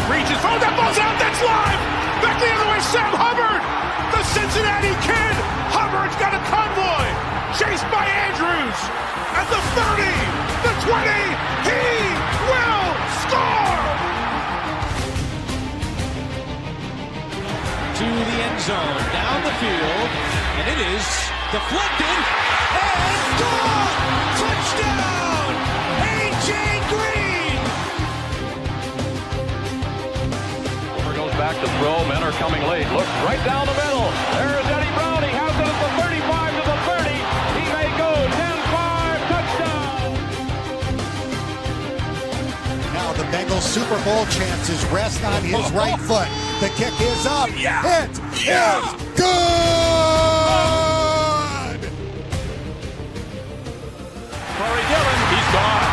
Reaches, oh, that ball's out, that's live! Back the other way, Sam Hubbard! The Cincinnati Kid! Hubbard's got a convoy! Chased by Andrews! At the 30, the 20, he will score! To the end zone, down the field, and it is deflected, and gone! Touchdown! A.J. Green! Goes back to throw. Men are coming late. Looks right down the middle. There's Eddie Brown. He has it at the 35 to the 30. He may go 10-5. Touchdown. Now the Bengals Super Bowl chances rest on his right foot. The kick is up. Yeah. It is good. Corey Dillon, he's gone.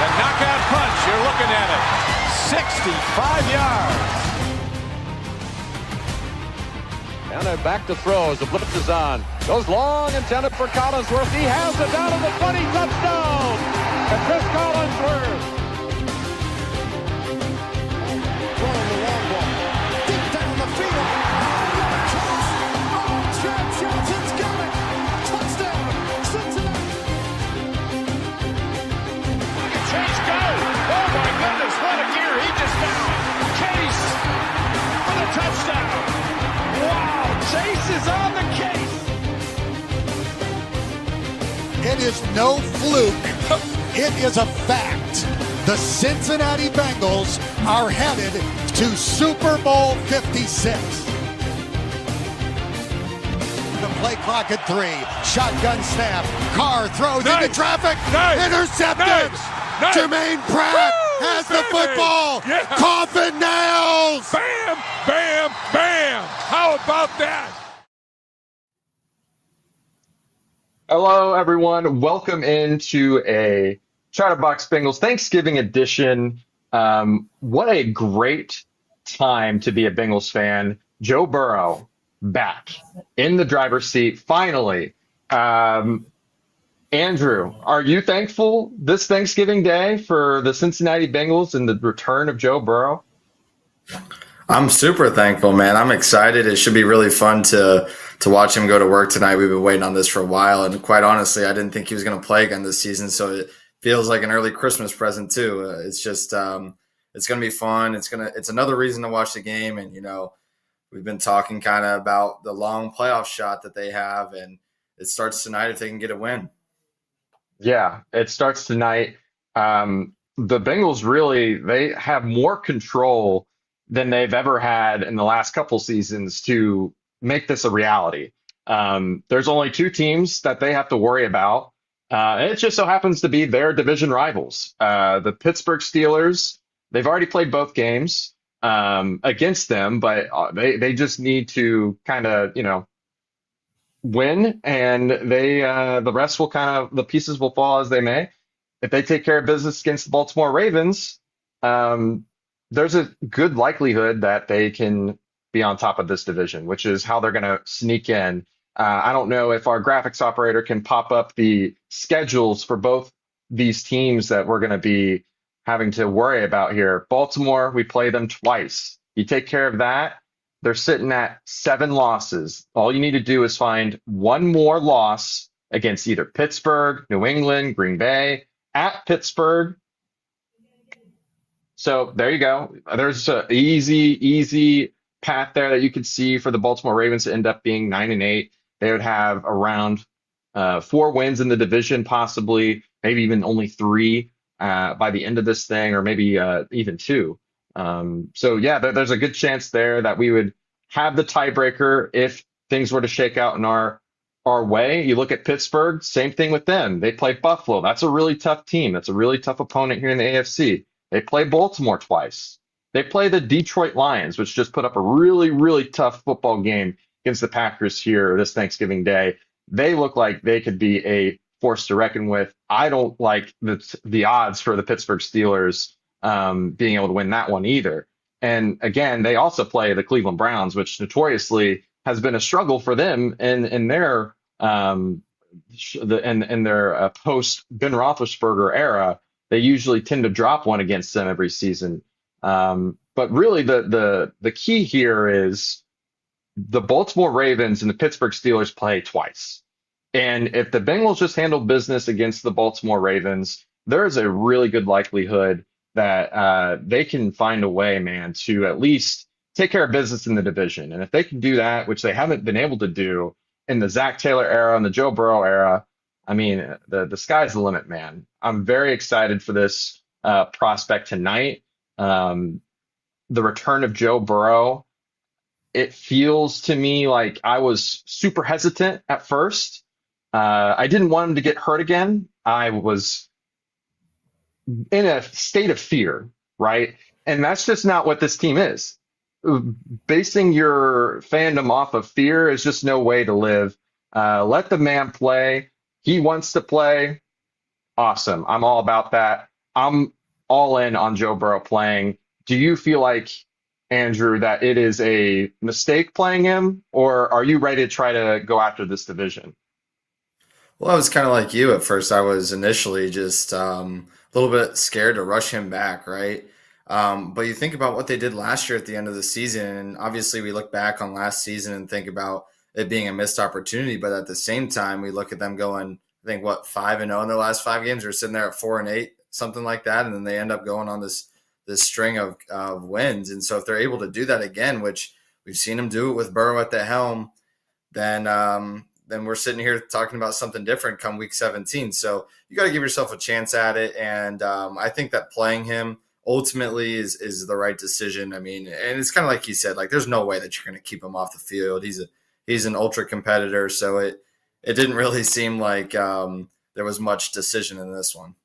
The knockout punch, you're looking at it. 65 yards. And they're back to throw as the blitz is on. Goes long, intended for Collinsworth. He has it down to the 20. Touchdown. And Chris Collinsworth. Throwing the long ball. Deep down the field. Johnson's got it. Touchdown. Cincinnati. Look at Chase go. Oh my goodness, what a gear he just found. Chase for the touchdown. Wow, Chase is on the case. It is no fluke. It is a fact. The Cincinnati Bengals are headed to Super Bowl 56. The play clock at 3. Shotgun snap. Carr throws into traffic. Intercepted. Jermaine Pratt has the football. Yeah. Coffin nails. Bam, bam, bam. How about that? Hello, everyone. Welcome into a Chatterbox Bengals Thanksgiving edition. What a great time to be a Bengals fan. Joe Burrow back in the driver's seat, finally. Andrew, are you thankful this Thanksgiving Day for the Cincinnati Bengals and the return of Joe Burrow? I'm super thankful, man. I'm excited. It should be really fun to watch him go to work tonight. We've been waiting on this for a while, and quite honestly, I didn't think he was going to play again this season, so it feels like an early Christmas present too. It's just it's going to be fun. It's another reason to watch the game, and we've been talking kind of about the long playoff shot that they have, and it starts tonight if they can get a win. Yeah, it starts tonight. The Bengals they have more control than they've ever had in the last couple seasons to make this a reality. There's only two teams that they have to worry about. And it just so happens to be their division rivals. The Pittsburgh Steelers, they've already played both games against them, but they just need to kind of, win, and the rest will the pieces will fall as they may. If they take care of business against the Baltimore Ravens, there's a good likelihood that they can be on top of this division, which is how they're going to sneak in. I don't know if our graphics operator can pop up the schedules for both these teams that we're going to be having to worry about here. Baltimore, we play them twice. You take care of that, they're sitting at 7 losses. All you need to do is find one more loss against either Pittsburgh, New England, Green Bay, at Pittsburgh. So there you go. There's an easy path there that you could see for the Baltimore Ravens to end up being 9-8. They would have around 4 wins in the division, possibly, maybe even only 3 by the end of this thing, or maybe even 2. So yeah, there's a good chance there that we would have the tiebreaker if things were to shake out in our way. You look at Pittsburgh, same thing with them. They play Buffalo. That's a really tough team. That's a really tough opponent here in the AFC. They play Baltimore twice. They play the Detroit Lions, which just put up a really, really tough football game against the Packers here this Thanksgiving Day. They look like they could be a force to reckon with. I don't like the odds for the Pittsburgh Steelers being able to win that one either. And again, they also play the Cleveland Browns, which notoriously has been a struggle for them in their post Ben Roethlisberger era. They usually tend to drop one against them every season. But really, the key here is the Baltimore Ravens and the Pittsburgh Steelers play twice. And if the Bengals just handle business against the Baltimore Ravens, there is a really good likelihood that they can find a way, man, to at least take care of business in the division. And if they can do that, which they haven't been able to do in the Zach Taylor era and the Joe Burrow era, I mean, the sky's the limit, man. I'm very excited for this prospect tonight. The return of Joe Burrow, it feels to me like I was super hesitant at first. I didn't want him to get hurt again. I was in a state of fear, right? And that's just not what this team is. Basing your fandom off of fear is just no way to live. Let the man play. He wants to play. Awesome. I'm all about that. I'm all in on Joe Burrow playing. Do you feel like, Andrew, that it is a mistake playing him, or are you ready to try to go after this division? Well, I was kind of like you at first. I was initially just a little bit scared to rush him back, right? But you think about what they did last year at the end of the season, and obviously we look back on last season and think about it being a missed opportunity. But at the same time, we look at them going, I think, what, 5-0 in their last 5 games, or sitting there at 4-8, something like that, and then they end up going on this string of wins. And so if they're able to do that again, which we've seen them do it with Burrow at the helm, then we're sitting here talking about something different come week 17. So you got to give yourself a chance at it. And I think that playing him ultimately is the right decision. I mean, and it's kind of like you said, like there's no way that you're going to keep him off the field. He's an ultra competitor. So it didn't really seem like there was much decision in this one.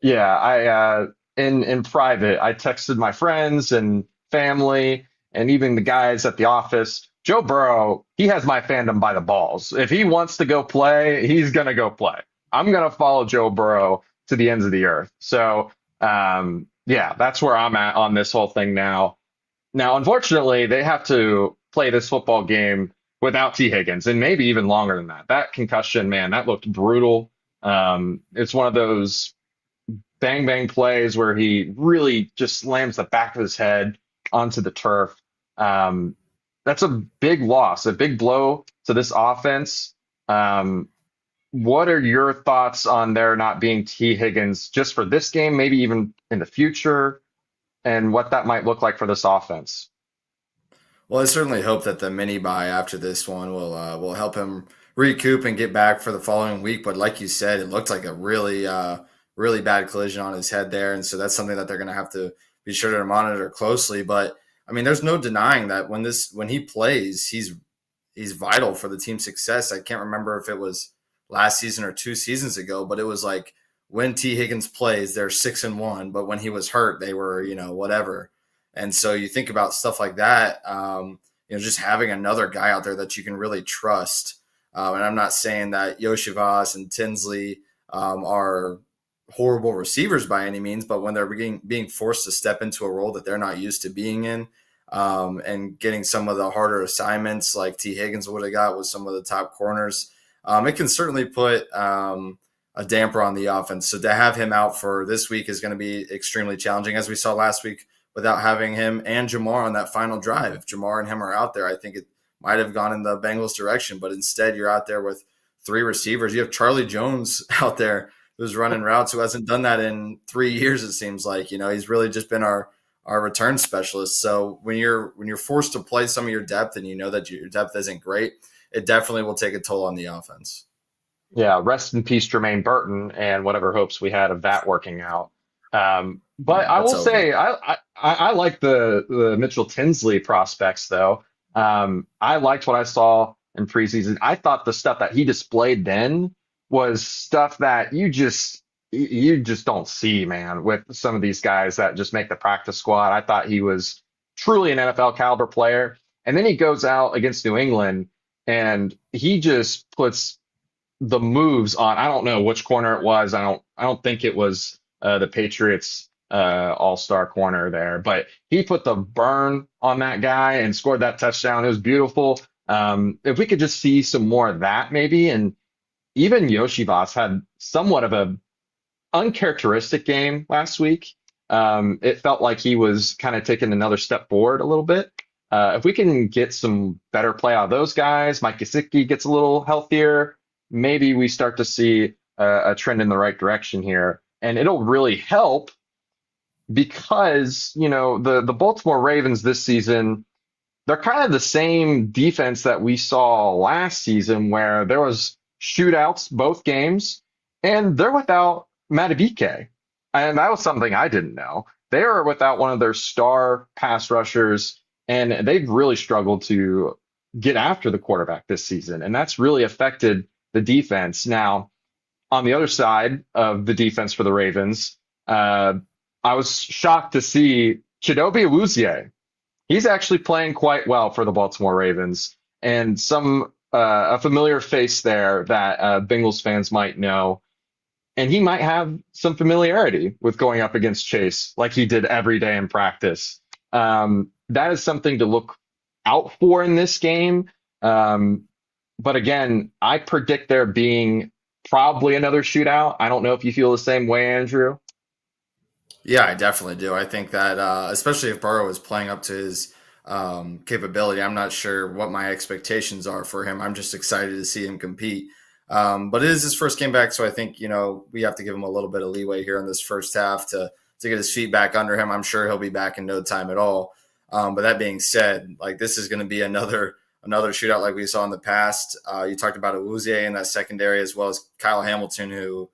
Yeah, I in private, I texted my friends and family and even the guys at the office. Joe Burrow, he has my fandom by the balls. If he wants to go play, he's going to go play. I'm going to follow Joe Burrow to the ends of the earth. So, yeah, that's where I'm at on this whole thing now. Now, unfortunately, they have to play this football game without T. Higgins, and maybe even longer than that. That concussion, man, that looked brutal. It's one of those bang bang plays where he really just slams the back of his head onto the turf. That's a big loss, a big blow to this offense. What are your thoughts on there not being T. Higgins just for this game, maybe even in the future, and what that might look like for this offense? Well, I certainly hope that the mini bye after this one will help him recoup and get back for the following week. But like you said, it looked like a really bad collision on his head there, and so that's something that they're going to have to be sure to monitor closely. But I mean, there's no denying that when he plays, he's vital for the team's success. I can't remember if it was last season or 2 seasons ago, but it was like when T. Higgins plays, they're 6-1, but when he was hurt, they were, whatever. And so you think about stuff like that, just having another guy out there that you can really trust. And I'm not saying that Yoshivas and Tinsley are horrible receivers by any means, but when they're being forced to step into a role that they're not used to being in, and getting some of the harder assignments like T. Higgins would have got with some of the top corners, it can certainly put a damper on the offense. So to have him out for this week is going to be extremely challenging, as we saw last week without having him and Jamar on that final drive. If Jamar and him are out there, I think it might have gone in the Bengals' direction, but instead you're out there with 3 receivers. You have Charlie Jones out there who's running routes, who hasn't done that in 3 years, it seems like. He's really just been our return specialist. So when you're forced to play some of your depth and you know that your depth isn't great, it definitely will take a toll on the offense. Yeah, rest in peace, Jermaine Burton, and whatever hopes we had of that working out. But I will say, I like the Mitchell Tinsley prospects, though. I liked what I saw in preseason. I thought the stuff that he displayed then was stuff that you just don't see, man, with some of these guys that just make the practice squad. I thought he was truly an NFL caliber player. And then he goes out against New England and he just puts the moves on. I don't know which corner it was. I don't think it was the Patriots all-star corner there, but he put the burn on that guy and scored that touchdown. It was beautiful. If we could just see some more of that, maybe. And even Yoshi Voss had somewhat of a uncharacteristic game last week. It felt like he was kind of taking another step forward a little bit. If we can get some better play out of those guys, Mike Gesicki gets a little healthier, maybe we start to see a trend in the right direction here. And it'll really help because, the Baltimore Ravens this season, they're kind of the same defense that we saw last season where there was shootouts both games, and they're without Madubuike. And that was something I didn't know. They are without one of their star pass rushers, and they've really struggled to get after the quarterback this season. And that's really affected the defense. Now, on the other side of the defense for the Ravens, I was shocked to see Chidobe Awuzie. He's actually playing quite well for the Baltimore Ravens, and a familiar face there that Bengals fans might know. And he might have some familiarity with going up against Chase like he did every day in practice. That is something to look out for in this game. But again, I predict there being probably another shootout. I don't know if you feel the same way, Andrew. Yeah, I definitely do. I think that, especially if Burrow is playing up to his capability, I'm not sure what my expectations are for him. I'm just excited to see him compete. But it is his first game back, so I think we have to give him a little bit of leeway here in this first half to get his feet back under him. I'm sure he'll be back in no time at all. But that being said, like this is going to be another shootout like we saw in the past. You talked about Awuzie in that secondary as well as Kyle Hamilton, who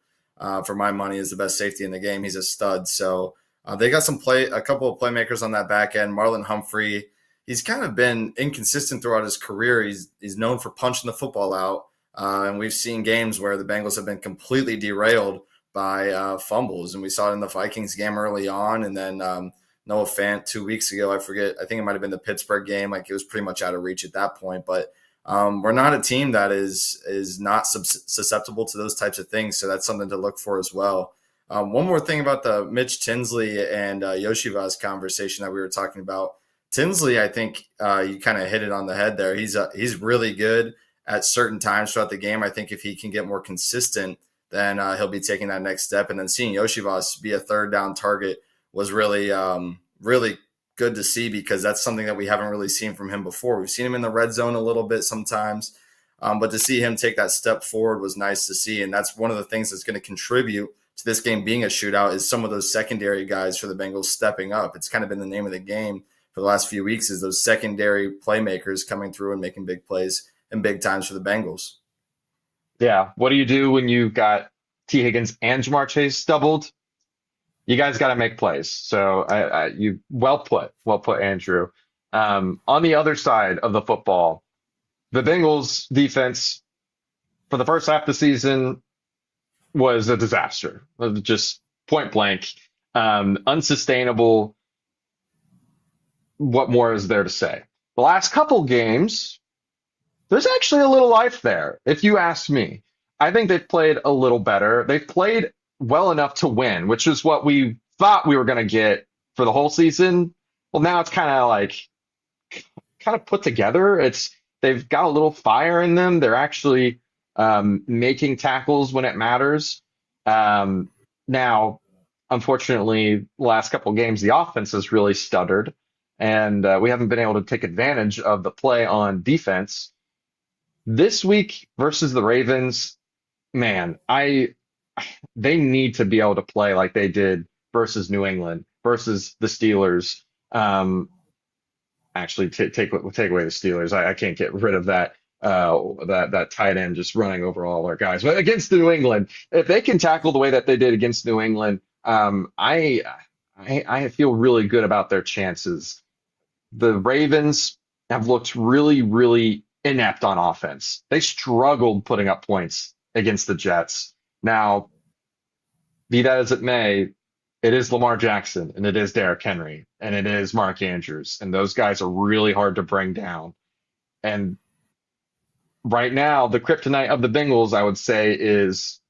for my money is the best safety in the game. He's a stud. So they got a couple of playmakers on that back end. Marlon Humphrey, he's kind of been inconsistent throughout his career. He's known for punching the football out. And we've seen games where the Bengals have been completely derailed by fumbles. And we saw it in the Vikings game early on. And then Noah Fant 2 weeks ago, I think it might have been the Pittsburgh game. Like it was pretty much out of reach at that point. But we're not a team that is not susceptible to those types of things. So that's something to look for as well. One more thing about the Mitch Tinsley and Yoshivas conversation that we were talking about. Tinsley, I think you kind of hit it on the head there. He's really good at certain times throughout the game. I think if he can get more consistent, then he'll be taking that next step. And then seeing Yoshivas be a third down target was really, really good to see because that's something that we haven't really seen from him before. We've seen him in the red zone a little bit sometimes, but to see him take that step forward was nice to see. And that's one of the things that's going to contribute to this game being a shootout is some of those secondary guys for the Bengals stepping up. It's kind of been the name of the game for the last few weeks is those secondary playmakers coming through and making big plays and big times for the Bengals. Yeah. What do you do when you've got T. Higgins and Jamar Chase doubled? You guys got to make plays. So you well put, Andrew. On the other side of the football, the Bengals defense for the first half of the season was a disaster. Just point blank, unsustainable. What more is there to say? The last couple games, there's actually a little life there. If you ask me, I think they've played a little better. They've played well enough to win, which is what we thought we were going to get for the whole season. Well, now it's kind of put together. They've got a little fire in them. They're actually making tackles when it matters. Now, unfortunately, the last couple of games, the offense has really stuttered, and we haven't been able to take advantage of the play on defense. This week versus the Ravens, man, they need to be able to play like they did versus New England, versus the Steelers. Actually, take away the Steelers. I can't get rid of that tight end just running over all our guys. But against New England, if they can tackle the way that they did against New England, I feel really good about their chances. The Ravens have looked really, really inept on offense. They struggled putting up points against the Jets. Now, be that as it may, it is Lamar Jackson, and it is Derrick Henry, and it is Mark Andrews, and those guys are really hard to bring down. And right now, the kryptonite of the Bengals, I would say, is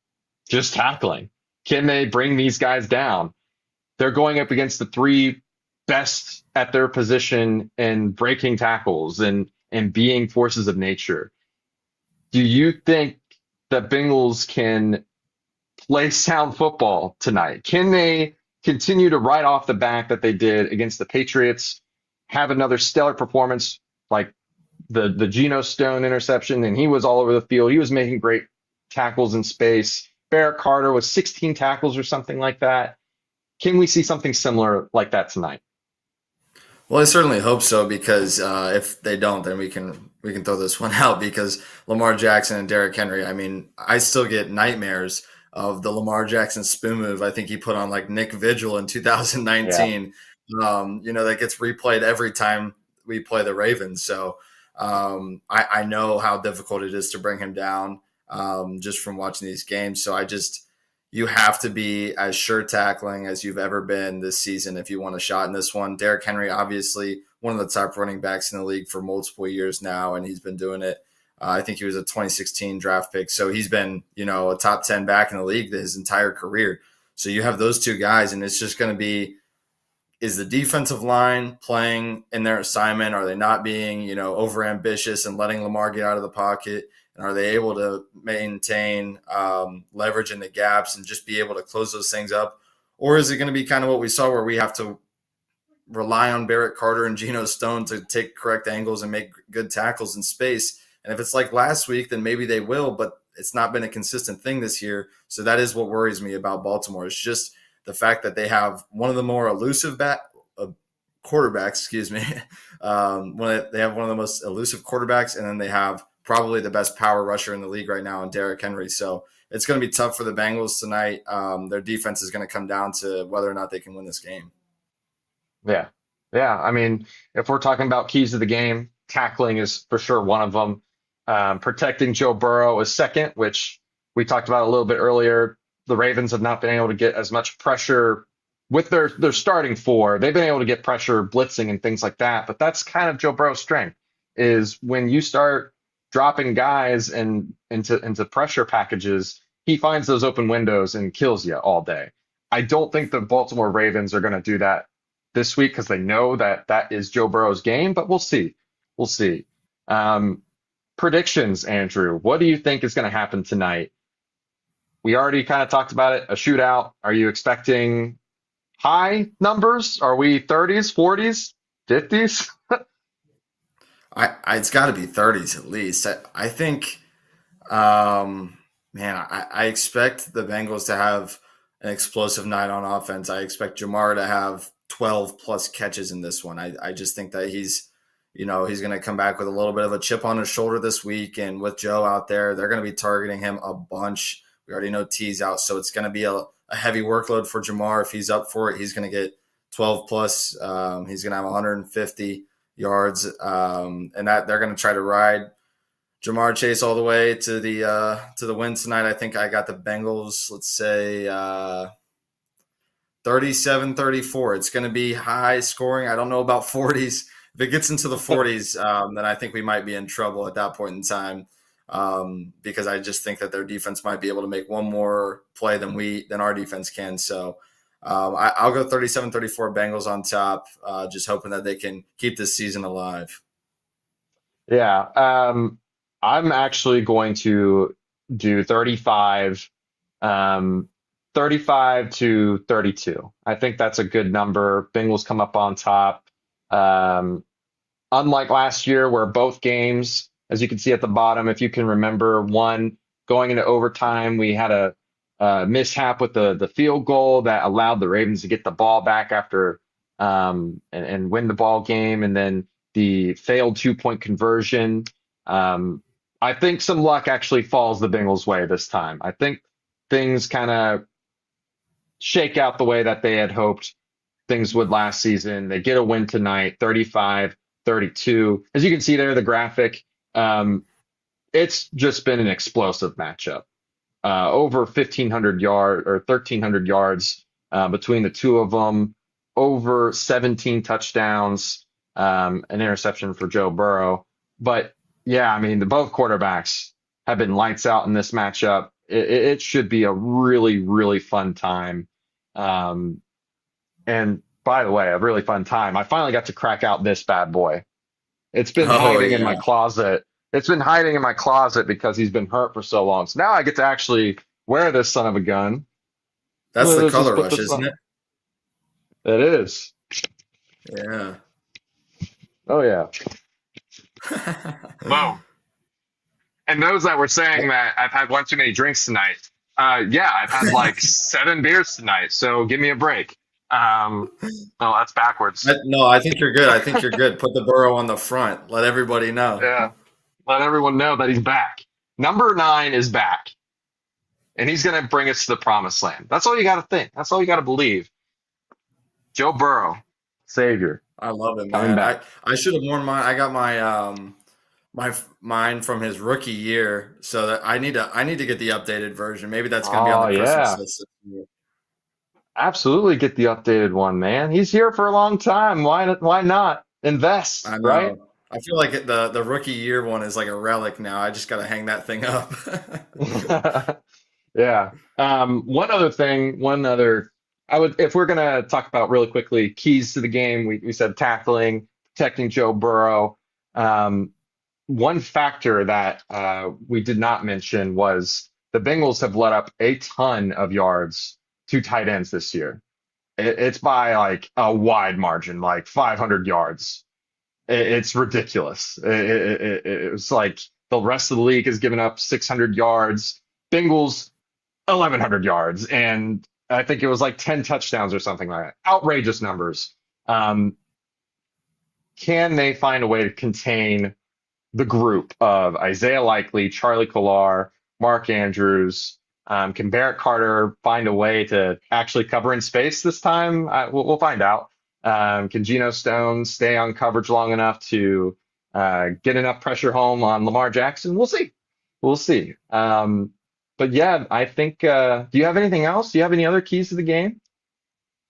just tackling. Can they bring these guys down? They're going up against the three best at their position in breaking tackles and being forces of nature. Do you think that Bengals can play sound football tonight? Can they continue to ride off the back that they did against the Patriots, have another stellar performance like the Geno Stone interception, and he was all over the field. He was making great tackles in space. Barrett Carter was 16 tackles or something like that. Can we see something similar like that tonight? Well, I certainly hope so, because if they don't, then we can throw this one out, because Lamar Jackson and Derrick Henry. I mean, I still get nightmares of the Lamar Jackson spoon move. I think he put on like Nick Vigil in 2019. That gets replayed every time we play the Ravens. So I know how difficult it is to bring him down just from watching these games. So you have to be as sure tackling as you've ever been this season if you want a shot in this one. Derrick Henry, obviously one of the top running backs in the league for multiple years now, and he's been doing it. I think he was a 2016 draft pick. So he's been, a top 10 back in the league his entire career. So you have those two guys, and it's just going to be, is the defensive line playing in their assignment? Are they not being, over ambitious and letting Lamar get out of the pocket? And are they able to maintain leverage in the gaps and just be able to close those things up? Or is it going to be kind of what we saw, where we have to rely on Barrett Carter and Geno Stone to take correct angles and make good tackles in space? And if it's like last week, then maybe they will, but it's not been a consistent thing this year. So that is what worries me about Baltimore. It's just the fact that they have one of the more elusive quarterbacks, they have one of the most elusive quarterbacks, and then they have probably the best power rusher in the league right now in Derrick Henry. So it's going to be tough for the Bengals tonight. Their defense is going to come down to whether or not they can win this game. Yeah. I mean, if we're talking about keys to the game, tackling is for sure one of them. Protecting Joe Burrow is second, which we talked about a little bit earlier. The Ravens have not been able to get as much pressure with their starting four. They've been able to get pressure blitzing and things like that, but that's kind of Joe Burrow's strength, is when you start dropping guys into pressure packages, he finds those open windows and kills you all day. I don't think the Baltimore Ravens are going to do that this week, because they know that is Joe Burrow's game, but we'll see. Predictions, Andrew. What do you think is going to happen tonight? We already kind of talked about it, a shootout. Are you expecting high numbers? Are we 30s, 40s, 50s? It's got to be 30s at least. I think, I expect the Bengals to have an explosive night on offense. I expect Jamar to have 12 plus catches in this one. I just think that he's going to come back with a little bit of a chip on his shoulder this week. And with Joe out there, they're going to be targeting him a bunch. We already know T's out, so it's going to be a heavy workload for Jamar. If he's up for it, he's going to get 12 plus. He's going to have 150 yards, and that they're going to try to ride Jamar Chase all the way to the win tonight. I think I got the Bengals, let's say 37-34. It's going to be high scoring. I don't know about 40s. If it gets into the 40s, then I think we might be in trouble at that point in time, because I just think that their defense might be able to make one more play than our defense can. So I'll go 37-34 Bengals on top, just hoping that they can keep this season alive. Yeah, I'm actually going to do 35 to 32. I think that's a good number. Bengals come up on top. Unlike last year, where both games, as you can see at the bottom, if you can remember, one going into overtime, we had a mishap with the field goal that allowed the Ravens to get the ball back after and win the ball game, and then the failed 2-point conversion. I think some luck actually falls the Bengals' way this time. I think things kind of shake out the way that they had hoped things would last season. They get a win tonight, 35-32. As you can see there, the graphic, it's just been an explosive matchup. Over 1,500 yards or 1,300 yards between the two of them, over 17 touchdowns, an interception for Joe Burrow. But yeah, I mean, both quarterbacks have been lights out in this matchup. It should be a really, really fun time. And by the way, a really fun time. I finally got to crack out this bad boy. It's been hiding in my closet. It's been hiding in my closet because he's been hurt for so long. So now I get to actually wear this son of a gun. That's the color rush, isn't it? It is. Yeah. Oh yeah. Boom. And those that were saying that I've had one too many drinks tonight, yeah, I've had like 7 beers tonight. So give me a break. No, that's backwards. No, I think you're good. I think you're good. Put the Burrow on the front. Let everybody know. Yeah. Let everyone know that he's back. Number 9 is back, and he's going to bring us to the promised land. That's all you got to think. That's all you got to believe. Joe Burrow, savior, I love it, coming man. back. I should have worn mine. I got mine from his rookie year, so that I need to get the updated version. Maybe that's going to be Oh on the Christmas yeah, list this year. absolutely. Get the updated one, man. He's here for a long time. Why not invest, I right? know. I feel like the rookie year one is like a relic now. I just got to hang that thing up. Yeah. One other thing, I would, if we're gonna talk about really quickly keys to the game, we said tackling, protecting Joe Burrow. Um, One factor that we did not mention was the Bengals have let up a ton of yards to tight ends this year. It's by like a wide margin, like 500 yards. It's ridiculous. It was like the rest of the league has given up 600 yards. Bengals 1,100 yards, and I think it was like 10 touchdowns or something like that. Outrageous numbers. Um, can they find a way to contain the group of Isaiah Likely, Charlie Collar, Mark Andrews? Can Barrett Carter find a way to actually cover in space this time? We'll find out. Can Geno Stone stay on coverage long enough to get enough pressure home on Lamar Jackson? We'll see. We'll see. But yeah, I think. Do you have anything else? Do you have any other keys to the game?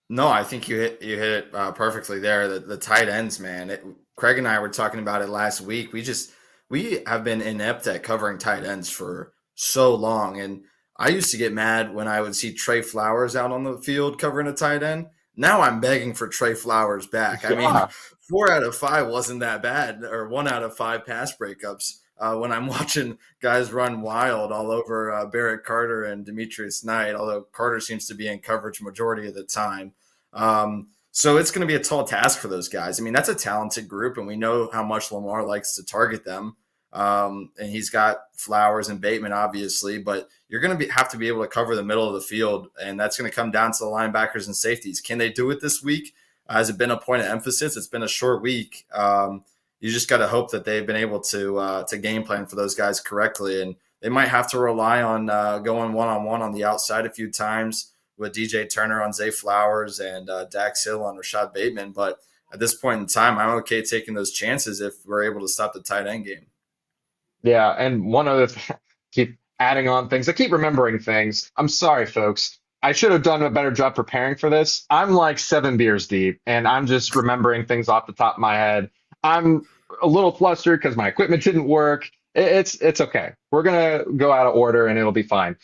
No, I think you hit it perfectly there. The tight ends, man. Craig and I were talking about it last week. We have been inept at covering tight ends for so long, and I used to get mad when I would see Trey Flowers out on the field covering a tight end. Now I'm begging for Trey Flowers back. I mean, Yeah. 4 out of 5 wasn't that bad, or 1 out of 5 pass breakups. When I'm watching guys run wild all over Barrett Carter and Demetrius Knight, although Carter seems to be in coverage majority of the time. So it's going to be a tall task for those guys. I mean, that's a talented group, and we know how much Lamar likes to target them. And he's got Flowers and Bateman, obviously, but you're going to have to be able to cover the middle of the field, and that's going to come down to the linebackers and safeties. Can they do it this week? Has it been a point of emphasis? It's been a short week. You just got to hope that they've been able to game plan for those guys correctly, and they might have to rely on going one-on-one on the outside a few times with DJ Turner on Zay Flowers and Dax Hill on Rashad Bateman. But at this point in time, I'm okay taking those chances if we're able to stop the tight end game. Yeah, and one other thing, keep adding on things. I keep remembering things. I'm sorry, folks. I should have done a better job preparing for this. I'm like 7 beers deep, and I'm just remembering things off the top of my head. I'm a little flustered because my equipment didn't work. It's okay. We're gonna go out of order, and it'll be fine.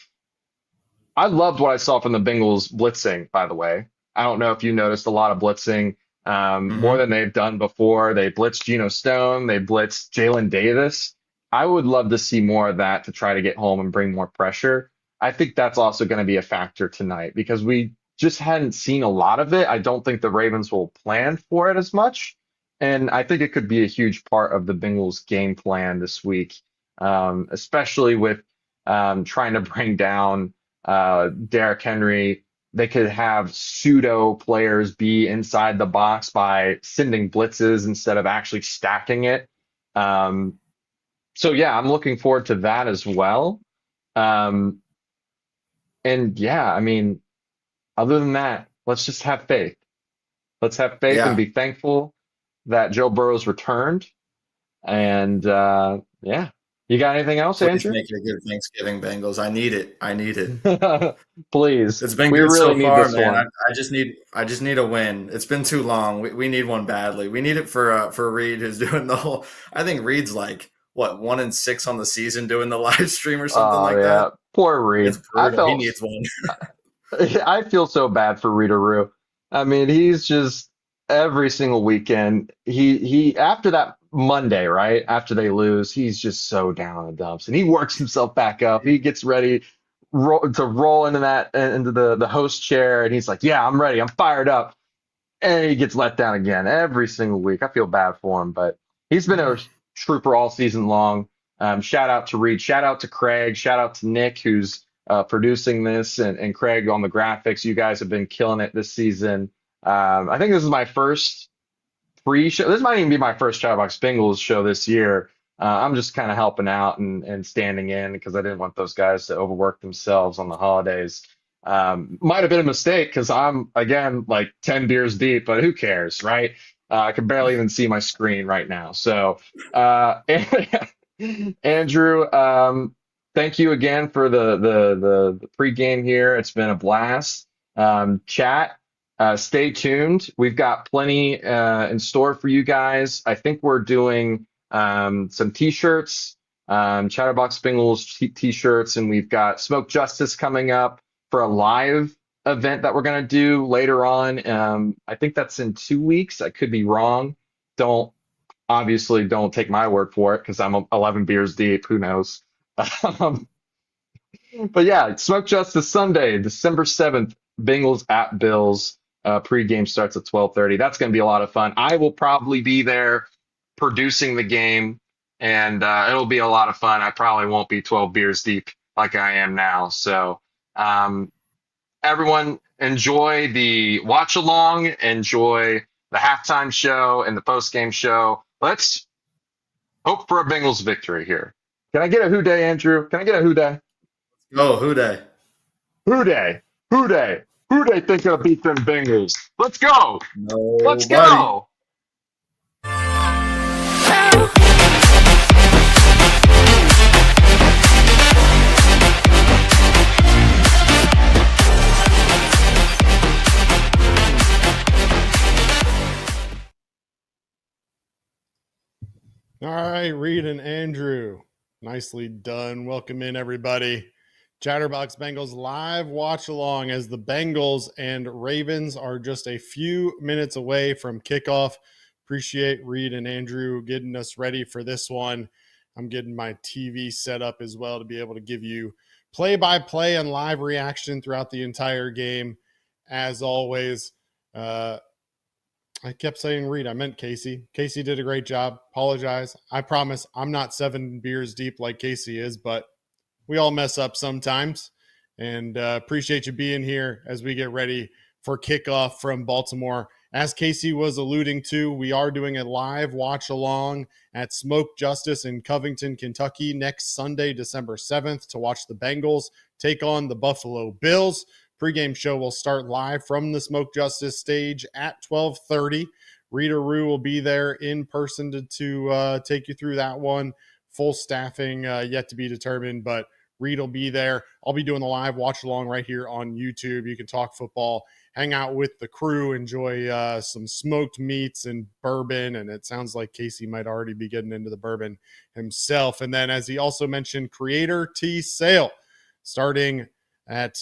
I loved what I saw from the Bengals blitzing, by the way. I don't know if you noticed a lot of blitzing, more than they've done before. They blitzed Geno Stone, they blitzed Jalen Davis. I would love to see more of that to try to get home and bring more pressure. I think that's also going to be a factor tonight because we just hadn't seen a lot of it. I don't think the Ravens will plan for it as much. And I think it could be a huge part of the Bengals game plan this week, especially with trying to bring down Derrick Henry. They could have pseudo players be inside the box by sending blitzes instead of actually stacking it. So yeah, I'm looking forward to that as well. Um, and yeah, I mean, other than that, let's just have faith. Let's have faith and Yeah. be thankful that Joe Burrow's returned. And yeah, you got anything else, Please Andrew? make it a good Thanksgiving, Bengals. I need it. I need it. Please, It's been we good really so need far, this man. one. I just need a win. It's been too long. We need one badly. We need it for Reed, who's doing the whole. I think Reed's like what 1-6 on the season doing the live stream or something Oh like yeah, that. poor Reed. It's brutal. He needs one. I feel so bad for Readeroo. I mean, he's just every single weekend. He after that Monday, right after they lose, he's just so down in the dumps, and he works himself back up. He gets ready to roll into the host chair, and he's like, "Yeah, I'm ready. I'm fired up." And he gets let down again every single week. I feel bad for him, but he's been a trooper all season long. Shout out to Reed. Shout out to Craig. Shout out to Nick, who's producing this, and Craig on the graphics. You guys have been killing it this season. I think this is my first pre-show. This might even be my first Chatterbox Bengals show this year. I'm just kind of helping out and standing in because I didn't want those guys to overwork themselves on the holidays. Might have been a mistake because I'm again like 10 beers deep, but who cares, right? I can barely even see my screen right now. So, Andrew, thank you again for the pregame here. It's been a blast. Chat, stay tuned. We've got plenty in store for you guys. I think we're doing some t-shirts, Chatterbox Bengals t-shirts, and we've got Smoke Justice coming up for a live event that we're going to do later on. I think that's in 2 weeks. I could be wrong. Don't take my word for it because I'm 11 beers deep. Who knows? Um, but yeah, Smoke Justice Sunday, December 7th, Bengals at Bills. Pregame starts at 12:30. That's going to be a lot of fun. I will probably be there producing the game, and it'll be a lot of fun. I probably won't be 12 beers deep like I am now. So everyone enjoy the watch along, enjoy the halftime show and the post-game show. Let's hope for a Bengals victory here. Can I get a who day, Andrew? Can I get a who day? Oh, who day? Who day? Who day? Who they think gonna beat them Bengals? Let's go! Let's Nobody. go! All right, Reed and Andrew. Nicely done. Welcome in, everybody. Chatterbox Bengals live watch along as the Bengals and Ravens are just a few minutes away from kickoff. Appreciate Reed and Andrew getting us ready for this one. I'm getting my TV set up as well to be able to give you play-by-play and live reaction throughout the entire game. As always, I kept saying Reed. I meant Casey. Casey did a great job. Apologize. I promise I'm not 7 beers deep like Casey is, but we all mess up sometimes. And appreciate you being here as we get ready for kickoff from Baltimore. As Casey was alluding to, we are doing a live watch along at Smoke Justice in Covington, Kentucky next Sunday, December 7th to watch the Bengals take on the Buffalo Bills. Pre-game show will start live from the Smoke Justice stage at 12:30. Rita Rue will be there in person to take you through that one. Full staffing yet to be determined, but Reed will be there. I'll be doing the live watch along right here on YouTube. You can talk football, hang out with the crew, enjoy some smoked meats and bourbon. And it sounds like Casey might already be getting into the bourbon himself. And then, as he also mentioned, Creator Tea Sale starting at,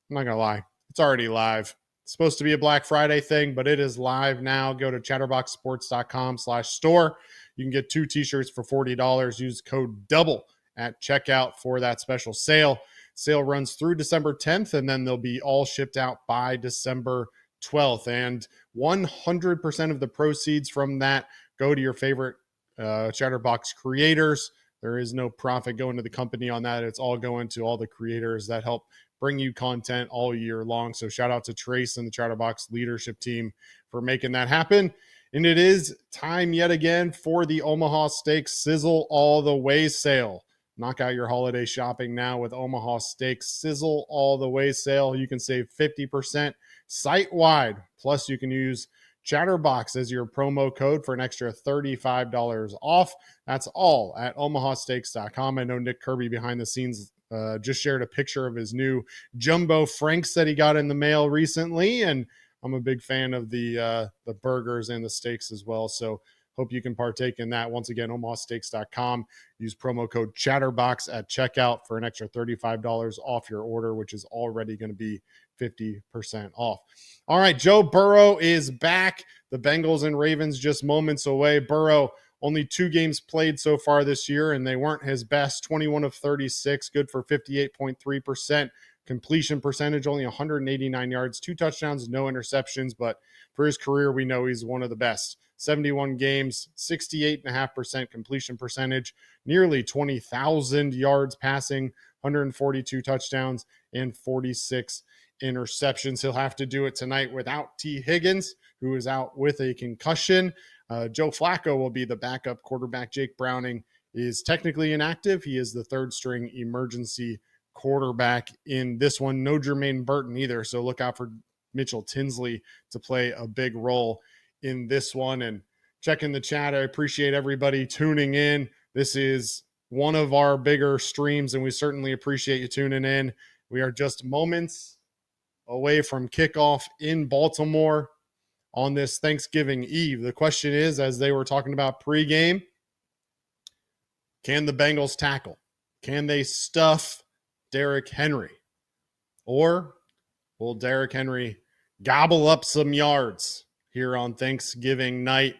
I'm not going to lie. It's already live. It's supposed to be a Black Friday thing, but it is live now. Go to chatterboxsports.com/store. You can get 2 t-shirts for $40. Use code DOUBLE at checkout for that special sale. Sale runs through December 10th, and then they'll be all shipped out by December 12th. And 100% of the proceeds from that go to your favorite Chatterbox creators. There is no profit going to the company on that. It's all going to all the creators that help bring you content all year long. So shout out to Trace and the Chatterbox leadership team for making that happen. And it is time yet again for the Omaha Steaks Sizzle All the Way sale. Knock out your holiday shopping now with Omaha Steaks Sizzle All the Way sale. You can save 50% site-wide. Plus, you can use Chatterbox as your promo code for an extra $35 off. That's all at omahasteaks.com. I know Nick Kirby behind the scenes just shared a picture of his new Jumbo Franks that he got in the mail recently, and I'm a big fan of the burgers and the steaks as well. So hope you can partake in that. Once again, omahasteaks.com. Use promo code Chatterbox at checkout for an extra $35 off your order, which is already going to be 50% off. All right, Joe Burrow is back. The Bengals and Ravens just moments away. Burrow, only 2 games played so far this year, and they weren't his best. 21 of 36, good for 58.3%, completion percentage, only 189 yards, 2 touchdowns, no interceptions. But for his career, we know he's one of the best. 71 games, 68.5% completion percentage, nearly 20,000 yards passing, 142 touchdowns, and 46 interceptions. He'll have to do it tonight without T. Higgins, who is out with a concussion. Joe Flacco will be the backup quarterback. Jake Browning is technically inactive. He is the third string emergency quarterback in this one. No Jermaine Burton either, so look out for Mitchell Tinsley to play a big role in this one. And checking the chat, I appreciate everybody tuning in. This is one of our bigger streams, and we certainly appreciate you tuning in. We are just moments away from kickoff in Baltimore on this Thanksgiving Eve. The question is, as they were talking about pregame, can the Bengals tackle? Can they stuff Derrick Henry? Or will Derrick Henry gobble up some yards here on Thanksgiving night?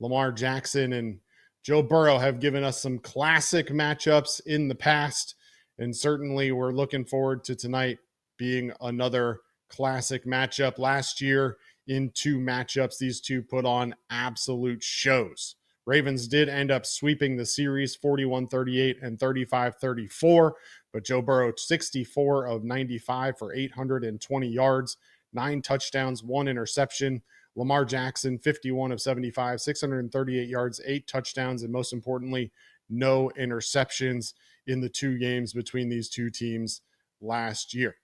Lamar Jackson and Joe Burrow have given us some classic matchups in the past, and certainly we're looking forward to tonight being another classic matchup. Last year in 2 matchups, these two put on absolute shows. Ravens did end up sweeping the series 41-38 and 35-34, but Joe Burrow 64 of 95 for 820 yards, 9 touchdowns, 1 interception. Lamar Jackson 51 of 75, 638 yards, 8 touchdowns, and most importantly, no interceptions in the 2 games between these 2 teams last year.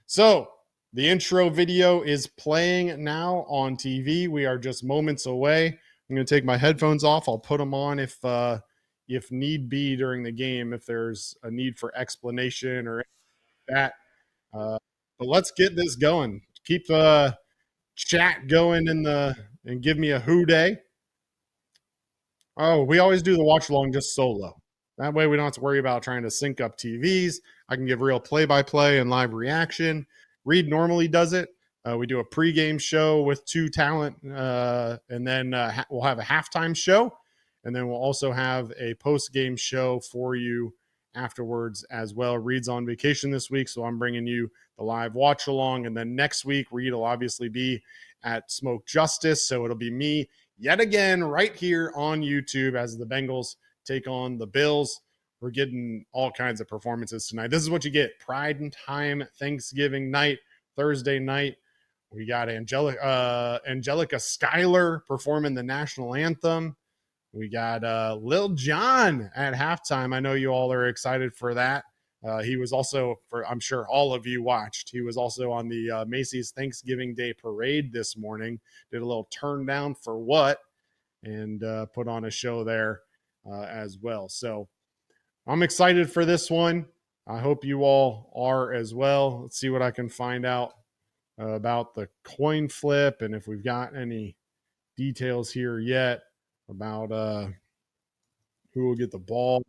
So the intro video is playing now on TV. We are just moments away. I'm going to take my headphones off. I'll put them on if need be during the game, if there's a need for explanation or that. But let's get this going. Keep the chat going and give me a who day. Oh, we always do the watch along just solo. That way we don't have to worry about trying to sync up TVs. I can give real play-by-play and live reaction. Reed normally does it. We do a pregame show with 2 talent, and then we'll have a halftime show, and then we'll also have a post-game show for you afterwards as well. Reed's on vacation this week, so I'm bringing you the live watch-along, and then next week, Reed will obviously be at Smoke Justice, so it'll be me yet again right here on YouTube as the Bengals take on the Bills. We're getting all kinds of performances tonight. This is what you get. Pride and Time, Thanksgiving night, Thursday night. We got Angelica Schuyler performing the national anthem. We got Lil Jon at halftime. I know you all are excited for that. He was also, I'm sure all of you watched, he was also on the Macy's Thanksgiving Day Parade this morning. Did a little turn down for what, and put on a show there as well. So I'm excited for this one. I hope you all are as well. Let's see what I can find out about the coin flip and if we've got any details here yet about who will get the ball.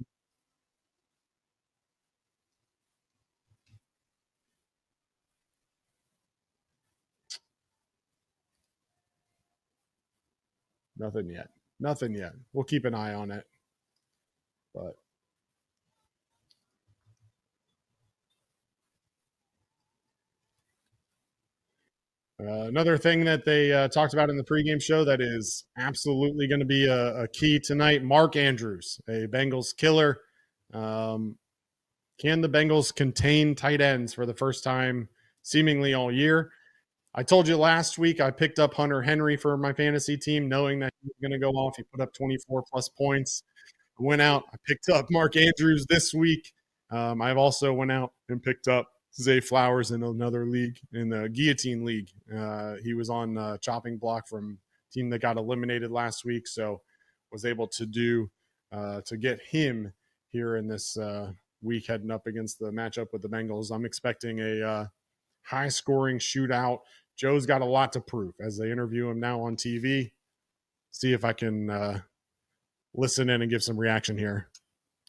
Nothing yet. Nothing yet. We'll keep an eye on it. But another thing that they talked about in the pregame show that is absolutely going to be a key tonight, Mark Andrews, a Bengals killer. Can the Bengals contain tight ends for the first time seemingly all year? I told you last week I picked up Hunter Henry for my fantasy team, knowing that he was going to go off. He put up 24-plus points. I went out. I picked up Mark Andrews this week. I've also went out and picked up Zay Flowers in another league, in the Guillotine League. He was on chopping block from a team that got eliminated last week, so was able to to get him here in this week heading up against the matchup with the Bengals. I'm expecting a high-scoring shootout. Joe's got a lot to prove as they interview him now on TV. See if I can listen in and give some reaction here.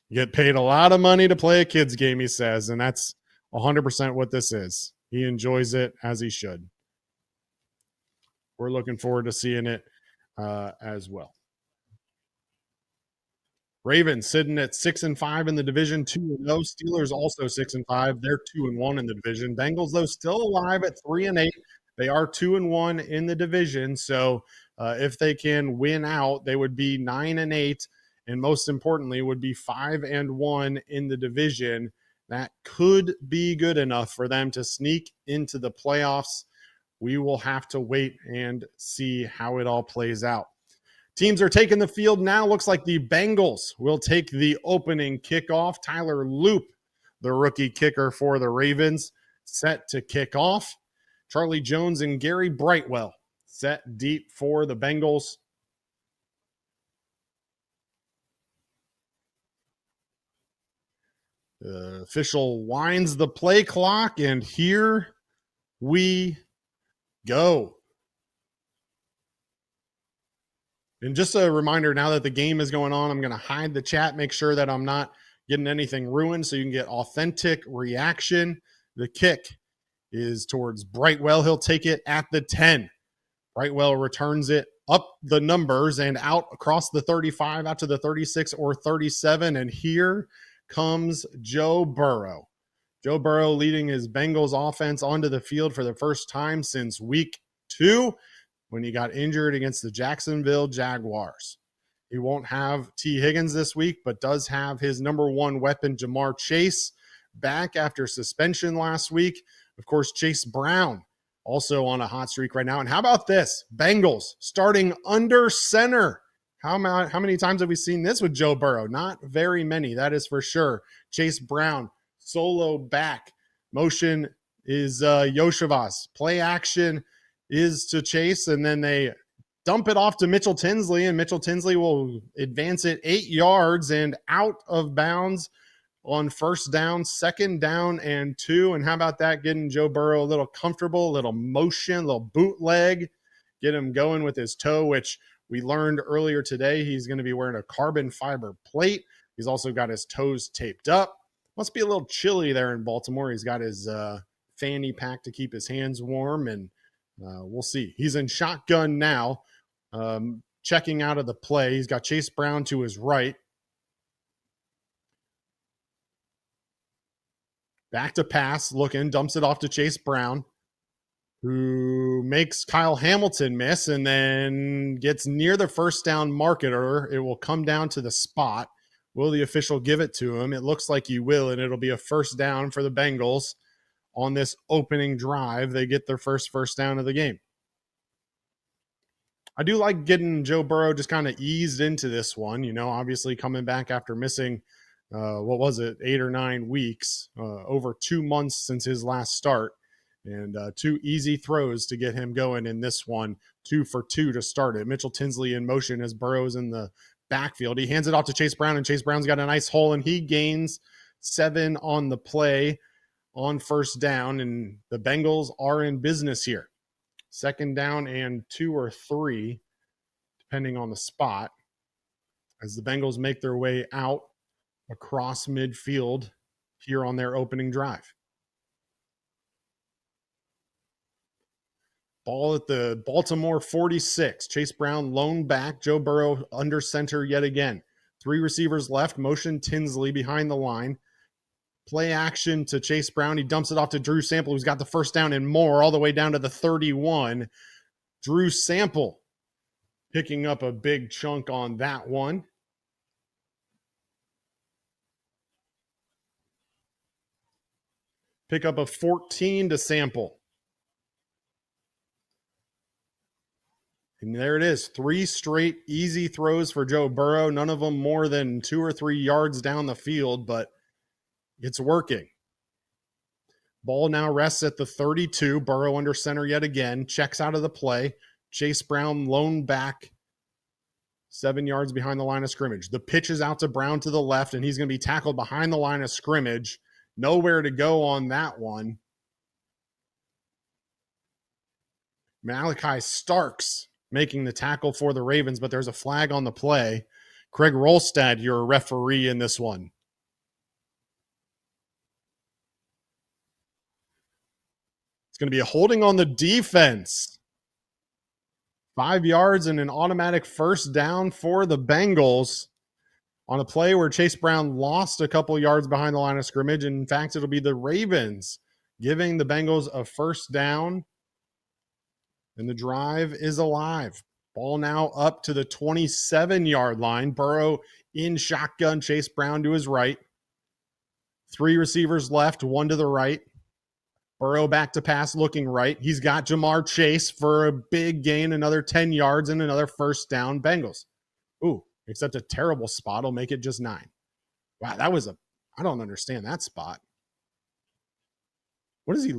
You get paid a lot of money to play a kids game, he says, and that's 100% what this is. He enjoys it as he should. We're looking forward to seeing it as well. Ravens sitting at 6-5 in the division, 2-0. Steelers also 6-5. They're 2-1 in the division. Bengals, though, still alive at 3-8. They are 2-1 in the division. So if they can win out, they would be 9-8, and most importantly, would be 5-1 in the division. That could be good enough for them to sneak into the playoffs. We will have to wait and see how it all plays out. Teams are taking the field now. Looks like the Bengals will take the opening kickoff. Tyler Loop, the rookie kicker for the Ravens, set to kick off. Charlie Jones and Gary Brightwell set deep for the Bengals. The official winds the play clock, and here we go. And just a reminder, now that the game is going on, I'm going to hide the chat, make sure that I'm not getting anything ruined so you can get authentic reaction. The kick is towards Brightwell. He'll take it at the 10. Brightwell returns it up the numbers and out across the 35, out to the 36 or 37. And here comes Joe Burrow. Joe Burrow leading his Bengals offense onto the field for the first time since week 2. When he got injured against the Jacksonville Jaguars. He won't have T. Higgins this week, but does have his number one weapon, Jamar Chase, back after suspension last week. Of course, Chase Brown also on a hot streak right now. And how about this? Bengals starting under center. How many times have we seen this with Joe Burrow? Not very many, that is for sure. Chase Brown, solo back. Motion is Yoshivas. Play action is to Chase, and then they dump it off to Mitchell Tinsley, and Mitchell Tinsley will advance it 8 yards and out of bounds on first down, 2nd down and 2. And how about that? Getting Joe Burrow a little comfortable, a little motion, a little bootleg, get him going with his toe, which we learned earlier today. He's going to be wearing a carbon fiber plate. He's also got his toes taped up. Must be a little chilly there in Baltimore. He's got his fanny pack to keep his hands warm, and we'll see. He's in shotgun now, checking out of the play. He's got Chase Brown to his right. Back to pass, looking, dumps it off to Chase Brown, who makes Kyle Hamilton miss and then gets near the first down marker. It will come down to the spot. Will the official give it to him? It looks like he will, and it'll be a first down for the Bengals. On this opening drive, they get their first down of the game. I do like getting Joe Burrow just kind of eased into this one, obviously coming back after missing, 8 or 9 weeks, over 2 months since his last start, and 2 easy throws to get him going in this one, 2 for 2 to start it. Mitchell Tinsley in motion as Burrow's in the backfield. He hands it off to Chase Brown, and Chase Brown's got a nice hole, and he gains 7 on the play on first down, and the Bengals are in business here. 2nd down and 2 or 3, depending on the spot, as the Bengals make their way out across midfield here on their opening drive. Ball at the Baltimore 46. Chase Brown lone back. Joe Burrow under center yet again. 3 receivers left. Motion Tinsley behind the line. Play action to Chase Brown. He dumps it off to Drew Sample, who's got the first down and more, all the way down to the 31. Drew Sample picking up a big chunk on that one. Pick up a 14 to Sample. And there it is. 3 straight easy throws for Joe Burrow. None of them more than 2 or 3 yards down the field, but it's working. Ball now rests at the 32. Burrow under center yet again. Checks out of the play. Chase Brown lone back. 7 yards behind the line of scrimmage. The pitch is out to Brown to the left, and he's going to be tackled behind the line of scrimmage. Nowhere to go on that one. Malachi Starks making the tackle for the Ravens, but there's a flag on the play. Craig Rolstad, your referee in this one. It's going to be a holding on the defense. 5 yards and an automatic first down for the Bengals. on a play where Chase Brown lost a couple yards behind the line of scrimmage. And in fact, it'll be the Ravens giving the Bengals a first down. And the drive is alive. Ball now up to the 27-yard line. Burrow in shotgun, Chase Brown to his right. 3 receivers left, 1 to the right. Burrow back to pass, looking right. He's got Jamar Chase for a big gain, another 10 yards and another first down. Bengals. Ooh, except a terrible spot will make it just 9. Wow, that was I don't understand that spot. What is he?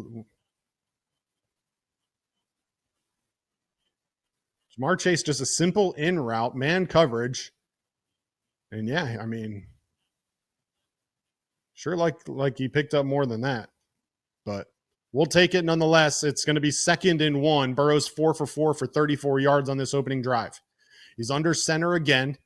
Jamar Chase, just a simple in route, man coverage. And yeah, I mean, sure like he picked up more than that. But we'll take it nonetheless. It's going to be 2nd and 1. Burrow's 4 for 4 for 34 yards on this opening drive. He's under center again.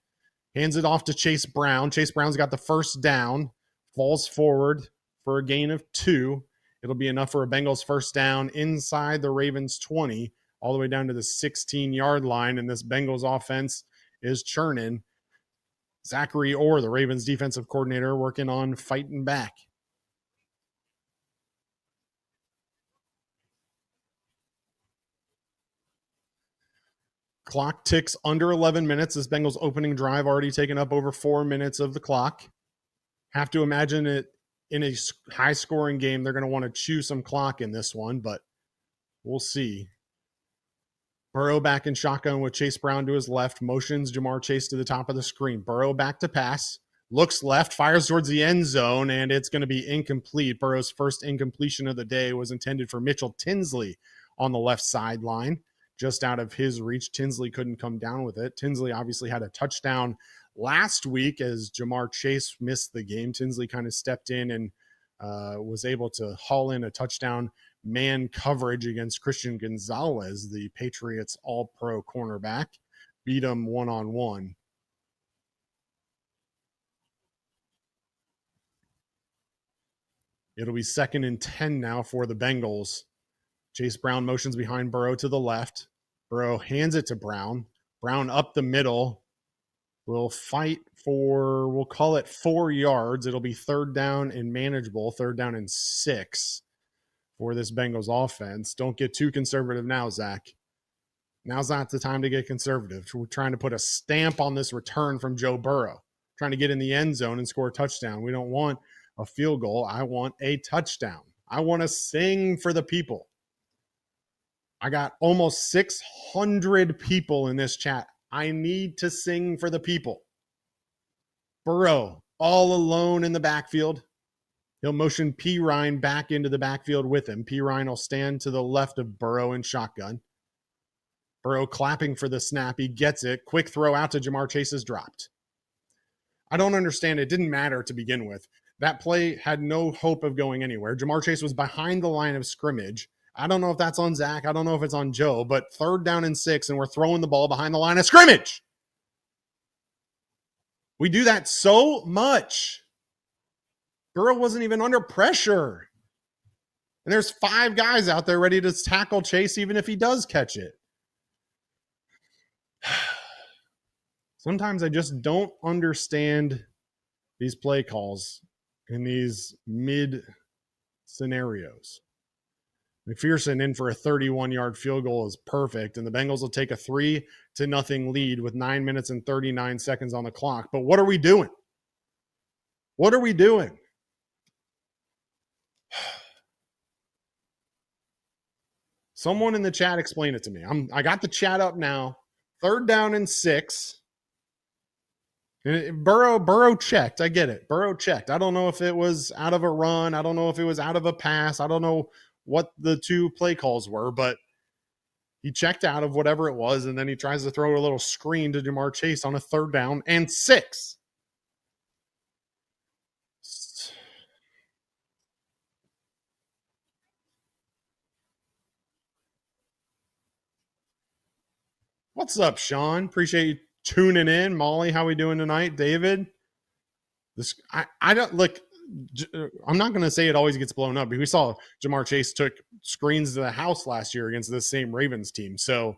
Hands it off to Chase Brown. Chase Brown's got the first down. Falls forward for a gain of 2. It'll be enough for a Bengals first down inside the Ravens 20, all the way down to the 16-yard line. And this Bengals offense is churning. Zachary Orr, the Ravens defensive coordinator, working on fighting back. Clock ticks under 11 minutes. This Bengals opening drive already taken up over 4 minutes of the clock. Have to imagine it in a high-scoring game. They're going to want to chew some clock in this one, but we'll see. Burrow back in shotgun with Chase Brown to his left. Motions Jamar Chase to the top of the screen. Burrow back to pass. Looks left, fires towards the end zone, and it's going to be incomplete. Burrow's first incompletion of the day was intended for Mitchell Tinsley on the left sideline. Just out of his reach. Tinsley couldn't come down with it. Tinsley obviously had a touchdown last week as Jamar Chase missed the game. Tinsley kind of stepped in and was able to haul in a touchdown man coverage against Christian Gonzalez, the Patriots all-pro cornerback. Beat him one-on-one. It'll be 2nd and 10 now for the Bengals. Chase Brown motions behind Burrow to the left. Burrow hands it to Brown. Brown up the middle. Will fight for, we'll call it 4 yards. It'll be 3rd down and manageable, 3rd down and 6 for this Bengals offense. Don't get too conservative now, Zach. Now's not the time to get conservative. We're trying to put a stamp on this return from Joe Burrow. Trying to get in the end zone and score a touchdown. We don't want a field goal. I want a touchdown. I want to sing for the people. I got almost 600 people in this chat. I need to sing for the people. Burrow, all alone in the backfield. He'll motion P. Ryan back into the backfield with him. P. Ryan will stand to the left of Burrow in shotgun. Burrow clapping for the snap. He gets it. Quick throw out to Jamar Chase is dropped. I don't understand. It didn't matter to begin with. That play had no hope of going anywhere. Jamar Chase was behind the line of scrimmage. I don't know if that's on Zach. I don't know if it's on Joe, but 3rd down and 6, and we're throwing the ball behind the line of scrimmage. We do that so much. Burrow wasn't even under pressure. And there's 5 guys out there ready to tackle Chase, even if he does catch it. Sometimes I just don't understand these play calls in these mid scenarios. McPherson in for a 31-yard field goal is perfect, and the Bengals will take a 3-0 lead with 9 minutes and 39 seconds on the clock. But what are we doing? What are we doing? Someone in the chat explain it to me. I got the chat up now. 3rd down and 6. Burrow checked. I get it. Burrow checked. I don't know if it was out of a run. I don't know if it was out of a pass. I don't know what the 2 play calls were, but he checked out of whatever it was, and then he tries to throw a little screen to Jamar Chase on a 3rd down and 6. What's up, Sean? Appreciate you tuning in. Molly, how we doing tonight? David? I don't look. I'm not going to say it always gets blown up, but we saw Jamar Chase took screens to the house last year against the same Ravens team. So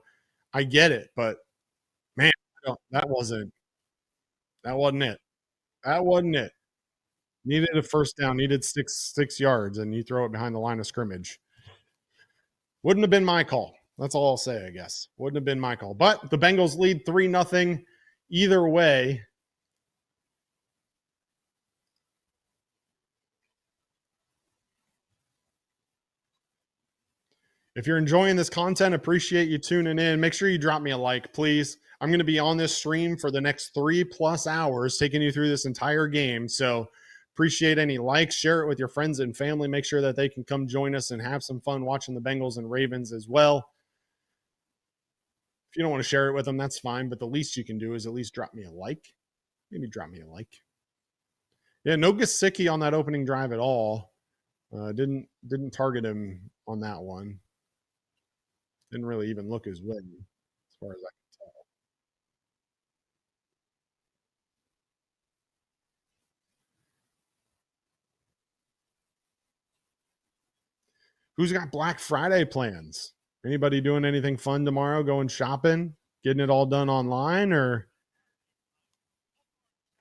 I get it, but man, that wasn't it. That wasn't it. Needed a first down, needed six yards, and you throw it behind the line of scrimmage. Wouldn't have been my call. That's all I'll say, I guess. Wouldn't have been my call. But the Bengals lead 3-0. Either way, if you're enjoying this content, appreciate you tuning in. Make sure you drop me a like, please. I'm going to be on this stream for the next 3+ hours, taking you through this entire game. So appreciate any likes. Share it with your friends and family. Make sure that they can come join us and have some fun watching the Bengals and Ravens as well. If you don't want to share it with them, that's fine. But the least you can do is at least drop me a like. Maybe drop me a like. Yeah, no Gesicki on that opening drive at all. Didn't target him on that one. Didn't really even look his way, as far as I can tell. Who's got Black Friday plans? Anybody doing anything fun tomorrow? Going shopping? Getting it all done online, or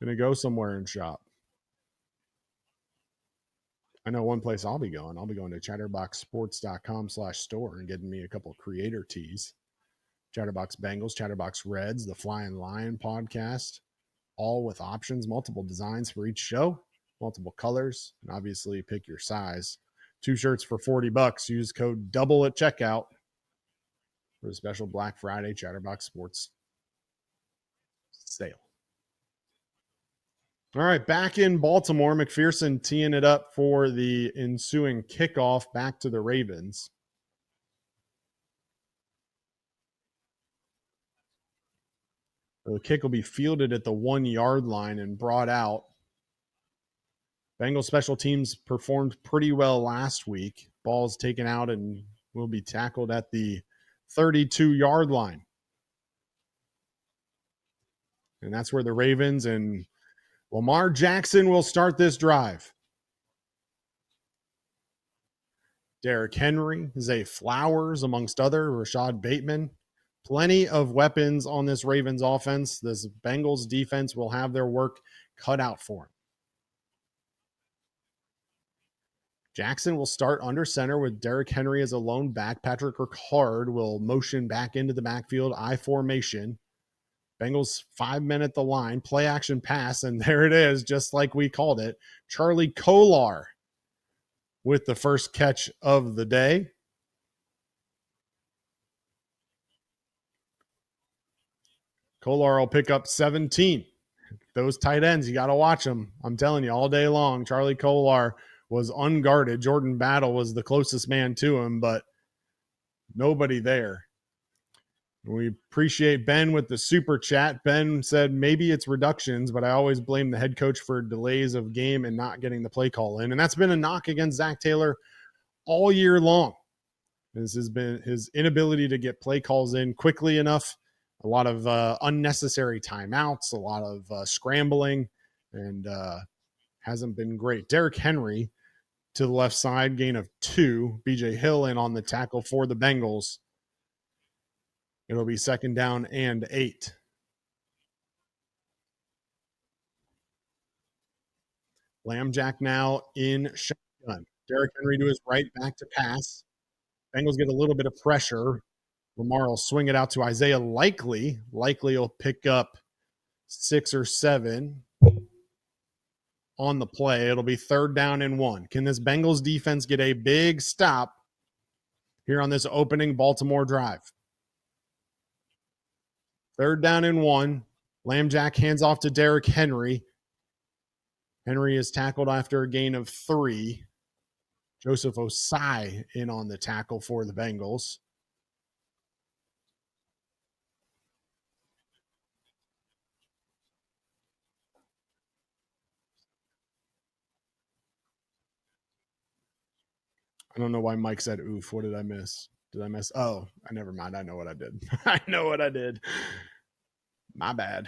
gonna go somewhere and shop? I know one place I'll be going. I'll be going to chatterboxsports.com/store and getting me a couple of creator tees. Chatterbox Bengals, Chatterbox Reds, the Flying Lion podcast, all with options, multiple designs for each show, multiple colors, and obviously pick your size. 2 shirts for $40. Use code DOUBLE at checkout for the special Black Friday Chatterbox Sports sale. All right, back in Baltimore, McPherson teeing it up for the ensuing kickoff back to the Ravens. The kick will be fielded at the 1-yard line and brought out. Bengals special teams performed pretty well last week. Ball's taken out and will be tackled at the 32-yard line. And that's where the Ravens and Lamar Jackson will start this drive. Derrick Henry, Zay Flowers, amongst other, Rashad Bateman. Plenty of weapons on this Ravens offense. This Bengals defense will have their work cut out for them. Jackson will start under center with Derrick Henry as a lone back. Patrick Ricard will motion back into the backfield, I formation. Bengals 5-men at the line, play action pass, and there it is, just like we called it. Charlie Kolar with the first catch of the day. Kolar will pick up 17. Those tight ends, you got to watch them. I'm telling you, all day long, Charlie Kolar was unguarded. Jordan Battle was the closest man to him, but nobody there. We appreciate Ben with the super chat. Ben said maybe it's reductions, but I always blame the head coach for delays of game and not getting the play call in. And that's been a knock against Zach Taylor all year long. This has been his inability to get play calls in quickly enough, a lot of unnecessary timeouts, a lot of scrambling, and hasn't been great. Derrick Henry to the left side, gain of 2. BJ Hill in on the tackle for the Bengals. It'll be 2nd down and 8. Lambjack now in shotgun. Derrick Henry to his right, back to pass. Bengals get a little bit of pressure. Lamar will swing it out to Isaiah Likely. Likely will pick up 6 or 7 on the play. It'll be 3rd down and 1. Can this Bengals defense get a big stop here on this opening Baltimore drive? 3rd down and 1. Lambjack hands off to Derrick Henry. Henry is tackled after a gain of 3. Joseph Osai in on the tackle for the Bengals. I don't know why Mike said oof. What did I miss? Did I miss? Oh, never mind. I know what I did. I know what I did. My bad.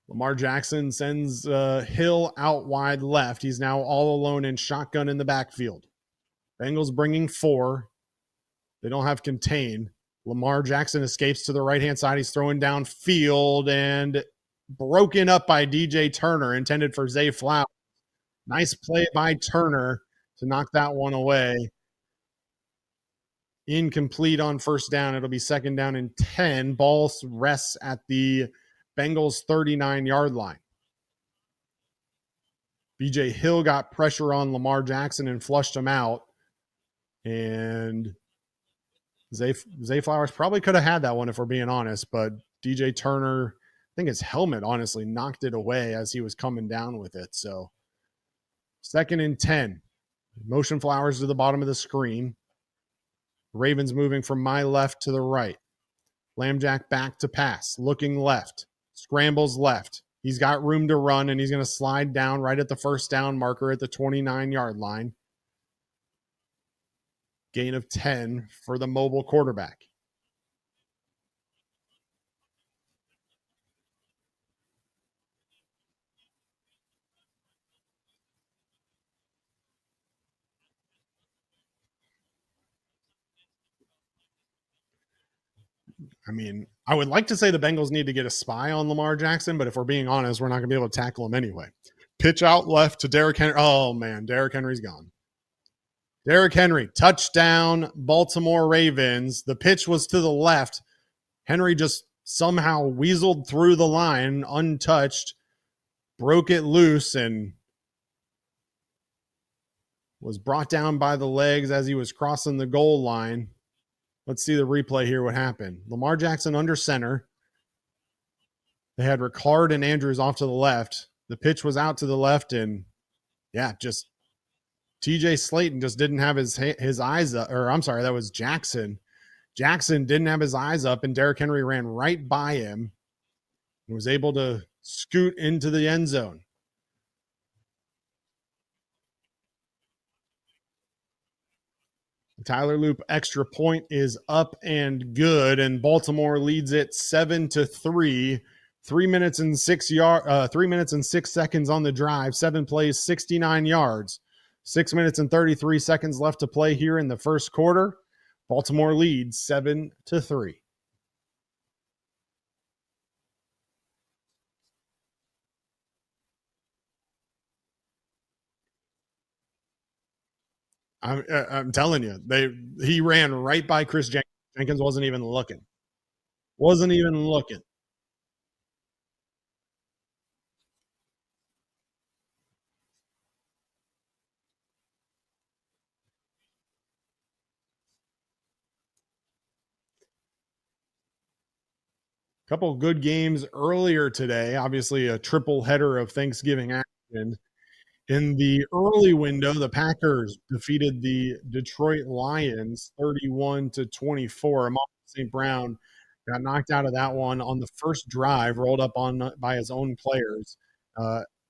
Lamar Jackson sends Hill out wide left. He's now all alone in shotgun in the backfield. Bengals bringing 4. They don't have contain. Lamar Jackson escapes to the right-hand side. He's throwing downfield and broken up by DJ Turner, intended for Zay Flowers. Nice play by Turner to knock that one away. Incomplete on first down. It'll be second down and 10. Ball rests at the Bengals 39-yard line. BJ Hill got pressure on Lamar Jackson and flushed him out. And Zay Flowers probably could have had that one if we're being honest, but DJ Turner, I think his helmet honestly knocked it away as he was coming down with it. So second and 10. Motion Flowers to the bottom of the screen. Ravens moving from my left to the right. Lambjack back to pass, looking left, scrambles left. He's got room to run, and he's going to slide down right at the first down marker at the 29-yard line. Gain of 10 for the mobile quarterback. I mean, I would like to say the Bengals need to get a spy on Lamar Jackson, but if we're being honest, we're not going to be able to tackle him anyway. Pitch out left to Derrick Henry. Oh, man, Derrick Henry's gone. Derrick Henry, touchdown, Baltimore Ravens. The pitch was to the left. Henry just somehow weaseled through the line, untouched, broke it loose, and was brought down by the legs as he was crossing the goal line. Let's see the replay here, what happened. Lamar Jackson under center. They had Ricard and Andrews off to the left. The pitch was out to the left, and just TJ Slayton just didn't have his eyes up. Or I'm sorry, that was Jackson. Jackson didn't have his eyes up, and Derrick Henry ran right by him and was able to scoot into the end zone. Tyler Loop extra point is up and good, and Baltimore leads it 7-3. 3 minutes and 6 seconds on the drive. 7 plays, 69 yards. 6 minutes and 33 seconds left to play here in the first quarter. Baltimore leads 7-3. I'm telling you, he ran right by Chris Jenkins. Jenkins wasn't even looking. Couple of good games earlier today. Obviously, a triple header of Thanksgiving action. In the early window, the Packers defeated the Detroit Lions 31-24. Amon St. Brown got knocked out of that one on the first drive, rolled up on by his own players,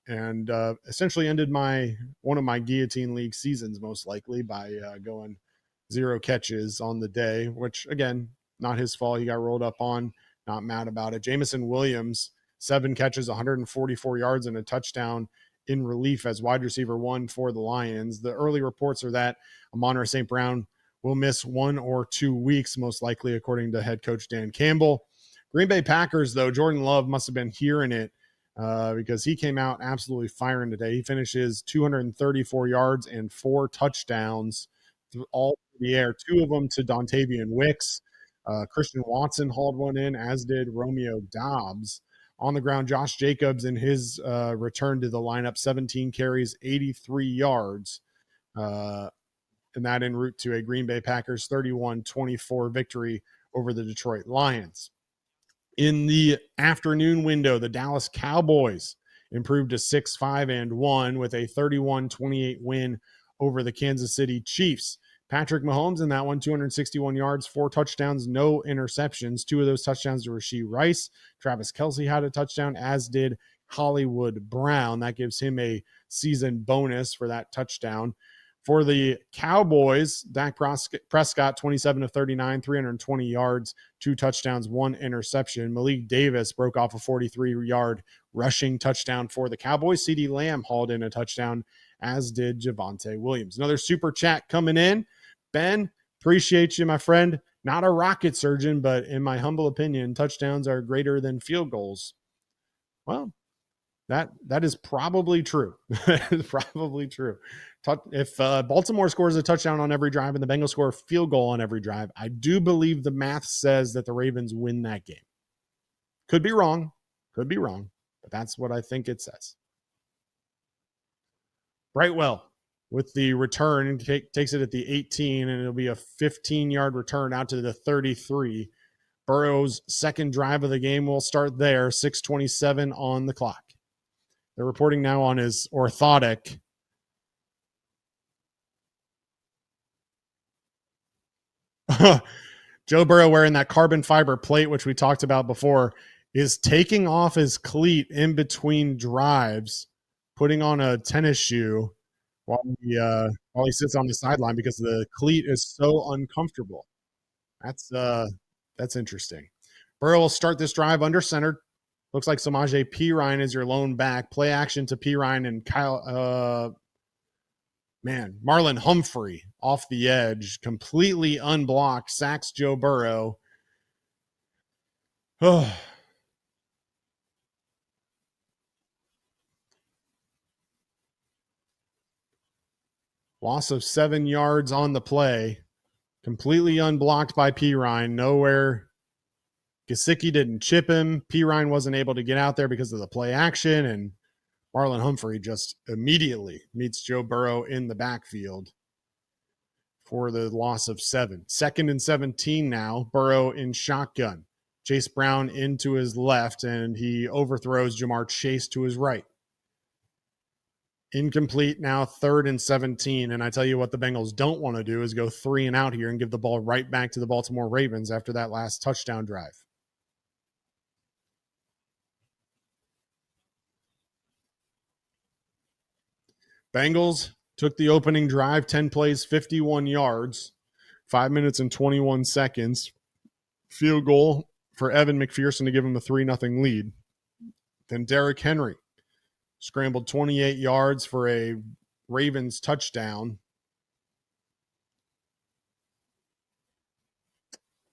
and essentially ended one of my guillotine league seasons, most likely, by going 0 catches on the day, which, again, not his fault. He got rolled up on. Not mad about it. Jamison Williams, 7 catches, 144 yards, and a touchdown in relief as wide receiver 1 for the Lions. The early reports are that Amon St. Brown will miss 1 or 2 weeks, most likely, according to head coach Dan Campbell. Green Bay Packers, though, Jordan Love must have been hearing it because he came out absolutely firing today. He finishes 234 yards and 4 touchdowns all through the air, 2 of them to Dontavian Wicks. Christian Watson hauled one in, as did Romeo Doubs. On the ground, Josh Jacobs in his return to the lineup, 17 carries, 83 yards. And that en route to a Green Bay Packers 31-24 victory over the Detroit Lions. In the afternoon window, the Dallas Cowboys improved to 6-5-1 with a 31-28 win over the Kansas City Chiefs. Patrick Mahomes in that one, 261 yards, 4 touchdowns, no interceptions. 2 of those touchdowns to Rashee Rice. Travis Kelce had a touchdown, as did Hollywood Brown. That gives him a season bonus for that touchdown. For the Cowboys, Dak Prescott, 27 of 39, 320 yards, 2 touchdowns, 1 interception. Malik Davis broke off a 43-yard rushing touchdown for the Cowboys. CeeDee Lamb hauled in a touchdown, as did Javonte Williams. Another super chat coming in. Ben, appreciate you, my friend. Not a rocket surgeon, but in my humble opinion, touchdowns are greater than field goals. Well, that is probably true. That is probably true. If Baltimore scores a touchdown on every drive and the Bengals score a field goal on every drive, I do believe the math says that the Ravens win that game. Could be wrong, but that's what I think it says. Brightwell with the return takes it at the 18, and it'll be a 15-yard return out to the 33. Burrow's second drive of the game will start there, 6:27 on the clock. They're reporting now on his orthotic. Joe Burrow, wearing that carbon fiber plate, which we talked about before, is taking off his cleat in between drives, putting on a tennis shoe while he sits on the sideline because the cleat is so uncomfortable. That's interesting. Burrow will start this drive under center. Looks like Samaje Perine is your lone back. Play action to Perine and Marlon Humphrey off the edge, completely unblocked, sacks Joe Burrow. Loss of 7 yards on the play. Completely unblocked by Perine. Nowhere. Gesicki didn't chip him. Perine wasn't able to get out there because of the play action, and Marlon Humphrey just immediately meets Joe Burrow in the backfield for the loss of 7. 2nd and 17 now. Burrow in shotgun. Chase Brown into his left, and he overthrows Jamar Chase to his right. Incomplete now, 3rd and 17. And I tell you what the Bengals don't want to do is go 3 and out here and give the ball right back to the Baltimore Ravens after that last touchdown drive. Bengals took the opening drive, 10 plays, 51 yards, 5 minutes and 21 seconds. Field goal for Evan McPherson to give him a 3-0 lead. Then Derrick Henry scrambled 28 yards for a Ravens touchdown.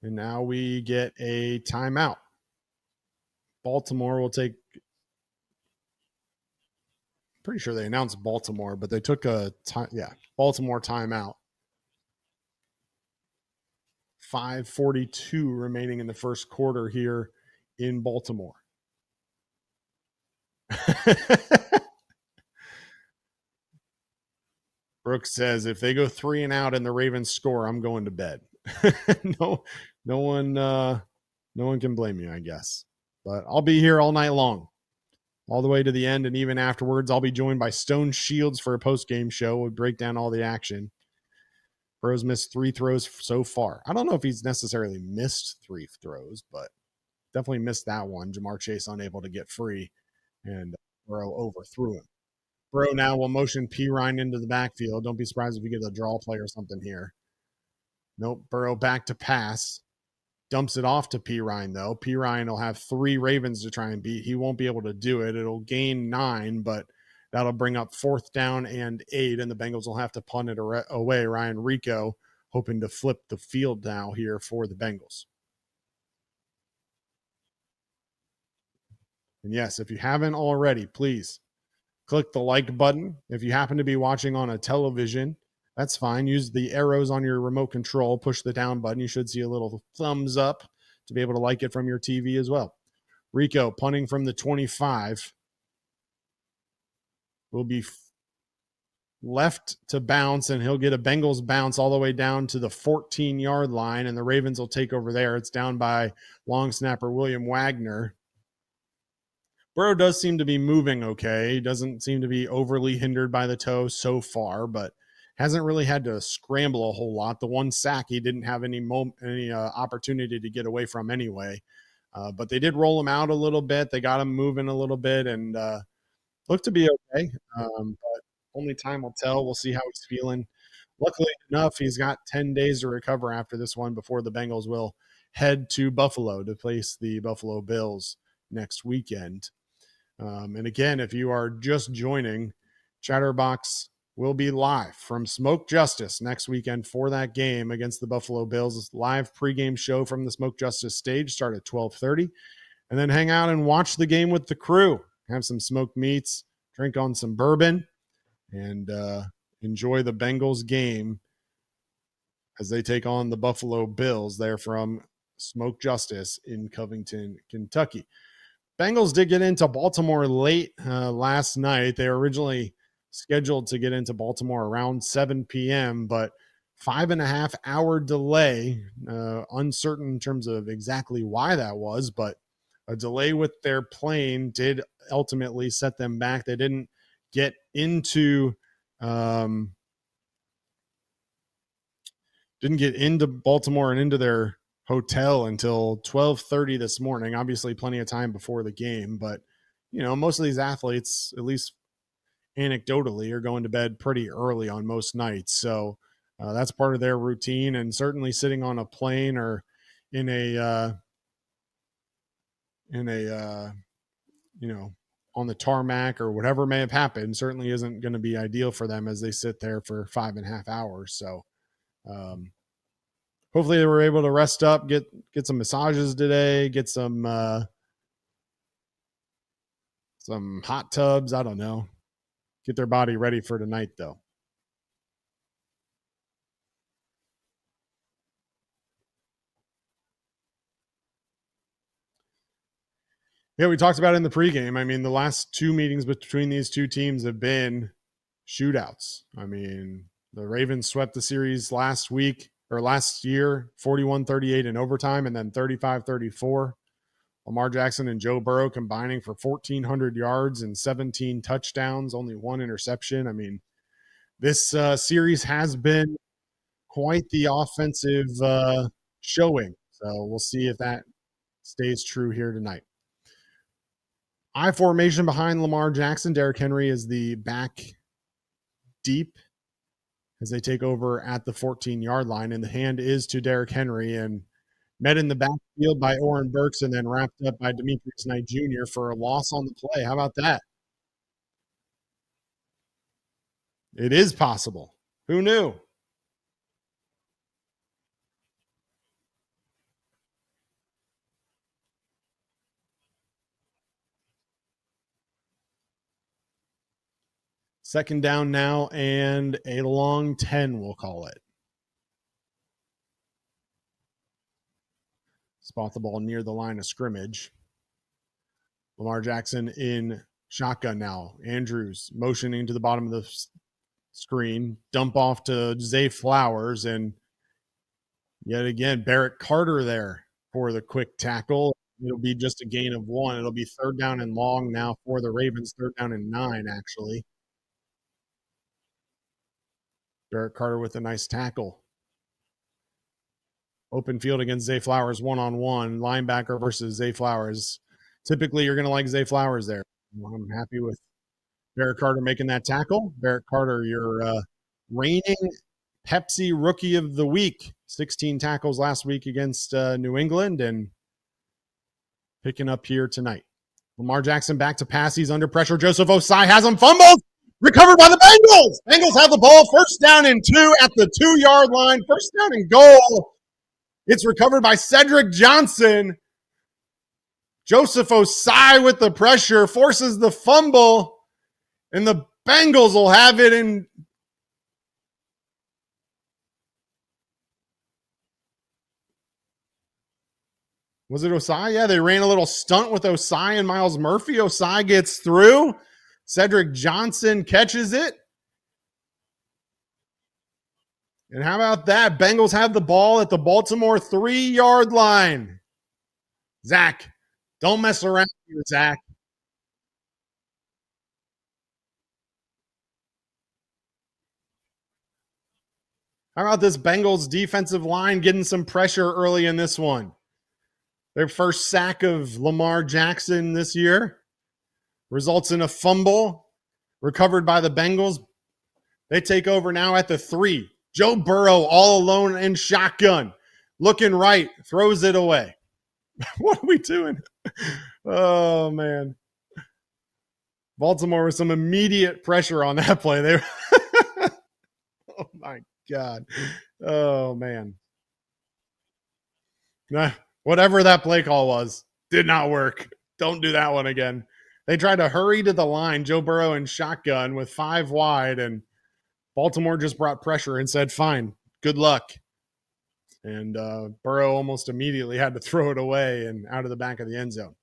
And now we get a timeout. Baltimore will take, pretty sure they announced Baltimore, but they took a Baltimore timeout. 5:42 remaining in the first quarter here in Baltimore. Brooks says, if they go 3 and out and the Ravens score, I'm going to bed. No one can blame you, I guess. But I'll be here all night long, all the way to the end, and even afterwards. I'll be joined by Stone Shields for a post-game show. We'll break down all the action. Burrow's missed 3 throws so far. I don't know if he's necessarily missed 3 throws, but definitely missed that one. Jamar Chase unable to get free, and Burrow overthrew him. Burrow now will motion Perine into the backfield. Don't be surprised if we get a draw play or something here. Nope. Burrow back to pass. Dumps it off to Perine, though. Perine will have 3 Ravens to try and beat. He won't be able to do it. It'll gain 9, but that'll bring up 4th down and 8, and the Bengals will have to punt it away. Ryan Rico hoping to flip the field now here for the Bengals. And yes, if you haven't already, please click the like button. If you happen to be watching on a television, that's fine. Use the arrows on your remote control. Push the down button. You should see a little thumbs up to be able to like it from your TV as well. Rico punting from the 25. Will be left to bounce, and he'll get a Bengals bounce all the way down to the 14-yard line, and the Ravens will take over there. It's down by long snapper William Wagner. Burrow does seem to be moving okay. He doesn't seem to be overly hindered by the toe so far, but hasn't really had to scramble a whole lot. The one sack he didn't have any opportunity to get away from anyway. But they did roll him out a little bit. They got him moving a little bit and looked to be okay. But only time will tell. We'll see how he's feeling. Luckily enough, he's got 10 days to recover after this one before the Bengals will head to Buffalo to face the Buffalo Bills next weekend. And again, if you are just joining, Chatterbox will be live from Smoke Justice next weekend for that game against the Buffalo Bills. Live pregame show from the Smoke Justice stage, start at 12:30, and then hang out and watch the game with the crew. Have some smoked meats, drink on some bourbon, and enjoy the Bengals game as they take on the Buffalo Bills. They're from Smoke Justice in Covington, Kentucky. Bengals did get into Baltimore late last night. They were originally scheduled to get into Baltimore around 7 p.m., but 5.5 hour delay, uncertain in terms of exactly why that was, but a delay with their plane did ultimately set them back. They didn't get into Baltimore and into their hotel until 12:30 this morning. Obviously plenty of time before the game, but most of these athletes, at least anecdotally, are going to bed pretty early on most nights. So that's part of their routine, and certainly sitting on a plane or in a on the tarmac or whatever may have happened certainly isn't going to be ideal for them as they sit there for 5.5 hours. So hopefully they were able to rest up, get some massages today, get some hot tubs. I don't know. Get their body ready for tonight, though. Yeah, we talked about it in the pregame. I mean, the last two meetings between these two teams have been shootouts. I mean, the Ravens swept the series last year, 41-38 in overtime, and then 35-34. Lamar Jackson and Joe Burrow combining for 1,400 yards and 17 touchdowns, only one interception. I mean, this series has been quite the offensive showing. So we'll see if that stays true here tonight. I formation behind Lamar Jackson. Derrick Henry is the back deep as they take over at the 14-yard line, and the hand is to Derrick Henry, and met in the backfield by Oren Burks and then wrapped up by Demetrius Knight Jr. for a loss on the play. How about that? It is possible. Who knew? Second down now and a long 10, we'll call it. Spot the ball near the line of scrimmage. Lamar Jackson in shotgun now. Andrews motioning to the bottom of the screen. Dump off to Zay Flowers, and yet again, Barrett Carter there for the quick tackle. It'll be just a gain of 1. It'll be third down and long now for the Ravens. Third down and 9, actually. Barrett Carter with a nice tackle. Open field against Zay Flowers, one-on-one. Linebacker versus Zay Flowers. Typically, you're going to like Zay Flowers there. I'm happy with Barrett Carter making that tackle. Barrett Carter, your reigning Pepsi Rookie of the Week. 16 tackles last week against New England, and picking up here tonight. Lamar Jackson back to pass. He's under pressure. Joseph Osai has him fumbled. Recovered by the Bengals. Bengals have the ball. First down and 2 at the 2-yard line. First down and goal. It's recovered by Cedric Johnson. Joseph Osai with the pressure forces the fumble, and the Bengals will have it in. Was it Osai? Yeah, they ran a little stunt with Osai and Miles Murphy. Osai gets through. Cedric Johnson catches it. And how about that? Bengals have the ball at the Baltimore 3-yard line. Zach, don't mess around here, Zach. How about this Bengals defensive line getting some pressure early in this one? Their first sack of Lamar Jackson this year results in a fumble recovered by the Bengals. They take over now at the 3. Joe Burrow all alone in shotgun. Looking right, throws it away. What are we doing? Oh, man. Baltimore with some immediate pressure on that play. God. Oh, man. Nah, whatever that play call was, did not work. Don't do that one again. They tried to hurry to the line, Joe Burrow in shotgun with 5 wide, and Baltimore just brought pressure and said, fine, good luck. And Burrow almost immediately had to throw it away and out of the back of the end zone.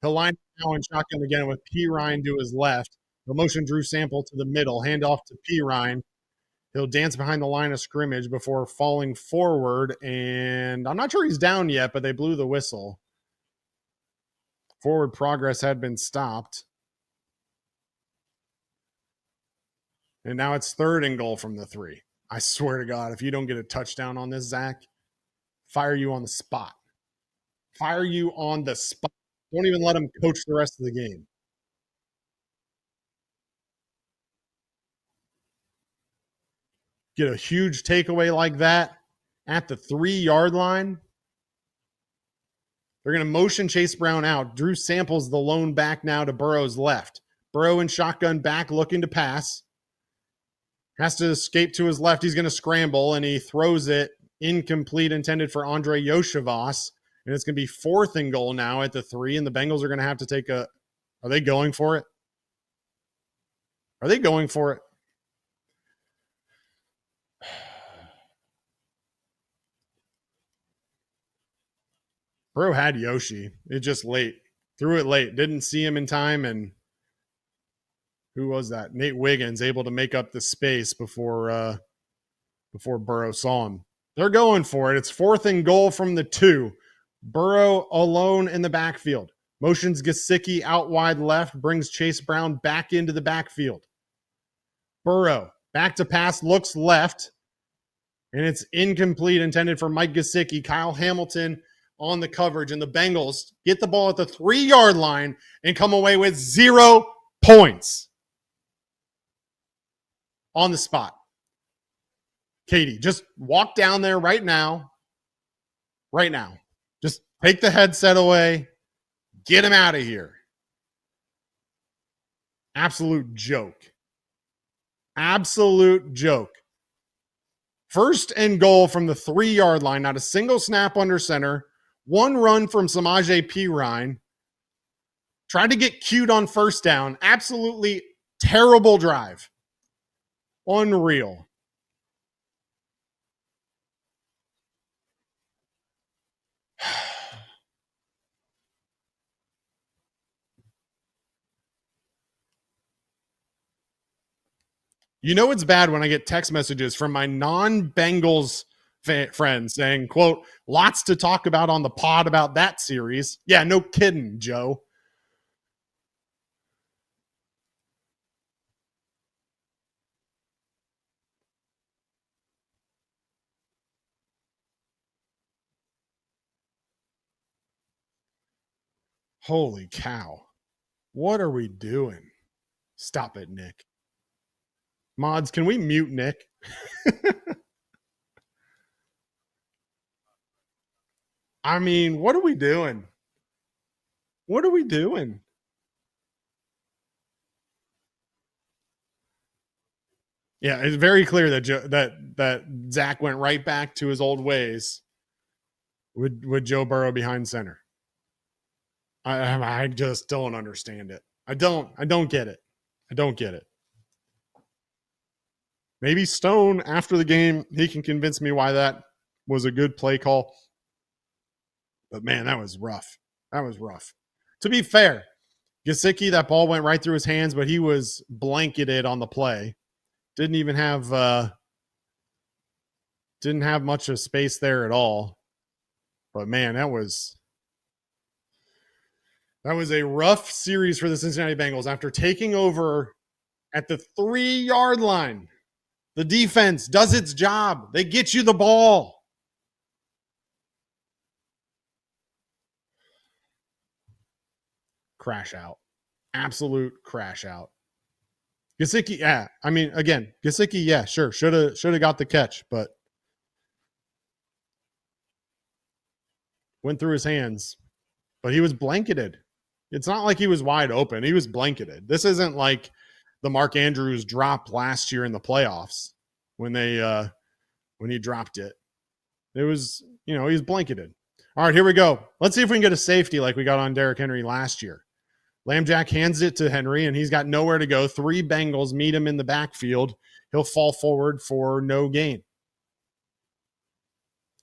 He'll line now in shotgun again with P. Ryan to his left. The motion Drew Sample to the middle, handoff to P. Ryan. He'll dance behind the line of scrimmage before falling forward, and I'm not sure he's down yet, but they blew the whistle. Forward progress had been stopped. And now it's 3rd and goal from the 3. I swear to God, if you don't get a touchdown on this, Zach, fire you on the spot. Fire you on the spot. Don't even let him coach the rest of the game. Get a huge takeaway like that at the 3-yard line. They're going to motion Chase Brown out. Drew Sample's the lone back now to Burrow's left. Burrow in shotgun back looking to pass. Has to escape to his left. He's going to scramble, and he throws it incomplete, intended for Andre Yoshivas. And it's going to be 4th and goal now at the 3, and the Bengals are going to have to take a – are they going for it? Are they going for it? Burrow had Yoshi. It just late. Threw it late. Didn't see him in time, and who was that? Nate Wiggins able to make up the space before Burrow saw him. They're going for it. It's 4th and goal from the 2. Burrow alone in the backfield. Motions Gesicki out wide left, brings Chase Brown back into the backfield. Burrow back to pass, looks left, and it's incomplete, intended for Mike Gesicki. Kyle Hamilton on the coverage, and the Bengals get the ball at the 3-yard line and come away with 0 points on the spot. Katie, just walk down there right now. Right now. Just take the headset away. Get him out of here. Absolute joke. Absolute joke. 1st and goal from the 3-yard line. Not a single snap under center. 1 run from Samaje Perine. Tried to get cued on 1st down. Absolutely terrible drive. Unreal. You know it's bad when I get text messages from my non-Bengals friends saying, quote, lots to talk about on the pod about that series. Yeah, no kidding, Joe. Holy cow. What are we doing? Stop it, Nick. Mods, can we mute Nick? I mean, what are we doing? What are we doing? Yeah, it's very clear that that Zach went right back to his old ways with Joe Burrow behind center. I just don't understand it. I don't get it. I don't get it. Maybe Stone, after the game, he can convince me why that was a good play call. But, man, that was rough. That was rough. To be fair, Gesicki, that ball went right through his hands, but he was blanketed on the play. Didn't even have much of space there at all. But, man, that was a rough series for the Cincinnati Bengals after taking over at the 3-yard line. The defense does its job. They get you the ball. Crash out. Absolute crash out. Gesicki, yeah. I mean, again, Gesicki, yeah, sure. Should have got the catch, but went through his hands. But he was blanketed. It's not like he was wide open. He was blanketed. This isn't like the Mark Andrews drop last year in the playoffs when they when he dropped it. It was, he was blanketed. All right, here we go. Let's see if we can get a safety like we got on Derrick Henry last year. Lambjack hands it to Henry, and he's got nowhere to go. 3 Bengals meet him in the backfield. He'll fall forward for no gain.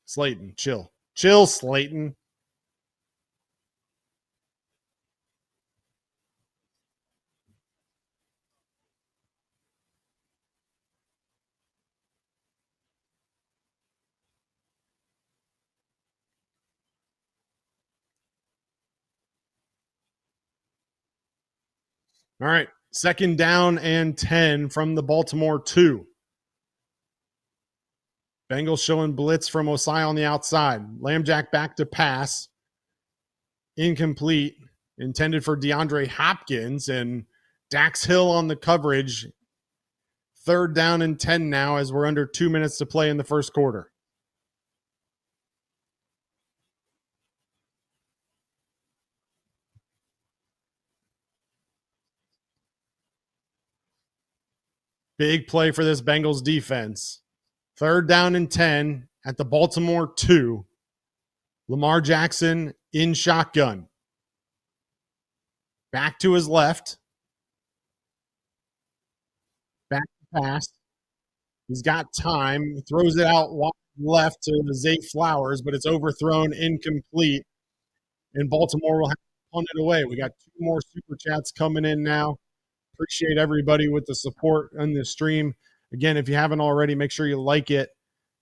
Slayton, chill. Chill, Slayton. All right, 2nd down and 10 from the Baltimore 2. Bengals showing blitz from Osai on the outside. Lambjack back to pass. Incomplete. Intended for DeAndre Hopkins, and Dax Hill on the coverage. 3rd down and 10 now as we're under 2 minutes to play in the first quarter. Big play for this Bengals defense. 3rd down and 10 at the Baltimore 2. Lamar Jackson in shotgun. Back to his left. Back to pass. He's got time. He throws it out left to Zay Flowers, but it's overthrown, incomplete. And Baltimore will have to punt it away. We got 2 more super chats coming in now. Appreciate everybody with the support on the stream. Again, if you haven't already, make sure you like it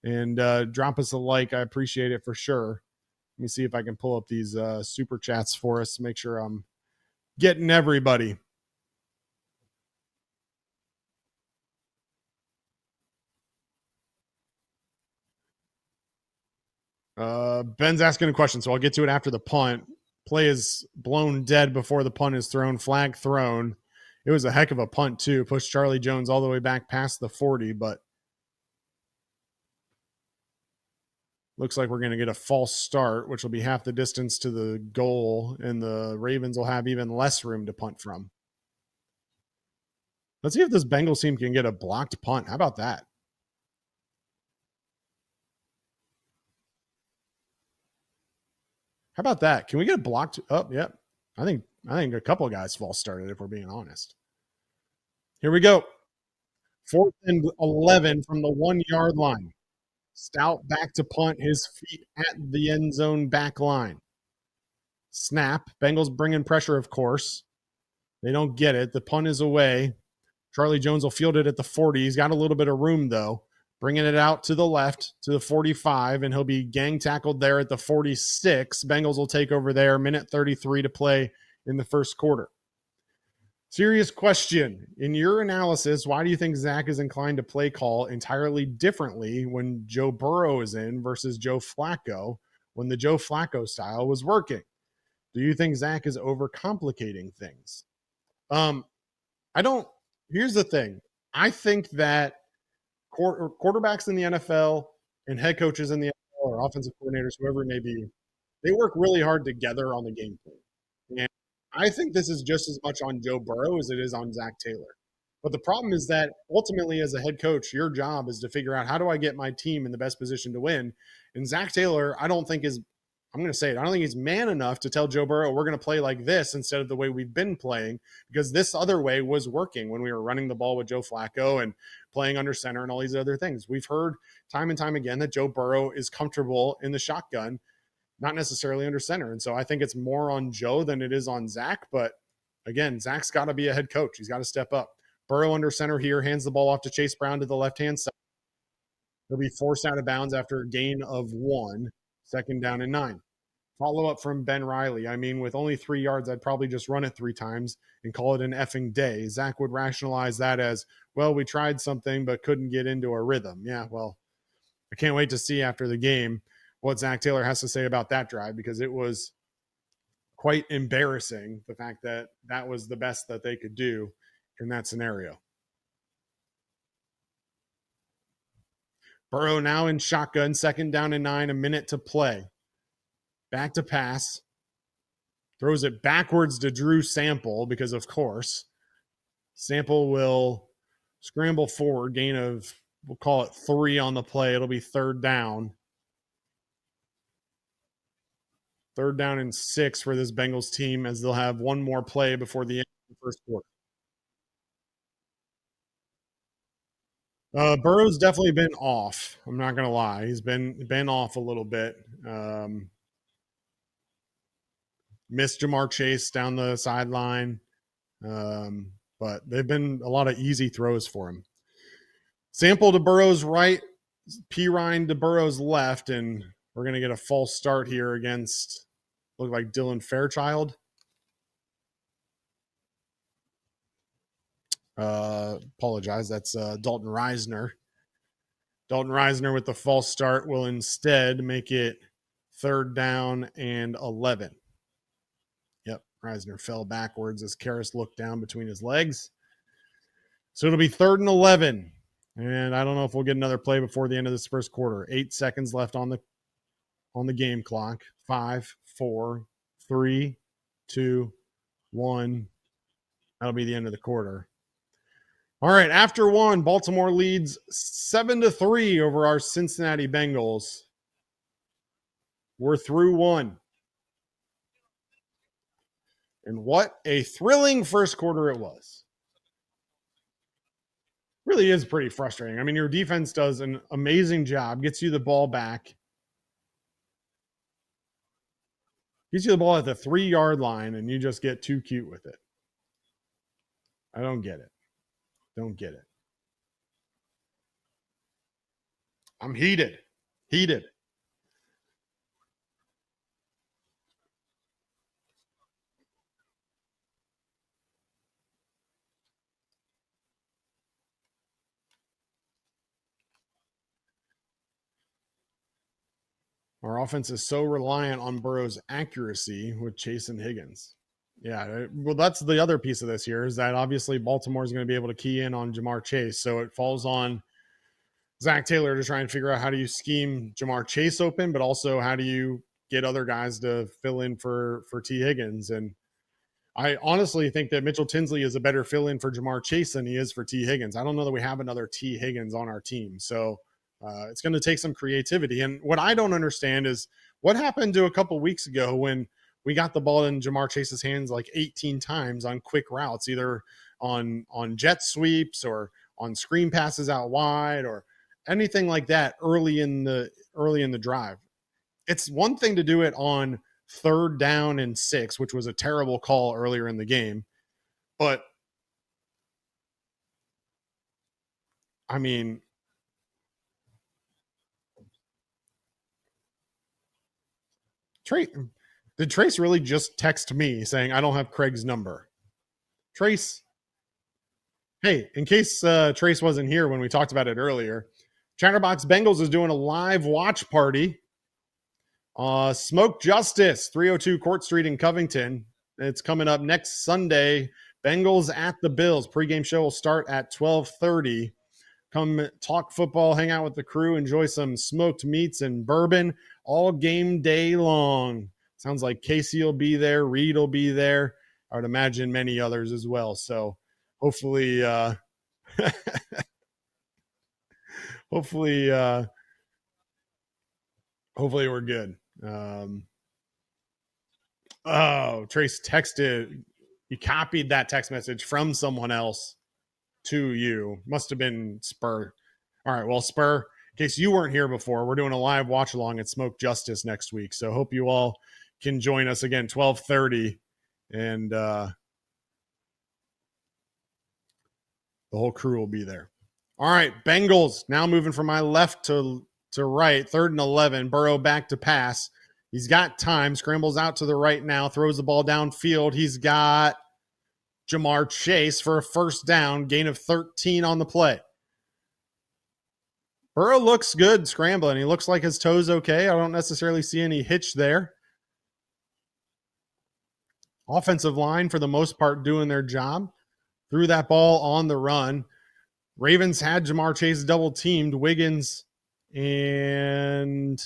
and drop us a like. I appreciate it for sure. Let me see if I can pull up these super chats for us to make sure I'm getting everybody. Ben's asking a question, so I'll get to it after the punt. Play is blown dead before the punt is thrown. Flag thrown. It was a heck of a punt, too. Pushed Charlie Jones all the way back past the 40, but looks like we're going to get a false start, which will be half the distance to the goal, and the Ravens will have even less room to punt from. Let's see if this Bengals team can get a blocked punt. How about that? How about that? Can we get a blocked? Oh, yep. I think a couple of guys false started, if we're being honest. Here we go. 4th and 11 from the 1-yard line. Stout back to punt, his feet at the end zone back line. Snap. Bengals bring in pressure, of course. They don't get it. The punt is away. Charlie Jones will field it at the 40. He's got a little bit of room, though. Bringing it out to the left, to the 45, and he'll be gang tackled there at the 46. Bengals will take over there. 1:33 to play in the first quarter. Serious question. In your analysis, why do you think Zach is inclined to play call entirely differently when Joe Burrow is in versus Joe Flacco when the Joe Flacco style was working? Do you think Zach is overcomplicating things? Here's the thing. I think that quarterbacks in the NFL and head coaches in the NFL or offensive coordinators, whoever it may be, they work really hard together on the game plan. And I think this is just as much on Joe Burrow as it is on Zach Taylor. But the problem is that ultimately as a head coach, your job is to figure out how do I get my team in the best position to win. And Zach Taylor, I don't think I'm going to say it, I don't think he's man enough to tell Joe Burrow we're going to play like this instead of the way we've been playing, because this other way was working when we were running the ball with Joe Flacco and playing under center and all these other things. We've heard time and time again that Joe Burrow is comfortable in the shotgun, not necessarily under center. And so I think it's more on Joe than it is on Zach. But again, Zach's got to be a head coach. He's got to step up. Burrow under center here, hands the ball off to Chase Brown to the left-hand side. He'll be forced out of bounds after a gain of 1, 2nd down and 9. Follow-up from Ben Riley. I mean, with only 3 yards, I'd probably just run it 3 times and call it an effing day. Zach would rationalize that as, well, we tried something but couldn't get into a rhythm. Yeah, well, I can't wait to see after the game what Zach Taylor has to say about that drive, because it was quite embarrassing, the fact that that was the best that they could do in that scenario. Burrow now in shotgun, 2nd down and 9, a minute to play. Back to pass. Throws it backwards to Drew Sample because, of course, Sample will scramble forward, gain of we'll call it 3 on the play. It'll be third down. Third down and 6 for this Bengals team, as they'll have one more play before the end of the first quarter. Burrow's definitely been off. I'm not going to lie. He's been off a little bit. Missed Jamar Chase down the sideline. But they've been a lot of easy throws for him. Sample to Burrow's right, Pirine to Burrow's left, and we're going to get a false start here against, look like Dylan Fairchild. Apologize. That's Dalton Reisner. Dalton Reisner with the false start will instead make it third down and 11. Yep, Reisner fell backwards as Karras looked down between his legs. So it'll be third and 11. And I don't know if we'll get another play before the end of this first quarter. 8 seconds left on the game clock. 5, 4, 3, 2, 1. That'll be the end of the quarter. All right, after one, Baltimore leads 7-3 over our Cincinnati Bengals. We're through one. And what a thrilling first quarter it was. Really is pretty frustrating. I mean, your defense does an amazing job, gets you the ball back. Gets you the ball at the 3-yard line, and you just get too cute with it. I don't get it. Don't get it. I'm heated. Heated. Our offense is so reliant on Burrow's accuracy with Chase and Higgins. Yeah, well, that's the other piece of this here, is that obviously Baltimore is going to be able to key in on Jamar Chase. So it falls on Zach Taylor to try and figure out how do you scheme Jamar Chase open, but also how do you get other guys to fill in for T. Higgins. And I honestly think that Mitchell Tinsley is a better fill-in for Jamar Chase than he is for T. Higgins. I don't know that we have another T. Higgins on our team. So it's going to take some creativity. And what I don't understand is what happened to a couple weeks ago when we got the ball in Jamar Chase's hands like 18 times on quick routes, either on jet sweeps or on screen passes out wide or anything like that early in the drive. It's one thing to do it on third down and 6, which was a terrible call earlier in the game. But I mean, did Trace really just text me saying, I don't have Craig's number? Trace, hey, in case Trace wasn't here when we talked about it earlier, Chatterbox Bengals is doing a live watch party. Smoke Justice, 302 Court Street in Covington. It's coming up next Sunday. Bengals at the Bills. Pre-game show will start at 12:30. Come talk football, hang out with the crew, enjoy some smoked meats and bourbon all game day long. Sounds like Casey will be there. Reed will be there. I would imagine many others as well. So hopefully, hopefully we're good. Trace texted. He copied that text message from someone else to you. Must have been Spur. All right, well, Spur, in case you weren't here before, we're doing a live watch along at Smoke Justice next week. So hope you all can join us again, 12:30, and the whole crew will be there. All right, Bengals now moving from my left to right, 3rd and 11. Burrow back to pass. He's got time, scrambles out to the right now, throws the ball downfield. He's got Jamar Chase for a first down, gain of 13 on the play. Burrow looks good scrambling. He looks like his toe's okay. I don't necessarily see any hitch there. Offensive line, for the most part, doing their job. Threw that ball on the run. Ravens had Jamar Chase double-teamed. Wiggins and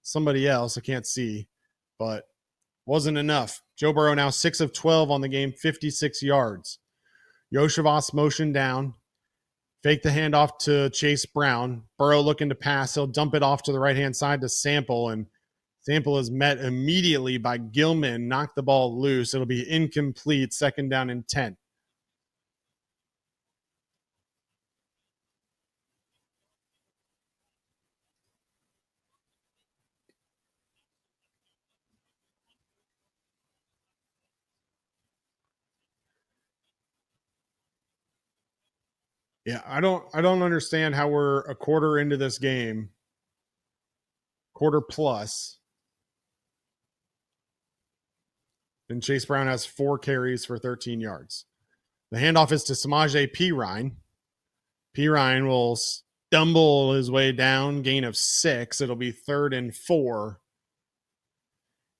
somebody else, I can't see, but wasn't enough. Joe Burrow now 6 of 12 on the game, 56 yards. Yoshivas motion down. Fake the handoff to Chase Brown. Burrow looking to pass. He'll dump it off to the right-hand side to Sample, and Sample is met immediately by Gilman. Knock the ball loose. It'll be incomplete. 2nd down and 10. Yeah, I don't understand how we're a quarter into this game, quarter plus, and Chase Brown has 4 carries for 13 yards. The handoff is to Samaje Perine. Perine will stumble his way down, gain of 6. It'll be 3rd and 4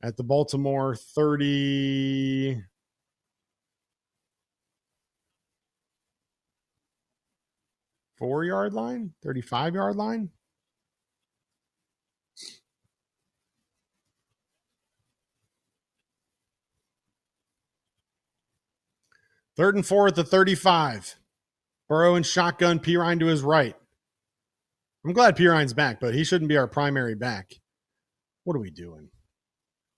at the Baltimore 30. 4-yard line, 35-yard line. Third and 4 at the 35. Burrow and shotgun, Perine to his right. I'm glad Pirine's back, but he shouldn't be our primary back. What are we doing?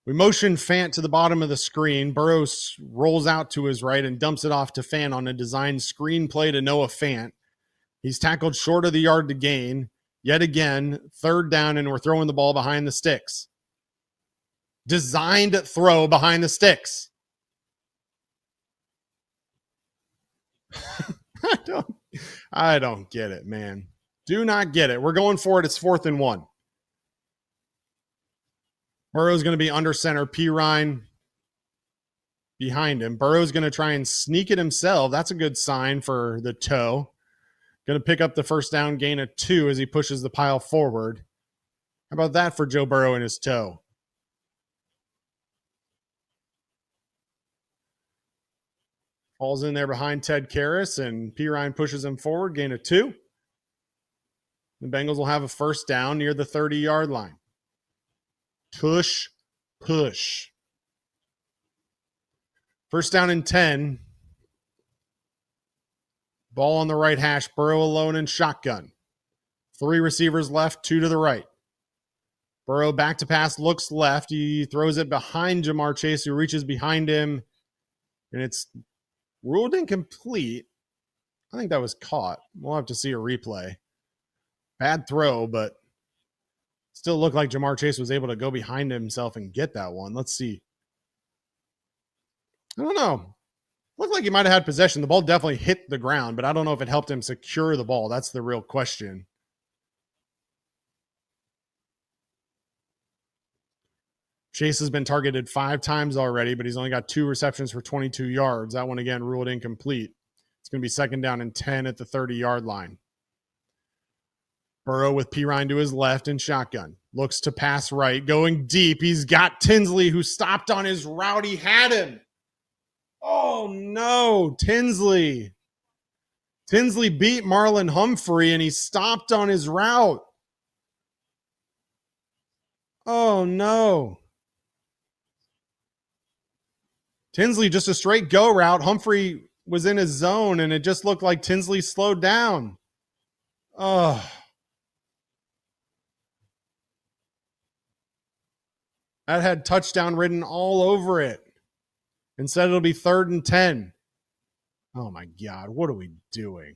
We motion Fant to the bottom of the screen. Burrow rolls out to his right and dumps it off to Fant on a designed screen play to Noah Fant. He's tackled short of the yard to gain. Yet again, 3rd down, and we're throwing the ball behind the sticks. Designed throw behind the sticks. I don't get it, man. Do not get it. We're going for it. It's 4th and 1. Burrow's going to be under center. Perine behind him. Burrow's going to try and sneak it himself. That's a good sign for the toe. Going to pick up the 1st down, gain of 2 as he pushes the pile forward. How about that for Joe Burrow and his toe? Falls in there behind Ted Karras, and Perine pushes him forward, gain of 2. The Bengals will have a 1st down near the 30-yard line. Push. 1st down and 10. Ball on the right hash. Burrow alone in shotgun. 3 receivers left, 2 to the right. Burrow back to pass, looks left. He throws it behind Jamar Chase, who reaches behind him, and it's ruled incomplete. I think that was caught. We'll have to see a replay. Bad throw, but still looked like Jamar Chase was able to go behind himself and get that one. Let's see. I don't know. Looked like he might have had possession. The ball definitely hit the ground, but I don't know if it helped him secure the ball. That's the real question. Chase has been targeted 5 times already, but he's only got 2 receptions for 22 yards. That one, again, ruled incomplete. It's going to be 2nd down and 10 at the 30-yard line. Burrow with Perine to his left and shotgun. Looks to pass right, going deep. He's got Tinsley, who stopped on his route. He had him. Oh, no, Tinsley. Tinsley beat Marlon Humphrey, and he stopped on his route. Oh, no. Tinsley just a straight go route. Humphrey was in his zone, and it just looked like Tinsley slowed down. Oh. That had touchdown written all over it. Instead, it'll be 3rd and 10. Oh, my God. What are we doing?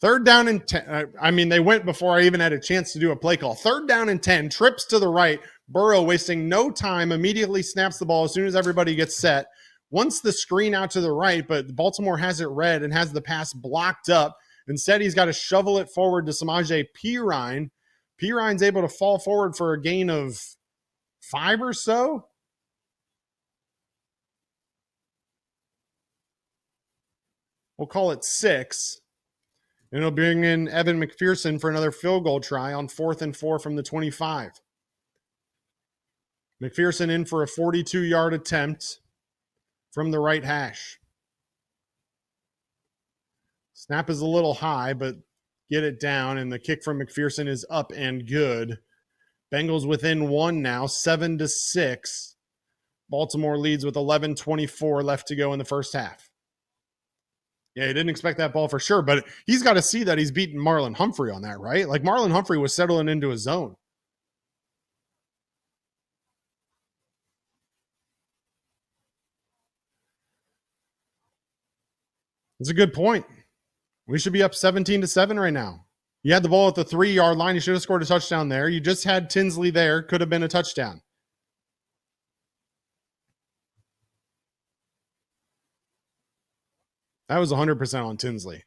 3rd down and 10. I mean, they went before I even had a chance to do a play call. 3rd down and 10. Trips to the right. Burrow wasting no time. Immediately snaps the ball as soon as everybody gets set. Wants the screen out to the right, but Baltimore has it read and has the pass blocked up. Instead, he's got to shovel it forward to Samaje Perine. Perine's able to fall forward for a gain of 5 or so. We'll call it 6. And it'll bring in Evan McPherson for another field goal try on 4th and 4 from the 25. McPherson in for a 42-yard attempt from the right hash. Snap is a little high, but get it down, and the kick from McPherson is up and good. Bengals within 1 now, 7-6. Baltimore leads with 11:24 left to go in the first half. Yeah, he didn't expect that ball for sure, but he's got to see that he's beaten Marlon Humphrey on that, right? Like Marlon Humphrey was settling into his zone. That's a good point. We should be up 17-7 right now. You had the ball at the 3-yard line. You should have scored a touchdown there. You just had Tinsley there. Could have been a touchdown. That was 100% on Tinsley.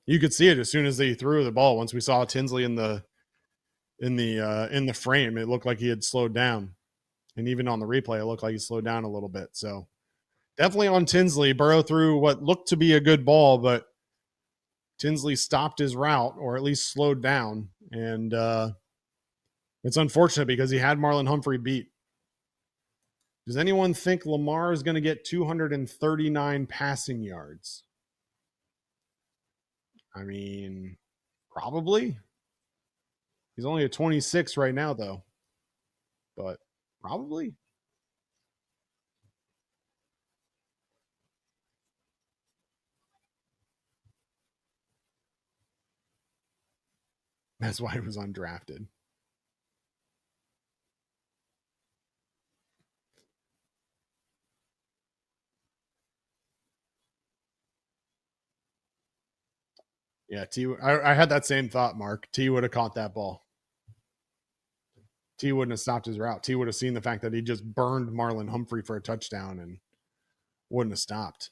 You could see it as soon as they threw the ball. Once we saw Tinsley in the frame, it looked like he had slowed down. And even on the replay, it looked like he slowed down a little bit. So definitely on Tinsley. Burrow threw what looked to be a good ball, but Tinsley stopped his route or at least slowed down. And it's unfortunate because he had Marlon Humphrey beat. Does anyone think Lamar is going to get 239 passing yards? I mean, probably. He's only at 26 right now, though. But probably. That's why he was undrafted. Yeah, I had that same thought, Mark. T would have caught that ball. T wouldn't have stopped his route. T would have seen the fact that he just burned Marlon Humphrey for a touchdown and wouldn't have stopped.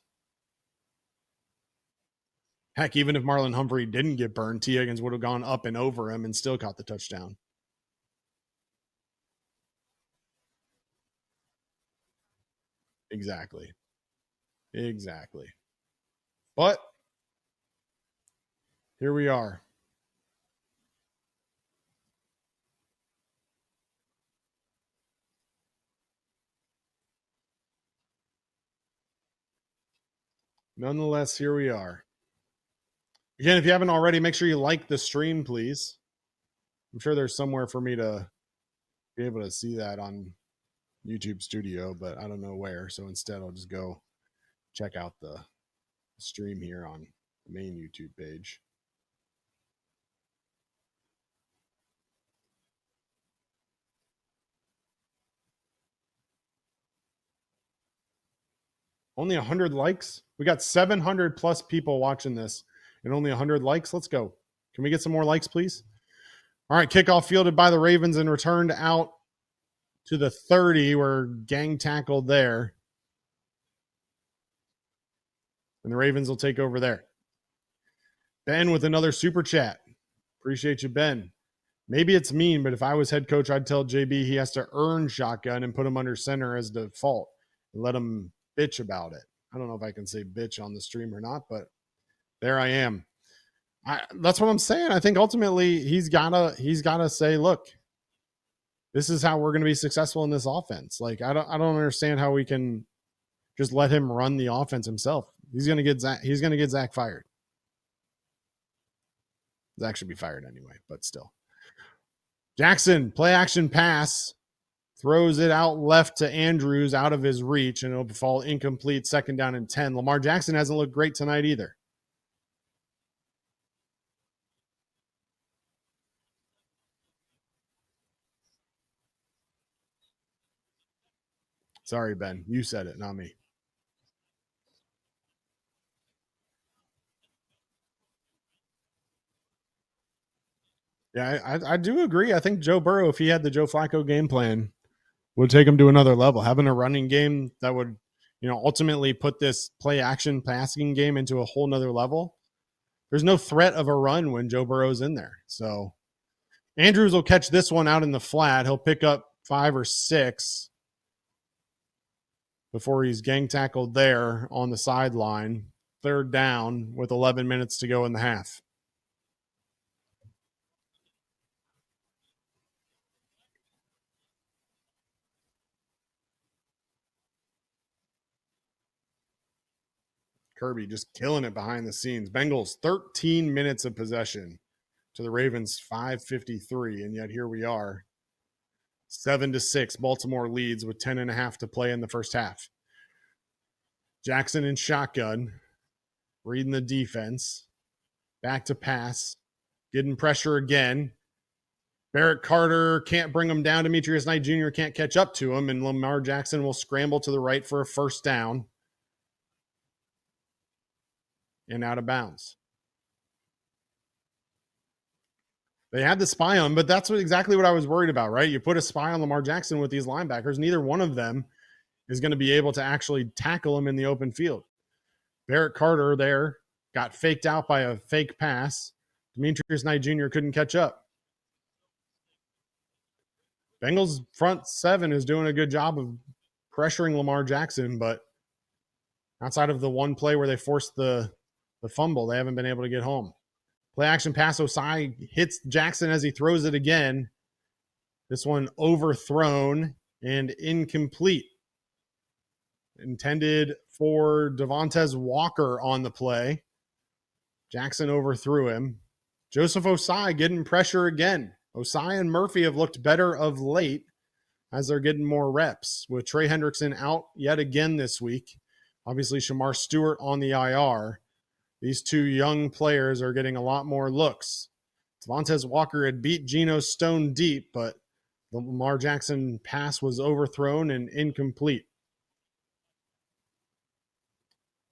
Heck, even if Marlon Humphrey didn't get burned, T. Higgins would have gone up and over him and still caught the touchdown. Exactly. But here we are. Nonetheless, here we are. Again, if you haven't already, make sure you like the stream, please. I'm sure there's somewhere for me to be able to see that on YouTube Studio, but I don't know where. So instead, I'll just go check out the stream here on the main YouTube page. Only 100 likes? We got 700 plus people watching this and only 100 likes. Let's go. Can we get some more likes, please? All right, kickoff fielded by the Ravens and returned out to the 30. We're gang tackled there. And the Ravens will take over there. Ben with another super chat. Appreciate you, Ben. Maybe it's mean, but if I was head coach, I'd tell JB he has to earn shotgun and put him under center as default and let him bitch about it. I don't know if I can say bitch on the stream or not, but there I am. That's what I'm saying. I think ultimately he's gotta say, look, this is how we're going to be successful in this offense. Like I don't understand how we can just let him run the offense himself. He's going to get Zach fired. Zach should be fired anyway, but still. Jackson, play action pass. Throws it out left to Andrews out of his reach, and it'll fall incomplete, 2nd down and 10. Lamar Jackson hasn't looked great tonight either. Sorry, Ben. You said it, not me. Yeah, I do agree. I think Joe Burrow, if he had the Joe Flacco game plan, would take him to another level. Having a running game that would, ultimately put this play action passing game into a whole nother level. There's no threat of a run when Joe Burrow's in there. So Andrews will catch this one out in the flat. He'll pick up 5 or 6 before he's gang tackled there on the sideline. 3rd down with 11 minutes to go in the half. Kirby just killing it behind the scenes. Bengals 13 minutes of possession to the Ravens 5:53, and yet here we are. 7-6, Baltimore leads with 10.5 to play in the first half. Jackson in shotgun, reading the defense. Back to pass, getting pressure again. Barrett Carter can't bring him down. Demetrius Knight Jr. can't catch up to him, and Lamar Jackson will scramble to the right for a first down. And out of bounds. They had the spy on, but that's exactly what I was worried about, right? You put a spy on Lamar Jackson with these linebackers. Neither one of them is going to be able to actually tackle him in the open field. Barrett Carter there got faked out by a fake pass. Demetrius Knight Jr. couldn't catch up. Bengals front seven is doing a good job of pressuring Lamar Jackson, but outside of the one play where they forced the fumble, they haven't been able to get home. Play action pass, Osai hits Jackson as he throws it again. This one overthrown and incomplete. Intended for Devontae Walker on the play. Jackson overthrew him. Joseph Osai getting pressure again. Osai and Murphy have looked better of late as they're getting more reps, with Trey Hendrickson out yet again this week. Obviously, Shamar Stewart on the IR. These two young players are getting a lot more looks. Devontae Walker had beat Geno Stone deep, but the Lamar Jackson pass was overthrown and incomplete.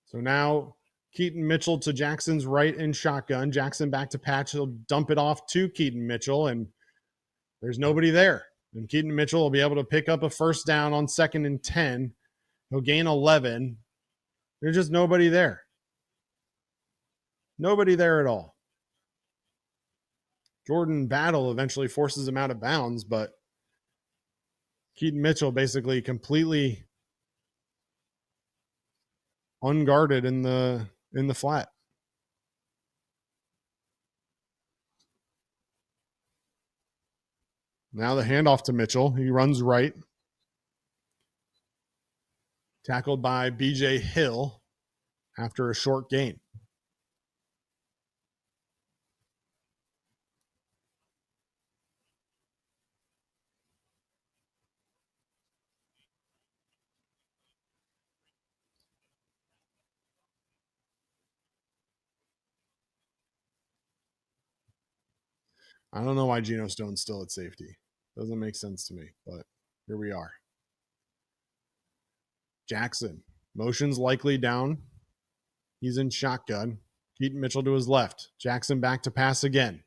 So now Keaton Mitchell to Jackson's right in shotgun. Jackson back to patch. He'll dump it off to Keaton Mitchell, and there's nobody there. And Keaton Mitchell will be able to pick up a first down on 2nd and 10. He'll gain 11. There's just nobody there. Nobody there at all. Jordan Battle eventually forces him out of bounds, but Keaton Mitchell basically completely unguarded in the flat. Now the handoff to Mitchell. He runs right. Tackled by BJ Hill after a short gain. I don't know why Geno Stone's still at safety. Doesn't make sense to me, but here we are. Jackson. Motion's likely down. He's in shotgun. Keaton Mitchell to his left. Jackson back to pass again.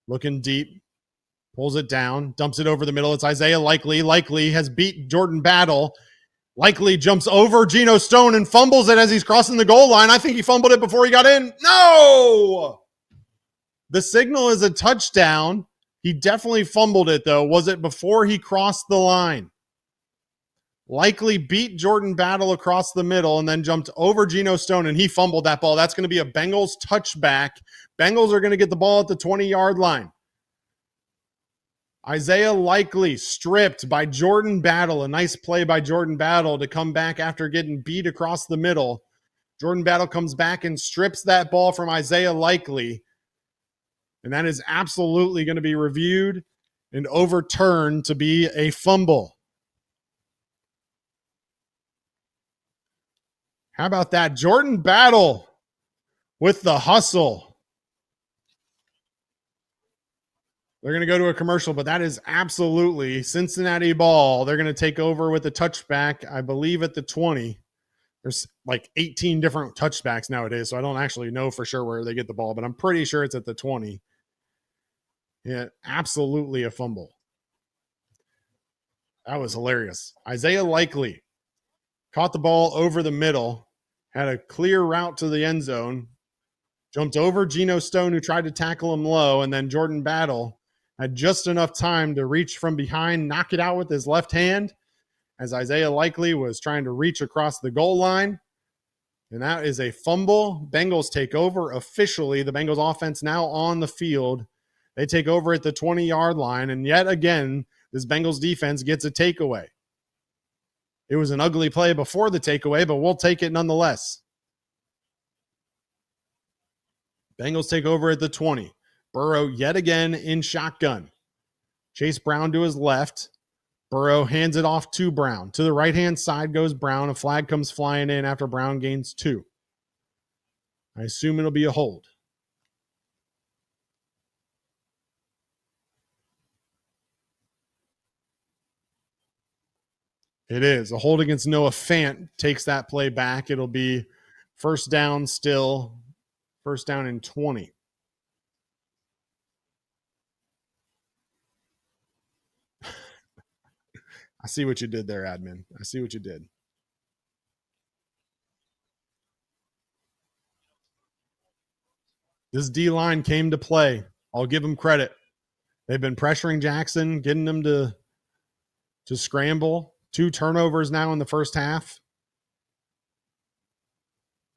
Looking deep. Pulls it down. Dumps it over the middle. It's Isaiah Likely. Likely has beat Jordan Battle. Likely jumps over Geno Stone and fumbles it as he's crossing the goal line. I think he fumbled it before he got in. No! The signal is a touchdown. He definitely fumbled it, though. Was it before he crossed the line? Likely beat Jordan Battle across the middle and then jumped over Geno Stone, and he fumbled that ball. That's going to be a Bengals touchback. Bengals are going to get the ball at the 20-yard line. Isaiah Likely stripped by Jordan Battle. A nice play by Jordan Battle to come back after getting beat across the middle. Jordan Battle comes back and strips that ball from Isaiah Likely. And that is absolutely going to be reviewed and overturned to be a fumble. How about that? Jordan Battle with the hustle. They're going to go to a commercial, but that is absolutely Cincinnati ball. They're going to take over with a touchback, I believe, at the 20. There's like 18 different touchbacks nowadays, so I don't actually know for sure where they get the ball, but I'm pretty sure it's at the 20. Yeah, absolutely a fumble. That was hilarious. Isaiah Likely caught the ball over the middle, had a clear route to the end zone, jumped over Geno Stone, who tried to tackle him low, and then Jordan Battle had just enough time to reach from behind, knock it out with his left hand as Isaiah Likely was trying to reach across the goal line. And that is a fumble. Bengals take over officially. The Bengals offense now on the field. They take over at the 20-yard line, and yet again, this Bengals defense gets a takeaway. It was an ugly play before the takeaway, but we'll take it nonetheless. Bengals take over at the 20. Burrow yet again in shotgun. Chase Brown to his left. Burrow hands it off to Brown. To the right-hand side goes Brown. A flag comes flying in after Brown gains 2. I assume it'll be a hold. It is. A hold against Noah Fant takes that play back. It'll be first down still. First down and 20. I see what you did there, admin. I see what you did. This D-line came to play. I'll give them credit. They've been pressuring Jackson, getting them to scramble. 2 turnovers now in the first half.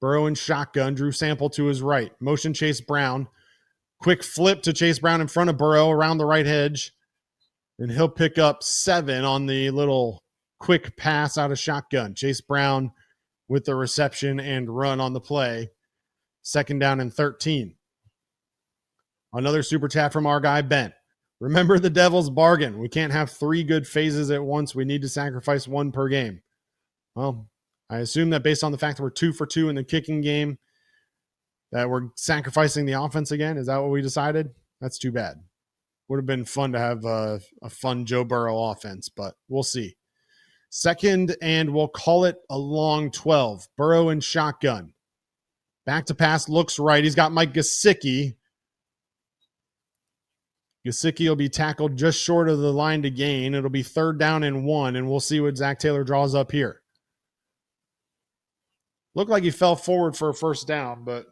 Burrow in shotgun. Drew Sample to his right. Motion Chase Brown. Quick flip to Chase Brown in front of Burrow around the right edge. And he'll pick up 7 on the little quick pass out of shotgun. Chase Brown with the reception and run on the play. Second down and 13. Another super chat from our guy, Ben. Remember the devil's bargain. We can't have 3 good phases at once. We need to sacrifice 1 per game. Well, I assume that based on the fact that we're 2 for 2 in the kicking game, that we're sacrificing the offense again. Is that what we decided? That's too bad. Would have been fun to have a fun Joe Burrow offense, but we'll see. Second, and we'll call it a long 12. Burrow in shotgun. Back to pass, looks right. He's got Mike Gesicki. Gesicki will be tackled just short of the line to gain. It'll be third down and 1, and we'll see what Zach Taylor draws up here. Looked like he fell forward for a first down, but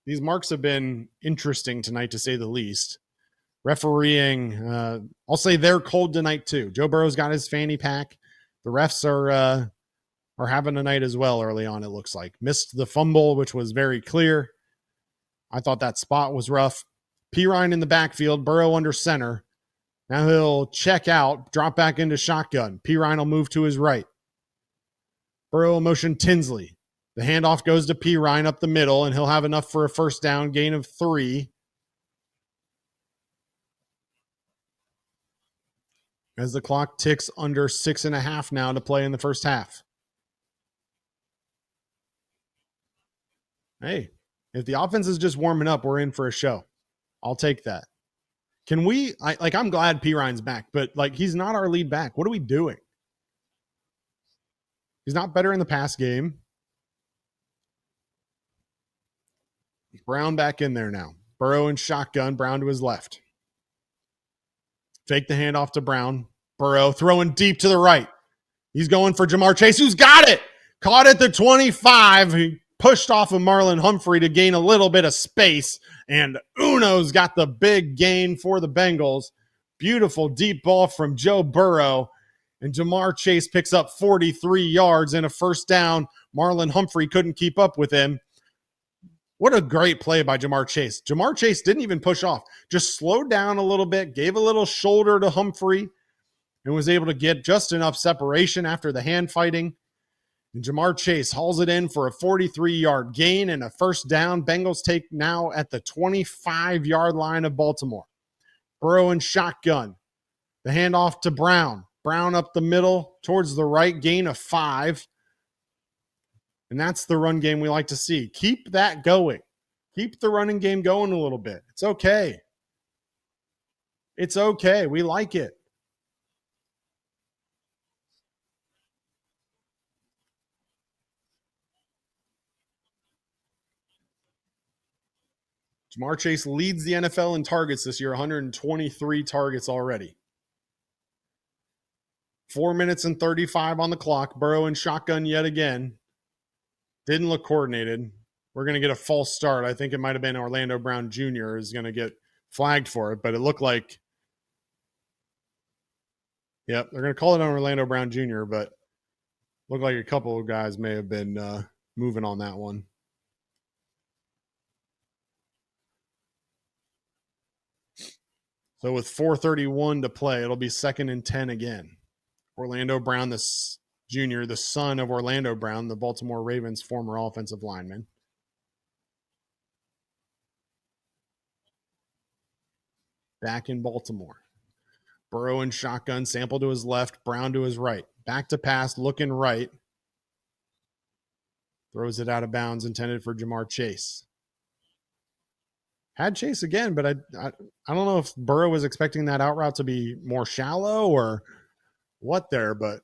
these marks have been interesting tonight, to say the least. Refereeing, I'll say they're cold tonight too. Joe Burrow's got his fanny pack. The refs are having a night as well early on, it looks like. Missed the fumble, which was very clear. I thought that spot was rough. Pirine in the backfield, Burrow under center. Now he'll check out, drop back into shotgun. Pirine will move to his right. Burrow will motion Tinsley. The handoff goes to Pirine up the middle, and he'll have enough for a first down, gain of 3. As the clock ticks under 6.5 now to play in the first half. Hey, if the offense is just warming up, we're in for a show. I'll take that. Can we, I'm glad Pirine's back, but he's not our lead back. What are we doing? He's not better in the pass game. Brown back in there now. Burrow in shotgun, Brown to his left. Fake the handoff to Brown. Burrow throwing deep to the right. He's going for Jamar Chase, who's got it. Caught at the 25. He pushed off of Marlon Humphrey to gain a little bit of space. And Uno's got the big gain for the Bengals. Beautiful deep ball from Joe Burrow. And Jamar Chase picks up 43 yards and a first down. Marlon Humphrey couldn't keep up with him. What a great play by Jamar Chase. Jamar Chase didn't even push off. Just slowed down a little bit, gave a little shoulder to Humphrey, and was able to get just enough separation after the hand fighting. And Jamar Chase hauls it in for a 43-yard gain and a first down. Bengals take now at the 25-yard line of Baltimore. Burrow in shotgun. The handoff to Brown. Brown up the middle towards the right, gain of 5. And that's the run game we like to see. Keep that going. Keep the running game going a little bit. It's okay. It's okay. We like it. Jamar Chase leads the NFL in targets this year, 123 targets already. 4 minutes and 35 on the clock. Burrow in shotgun yet again. Didn't look coordinated. We're going to get a false start. I think it might have been Orlando Brown Jr. is going to get flagged for it, but it looked like, yep, they're going to call it on Orlando Brown Jr., but looked like a couple of guys may have been moving on that one. So with 4:31 to play, it'll be 2nd and 10 again. Orlando Brown, the Jr., the son of Orlando Brown, the Baltimore Ravens former offensive lineman. Back in Baltimore. Burrow and shotgun, Sample to his left, Brown to his right. Back to pass, looking right. Throws it out of bounds, intended for Jamar Chase. Had Chase again, but I don't know if Burrow was expecting that out route to be more shallow or what there, but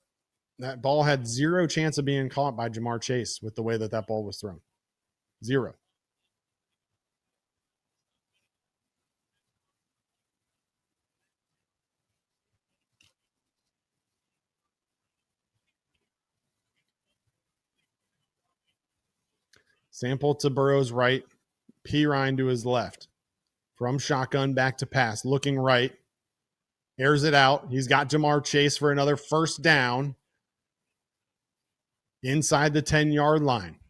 that ball had zero chance of being caught by Jamar Chase with the way that ball was thrown. Zero. Sample to Burrow's right, Pirine to his left. From shotgun back to pass, looking right. Airs it out. He's got Jamar Chase for another first down inside the 10-yard line.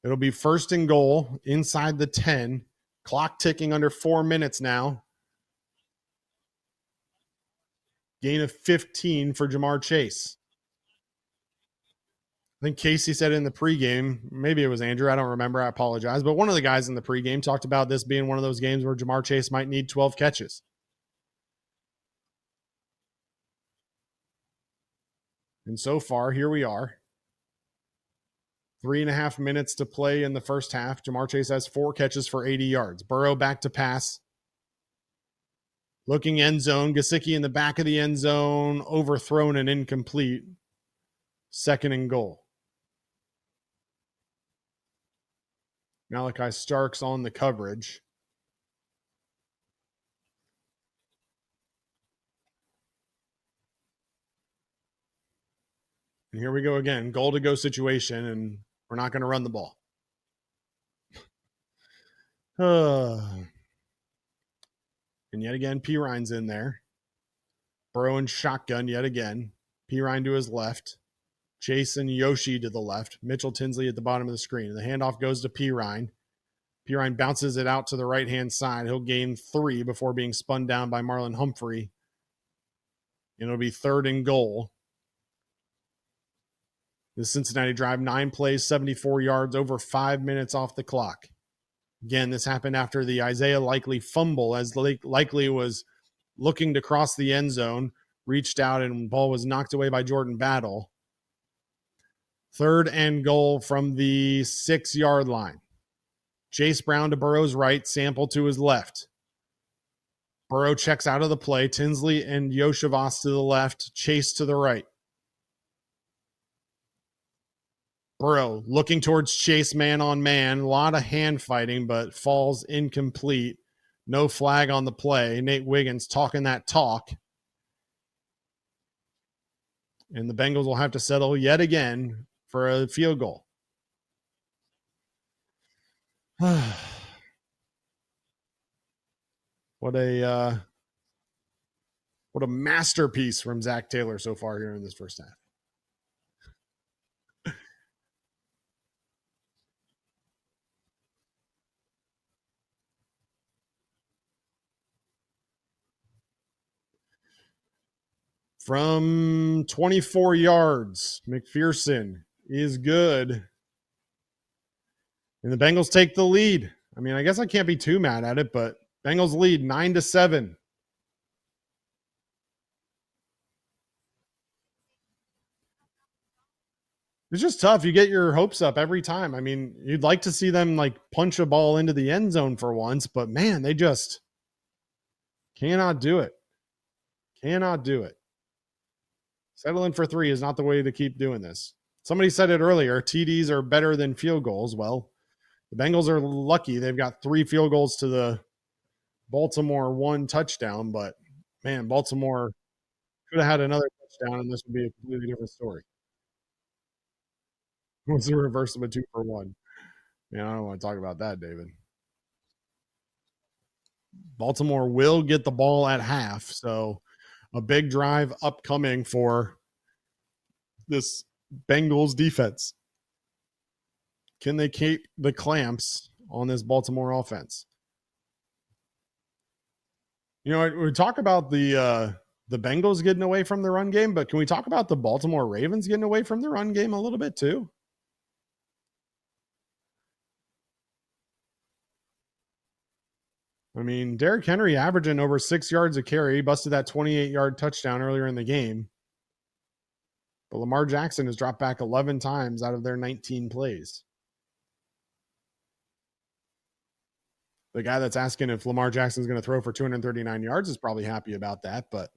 It'll be first and goal inside the 10. Clock ticking under 4 minutes now. Gain of 15 for Jamar Chase. I think Casey said in the pregame, maybe it was Andrew, I don't remember, I apologize, but one of the guys in the pregame talked about this being one of those games where Jamar Chase might need 12 catches. And so far, here we are. 3.5 minutes to play in the first half. Jamar Chase has 4 catches for 80 yards. Burrow back to pass. Looking end zone. Gesicki in the back of the end zone. Overthrown and incomplete. Second and goal. Malachi Starks on the coverage. And here we go again. Goal to go situation, and we're not going to run the ball. And yet again, Pirine's in there. Burrow and shotgun yet again. Pirine to his left. Chase and Yoshi to the left. Mitchell Tinsley at the bottom of the screen. The handoff goes to Pirine. Pirine bounces it out to the right-hand side. He'll gain 3 before being spun down by Marlon Humphrey. And it'll be third and goal. The Cincinnati drive, 9 plays, 74 yards, over 5 minutes off the clock. Again, this happened after the Isaiah Likely fumble, as Likely was looking to cross the end zone, reached out, and the ball was knocked away by Jordan Battle. Third and goal from the 6-yard line. Chase Brown to Burrow's right, Sample to his left. Burrow checks out of the play. Tinsley and Yoshivas to the left, Chase to the right. Burrow looking towards Chase man on man. A lot of hand fighting, but falls incomplete. No flag on the play. Nate Wiggins talking that talk. And the Bengals will have to settle yet again for a field goal. What a masterpiece from Zach Taylor so far here in this first half. From 24 yards, McPherson is good. And the Bengals take the lead. I mean, I guess I can't be too mad at it, but Bengals lead 9-7. It's just tough. You get your hopes up every time. I mean, you'd like to see them like punch a ball into the end zone for once, but man, they just cannot do it. Cannot do it. Settling for 3 is not the way to keep doing this. Somebody said it earlier, TDs are better than field goals. Well, the Bengals are lucky. They've got 3 field goals to the Baltimore 1 touchdown, but man, Baltimore could have had another touchdown and this would be a completely different story. It was the reverse of a 2-for-1. Man, I don't want to talk about that, David. Baltimore will get the ball at half, so a big drive upcoming for this Bengals defense. Can they keep the clamps on this Baltimore offense? You know, we talk about the Bengals getting away from the run game, but can we talk about the Baltimore Ravens getting away from the run game a little bit too? I mean, Derrick Henry averaging over 6 yards a carry. He busted that 28-yard touchdown earlier in the game. But Lamar Jackson has dropped back 11 times out of their 19 plays. The guy that's asking if Lamar Jackson's going to throw for 239 yards is probably happy about that. But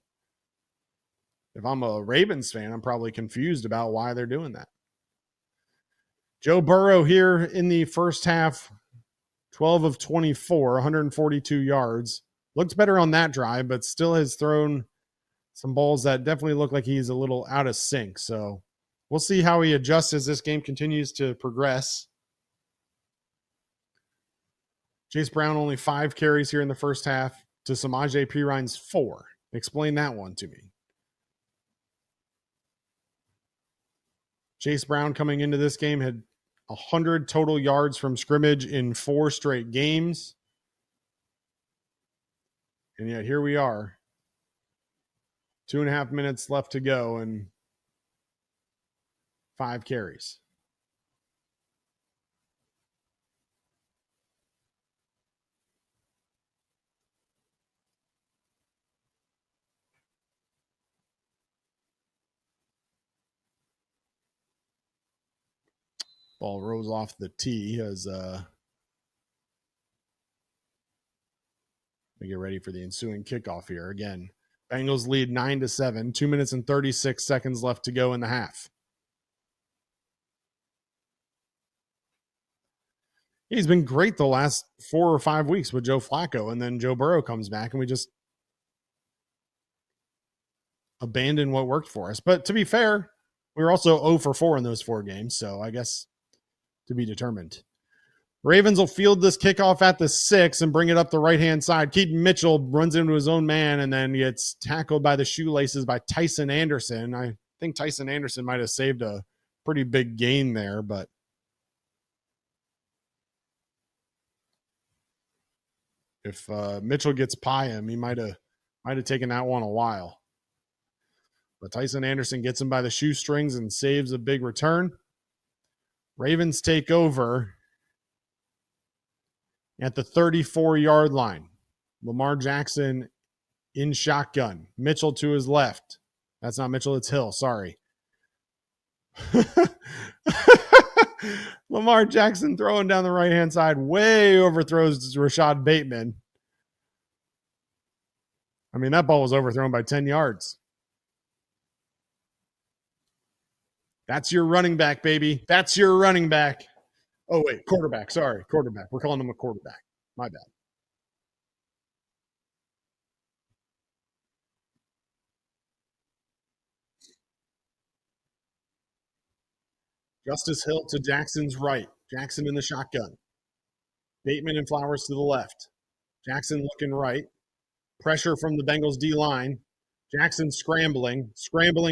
if I'm a Ravens fan, I'm probably confused about why they're doing that. Joe Burrow here in the first half, 12 of 24, 142 yards. Looks better on that drive, but still has thrown some balls that definitely look like he's a little out of sync. So we'll see how he adjusts as this game continues to progress. Chase Brown only 5 carries here in the first half to Samaje Perine's 4. Explain that one to me. Chase Brown coming into this game had 100 total yards from scrimmage in 4 straight games. And yet here we are. 2.5 minutes left to go and 5 carries. Ball rolls off the tee as we get ready for the ensuing kickoff here. Again, Bengals lead 9-7, 2 minutes and 36 seconds left to go in the half. He's been great the last 4 or 5 weeks with Joe Flacco, and then Joe Burrow comes back and we just abandon what worked for us. But to be fair, we were also 0 for 4 in those 4 games, so I guess to be determined. Ravens will field this kickoff at the 6 and bring it up the right-hand side. Keaton Mitchell runs into his own man and then gets tackled by the shoelaces by Tyson Anderson. I think Tyson Anderson might have saved a pretty big gain there, but if Mitchell gets by him, he might have taken that one a while. But Tyson Anderson gets him by the shoestrings and saves a big return. Ravens take over at the 34-yard line. Lamar Jackson in shotgun. Mitchell to his left. That's not Mitchell, it's Hill. Sorry. Lamar Jackson throwing down the right-hand side. Way overthrows Rashad Bateman. I mean, that ball was overthrown by 10 yards. That's your running back, baby. That's your running back. Oh, wait, quarterback. Sorry, quarterback. We're calling him a quarterback. My bad. Justice Hill to Jackson's right. Jackson in the shotgun. Bateman and Flowers to the left. Jackson looking right. Pressure from the Bengals D-line. Jackson scrambling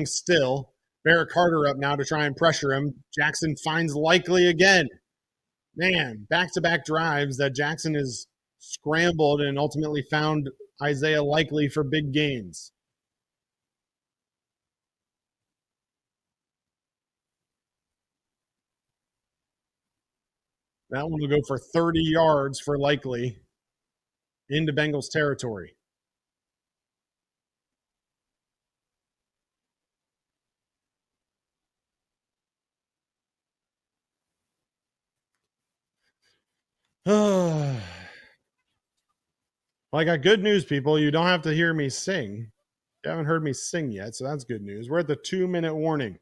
still. Barrett Carter up now to try and pressure him. Jackson finds Likely again. Man, back-to-back drives that Jackson has scrambled and ultimately found Isaiah Likely for big gains. That one will go for 30 yards for Likely into Bengals territory. Well, I got good news, people. You don't have to hear me sing. You haven't heard me sing yet, so that's good news. We're at the 2-minute warning.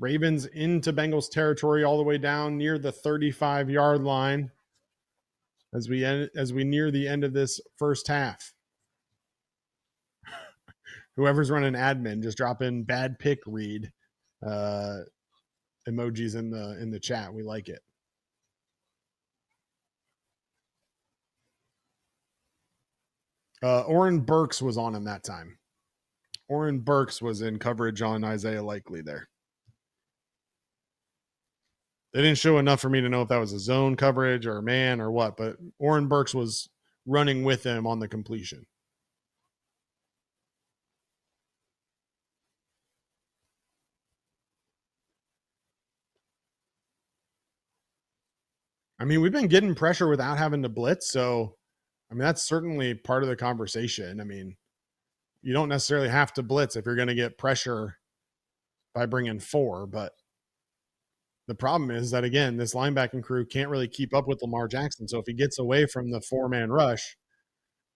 Ravens into Bengals territory all the way down near the 35-yard line as we near the end of this first half. Whoever's running admin, just drop in bad pick read emojis in the chat. We like it. Oren Burks was on him that time. Oren Burks was in coverage on Isaiah Likely there. They didn't show enough for me to know if that was a zone coverage or a man or what, but Oren Burks was running with him on the completion. I mean, we've been getting pressure without having to blitz. So, I mean, that's certainly part of the conversation. I mean, you don't necessarily have to blitz if you're going to get pressure by bringing 4. But the problem is that, again, this linebacking crew can't really keep up with Lamar Jackson. So if he gets away from the 4-man rush,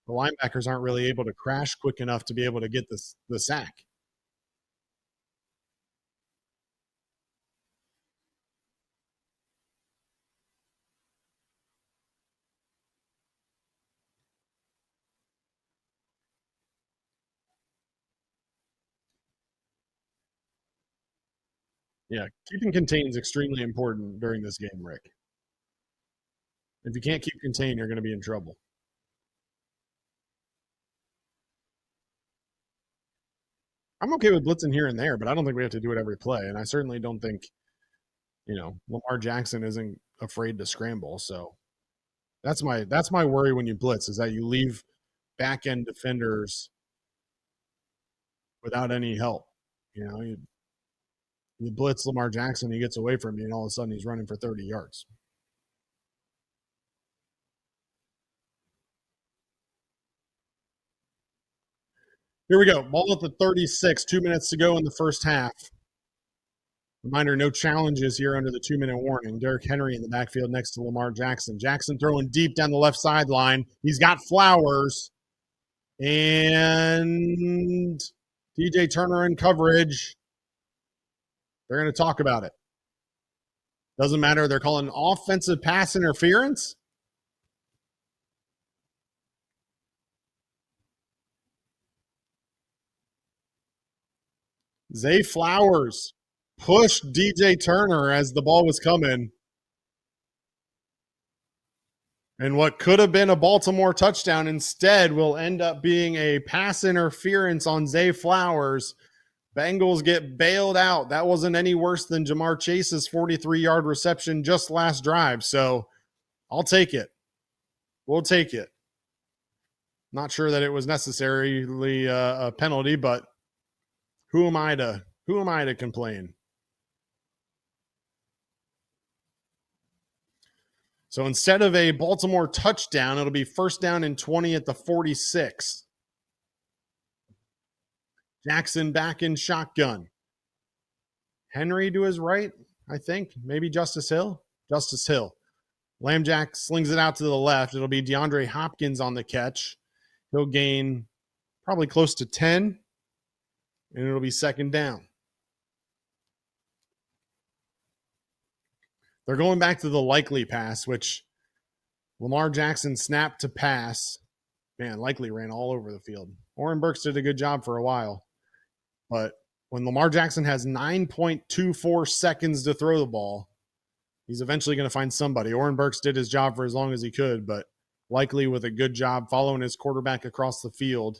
the linebackers aren't really able to crash quick enough to be able to get the sack. Yeah, keeping contained is extremely important during this game, Rick. If you can't keep contained, you're going to be in trouble. I'm okay with blitzing here and there, but I don't think we have to do it every play. And I certainly don't think, Lamar Jackson isn't afraid to scramble. So that's my worry when you blitz, is that you leave back end defenders without any help. You blitz Lamar Jackson, he gets away from you, and all of a sudden he's running for 30 yards. Here we go. Ball at the 36, 2 minutes to go in the first half. Reminder, no challenges here under the 2-minute warning. Derrick Henry in the backfield next to Lamar Jackson. Jackson throwing deep down the left sideline. He's got Flowers. And DJ Turner in coverage. They're going to talk about it. Doesn't matter. They're calling offensive pass interference. Zay Flowers pushed DJ Turner as the ball was coming. And what could have been a Baltimore touchdown instead will end up being a pass interference on Zay Flowers. Bengals get bailed out. That wasn't any worse than Jamar Chase's 43-yard reception just last drive. So I'll take it. We'll take it. Not sure that it was necessarily a penalty, but who am I to complain? So instead of a Baltimore touchdown, it'll be first down and 20 at the 46. Jackson back in shotgun. Henry to his right, I think. Maybe Justice Hill. Justice Hill. Lambjack slings it out to the left. It'll be DeAndre Hopkins on the catch. He'll gain probably close to 10, and it'll be second down. They're going back to the likely pass, which Lamar Jackson snapped to pass. Man, likely ran all over the field. Oren Burks did a good job for a while. But when Lamar Jackson has 9.24 seconds to throw the ball, he's eventually going to find somebody. Oren Burks did his job for as long as he could, but likely with a good job following his quarterback across the field.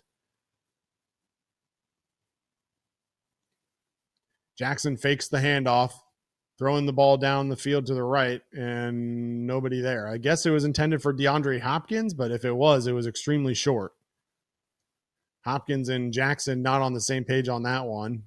Jackson fakes the handoff, throwing the ball down the field to the right, and nobody there. I guess it was intended for DeAndre Hopkins, but if it was extremely short. Hopkins and Jackson not on the same page on that one.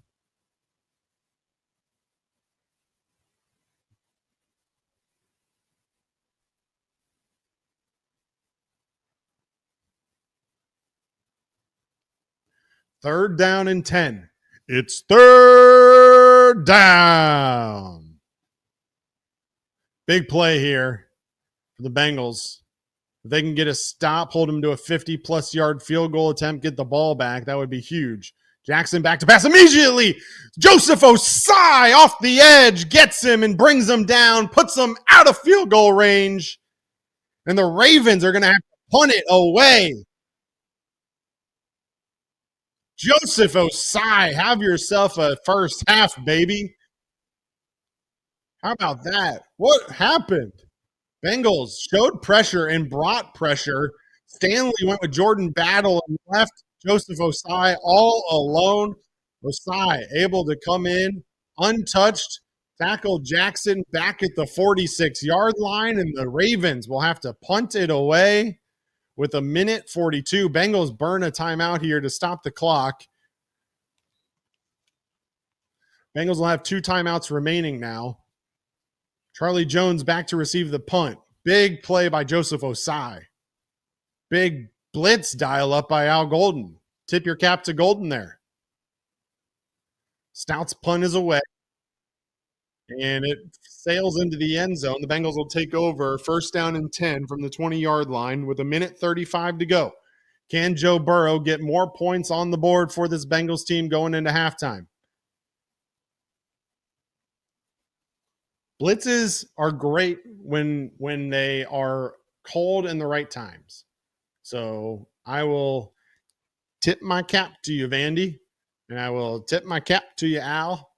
Third down and 10. It's third down. Big play here for the Bengals. If they can get a stop, hold them to a 50-plus yard field goal attempt, get the ball back, that would be huge. Jackson back to pass immediately. Joseph Osai off the edge, gets him and brings him down, puts him out of field goal range. And the Ravens are going to have to punt it away. Joseph Osai, have yourself a first half, baby. How about that? What happened? Bengals showed pressure and brought pressure. Stanley went with Jordan Battle and left Joseph Osai all alone. Osai able to come in untouched, tackle Jackson back at the 46-yard line, and the Ravens will have to punt it away with 1:42. Bengals burn a timeout here to stop the clock. Bengals will have 2 timeouts remaining now. Charlie Jones back to receive the punt. Big play by Joseph Osai. Big blitz dial up by Al Golden. Tip your cap to Golden there. Stout's punt is away. And it sails into the end zone. The Bengals will take over 1st down and 10 from the 20-yard line with 1:35 to go. Can Joe Burrow get more points on the board for this Bengals team going into halftime? Blitzes are great when they are called in the right times. So I will tip my cap to you, Vandy, and I will tip my cap to you, Al.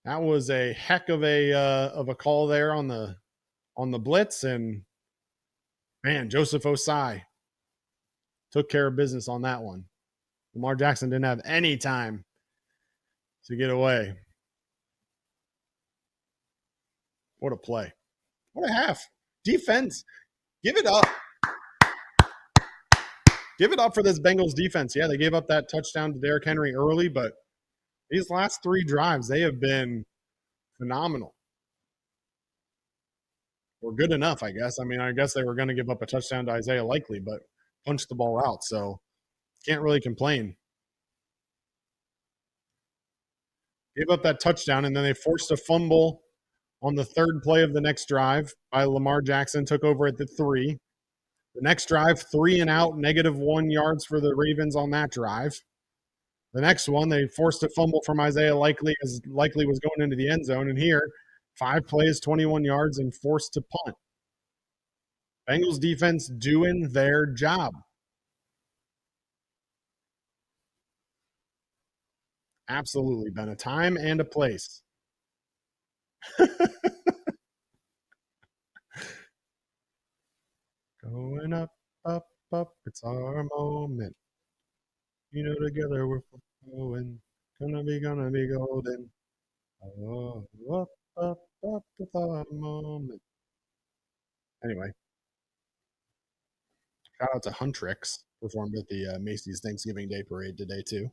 That was a heck of a call there on the blitz, and man, Joseph Osai took care of business on that one. Lamar Jackson didn't have any time to get away. What a play. What a half. Defense, give it up. Give it up for this Bengals defense. Yeah, they gave up that touchdown to Derrick Henry early, but these last 3 drives, they have been phenomenal. Or good enough, I guess. I mean, I guess they were going to give up a touchdown to Isaiah Likely, but punched the ball out, so can't really complain. Gave up that touchdown, and then they forced a fumble on the 3rd play of the next drive by Lamar Jackson, took over at the 3. The next drive, 3 and out, -1 yards for the Ravens on that drive. The next one, they forced a fumble from Isaiah Likely as Likely was going into the end zone. And here, 5 plays, 21 yards, and forced to punt. Bengals defense doing their job. Absolutely, been a time and a place. Going up, up, up, it's our moment. You know, together we're going, gonna be golden. Oh, up, up, up, it's our moment. Anyway, shout out to Huntrix, performed at the Macy's Thanksgiving Day Parade today, too.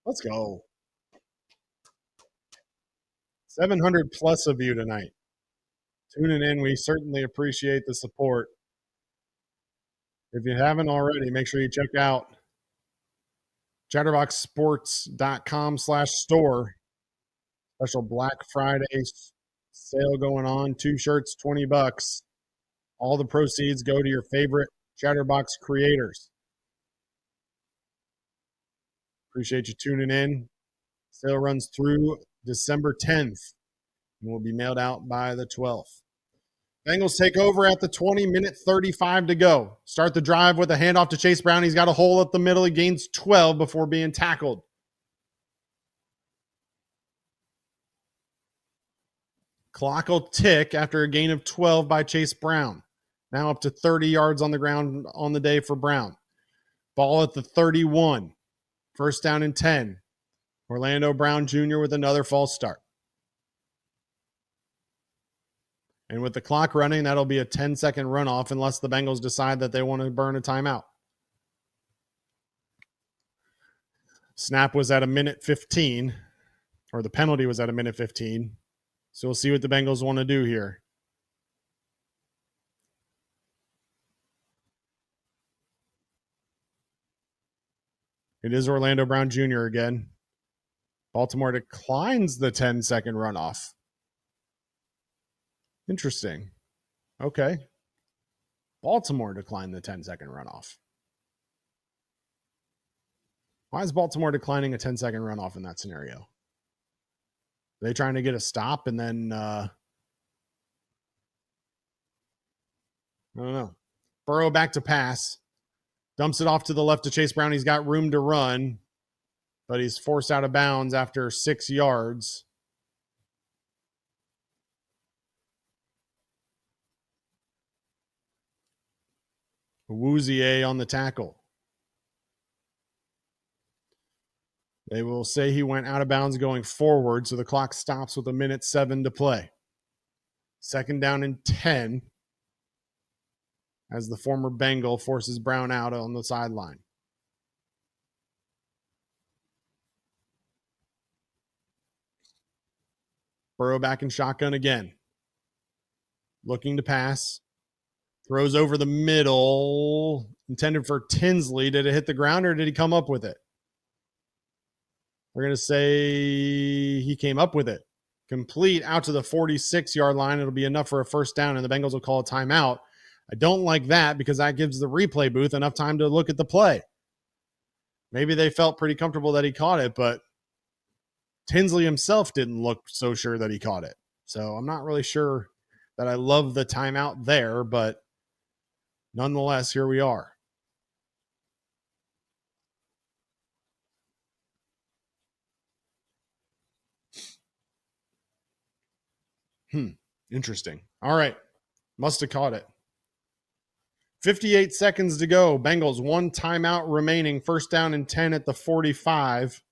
Let's go. 700 plus of you tonight. Tuning in. We certainly appreciate the support. If you haven't already, make sure you check out chatterboxsports.com/store. Special Black Friday sale going on. 2 shirts, $20. All the proceeds go to your favorite Chatterbox creators. Appreciate you tuning in. Sale runs through December 10th and will be mailed out by the 12th. Bengals take over at the 20, 1:35 to go. Start the drive with a handoff to Chase Brown. He's got a hole up the middle. He gains 12 before being tackled. Clock will tick after a gain of 12 by Chase Brown. Now up to 30 yards on the ground on the day for Brown. Ball at the 31. 1st down and 10. Orlando Brown Jr. with another false start. And with the clock running, that'll be a 10-second runoff unless the Bengals decide that they want to burn a timeout. Snap was at 1:15, or the penalty was at 1:15. So we'll see what the Bengals want to do here. It is Orlando Brown Jr. again. Baltimore declines the 10-second runoff. Interesting. Okay. Baltimore declined the 10-second runoff. Why is Baltimore declining a 10-second runoff in that scenario? Are they trying to get a stop and then I don't know. Burrow back to pass. Dumps it off to the left to Chase Brown. He's got room to run, but he's forced out of bounds after 6 yards. Wouzier on the tackle. They will say he went out of bounds going forward, so the clock stops with 1:07 to play. 2nd down and 10. as the former Bengal forces Brown out on the sideline. Burrow back in shotgun again. Looking to pass. Throws over the middle. Intended for Tinsley. Did it hit the ground or did he come up with it? We're going to say he came up with it. Complete out to the 46-yard line. It'll be enough for a first down, and the Bengals will call a timeout. I don't like that because that gives the replay booth enough time to look at the play. Maybe they felt pretty comfortable that he caught it, but Tinsley himself didn't look so sure that he caught it. So I'm not really sure that I love the timeout there, but nonetheless, here we are. Interesting. All right. Must have caught it. 58 seconds to go. Bengals, one timeout remaining. First down and 10 at the 45.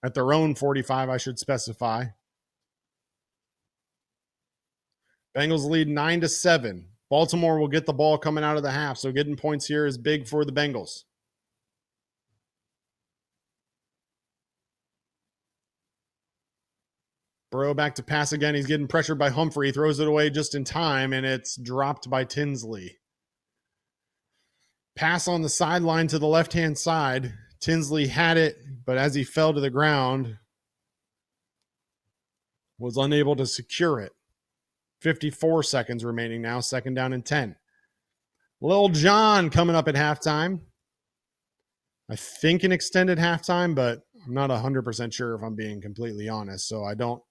At their own 45, I should specify. Bengals lead 9-7. Baltimore will get the ball coming out of the half, so getting points here is big for the Bengals. Burrow back to pass again. He's getting pressured by Humphrey. Throws it away just in time, and it's dropped by Tinsley. Pass on the sideline to the left-hand side. Tinsley had it, but as he fell to the ground, was unable to secure it. 54 seconds remaining now. Second down and 10. Lil John coming up at halftime. I think an extended halftime, but I'm not 100% sure if I'm being completely honest. So I don't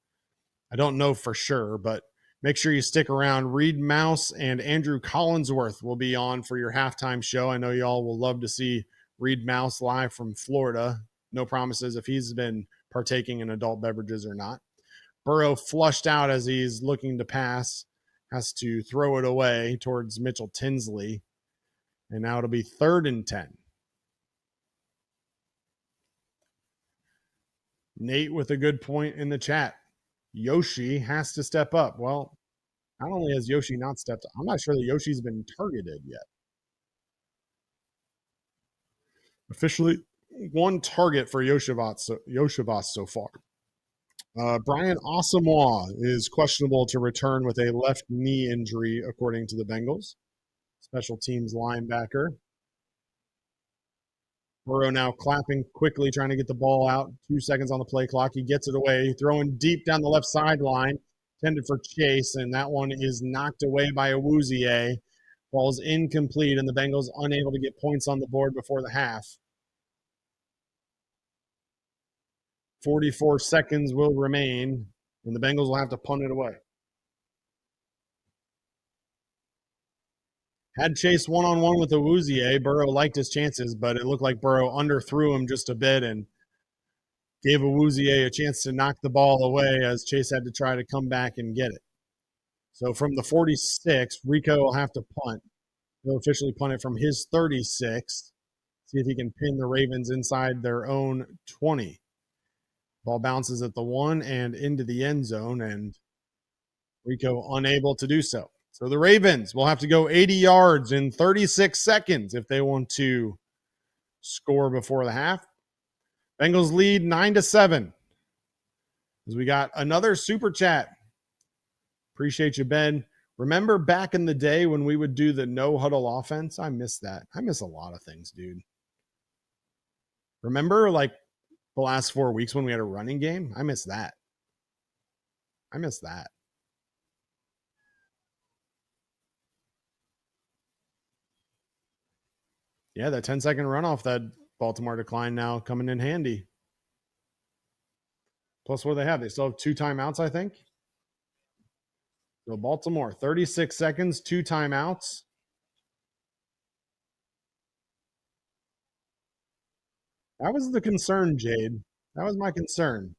know for sure, but make sure you stick around. Reed Mouse and Andrew Collinsworth will be on for your halftime show. I know y'all will love to see Reed Mouse live from Florida. No promises if he's been partaking in adult beverages or not. Burrow flushed out as he's looking to pass, has to throw it away towards Mitchell Tinsley. And now it'll be 3rd and 10. Nate with a good point in the chat. Yoshi has to step up. Well, not only has Yoshi not stepped up, I'm not sure that Yoshi's been targeted yet. Officially, one target for Yoshivas so far. Brian Asamoah is questionable to return with a left knee injury, according to the Bengals. Special teams linebacker. Burrow now clapping quickly, trying to get the ball out. 2 seconds on the play clock. He gets it away, throwing deep down the left sideline, intended for Chase, and that one is knocked away by Awuzie. Ball's incomplete, and the Bengals unable to get points on the board before the half. 44 seconds will remain, and the Bengals will have to punt it away. Had Chase one-on-one with Awuzie. Burrow liked his chances, but it looked like Burrow underthrew him just a bit and gave Awuzie a chance to knock the ball away as Chase had to try to come back and get it. So from the 46, Rico will have to punt. He'll officially punt it from his 36. See if he can pin the Ravens inside their own 20. Ball bounces at the 1 and into the end zone, and Rico unable to do so. So the Ravens will have to go 80 yards in 36 seconds if they want to score before the half. Bengals lead 9-7. As we got another super chat. Appreciate you, Ben. Remember back in the day when we would do the no huddle offense? I miss that. I miss a lot of things, dude. Remember like the last 4 weeks when we had a running game? I miss that. I miss that. Yeah, that 10-second runoff that Baltimore declined now coming in handy. Plus, what do they have? They still have 2 timeouts, I think. So Baltimore, 36 seconds, 2 timeouts. That was the concern, Jade. That was my concern.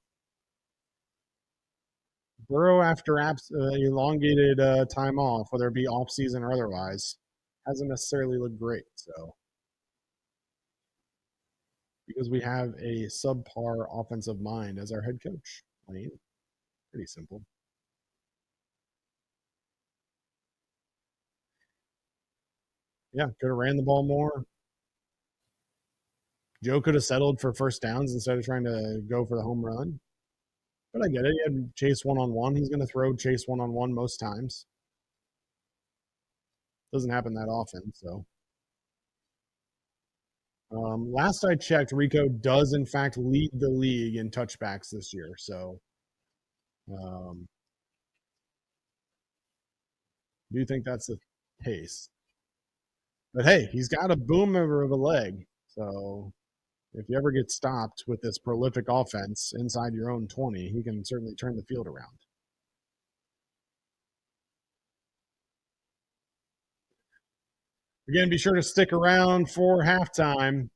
Burrow, after elongated time off, whether it be off-season or otherwise, hasn't necessarily looked great. So, because we have a subpar offensive mind as our head coach. I mean, pretty simple. Yeah, could have ran the ball more. Joe could have settled for first downs instead of trying to go for the home run. But I get it. He had Chase one-on-one. He's going to throw Chase one-on-one most times. Doesn't happen that often, so. Last I checked, Rico does, in fact, lead the league in touchbacks this year. So, do you think that's the case? But hey, he's got a boomer of a leg. So, if you ever get stopped with this prolific offense inside your own 20, he can certainly turn the field around. Again, be sure to stick around for halftime.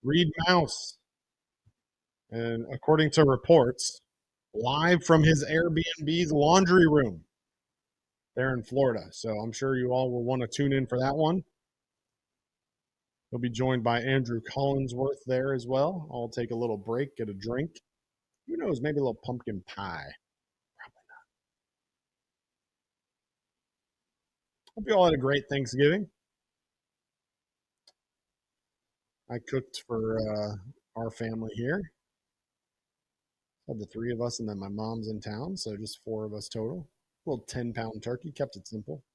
Reed Mouse, and according to reports, live from his Airbnb's laundry room there in Florida. So I'm sure you all will want to tune in for that one. He'll be joined by Andrew Collinsworth there as well. I'll take a little break, get a drink. Who knows, maybe a little pumpkin pie. Probably not. Hope you all had a great Thanksgiving. I cooked for our family here. Had the three of us, and then my mom's in town, so just four of us total. A little 10-pound turkey, kept it simple.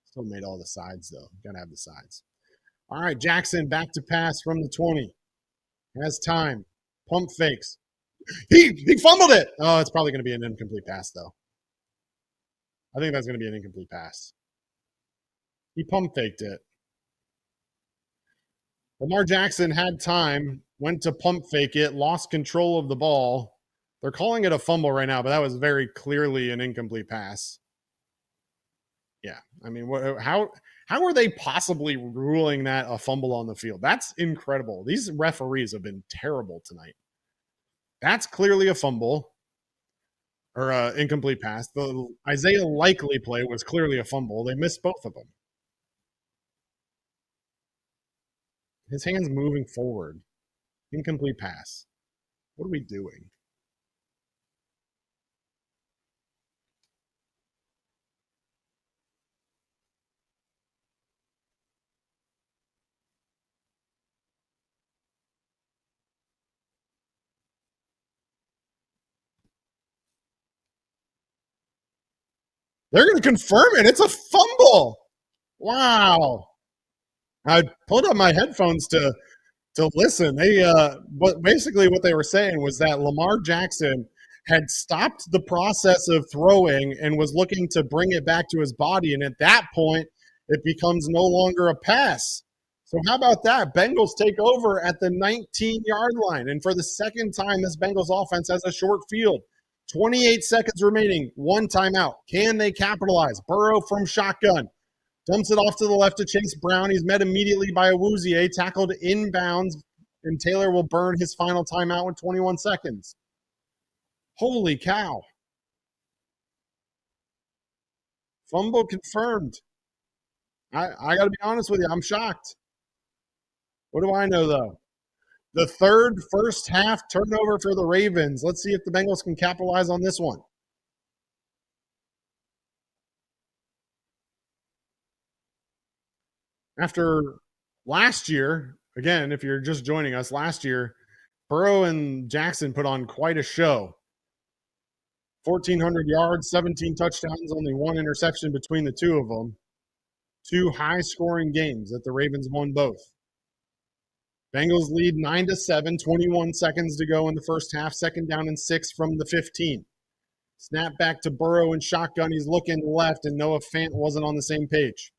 Still made all the sides, though. Gotta have the sides. All right, Jackson back to pass from the 20. Has time. Pump fakes. He fumbled it. Oh, it's probably going to be an incomplete pass, though. I think that's going to be an incomplete pass. He pump faked it. Lamar Jackson had time, went to pump fake it, lost control of the ball. They're calling it a fumble right now, but that was very clearly an incomplete pass. Yeah, I mean, how are they possibly ruling that a fumble on the field? That's incredible. These referees have been terrible tonight. That's clearly a fumble or an incomplete pass. The Isaiah Likely play was clearly a fumble. They missed both of them. His hand's moving forward. Incomplete pass. What are we doing? They're going to confirm it. It's a fumble. Wow. I pulled up my headphones to listen. But basically what they were saying was that Lamar Jackson had stopped the process of throwing and was looking to bring it back to his body. And at that point, it becomes no longer a pass. So how about that? Bengals take over at the 19-yard line. And for the second time, this Bengals offense has a short field. 28 seconds remaining, one timeout. Can they capitalize? Burrow from shotgun. Dumps it off to the left to Chase Brown. He's met immediately by Awuzie, tackled inbounds, and Taylor will burn his final timeout with 21 seconds. Holy cow. Fumble confirmed. I got to be honest with you. I'm shocked. What do I know, though? The third first half turnover for the Ravens. Let's see if the Bengals can capitalize on this one. After last year, again, if you're just joining us, last year, Burrow and Jackson put on quite a show. 1,400 yards, 17 touchdowns, only one interception between the two of them. Two high-scoring games that the Ravens won both. Bengals lead 9-7, 21 seconds to go in the first half, second down and 6 from the 15. Snap back to Burrow in shotgun. He's looking left, and Noah Fant wasn't on the same page.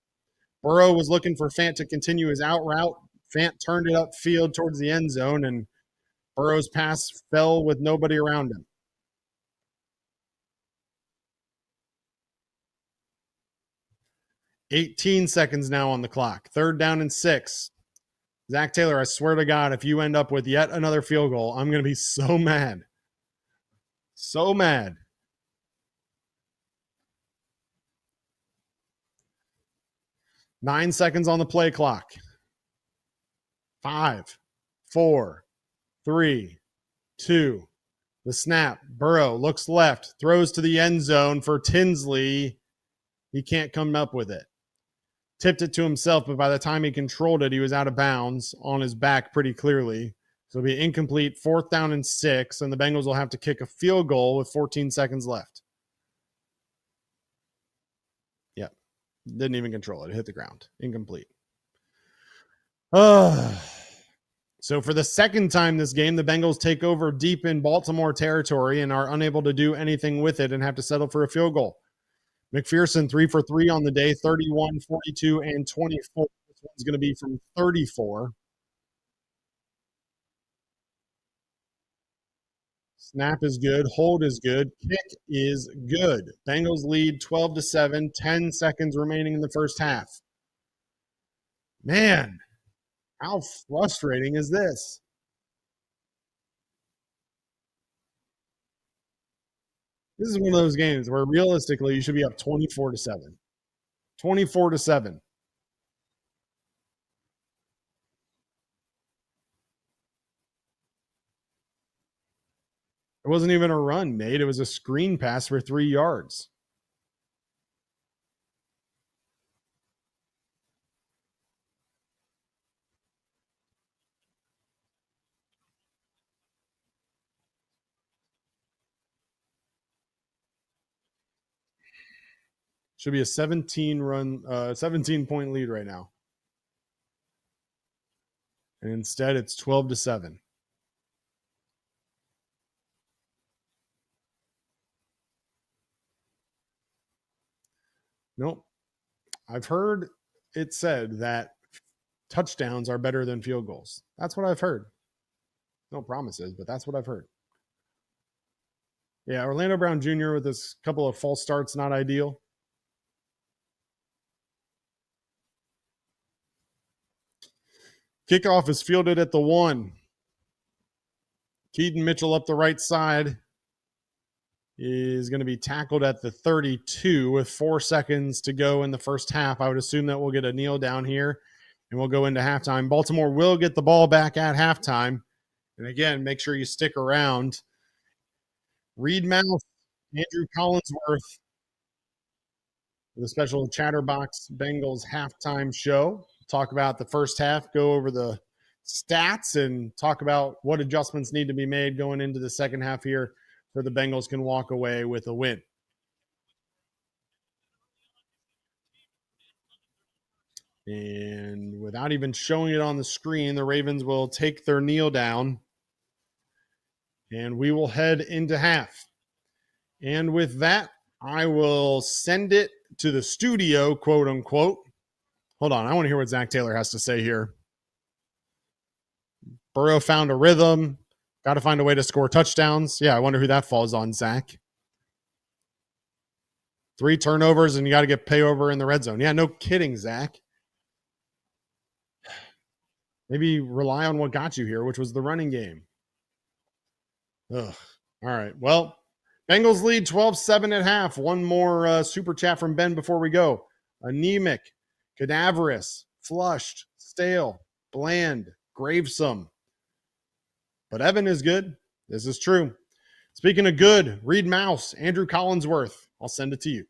Burrow was looking for Fant to continue his out route. Fant turned it upfield towards the end zone, and Burrow's pass fell with nobody around him. "18 seconds now on the clock. Third down and 6. Zach Taylor, I swear to God, if you end up with yet another field goal, I'm going to be so mad. So mad. "9 seconds on the play clock. 5, 4, 3, 2. The snap. Burrow looks left, throws to the end zone for Tinsley. He can't come up with it. tipped it to himself, but by the time he controlled it, he was out of bounds on his back pretty clearly. So it'll be incomplete, 4th down and 6, and the Bengals will have to kick a field goal with 14 seconds left. Yep. Didn't even control it. It hit the ground. Incomplete. So for the second time this game, the Bengals take over deep in Baltimore territory and are unable to do anything with it and have to settle for a field goal. McPherson 3 for 3 on the day, 31, 42, and 24. This one's going to be from 34. Snap is good. Hold is good. Kick is good. Bengals lead 12-7, 10 seconds remaining in the first half. Man, how frustrating is this? This is one of those games where realistically you should be up 24-7. 24-7. It wasn't even a run, Nate. It was a screen pass for 3 yards. Should be a 17-point lead right now. And instead it's 12-7. Nope. I've heard it said that touchdowns are better than field goals. That's what I've heard. No promises, but that's what I've heard. Yeah, Orlando Brown Jr. with this couple of false starts, not ideal. Kickoff is fielded at the 1. Keaton Mitchell up the right side is going to be tackled at the 32 with 4 seconds to go in the first half. I would assume that we'll get a kneel down here and we'll go into halftime. Baltimore will get the ball back at halftime. And again, make sure you stick around. Reed Mouth, Andrew Collinsworth, with a special Chatterbox Bengals halftime show. Talk about the first half, go over the stats, and talk about what adjustments need to be made going into the second half here so the Bengals can walk away with a win. And without even showing it on the screen, the Ravens will take their kneel down, and we will head into half. And with that, I will send it to the studio, quote unquote. Hold on, I want to hear what Zach Taylor has to say here. Burrow found a rhythm. Got to find a way to score touchdowns. Yeah, I wonder who that falls on, Zach. 3 turnovers, and you got to get payover in the red zone. Yeah, no kidding, Zach. Maybe rely on what got you here, which was the running game. Ugh. All right, well, Bengals lead 12-7 at half. One more super chat from Ben before we go. Anemic, cadaverous, flushed, stale, bland, gravesome. But Evan is good. This is true. Speaking of good, Reed Mouse, Andrew Collinsworth. I'll send it to you.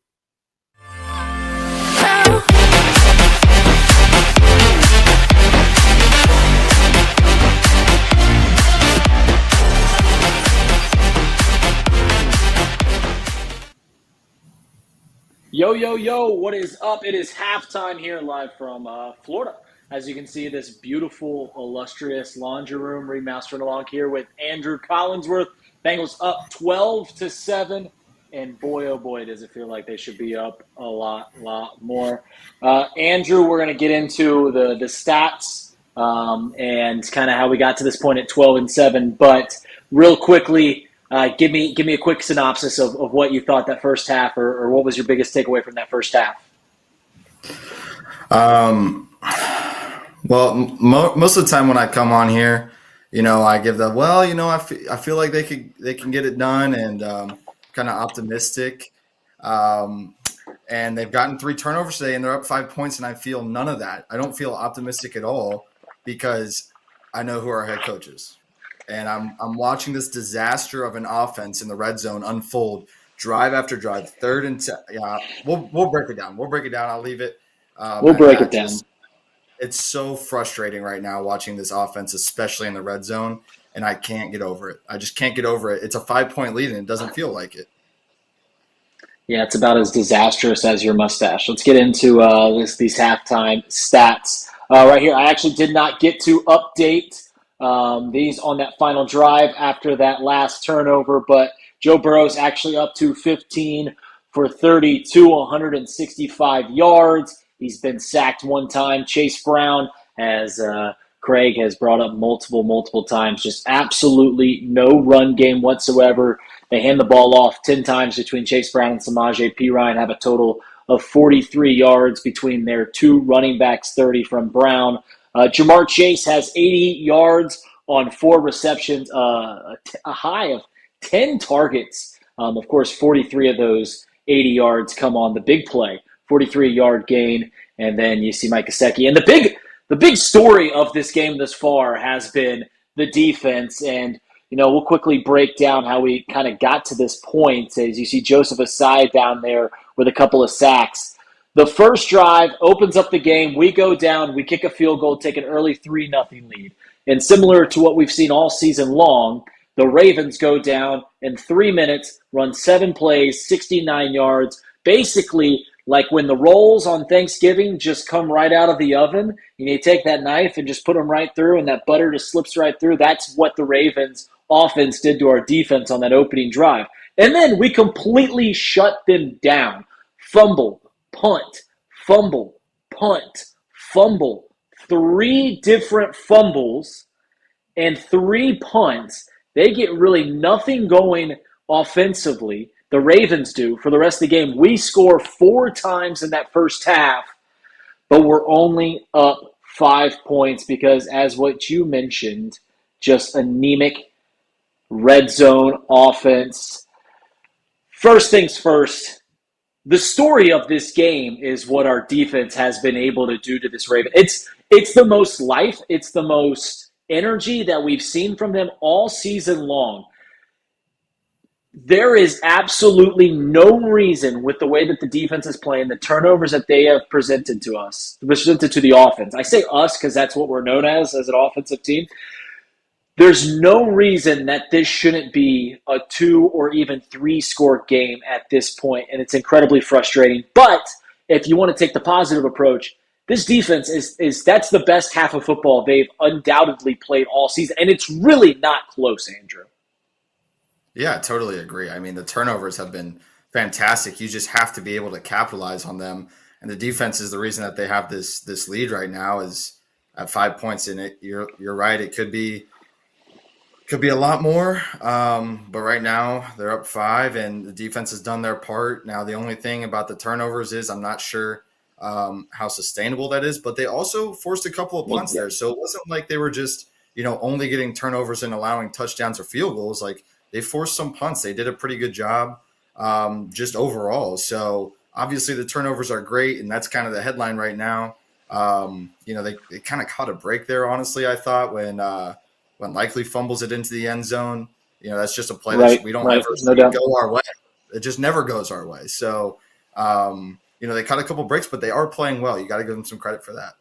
Yo, yo, yo, what is up? It is halftime here live from Florida. As you can see, this beautiful, illustrious laundry room remastering along here with Andrew Collinsworth. Bengals up 12-7, and boy, oh boy, does it feel like they should be up a lot more. Andrew, we're going to get into the stats and kind of how we got to this point at 12-7, but real quickly, give me a quick synopsis of what you thought that first half, or what was your biggest takeaway from that first half? Well, most of the time when I come on here, I give the I feel like they can get it done, and kind of optimistic. And they've gotten 3 turnovers today, and they're up 5 points, and I feel none of that. I don't feel optimistic at all because I know who our head coach is. And I'm watching this disaster of an offense in the red zone unfold, drive after drive, 3rd and 10. Yeah, we'll break it down. I'll leave it. We'll break it down. It's so frustrating right now watching this offense, especially in the red zone, and I can't get over it. I just can't get over it. It's a 5-point lead, and it doesn't feel like it. Yeah, it's about as disastrous as your mustache. Let's get into these halftime stats right here. I actually did not get to update these on that final drive after that last turnover, but Joe Burrow's actually up to 15 for 32, 165 yards. He's been sacked one time. Chase Brown, as Craig has brought up multiple times, just absolutely no run game whatsoever. They hand the ball off 10 times between Chase Brown and Samaje Perine, have a total of 43 yards between their two running backs, 30 from Brown. Jamar Chase has 80 yards on 4 receptions, a high of 10 targets. Of course, 43 of those 80 yards come on the big play, 43-yard gain, and then you see Mike Gesicki. And the big story of this game thus far has been the defense, and we'll quickly break down how we kind of got to this point as you see Joseph Asai down there with a couple of sacks. The first drive opens up the game. We go down. We kick a field goal, take an early 3-0 lead. And similar to what we've seen all season long, the Ravens go down in 3 minutes, run 7 plays, 69 yards, basically like when the rolls on Thanksgiving just come right out of the oven, you take that knife and just put them right through, and that butter just slips right through. That's what the Ravens offense did to our defense on that opening drive. And then we completely shut them down. Fumble, punt, fumble, punt, fumble. 3 different fumbles and 3 punts. They get really nothing going offensively. The Ravens do for the rest of the game. We score 4 times in that first half, but we're only up 5 points because, as what you mentioned, just anemic red zone offense. First things first, the story of this game is what our defense has been able to do to this Raven. It's the most life, it's the most energy that we've seen from them all season long. There is absolutely no reason with the way that the defense is playing, the turnovers that they have presented to us, presented to the offense. I say us because that's what we're known as an offensive team. There's no reason that this shouldn't be a 2 or even 3 score game at this point, and it's incredibly frustrating. But if you want to take the positive approach, this defense is that's the best half of football they've undoubtedly played all season, and it's really not close, Andrew. Yeah, I totally agree. I mean, the turnovers have been fantastic. You just have to be able to capitalize on them. And the defense is the reason that they have this lead right now is at 5 points in it. You're right. It could be a lot more. But right now they're up 5 and the defense has done their part. Now, the only thing about the turnovers is I'm not sure how sustainable that is, but they also forced a couple of punts there. So it wasn't like they were just, only getting turnovers and allowing touchdowns or field goals. Like, they forced some punts. They did a pretty good job just overall. So obviously the turnovers are great, and that's kind of the headline right now. They kind of caught a break there, honestly, I thought, when Likely fumbles it into the end zone. That's just a play that we don't ever go our way. It just never goes our way. So, they caught a couple breaks, but they are playing well. You got to give them some credit for that.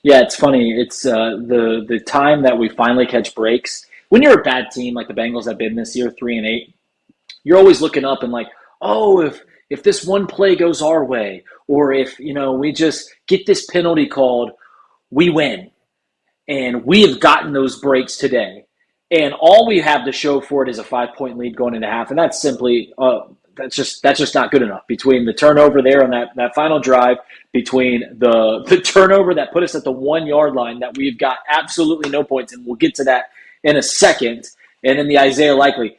Yeah, it's funny. It's the time that we finally catch breaks. When you're a bad team like the Bengals have been this year, 3-8, you're always looking up and like, oh, if this one play goes our way, or if we just get this penalty called, we win. And we have gotten those breaks today. And all we have to show for it is a 5-point lead going into half. And that's simply that's just not good enough. Between the turnover there on that final drive, between the turnover that put us at the 1-yard line that we've got absolutely no points, and we'll get to that in a second, and then the Isaiah Likely.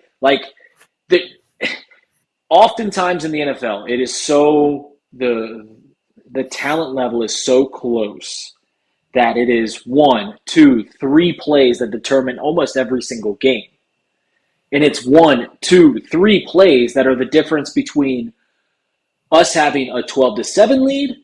Oftentimes in the NFL, it is so the talent level is so close that it is 1, 2, 3 plays that determine almost every single game. And it's 1, 2, 3 plays that are the difference between us having a 12-7 lead,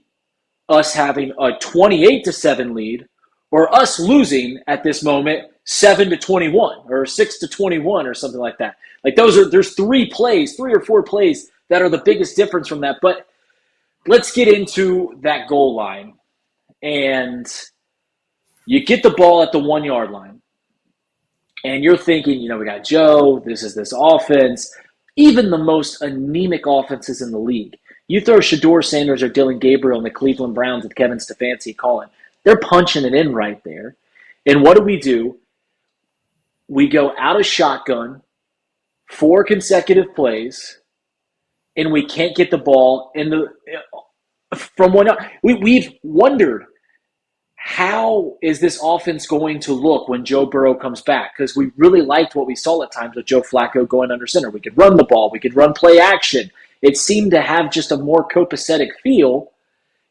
us having a 28-7 lead, or us losing at this moment 7-21 or 6-21 or something like that. Like there's 3 or 4 plays that are the biggest difference from that. But let's get into that goal line. And you get the ball at the 1 yard line. And you're thinking, we got Joe, this is this offense. Even the most anemic offenses in the league. You throw Shador Sanders or Dylan Gabriel in the Cleveland Browns with Kevin Stefanski calling. They're punching it in right there. And what do? We go out of shotgun, 4 consecutive plays, and we can't get the ball from 1 yard. We've wondered, how is this offense going to look when Joe Burrow comes back? Because we really liked what we saw at times with Joe Flacco going under center. We could run the ball. We could run play action. It seemed to have just a more copacetic feel.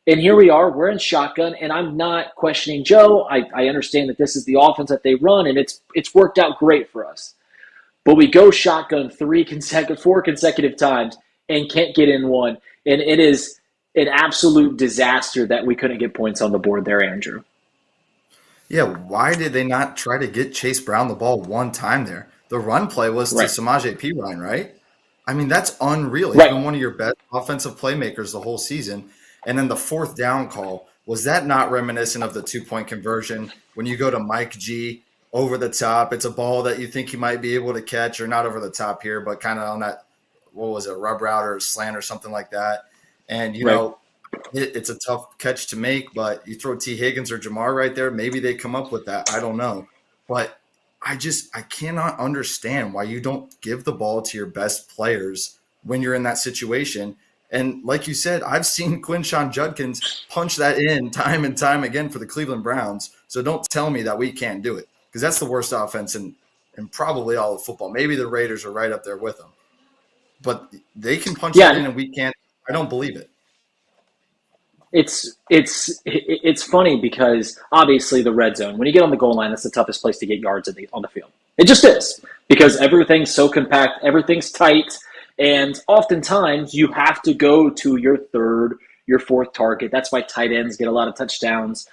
And here we are. We're in shotgun, and I'm not questioning Joe. I understand that this is the offense that they run, and it's worked out great for us. But we go shotgun 4 consecutive times and can't get in one. And it is an absolute disaster that we couldn't get points on the board there, Andrew. Yeah, why did they not try to get Chase Brown the ball one time there? The run play was to Samaje Perine, right? I mean, that's unreal. He's been one of your best offensive playmakers the whole season. And then the 4th down call, was that not reminiscent of the 2-point conversion when you go to Mike G over the top? It's a ball that you think he might be able to catch, or not over the top here, but kind of on that, what was it, rub route or slant or something like that. And, it's a tough catch to make, but you throw T. Higgins or Jamar right there, maybe they come up with that. I don't know. But I cannot understand why you don't give the ball to your best players when you're in that situation. And like you said, I've seen Quinshon Judkins punch that in time and time again for the Cleveland Browns. So don't tell me that we can't do it, because that's the worst offense in probably all of football. Maybe the Raiders are right up there with them. But they can punch it in and we can't. I don't believe it. It's funny because obviously the red zone, when you get on the goal line, that's the toughest place to get yards on the field. It just is, because everything's so compact, everything's tight, and oftentimes you have to go to your 3rd, your 4th target. That's why tight ends get a lot of touchdowns.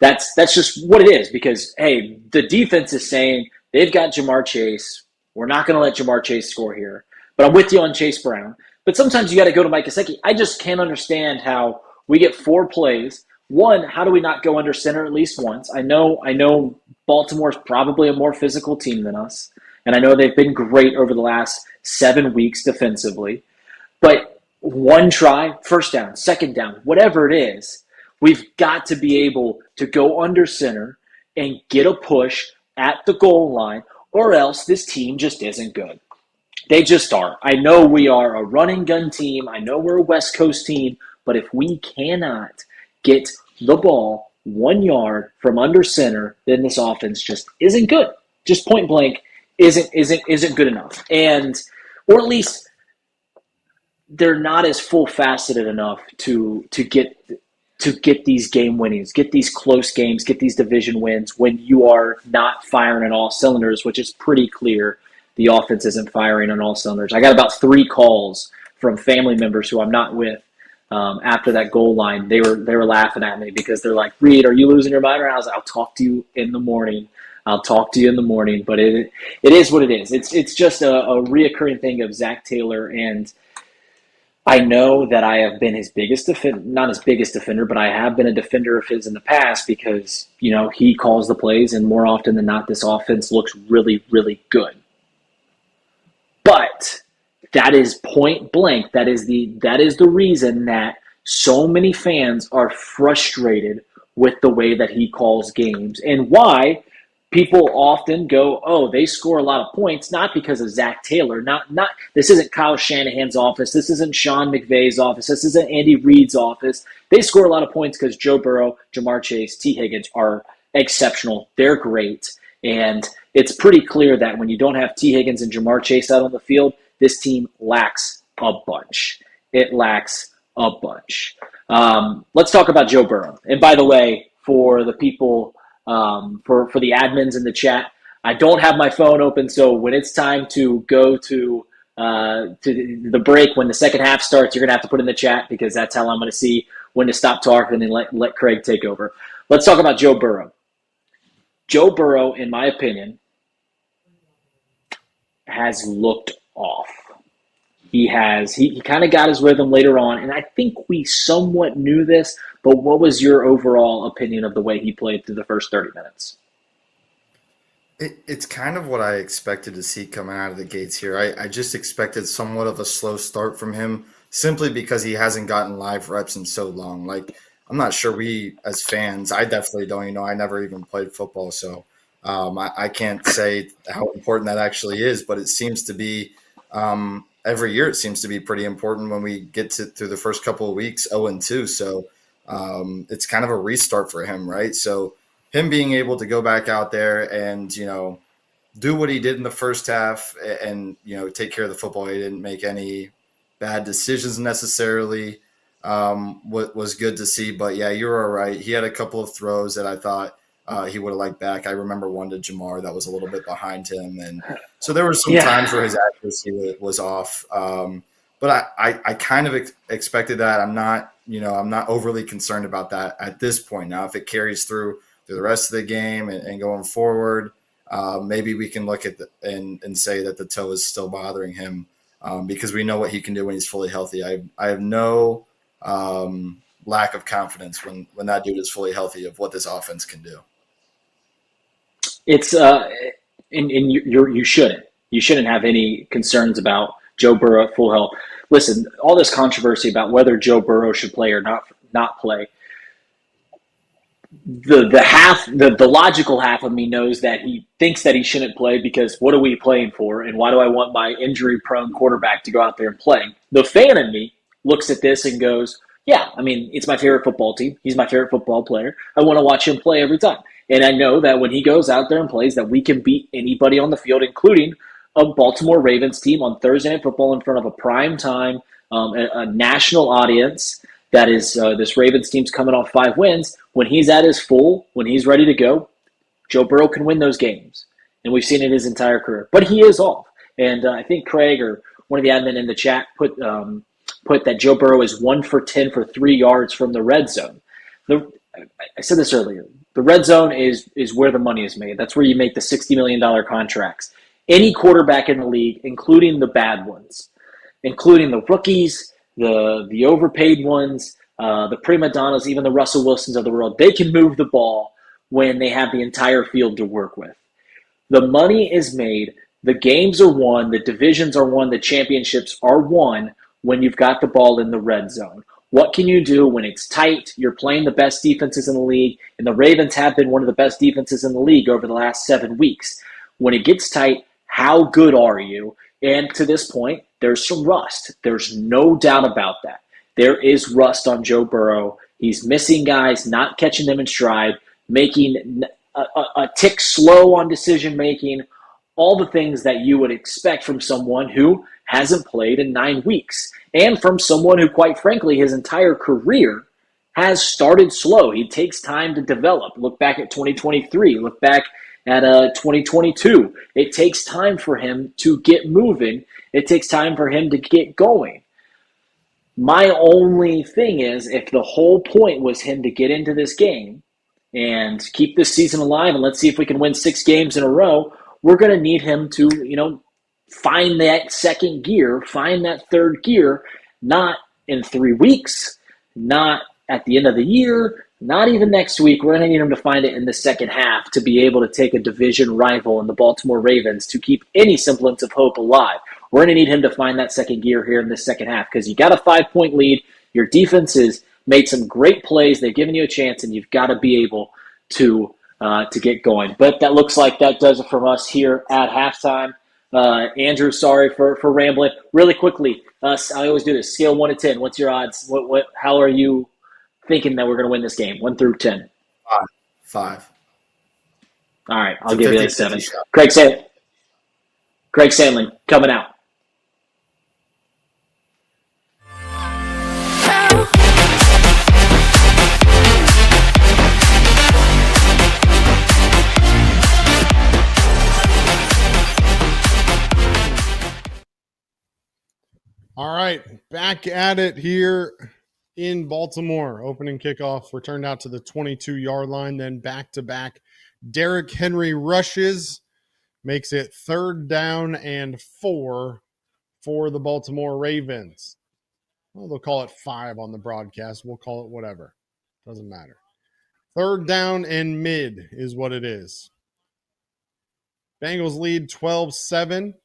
That's just what it is, because, hey, the defense is saying they've got Jamar Chase. We're not going to let Jamar Chase score here. But I'm with you on Chase Brown. But sometimes you got to go to Mike Gesicki. I just can't understand how we get 4 plays. One, how do we not go under center at least once? I know Baltimore's probably a more physical team than us, and I know they've been great over the last 7 weeks defensively. But 1 try, 1st down, 2nd down, whatever it is, we've got to be able to go under center and get a push at the goal line, or else this team just isn't good. They just are. I know we are a running gun team. I know we're a West Coast team. But if we cannot get the ball 1 yard from under center, then this offense just isn't good. Just point blank isn't good enough. Or at least they're not as full faceted enough to get these game winnings, get these close games, get these division wins when you are not firing on all cylinders, which is pretty clear. The offense isn't firing on all cylinders. I got about 3 calls from family members who I'm not with after that goal line. They were laughing at me because they're like, "Reed, are you losing your mind?" Or I was like, "I'll talk to you in the morning. I'll talk to you in the morning." But it is what it is. It's just a reoccurring thing of Zach Taylor, and I know that I have been his biggest defender, not his biggest defender, but I have been a defender of his in the past because he calls the plays, and more often than not, this offense looks really, really good. But that is point blank. That is the reason that so many fans are frustrated with the way that he calls games, and why people often go, "Oh, they score a lot of points," not because of Zach Taylor. Not this isn't Kyle Shanahan's office. This isn't Sean McVay's office. This isn't Andy Reid's office. They score a lot of points because Joe Burrow, Jamar Chase, T. Higgins are exceptional. They're great. And it's pretty clear that when you don't have T. Higgins and Jamar Chase out on the field, this team lacks a bunch. It lacks a bunch. Let's talk about Joe Burrow. And by the way, for the people, for the admins in the chat, I don't have my phone open, so when it's time to go to the break, when the second half starts, you're going to have to put in the chat because that's how I'm going to see when to stop talking and let Craig take over. Let's talk about Joe Burrow. Joe Burrow, in my opinion, has looked off. He kind of got his rhythm later on, and I think we somewhat knew this, but what was your overall opinion of the way he played through the first 30 minutes? It's kind of what I expected to see coming out of the gates here. I just expected somewhat of a slow start from him simply because he hasn't gotten live reps in so long. Like, I'm not sure we as fans, I definitely don't, I never even played football. So I can't say how important that actually is, but it seems to be every year. It seems to be pretty important when we get through the first couple of weeks, 0-2. So it's kind of a restart for him, right? So him being able to go back out there and, do what he did in the first half and, take care of the football. He didn't make any bad decisions necessarily. Was good to see. But, yeah, you're all right. He had a couple of throws that I thought he would have liked back. I remember one to Jamar that was a little bit behind him. And so there were some times where his accuracy was off. But I kind of expected that. I'm not overly concerned about that at this point. Now, if it carries through the rest of the game and going forward, maybe we can look at and say that the toe is still bothering him because we know what he can do when he's fully healthy. I have no lack of confidence when that dude is fully healthy of what this offense can do. It's you shouldn't have any concerns about Joe Burrow at full health. Listen, all this controversy about whether Joe Burrow should play or not play. The logical half of me knows that he thinks that he shouldn't play because what are we playing for, and why do I want my injury-prone quarterback to go out there and play? The fan in me looks at this and goes, yeah, I mean, it's my favorite football team. He's my favorite football player. I want to watch him play every time. And I know that when he goes out there and plays that we can beat anybody on the field, including a Baltimore Ravens team on Thursday Night Football in front of a prime time, a national audience. That is, this Ravens team's coming off 5 wins. When he's at his full, when he's ready to go, Joe Burrow can win those games. And we've seen it his entire career. But he is off. And I think Craig or one of the admin in the chat put that Joe Burrow is 1 for 10 for 3 yards from the red zone. I said this earlier. The red zone is where the money is made. That's where you make the $60 million contracts. Any quarterback in the league, including the bad ones, including the rookies, the overpaid ones, the prima donnas, even the Russell Wilsons of the world, they can move the ball when they have the entire field to work with. The money is made, the games are won, the divisions are won, the championships are won when you've got the ball in the red zone. What can you do when it's tight? You're playing the best defenses in the league, and the Ravens have been one of the best defenses in the league over the last 7 weeks. When it gets tight, how good are you? And to this point, there's some rust. There's no doubt about that. There is rust on Joe Burrow. He's missing guys, not catching them in stride, making a tick slow on decision-making, all the things that you would expect from someone who hasn't played in 9 weeks, and from someone who, quite frankly, his entire career has started slow. He takes time to develop. Look back at 2023. Look back at 2022. It takes time for him to get moving. It takes time for him to get going. My only thing is, if the whole point was him to get into this game and keep this season alive, and let's see if we can win 6 games in a row, we're going to need him to, find that second gear, find that third gear, not in 3 weeks, not at the end of the year, not even next week. We're going to need him to find it in the second half to be able to take a division rival in the Baltimore Ravens to keep any semblance of hope alive. We're going to need him to find that second gear here in the second half because you got a 5-point lead. Your defense has made some great plays. They've given you a chance, and you've got to be able to get going. But that looks like that does it from us here at halftime. Andrew, sorry for rambling. Really quickly, I always do this. Scale 1 to 10. What's your odds? How are you thinking that we're going to win this game? 1 through 10. 5. All right, I'll give you a 7. Craig Sandlin coming out. All right, back at it here in Baltimore. Opening kickoff returned out to the 22-yard line, then back-to-back. Derrick Henry rushes, makes it 3rd down and 4 for the Baltimore Ravens. Well, they'll call it 5 on the broadcast. We'll call it whatever. Doesn't matter. 3rd down and mid is what it is. Bengals lead 12-7.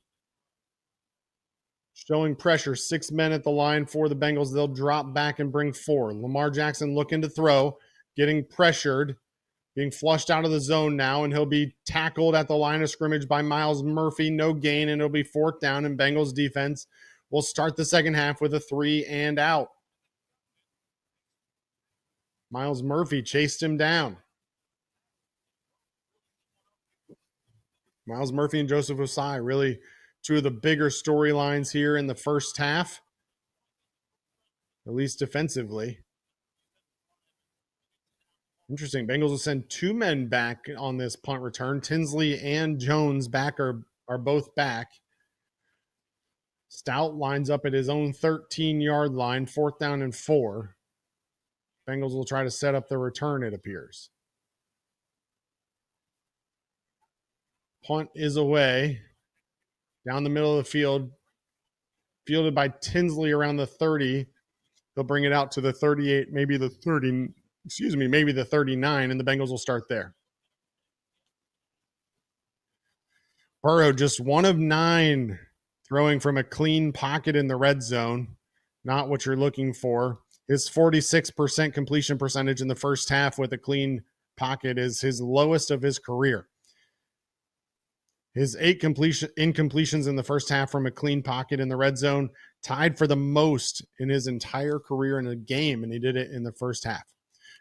Showing pressure. 6 men at the line for the Bengals. They'll drop back and bring 4. Lamar Jackson looking to throw. Getting pressured. Being flushed out of the zone now, and he'll be tackled at the line of scrimmage by Myles Murphy. No gain, and it'll be 4th down, and Bengals defense will start the second half with a 3 and out. Myles Murphy chased him down. Myles Murphy and Joseph Osai, really two of the bigger storylines here in the first half, at least defensively. Interesting. Bengals will send 2 men back on this punt return. Tinsley and Jones are both back. Stout lines up at his own 13-yard line, 4th down and 4. Bengals will try to set up the return, it appears. Punt is away. Down the middle of the field. Fielded by Tinsley around the 30. They'll bring it out to the 38, maybe the 30. Maybe the 39, and the Bengals will start there. Burrow just 1 of 9 throwing from a clean pocket in the red zone. Not what you're looking for. His 46% completion percentage in the first half with a clean pocket is his lowest of his career. His 8 incompletions in the first half from a clean pocket in the red zone, tied for the most in his entire career in a game, and he did it in the first half.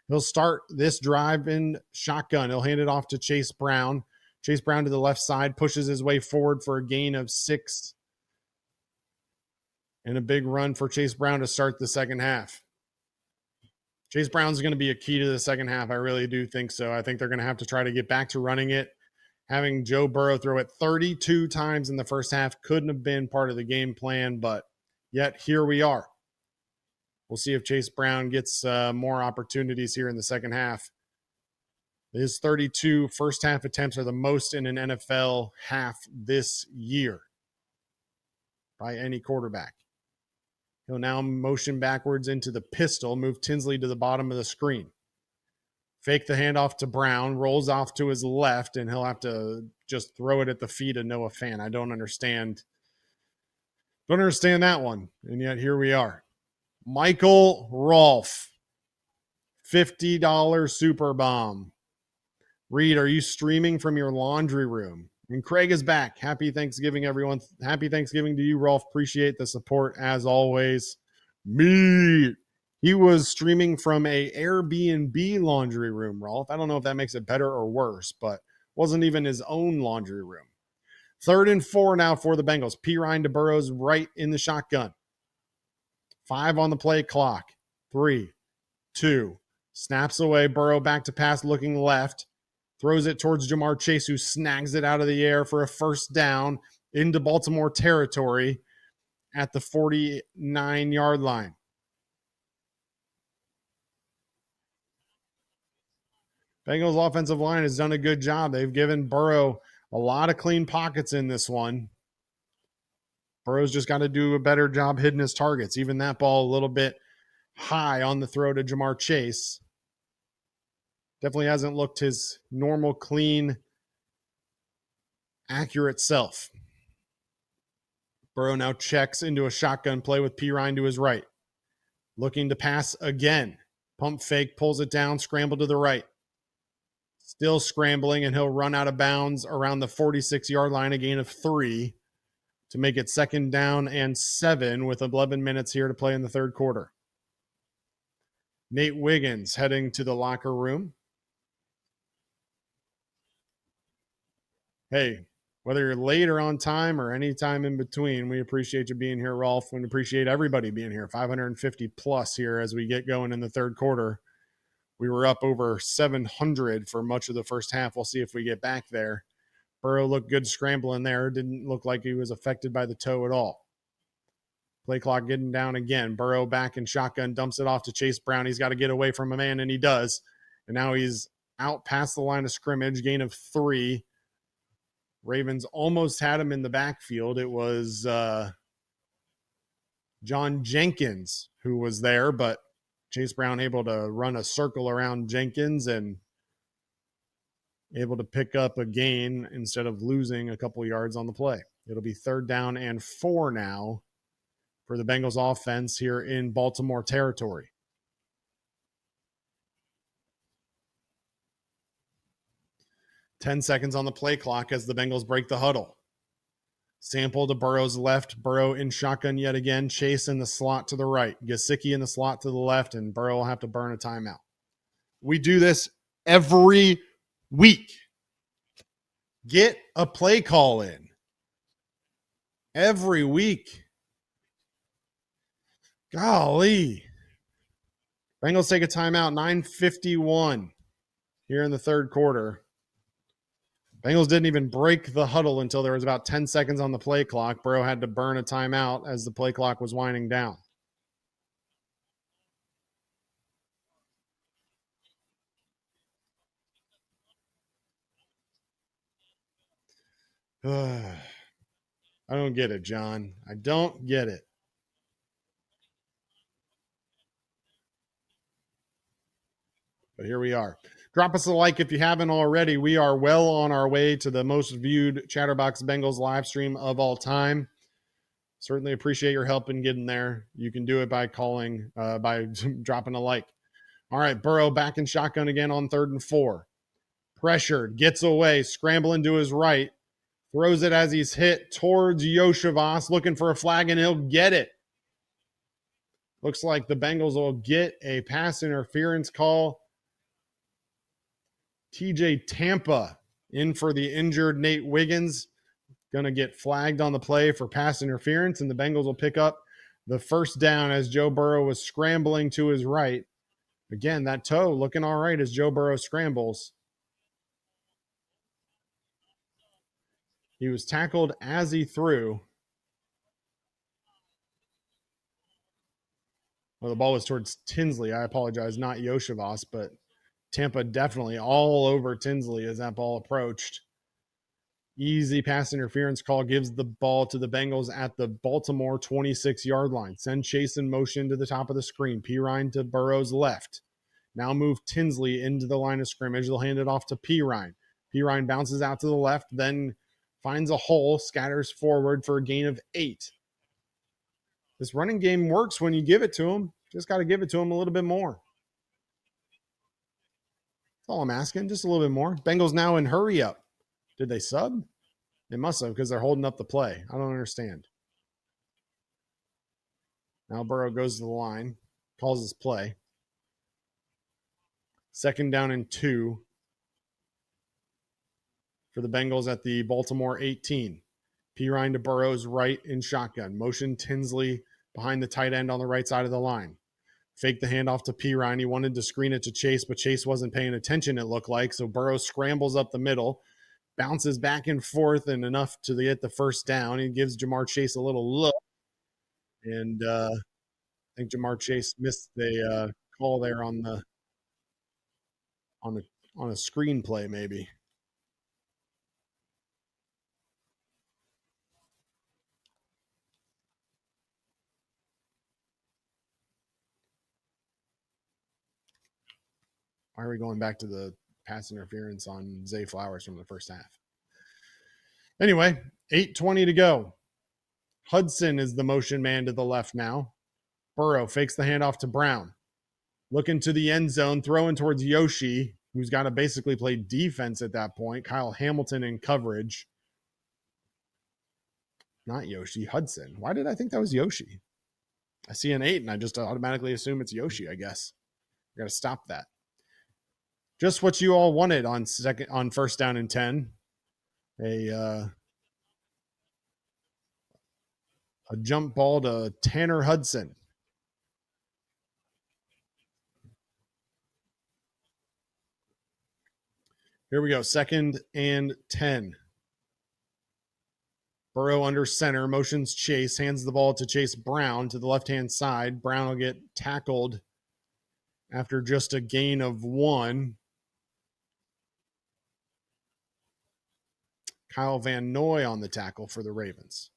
He'll start this drive in shotgun. He'll hand it off to Chase Brown. Chase Brown to the left side, pushes his way forward for a gain of 6. And a big run for Chase Brown to start the second half. Chase Brown's going to be a key to the second half. I really do think so. I think they're going to have to try to get back to running it. Having Joe Burrow throw it 32 times in the first half couldn't have been part of the game plan, but yet here we are. We'll see if Chase Brown gets more opportunities here in the second half. His 32 first half attempts are the most in an NFL half this year by any quarterback. He'll now motion backwards into the pistol, move Tinsley to the bottom of the screen. Fake the handoff to Brown, rolls off to his left, and he'll have to just throw it at the feet of Noah Fant. I don't understand that one, and yet here we are. Michael Rolfe, $50 super bomb. Reed, are you streaming from your laundry room? And Craig is back. Happy Thanksgiving, everyone. Happy Thanksgiving to you, Rolfe. Appreciate the support as always. Me. He was streaming from a Airbnb laundry room, Rolfe. I don't know if that makes it better or worse, but wasn't even his own laundry room. 3rd and 4 now for the Bengals. Pirine to Burrow's right in the shotgun. 5 on the play clock. 3, 2. Snaps away. Burrow back to pass, looking left. Throws it towards Jamar Chase, who snags it out of the air for a 1st down into Baltimore territory at the 49-yard line. Bengals offensive line has done a good job. They've given Burrow a lot of clean pockets in this one. Burrow's just got to do a better job hitting his targets. Even that ball a little bit high on the throw to Jamar Chase. Definitely hasn't looked his normal, clean, accurate self. Burrow now checks into a shotgun play with Pirine to his right. Looking to pass again. Pump fake, pulls it down, scramble to the right. Still scrambling, and he'll run out of bounds around the 46-yard line, a gain of 3 to make it 2nd down and 7 with 11 minutes here to play in the third quarter. Nate Wiggins heading to the locker room. Hey, whether you're late or on time or any time in between, we appreciate you being here, Rolfe. We appreciate everybody being here. 550 plus here as we get going in the third quarter. We were up over 700 for much of the first half. We'll see if we get back there. Burrow looked good scrambling there. Didn't look like he was affected by the toe at all. Play clock getting down again. Burrow back in shotgun, dumps it off to Chase Brown. He's got to get away from a man, and he does. And now he's out past the line of scrimmage, gain of 3. Ravens almost had him in the backfield. It was John Jenkins, who was there, but Chase Brown able to run a circle around Jenkins and able to pick up a gain instead of losing a couple yards on the play. It'll be 3rd down and 4 now for the Bengals offense here in Baltimore territory. Ten seconds on the play clock as the Bengals break the huddle. Sample to Burrow's left. Burrow in shotgun yet again. Chase in the slot to the right. Gesicki in the slot to the left, and Burrow will have to burn a timeout. We do this every week. Get a play call in. Every week. Golly. Bengals take a timeout, 9:51 here in the 3rd quarter. Bengals didn't even break the huddle until there was about 10 seconds on the play clock. Burrow had to burn a timeout as the play clock was winding down. I don't get it, John. I don't get it. But here we are. Drop us a like if you haven't already. We are well on our way to the most viewed Chatterbox Bengals live stream of all time. Certainly appreciate your help in getting there. You can do it by calling, by dropping a like. All right, Burrow back in shotgun again on 3rd and 4. Pressured, gets away, scrambling to his right. Throws it as he's hit towards Yoshivas, looking for a flag, and he'll get it. Looks like the Bengals will get a pass interference call. TJ Tampa in for the injured Nate Wiggins. Going to get flagged on the play for pass interference, and the Bengals will pick up the 1st down as Joe Burrow was scrambling to his right. Again, that toe looking all right as Joe Burrow scrambles. He was tackled as he threw. Well, the ball was towards Tinsley. I apologize, not Yoshivas, but Tampa definitely all over Tinsley as that ball approached. Easy pass interference call gives the ball to the Bengals at the Baltimore 26-yard line. Send Chase in motion to the top of the screen. Pirine to Burrow's left. Now move Tinsley into the line of scrimmage. They'll hand it off to Pirine. Pirine bounces out to the left, then finds a hole, scatters forward for a gain of 8. This running game works when you give it to him. Just got to give it to him a little bit more. That's all I'm asking, just a little bit more. Bengals now in hurry up. Did they sub? They must have because they're holding up the play. I don't understand. Now Burrow goes to the line, calls his play. 2nd down and 2 for the Bengals at the Baltimore 18. Pirine to Burrow's right in shotgun. Motion Tinsley behind the tight end on the right side of the line. Fake the handoff to Pirine. He wanted to screen it to Chase, but Chase wasn't paying attention, it looked like. So Burrow scrambles up the middle, bounces back and forth, and enough to get the 1st down. He gives Jamar Chase a little look. And I think Jamar Chase missed the call there on a screenplay, maybe. Why are we going back to the pass interference on Zay Flowers from the 1st half? Anyway, 8:20 to go. Hudson is the motion man to the left now. Burrow fakes the handoff to Brown. Looking to the end zone, throwing towards Yoshi, who's got to basically play defense at that point. Kyle Hamilton in coverage. Not Yoshi, Hudson. Why did I think that was Yoshi? I see an 8, and I just automatically assume it's Yoshi, I guess. Got to stop that. Just what you all wanted on 1st down and 10. A jump ball to Tanner Hudson. Here we go. 2nd and 10. Burrow under center, motions Chase, hands the ball to Chase Brown to the left-hand side. Brown will get tackled after just a gain of 1. Kyle Van Noy on the tackle for the Ravens.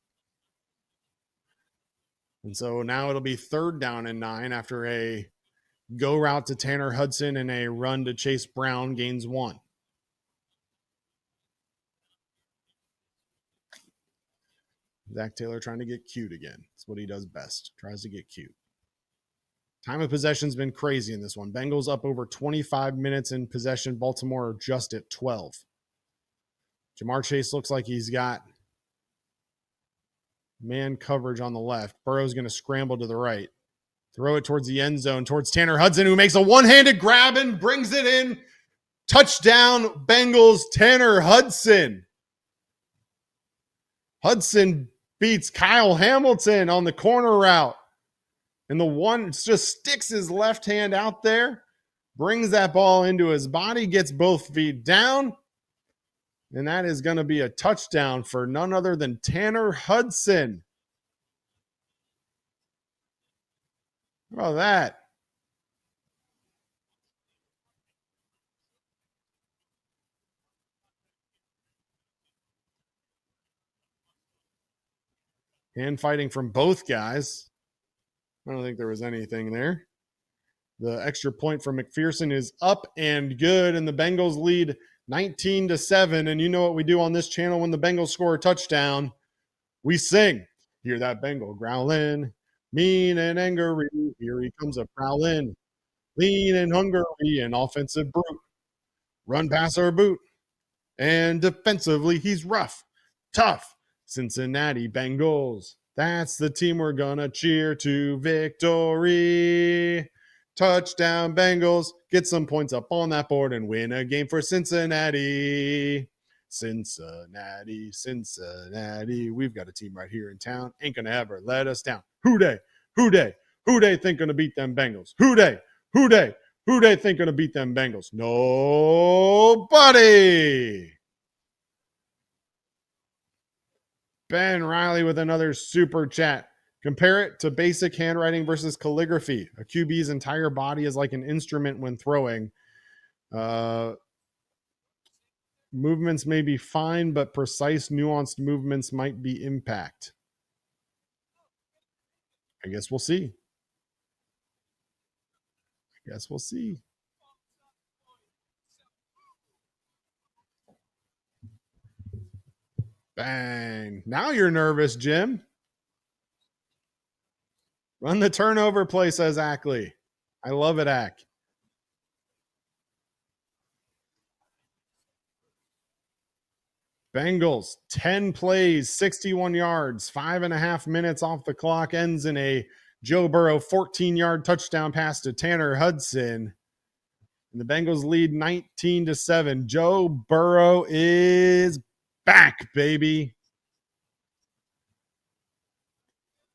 And so now it'll be 3rd down and 9 after a go route to Tanner Hudson and a run to Chase Brown gains 1. Zach Taylor trying to get cute again. That's what he does best. Tries to get cute. Time of possession's been crazy in this one. Bengals up over 25 minutes in possession. Baltimore are just at 12. Jamar Chase looks like he's got man coverage on the left. Burrow's going to scramble to the right. Throw it towards the end zone, towards Tanner Hudson, who makes a one-handed grab and brings it in. Touchdown, Bengals, Tanner Hudson. Hudson beats Kyle Hamilton on the corner route. And the one just sticks his left hand out there, brings that ball into his body, gets both feet down. And that is going to be a touchdown for none other than Tanner Hudson. How about that? Hand fighting from both guys. I don't think there was anything there. The extra point from McPherson is up and good, and the Bengals lead 19-7. And you know what we do on this channel when the Bengals score a touchdown? We sing. Hear that Bengal growling, mean and angry. Here he comes a prowling, lean and hungry, an offensive brute. Run past our boot. And defensively, he's rough, tough. Cincinnati Bengals. That's the team we're gonna cheer to victory. Touchdown Bengals. Get some points up on that board and win a game for Cincinnati. Cincinnati, Cincinnati. We've got a team right here in town. Ain't gonna ever let us down. Who dey? Who dey? Who dey think gonna beat them Bengals? Who dey? Who dey? Who dey think gonna beat them Bengals? Nobody. Ben Riley with another super chat. Compare it to basic handwriting versus calligraphy. A QB's entire body is like an instrument when throwing. Movements may be fine, but precise, nuanced movements might be impact. I guess we'll see. Bang. Now you're nervous, Jim. Run the turnover play, says Ackley. I love it, Ack. Bengals, 10 plays, 61 yards, 5.5 minutes off the clock, ends in a Joe Burrow 14-yard touchdown pass to Tanner Hudson. And the Bengals lead 19-7. Joe Burrow is back, baby.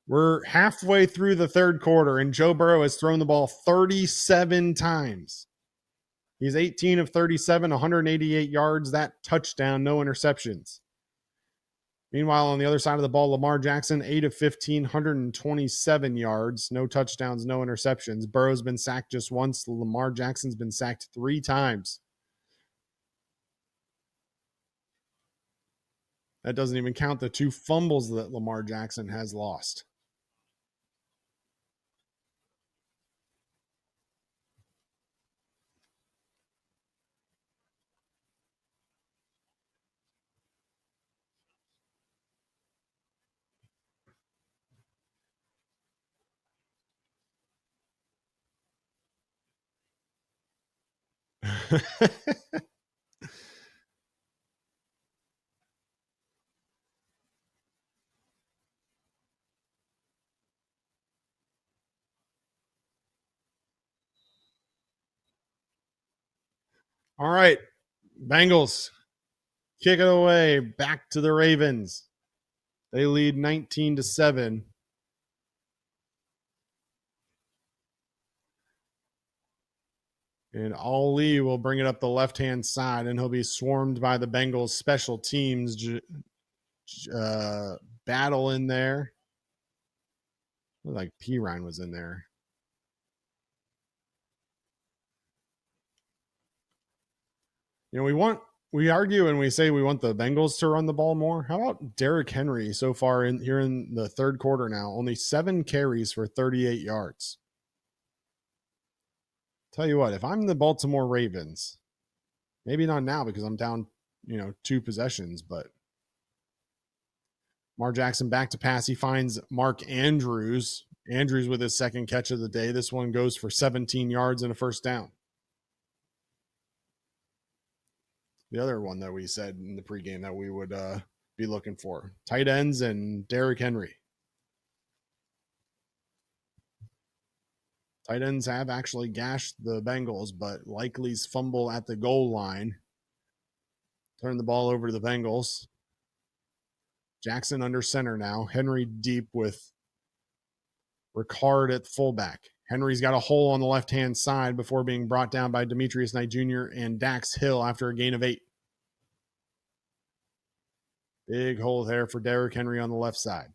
We're halfway through the third quarter, and Joe Burrow has thrown the ball 37 times. He's 18 of 37, 188 yards, that touchdown, no interceptions. Meanwhile, on the other side of the ball, Lamar Jackson, 8 of 15, 127 yards, no touchdowns, no interceptions. Burrow's been sacked just once. Lamar Jackson's been sacked 3 times. That doesn't even count the 2 fumbles that Lamar Jackson has lost. All right, Bengals, kick it away, back to the Ravens. They lead 19-7. And Ali will bring it up the left-hand side, and he'll be swarmed by the Bengals special teams battle in there. Looked like Pirine was in there. You know, we want we argue and we say we want the Bengals to run the ball more. How about Derrick Henry so far here in the third quarter now? Only 7 carries for 38 yards. Tell you what, if I'm the Baltimore Ravens, maybe not now because I'm down, 2 possessions, but Lamar Jackson back to pass. He finds Mark Andrews. Andrews with his second catch of the day. This one goes for 17 yards and a first down. The other one that we said in the pregame that we would be looking for. Tight ends and Derrick Henry. Tight ends have actually gashed the Bengals, but Likely's fumble at the goal line turned the ball over to the Bengals. Jackson under center now. Henry deep with Ricard at fullback. Henry's got a hole on the left-hand side before being brought down by Demetrius Knight Jr. and Dax Hill after a gain of 8. Big hole there for Derrick Henry on the left side.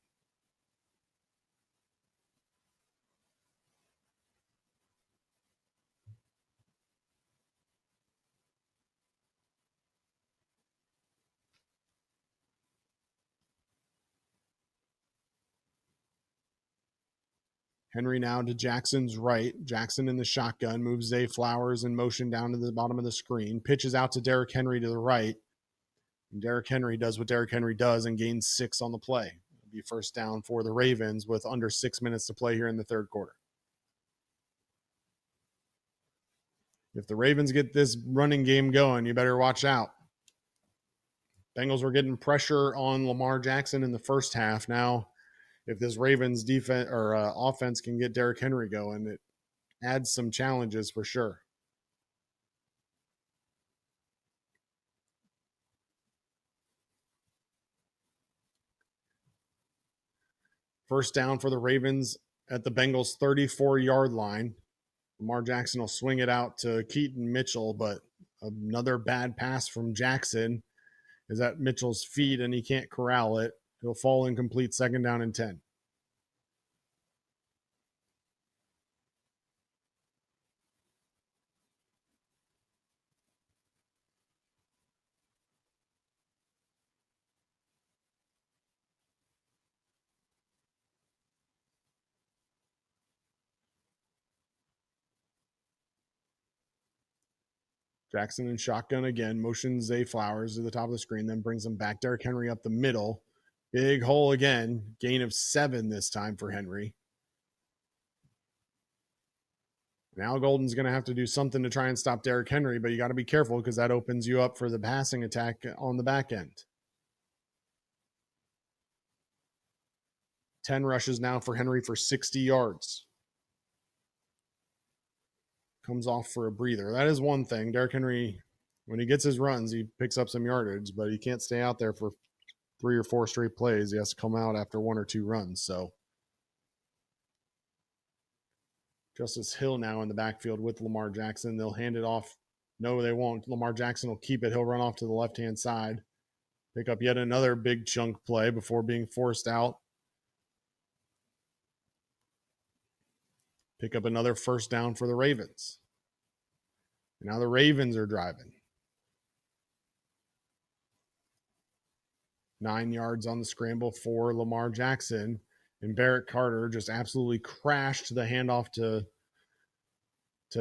Henry now to Jackson's right. Jackson in the shotgun moves Zay Flowers in motion down to the bottom of the screen. Pitches out to Derrick Henry to the right. And Derrick Henry does what Derrick Henry does and gains 6 on the play. It'll be first down for the Ravens with under 6 minutes to play here in the third quarter. If the Ravens get this running game going, you better watch out. Bengals were getting pressure on Lamar Jackson in the first half. Now, if this Ravens defense or offense can get Derrick Henry going, it adds some challenges for sure. First down for the Ravens at the Bengals' 34-yard line. Lamar Jackson will swing it out to Keaton Mitchell, but another bad pass from Jackson is at Mitchell's feet, and he can't corral it. He'll fall incomplete, second down and 10. Jackson in shotgun again, motions Zay Flowers to the top of the screen, then brings him back. Derrick Henry up the middle. Big hole again. Gain of 7 this time for Henry. Now Golden's going to have to do something to try and stop Derrick Henry, but you got to be careful because that opens you up for the passing attack on the back end. 10 rushes now for Henry for 60 yards. Comes off for a breather. That is one thing. Derrick Henry, when he gets his runs, he picks up some yardage, but he can't stay out there for 3 or 4 straight plays. He has to come out after 1 or 2 runs. So Justice Hill now in the backfield with Lamar Jackson. They'll hand it off. No, they won't. Lamar Jackson will keep it. He'll run off to the left-hand side. Pick up yet another big chunk play before being forced out. Pick up another first down for the Ravens. And now the Ravens are driving. 9 yards on the scramble for Lamar Jackson. And Barrett Carter just absolutely crashed the handoff to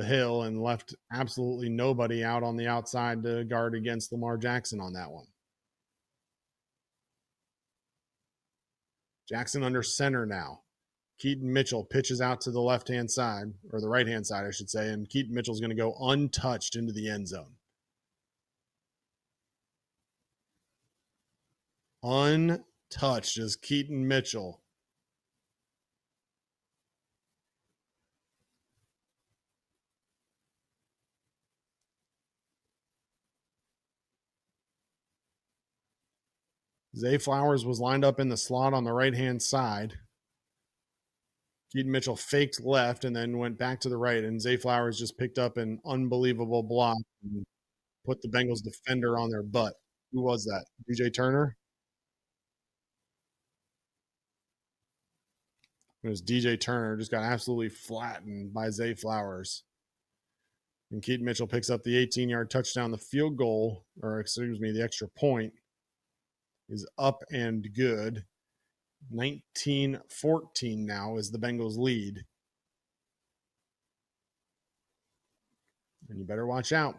Hill and left absolutely nobody out on the outside to guard against Lamar Jackson on that one. Jackson under center now. Keaton Mitchell pitches out to the left-hand side, or the right-hand side, I should say, and Keaton Mitchell's going to go untouched into the end zone. Untouched is Keaton Mitchell. Zay Flowers was lined up in the slot on the right-hand side. Keaton Mitchell faked left and then went back to the right, and Zay Flowers just picked up an unbelievable block and put the Bengals defender on their butt. Who was that? DJ Turner? It was DJ Turner, just got absolutely flattened by Zay Flowers. And Keaton Mitchell picks up the 18-yard touchdown. The field goal, or excuse me, the extra point is up and good. 19-14 now is the Bengals lead. And you better watch out.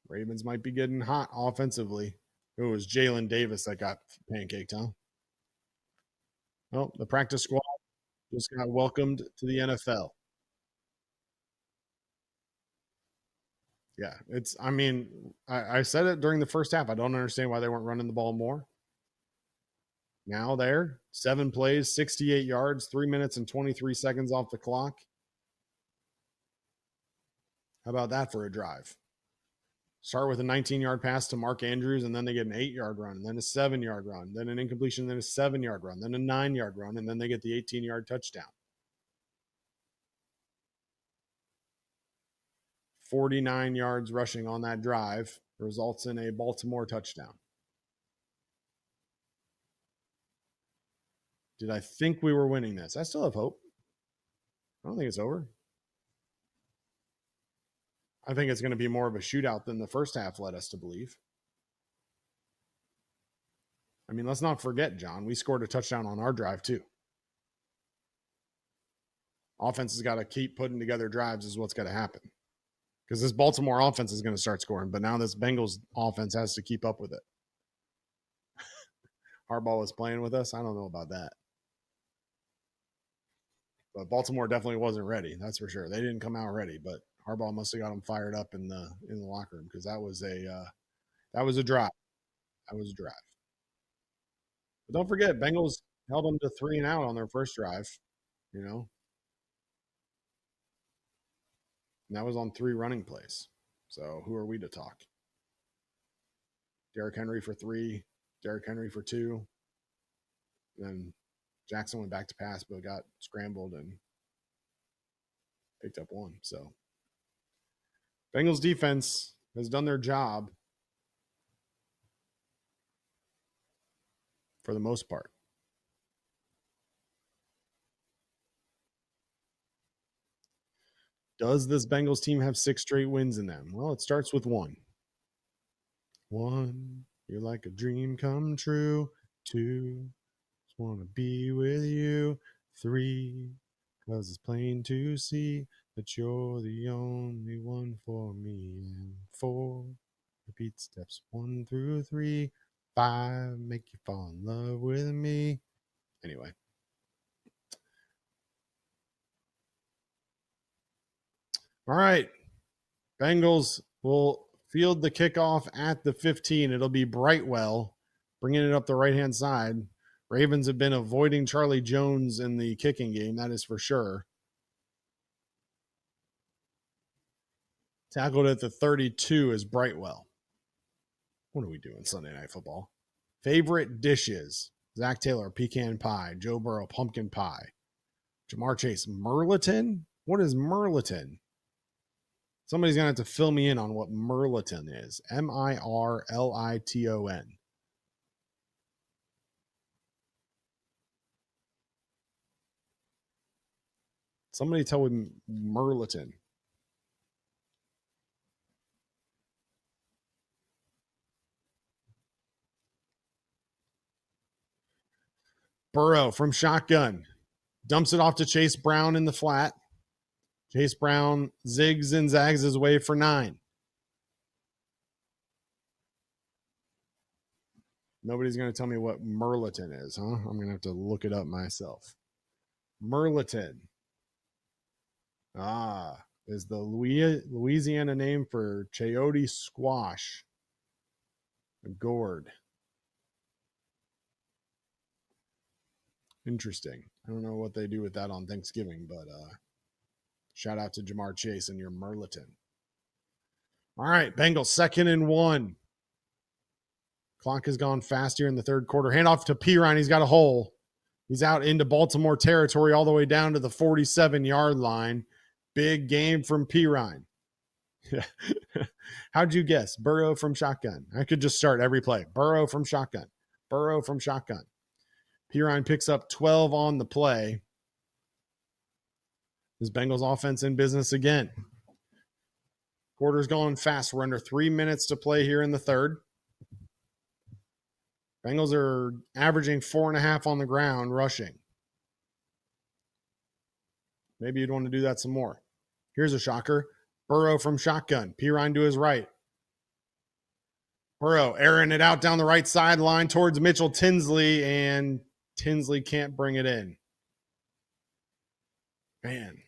Ravens might be getting hot offensively. It was Jalen Davis that got pancaked, huh? Well, the practice squad just got welcomed to the NFL. Yeah, I said it during the first half. I don't understand why they weren't running the ball more. Now there, 7 plays, 68 yards, 3 minutes and 23 seconds off the clock. How about that for a drive? Start with a 19-yard pass to Mark Andrews, and then they get an 8-yard run, and then a 7-yard run, then an incompletion, then a 7-yard run, then a 9-yard run, and then they get the 18-yard touchdown. 49 yards rushing on that drive results in a Baltimore touchdown. Did I think we were winning this? I still have hope. I don't think it's over. I think it's going to be more of a shootout than the first half led us to believe. I mean, let's not forget, John, we scored a touchdown on our drive too. Offense has got to keep putting together drives is what's got to happen. Because this Baltimore offense is going to start scoring, but now this Bengals offense has to keep up with it. Harbaugh was playing with us. I don't know about that. But Baltimore definitely wasn't ready. That's for sure. They didn't come out ready, but Harbaugh must have got them fired up in the locker room because that was a drive. That was a drive. But don't forget, Bengals held them to 3 and out on their first drive. You know, and that was on 3 running plays. So who are we to talk? Derrick Henry for 3, Derrick Henry for 2. Then Jackson went back to pass, but got scrambled and picked up 1. So Bengals defense has done their job for the most part. Does this Bengals team have 6 straight wins in them? Well, it starts with 1. 1, you're like a dream come true. 2, just want to be with you. 3, because it's plain to see that you're the only one for me. And 4, repeat steps 1 through 3. 5, make you fall in love with me. Anyway. All right. Bengals will field the kickoff at the 15. It'll be Brightwell bringing it up the right-hand side. Ravens have been avoiding Charlie Jones in the kicking game. That is for sure. Tackled at the 32 is Brightwell. What are we doing Sunday Night Football? Favorite dishes. Zach Taylor, pecan pie. Joe Burrow, pumpkin pie. Jamar Chase, Merliton? What is Merliton? Somebody's going to have to fill me in on what Merliton is. Mirliton. Somebody tell me Merliton. Burrow from shotgun. Dumps it off to Chase Brown in the flat. Chase Brown zigs and zags his way for 9. Nobody's going to tell me what Merliton is, huh? I'm going to have to look it up myself. Merliton. Is the Louisiana name for chayote squash. A gourd. Interesting. I don't know what they do with that on Thanksgiving, but shout out to Jamar Chase and your Merliton. All right, Bengals 2nd and 1. Clock has gone fast here in the third quarter. Hand off to Pirine. He's got a hole. He's out into Baltimore territory all the way down to the 47-yard line. Big game from Pirine. How'd you guess? Burrow from shotgun. I could just start every play. Burrow from shotgun. Burrow from shotgun. Pirine picks up 12 on the play. This Bengals offense in business again. Quarter's going fast. We're under 3 minutes to play here in the third. Bengals are averaging 4.5 on the ground rushing. Maybe you'd want to do that some more. Here's a shocker. Burrow from shotgun. Pirine to his right. Burrow airing it out down the right sideline towards Mitchell Tinsley, and Tinsley can't bring it in. Man.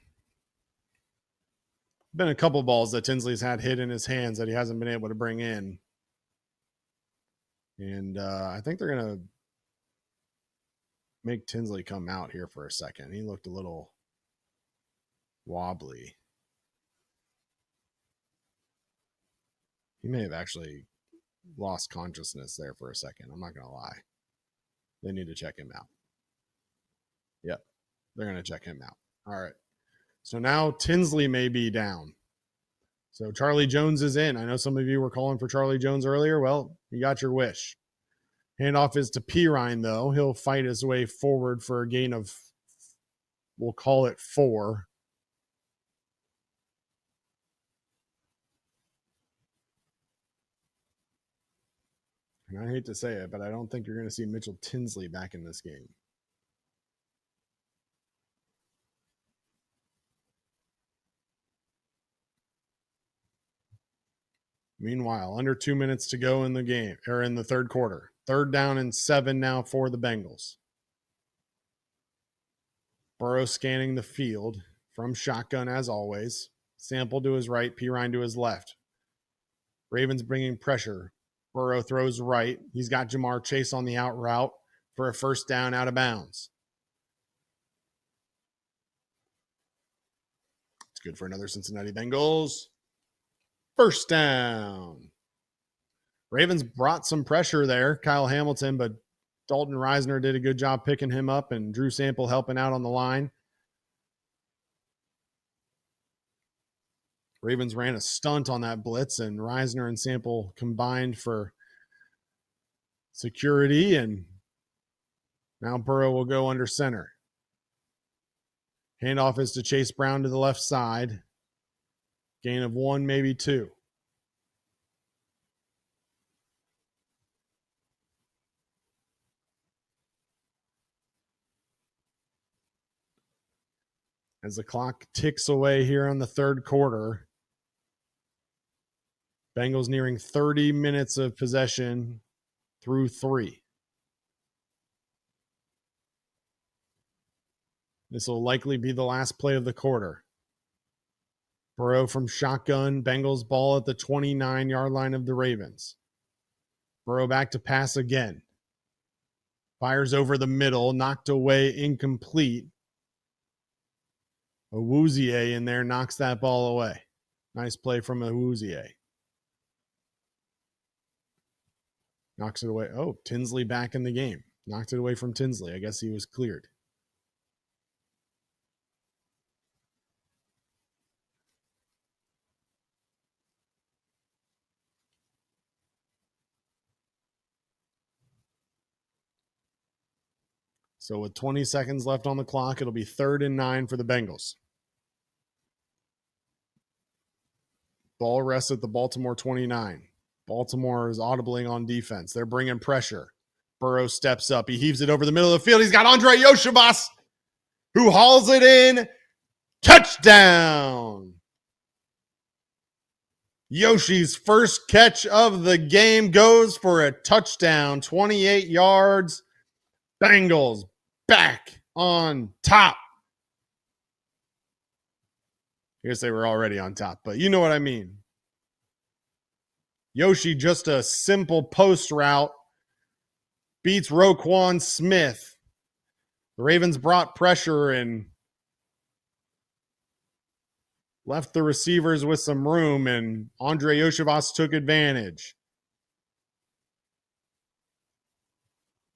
Been a couple balls that Tinsley's had hit in his hands that he hasn't been able to bring in. And I think they're going to make Tinsley come out here for a second. He looked a little wobbly. He may have actually lost consciousness there for a second. I'm not going to lie. They need to check him out. Yep, they're going to check him out. All right. So now Tinsley may be down. So Charlie Jones is in. I know some of you were calling for Charlie Jones earlier. Well, you got your wish. Handoff is to Pirine, though. He'll fight his way forward for a gain of, we'll call it 4. And I hate to say it, but I don't think you're going to see Mitchell Tinsley back in this game. Meanwhile, under 2 minutes to go in the game, or in the third quarter. 3rd down and 7 now for the Bengals. Burrow scanning the field from shotgun as always. Sample to his right, Pirine to his left. Ravens bringing pressure. Burrow throws right. He's got Jamar Chase on the out route for a first down out of bounds. It's good for another Cincinnati Bengals. First down. Ravens brought some pressure there, Kyle Hamilton, but Dalton Reisner did a good job picking him up and Drew Sample helping out on the line. Ravens ran a stunt on that blitz, and Reisner and Sample combined for security, and now Burrow will go under center. Handoff is to Chase Brown to the left side. Gain of 1, maybe 2. As the clock ticks away here on the third quarter, Bengals nearing 30 minutes of possession through 3. This will likely be the last play of the quarter. Burrow from shotgun, Bengals ball at the 29-yard line of the Ravens. Burrow back to pass again. Fires over the middle, knocked away, incomplete. Awuzie in there knocks that ball away. Nice play from Awuzie. Knocks it away. Oh, Tinsley back in the game. Knocked it away from Tinsley. I guess he was cleared. So with 20 seconds left on the clock, it'll be 3rd and 9 for the Bengals. Ball rests at the Baltimore 29. Baltimore is audibly on defense. They're bringing pressure. Burrow steps up. He heaves it over the middle of the field. He's got Andre Yoshibas, who hauls it in. Touchdown. Yoshi's first catch of the game goes for a touchdown. 28 yards. Bengals back on top. I guess they were already on top, but you know what I mean. Yoshi, just a simple post route, beats Roquan Smith. The Ravens brought pressure and left the receivers with some room, and Andre Yoshivas took advantage.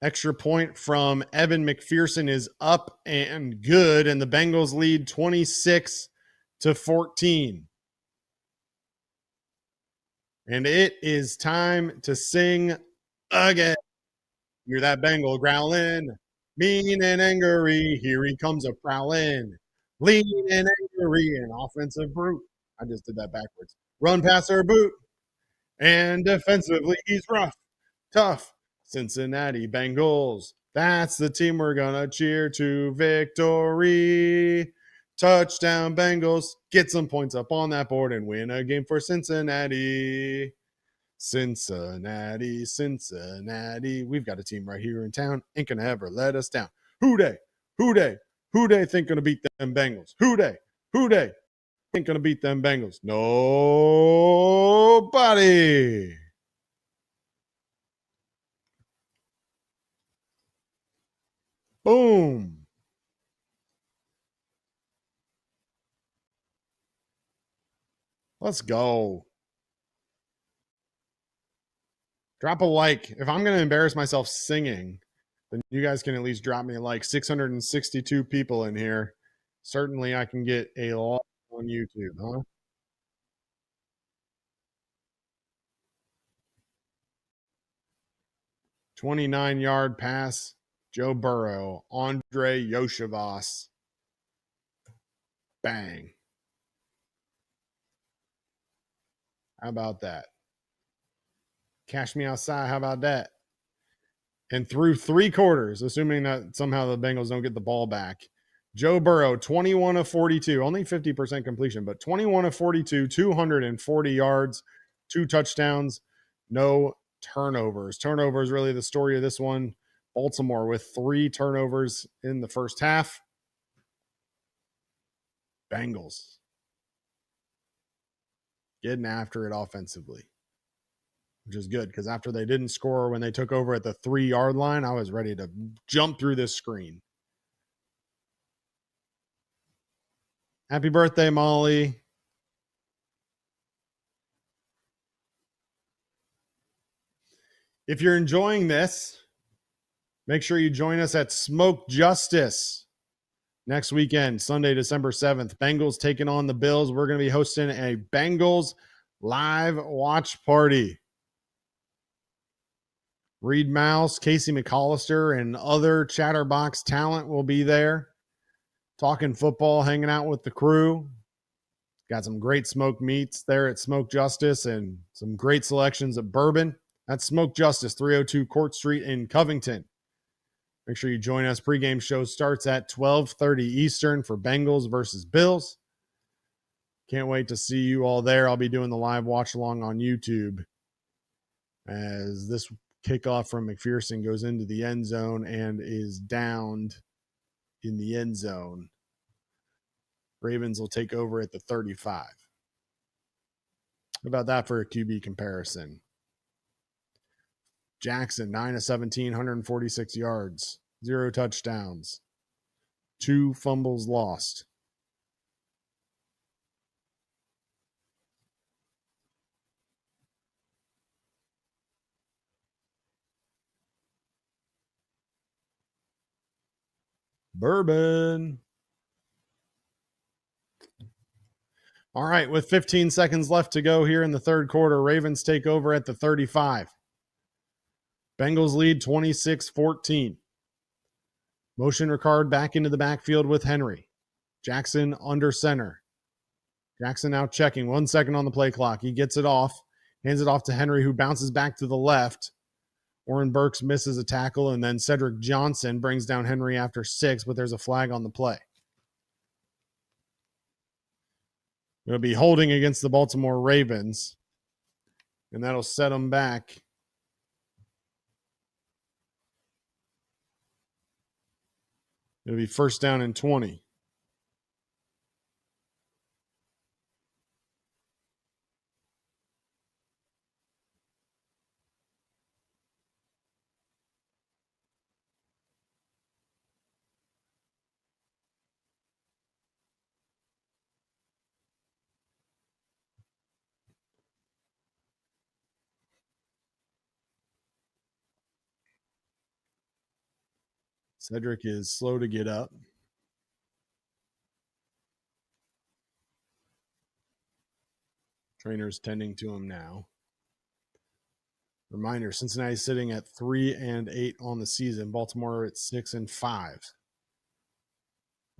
Extra point from Evan McPherson is up and good, and the Bengals lead 26-14. And it is time to sing again. Hear that Bengal growling, mean and angry. Here he comes a prowling, lean and angry, an offensive brute. I just did that backwards. Run, pass, or boot. And defensively, he's rough, tough. Cincinnati Bengals. That's the team we're going to cheer to victory. Touchdown, Bengals. Get some points up on that board and win a game for Cincinnati. Cincinnati, Cincinnati. We've got a team right here in town. Ain't going to ever let us down. Who dey? Who dey? Who dey think going to beat them Bengals? Who dey? Who dey? Ain't going to beat them Bengals. Nobody. Boom. Let's go. Drop a like. If I'm going to embarrass myself singing, then you guys can at least drop me a like. 662 people in here. Certainly I can get a lot on YouTube, huh? "29-yard pass, Joe Burrow, Andre Yoshivas. Bang. How about that? Cash me outside. How about that? And through 3 quarters, assuming that somehow the Bengals don't get the ball back, Joe Burrow, 21 of 42, only 50% completion, but 21 of 42, 240 yards, 2 touchdowns, no turnovers. Turnovers really the story of this one. Baltimore with 3 turnovers in the first half. Bengals getting after it offensively, which is good because after they didn't score when they took over at the 3-yard line, I was ready to jump through this screen. Happy birthday, Molly. If you're enjoying this, make sure you join us at Smoke Justice next weekend, Sunday, December 7th. Bengals taking on the Bills. We're going to be hosting a Bengals live watch party. Reed Mouse, Casey McAllister, and other Chatterbox talent will be there. Talking football, hanging out with the crew. Got some great smoked meats there at Smoke Justice and some great selections of bourbon. That's Smoke Justice, 302 Court Street in Covington. Make sure you join us. Pre-game show starts at 12:30 Eastern for Bengals versus Bills. Can't wait to see you all there. I'll be doing the live watch along on YouTube as this kickoff from McPherson goes into the end zone and is downed in the end zone. Ravens will take over at the 35. How about that for a QB comparison? Jackson, 9 of 17, 146 yards, 0 touchdowns, 2 fumbles lost. Bourbon. All right, with 15 seconds left to go here in the third quarter, Ravens take over at the 35. Bengals lead 26-14. Motion Ricard back into the backfield with Henry. Jackson under center. Jackson now checking. 1 second on the play clock. He gets it off. Hands it off to Henry, who bounces back to the left. Warren Burks misses a tackle, and then Cedric Johnson brings down Henry after 6, but there's a flag on the play. It'll be holding against the Baltimore Ravens, and that'll set them back. It'll be first down and 20. Cedric is slow to get up. Trainer's tending to him now. Reminder, Cincinnati sitting at 3-8 on the season. Baltimore at 6-5.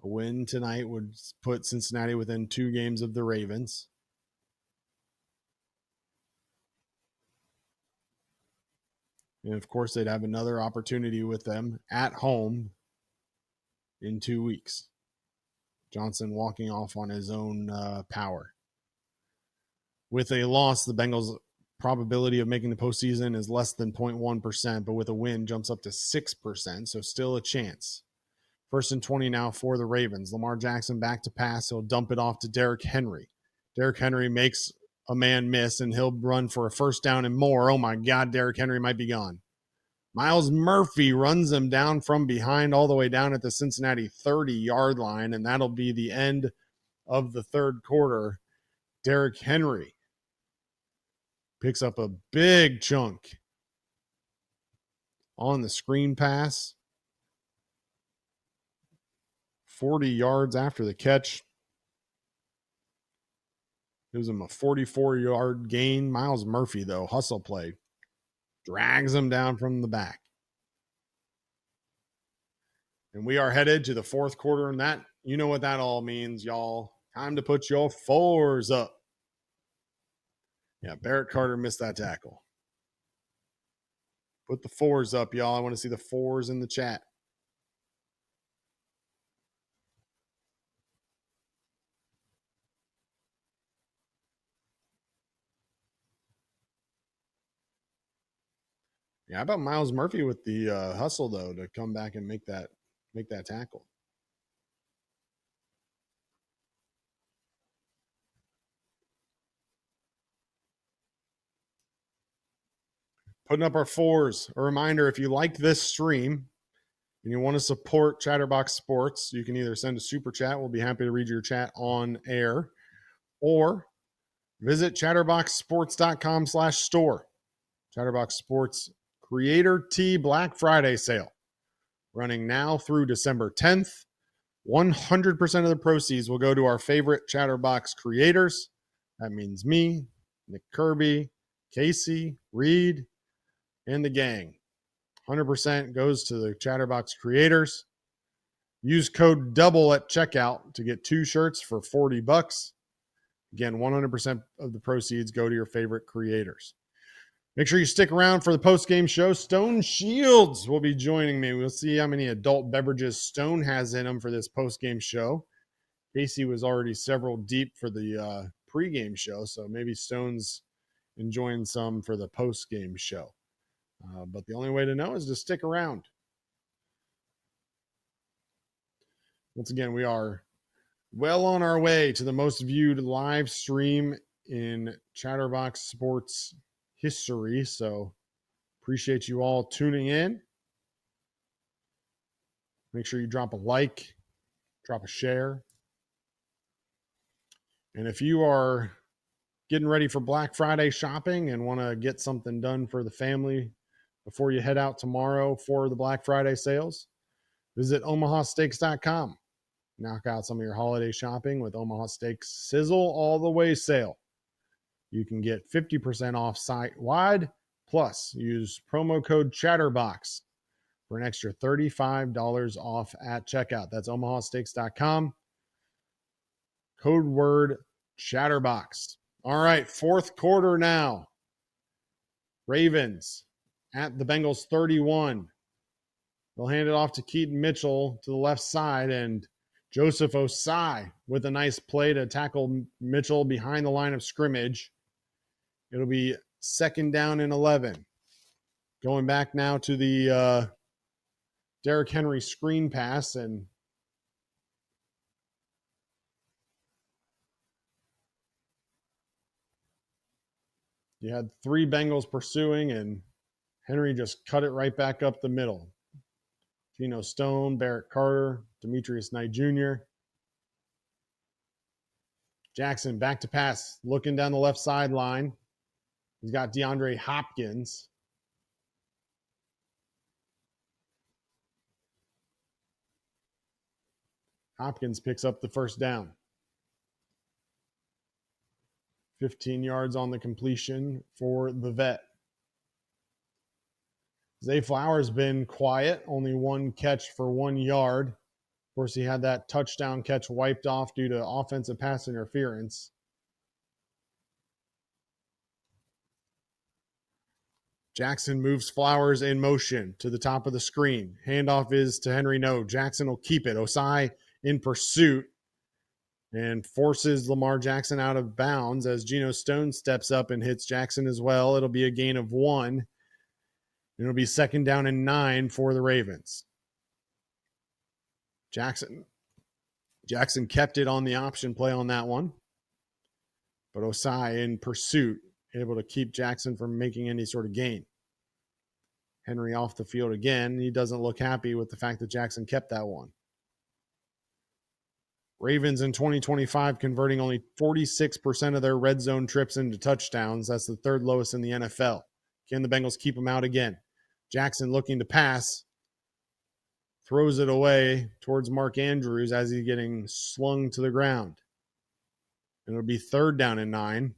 A win tonight would put Cincinnati within 2 games of the Ravens. And of course, they'd have another opportunity with them at home in 2 weeks. Johnson walking off on his own power. With a loss, the Bengals' probability of making the postseason is less than 0.1%, but with a win, jumps up to 6%, so still a chance. 1st and 20 now for the Ravens. Lamar Jackson back to pass. He'll dump it off to Derrick Henry. Derrick Henry makes a man miss, and he'll run for a first down and more. Oh, my God, Derrick Henry might be gone. Myles Murphy runs him down from behind all the way down at the Cincinnati 30-yard line, and that'll be the end of the third quarter. Derrick Henry picks up a big chunk on the screen pass. 40 yards after the catch. Gives him a 44-yard gain. Myles Murphy, though, hustle play. Drags him down from the back. And we are headed to the fourth quarter, and that, you know what that all means, y'all. Time to put your fours up. Yeah, Barrett Carter missed that tackle. Put the fours up, y'all. I want to see the fours in the chat. Yeah, how about Myles Murphy with the hustle, though, to come back and make that tackle? Putting up our fours. A reminder, if you like this stream and you want to support Chatterbox Sports, you can either send a super chat. We'll be happy to read your chat on air. Or visit chatterboxsports.com/store. Chatterbox Sports Creator Tee Black Friday sale. Running now through December 10th. 100% of the proceeds will go to our favorite Chatterbox creators. That means me, Nick Kirby, Casey, Reed, and the gang. 100% goes to the Chatterbox creators. Use code DOUBLE at checkout to get 2 shirts for $40. Again, 100% of the proceeds go to your favorite creators. Make sure you stick around for the post-game show. Stone Shields will be joining me. We'll see how many adult beverages Stone has in him for this post-game show. Casey was already several deep for the pre-game show, so maybe Stone's enjoying some for the post-game show. But the only way to know is to stick around. Once again, we are well on our way to the most viewed live stream in Chatterbox Sports history, so appreciate you all tuning in. Make sure you drop a like, drop a share. And if you are getting ready for Black Friday shopping and want to get something done for the family before you head out tomorrow for the Black Friday sales, visit omahasteaks.com. Knock out some of your holiday shopping with Omaha Steaks Sizzle All the Way sale. You can get 50% off site-wide, plus use promo code Chatterbox for an extra $35 off at checkout. That's omahasteaks.com. Code word Chatterbox. All right, fourth quarter now. Ravens at the Bengals 31. They'll hand it off to Keaton Mitchell to the left side, and Joseph Osai with a nice play to tackle Mitchell behind the line of scrimmage. It'll be 2nd down and 11. Going back now to the Derrick Henry screen pass, and you had 3 Bengals pursuing, and Henry just cut it right back up the middle. Geno Stone, Barrett Carter, Demetrius Knight Jr. Jackson back to pass, looking down the left sideline. He's got DeAndre Hopkins. Hopkins picks up the first down. 15 yards on the completion for the vet. Zay Flowers been quiet, only 1 catch for 1 yard. Of course, he had that touchdown catch wiped off due to offensive pass interference. Jackson moves Flowers in motion to the top of the screen. Handoff is to Henry. No, Jackson will keep it. Osai in pursuit and forces Lamar Jackson out of bounds as Geno Stone steps up and hits Jackson as well. It'll be a gain of 1. It'll be 2nd down and 9 for the Ravens. Jackson kept it on the option play on that one. But Osai in pursuit, able to keep Jackson from making any sort of gain. Henry off the field again. He doesn't look happy with the fact that Jackson kept that one. Ravens in 2025 converting only 46% of their red zone trips into touchdowns. That's the 3rd lowest in the NFL. Can the Bengals keep them out again? Jackson looking to pass. Throws it away towards Mark Andrews as he's getting slung to the ground. It'll be 3rd down and 9.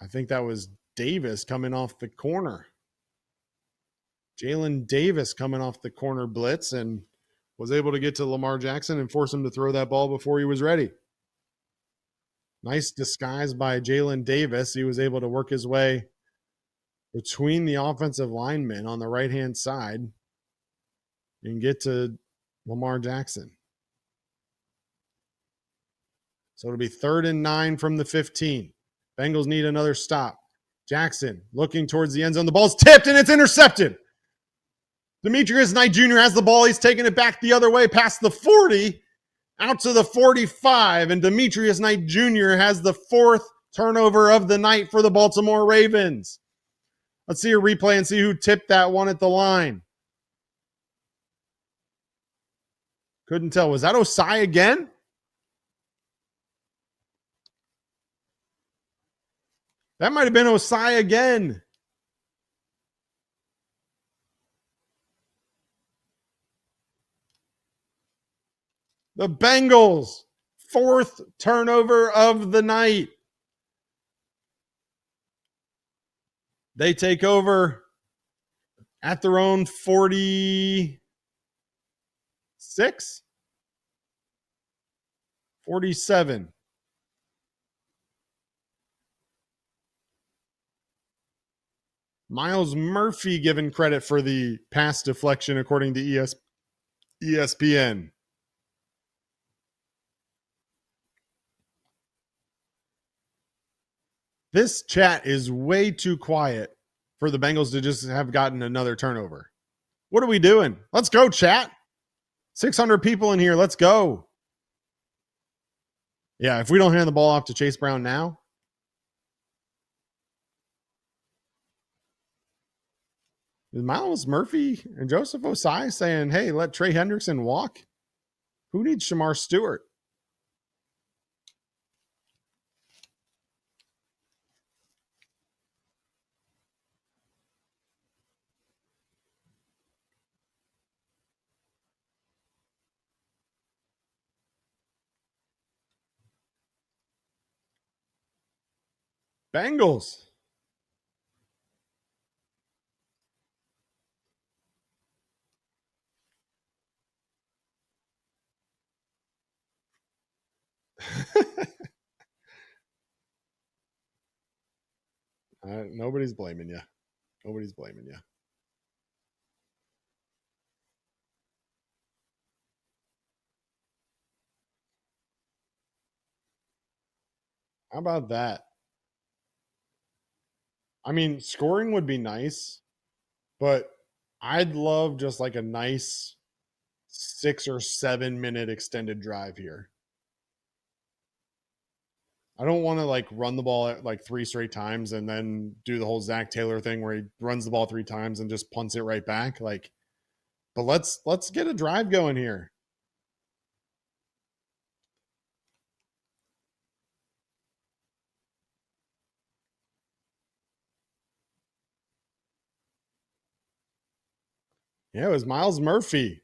I think that was Davis coming off the corner. Jalen Davis coming off the corner blitz and was able to get to Lamar Jackson and force him to throw that ball before he was ready. Nice disguise by Jalen Davis. He was able to work his way between the offensive linemen on the right-hand side and get to Lamar Jackson. So it'll be 3rd and 9 from the 15. Bengals need another stop. Jackson looking towards the end zone. The ball's tipped and it's intercepted. Demetrius Knight Jr. has the ball. He's taking it back the other way past the 40, out to the 45, and Demetrius Knight Jr. has the 4th turnover of the night for the Baltimore Ravens. Let's see a replay and see who tipped that one at the line. Couldn't tell. Was that Osai again? That might have been Osai again. The Bengals, 4th turnover of the night. They take over at their own 46, 47. Miles Murphy given credit for the pass deflection according to ESPN. This chat is way too quiet for the Bengals to just have gotten another turnover. What are we doing? Let's go, chat. 600 people in here. Let's go. Yeah, if we don't hand the ball off to Chase Brown now. Is Miles Murphy and Joseph Osai saying, hey, let Trey Hendrickson walk? Who needs Shamar Stewart? Bengals. Nobody's blaming you. Nobody's blaming you. How about that? I mean, scoring would be nice, but I'd love just like a nice 6 or 7 minute extended drive here. I don't want to like run the ball at like 3 straight times and then do the whole Zach Taylor thing where he runs the ball 3 times and just punts it right back. Like, but let's get a drive going here. Yeah, it was Miles Murphy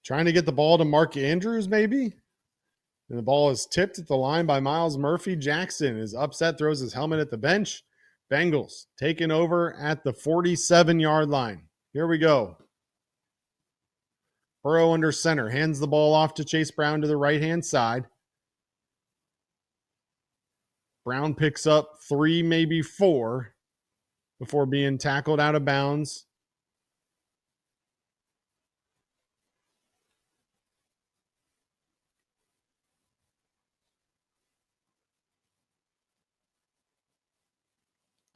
trying to get the ball to Mark Andrews, maybe. And the ball is tipped at the line by Miles Murphy. Jackson is upset, throws his helmet at the bench. Bengals taking over at the 47-yard line. Here we go. Burrow under center, hands the ball off to Chase Brown to the right-hand side. Brown picks up 3, maybe 4 before being tackled out of bounds.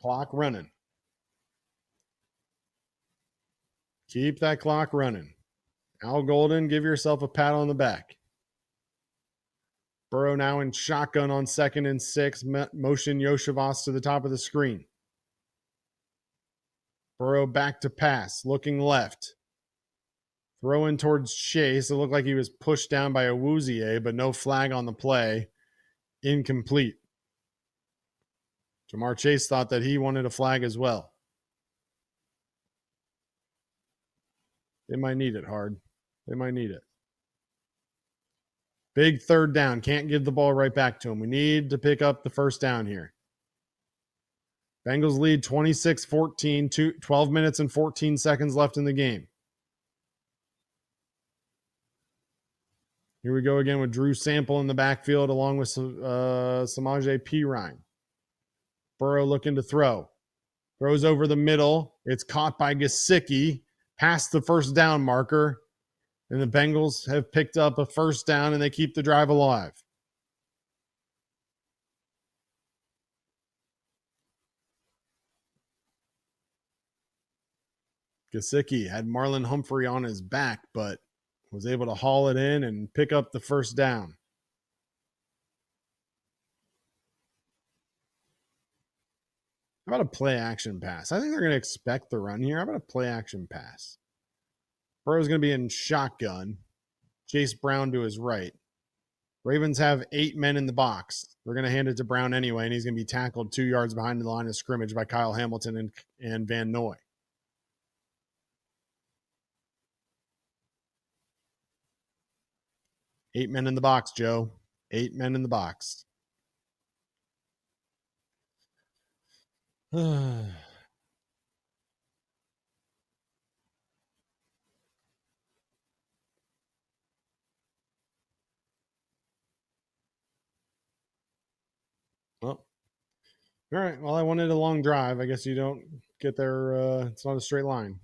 Clock running. Keep that clock running. Al Golden, give yourself a pat on the back. Burrow now in shotgun on 2nd and 6. Motion Yoshivas to the top of the screen. Burrow back to pass, looking left. Throwing towards Chase. It looked like he was pushed down by a Awuzie, but no flag on the play. Incomplete. Jamar Chase thought that he wanted a flag as well. They might need it, Hard. They might need it. Big 3rd down. Can't give the ball right back to him. We need to pick up the 1st down here. Bengals lead 26-14, 12 minutes and 14 seconds left in the game. Here we go again with Drew Sample in the backfield along with Samaje Perine. Burrow looking to throw. Throws over the middle. It's caught by Gesicki past the 1st down marker. And the Bengals have picked up a 1st down and they keep the drive alive. Gesicki had Marlon Humphrey on his back, but was able to haul it in and pick up the 1st down. How about a play action pass? I think they're going to expect the run here. How about a play action pass? Burrow's going to be in shotgun. Chase Brown to his right. Ravens have 8 men in the box. They're going to hand it to Brown anyway, and he's going to be tackled 2 yards behind the line of scrimmage by Kyle Hamilton and Van Noy. Eight men in the box, Joe. 8 men in the box. Oh, well, all right. Well, I wanted a long drive. I guess you don't get there. It's not a straight line.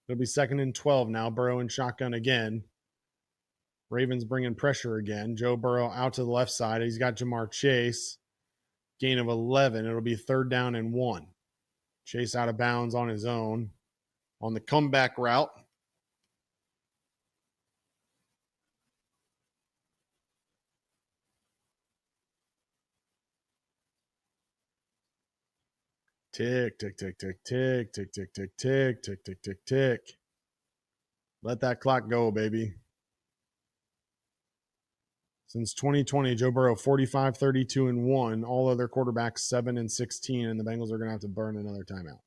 It'll be 2nd and 12 now. Burrow in shotgun again. Ravens bringing pressure again. Joe Burrow out to the left side. He's got Jamar Chase. Gain of 11. It'll be 3rd down and 1. Chase out of bounds on his own. On the comeback route. Tick, tick, tick, tick, tick, tick, tick, tick, tick, tick, tick, tick, tick. Let that clock go, baby. Since 2020, Joe Burrow 45, 32, and 1. All other quarterbacks 7 and 16, and the Bengals are going to have to burn another timeout.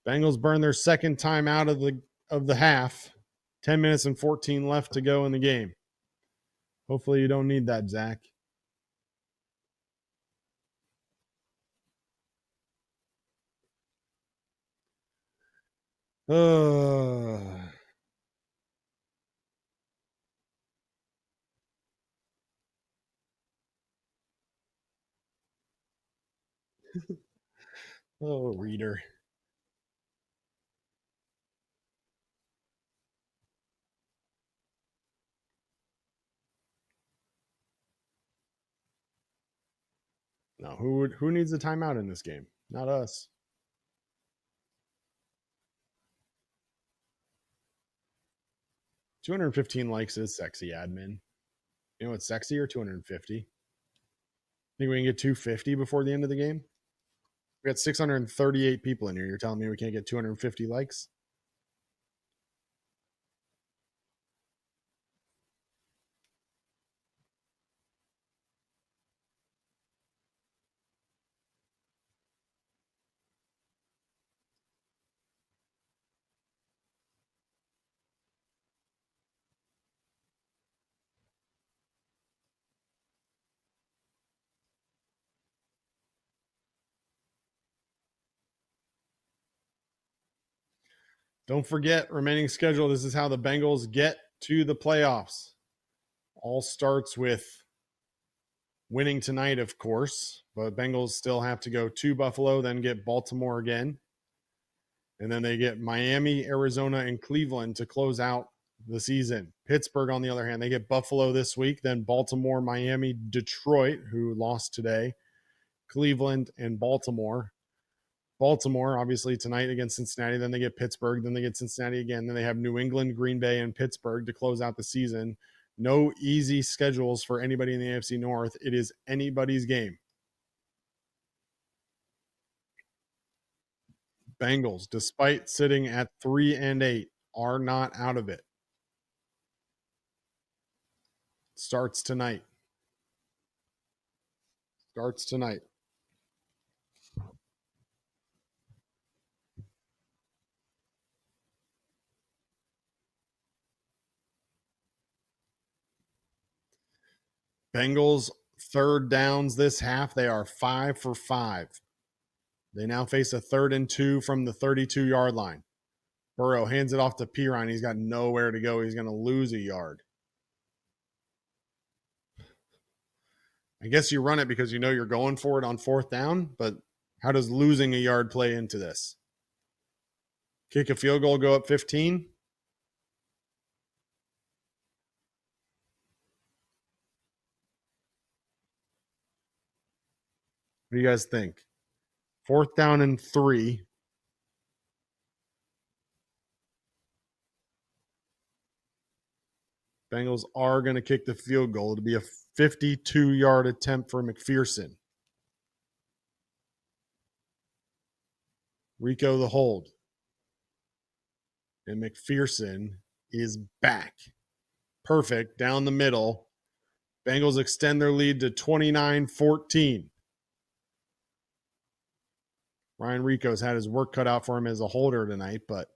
Bengals burn their 2nd timeout of the half. 10 minutes and 14 left to go in the game. Hopefully you don't need that, Zach. Oh, reader. No, who needs a timeout in this game? Not us. $215 likes is sexy, admin. You know what's sexy or 250? Think we can get 250 before the end of the game? We got 638 people in here. You're telling me we can't get 250 likes? Don't forget, remaining schedule. This is how the Bengals get to the playoffs. All starts with winning tonight, of course, but Bengals still have to go to Buffalo, then get Baltimore again. And then they get Miami, Arizona, and Cleveland to close out the season. Pittsburgh, on the other hand, they get Buffalo this week, then Baltimore, Miami, Detroit, who lost today, Cleveland, and Baltimore. Baltimore, obviously, tonight against Cincinnati. Then they get Pittsburgh. Then they get Cincinnati again. Then they have New England, Green Bay, and Pittsburgh to close out the season. No easy schedules for anybody in the AFC North. It is anybody's game. Bengals, despite sitting at 3-8, are not out of it. Starts tonight. Bengals third downs this half. They are 5 for 5. They now face a 3rd and 2 from the 32-yard line. Burrow hands it off to Pirine. He's got nowhere to go. He's going to lose a yard. I guess you run it because you know you're going for it on 4th down, but how does losing a yard play into this? Kick a field goal, go up 15? What do you guys think? 4th down and 3. Bengals are going to kick the field goal. It'll be a 52-yard attempt for McPherson. Rico the hold. And McPherson is back. Perfect. Down the middle. Bengals extend their lead to 29-14. Ryan Rico's had his work cut out for him as a holder tonight, but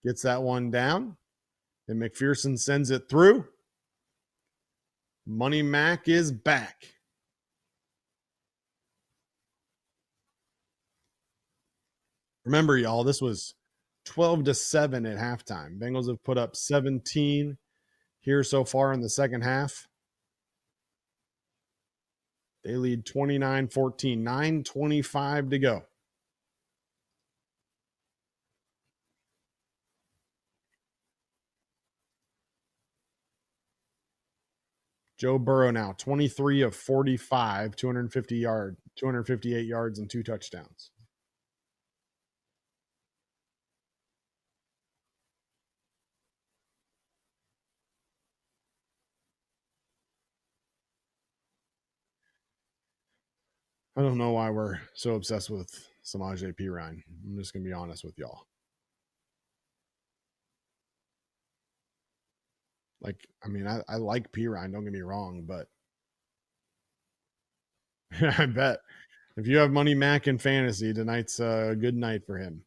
gets that one down. And McPherson sends it through. Money Mac is back. Remember, y'all, this was 12-7 at halftime. Bengals have put up 17 here so far in the second half. They lead 29-14, 9:25 to go. Joe Burrow now, 23 of 45, 258 yards and 2 touchdowns. I don't know why we're so obsessed with Samaje Perine. I'm just going to be honest with y'all. Like, I mean, I like Perine, don't get me wrong, but I bet if you have Money Mac in fantasy, tonight's a good night for him.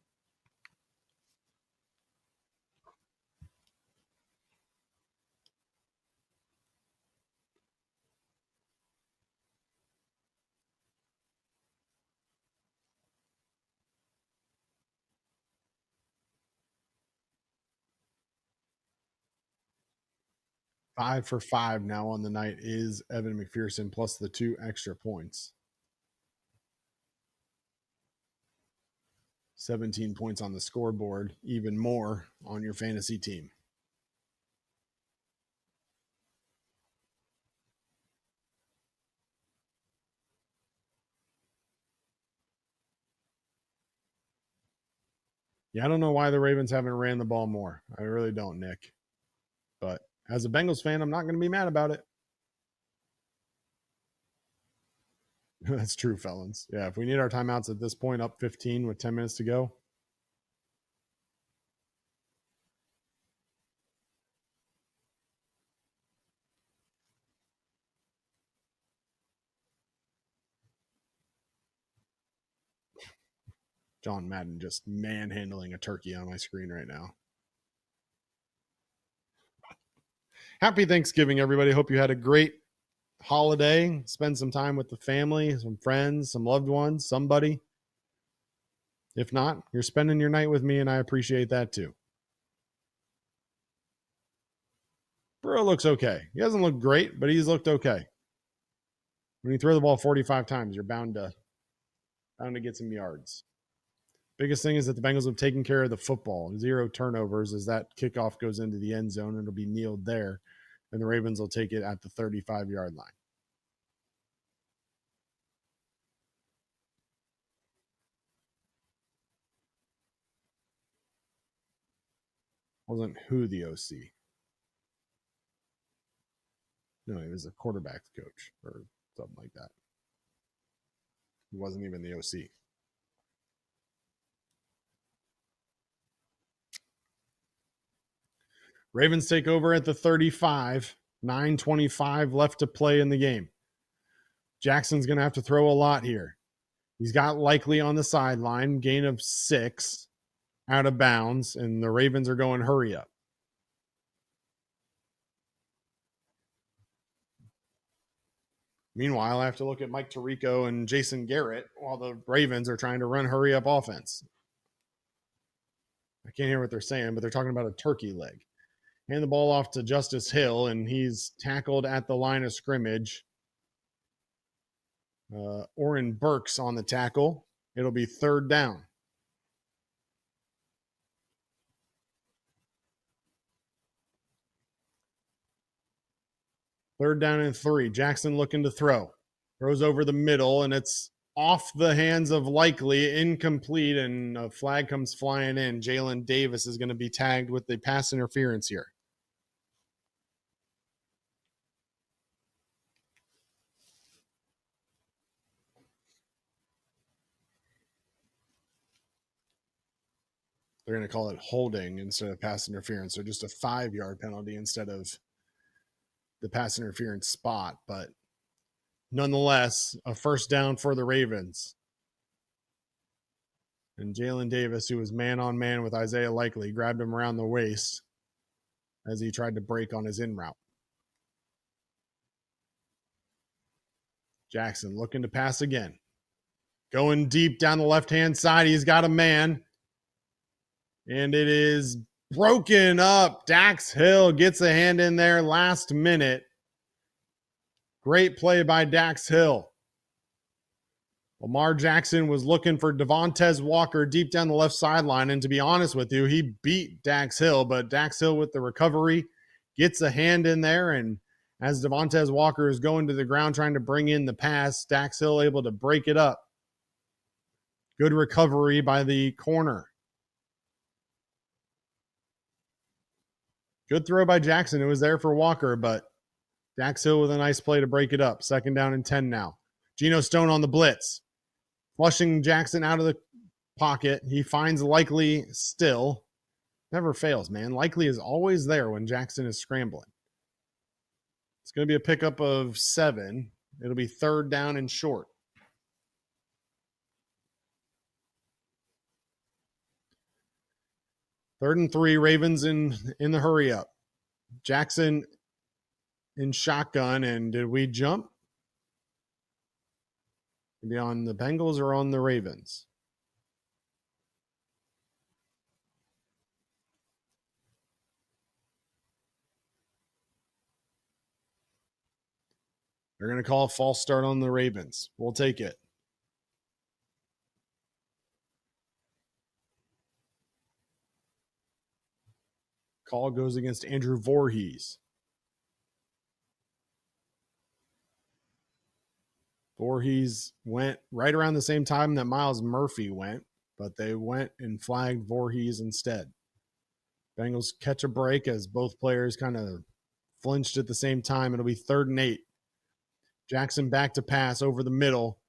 Five for 5 now on the night is Evan McPherson plus the 2 extra points. 17 points on the scoreboard, even more on your fantasy team. Yeah, I don't know why the Ravens haven't ran the ball more. I really don't, Nick. But as a Bengals fan, I'm not going to be mad about it. That's true, felons. Yeah, if we need our timeouts at this point, up 15 with 10 minutes to go. John Madden just manhandling a turkey on my screen right now. Happy Thanksgiving, everybody. Hope you had a great holiday. Spend some time with the family, some friends, some loved ones, somebody. If not, you're spending your night with me, and I appreciate that too. Burrow looks okay. He hasn't looked great, but he's looked okay. When you throw the ball 45 times, you're bound to get some yards. Biggest thing is that the Bengals have taken care of the football. 0 turnovers as that kickoff goes into the end zone. It'll be kneeled there, and the Ravens will take it at the 35-yard line. Wasn't who the OC? No, he was a quarterback's coach or something like that. He wasn't even the OC. Ravens take over at the 35. 9:25 left to play in the game. Jackson's going to have to throw a lot here. He's got Likely on the sideline, gain of 6, out of bounds, and the Ravens are going hurry up. Meanwhile, I have to look at Mike Tirico and Jason Garrett while the Ravens are trying to run hurry up offense. I can't hear what they're saying, but they're talking about a turkey leg. Hand the ball off to Justice Hill, and he's tackled at the line of scrimmage. Oren Burks on the tackle. It'll be 3rd down. Third down and 3. Jackson looking to throw. Throws over the middle, and it's off the hands of Likely, incomplete, and a flag comes flying in. Jalen Davis is going to be tagged with the pass interference here. They're going to call it holding instead of pass interference. So just a 5-yard penalty instead of the pass interference spot. But nonetheless, a first down for the Ravens. And Jalen Davis, who was man-on-man with Isaiah Likely, grabbed him around the waist as he tried to break on his in route. Jackson looking to pass again. Going deep down the left-hand side. He's got a man. And it is broken up. Dax Hill gets a hand in there last minute. Great play by Dax Hill. Lamar Jackson was looking for Devontae Walker deep down the left sideline. And to be honest with you, he beat Dax Hill. But Dax Hill with the recovery gets a hand in there. And as Devontae Walker is going to the ground trying to bring in the pass, Dax Hill able to break it up. Good recovery by the corner. Good throw by Jackson. It was there for Walker, but Dax Hill with a nice play to break it up. 2nd down and 10 now. Geno Stone on the blitz. Flushing Jackson out of the pocket. He finds Likely still. Never fails, man. Likely is always there when Jackson is scrambling. It's going to be a pickup of 7. It'll be 3rd down and short. Third and 3, Ravens in the hurry up. Jackson in shotgun, and did we jump? Maybe on the Bengals or on the Ravens? They're going to call a false start on the Ravens. We'll take it. Call goes against Andrew Voorhees. Voorhees went right around the same time that Miles Murphy went, but they went and flagged Voorhees instead. Bengals catch a break as both players kind of flinched at the same time. It'll be 3rd and 8. Jackson back to pass over the middle.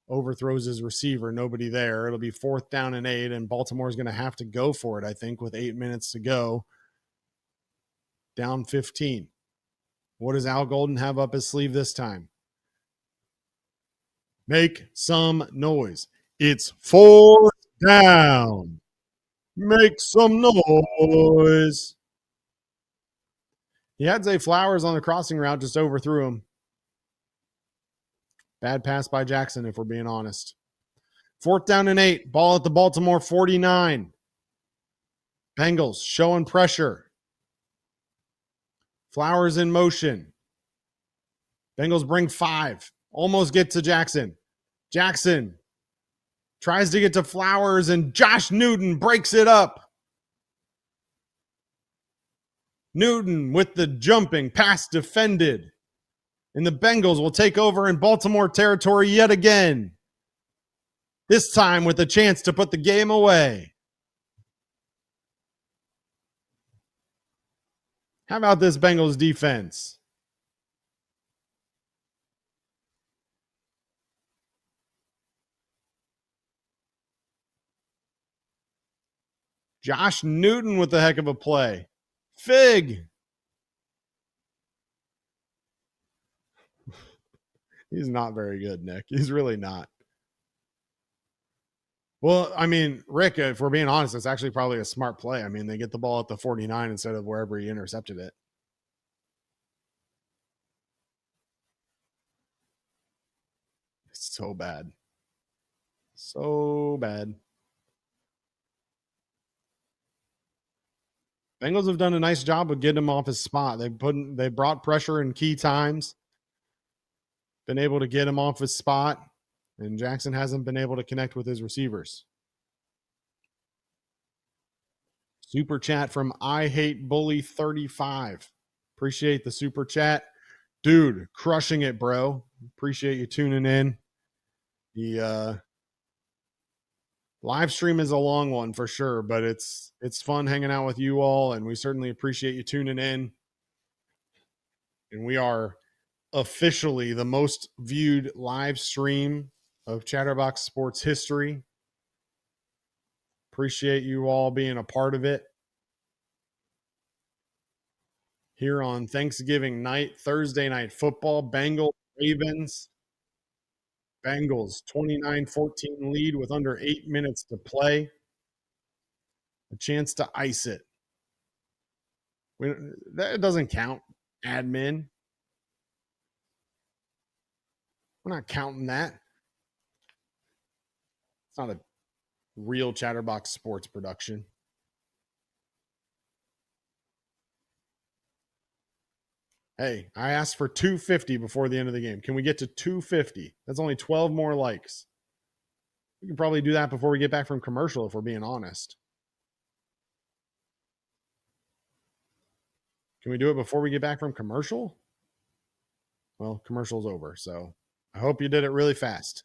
Overthrows his receiver. Nobody there. It'll be 4th down and 8, and Baltimore's going to have to go for it, I think, with 8 minutes to go. Down 15. What does Al Golden have up his sleeve this time? Make some noise. It's 4th down. Make some noise. He had Zay Flowers on the crossing route, just overthrew him. Bad pass by Jackson, if we're being honest. 4th down and 8. Ball at the Baltimore 49. Bengals showing pressure. Flowers in motion. Bengals bring 5. Almost get to Jackson. Jackson tries to get to Flowers, and Josh Newton breaks it up. Newton with the jumping, pass defended. And the Bengals will take over in Baltimore territory yet again. This time with a chance to put the game away. How about this Bengals defense? Josh Newton with a heck of a play. Fig. He's not very good, Nick. He's really not. Well, I mean, Rick, if we're being honest, it's actually probably a smart play. I mean, they get the ball at the 49 instead of wherever he intercepted it. It's so bad. So bad. Bengals have done a nice job of getting him off his spot. They brought pressure in key times. Been able to get him off his spot, and Jackson hasn't been able to connect with his receivers. Super chat from I Hate Bully 35. Appreciate the super chat. Dude, crushing it, bro. Appreciate you tuning in. The live stream is a long one for sure, but it's fun hanging out with you all, and we certainly appreciate you tuning in. And we are officially the most viewed live stream of Chatterbox Sports history. Appreciate you all being a part of it. Here on Thanksgiving night, Thursday night football, Bengals, Ravens. Bengals 29-14 lead with under 8 minutes to play. A chance to ice it. That doesn't count, admin. We're not counting that. It's not a real Chatterbox Sports production. Hey, I asked for 250 before the end of the game. Can we get to 250? That's only 12 more likes. We can probably do that before we get back from commercial if we're being honest. Can we do it before we get back from commercial? Well, commercial's over, so I hope you did it really fast.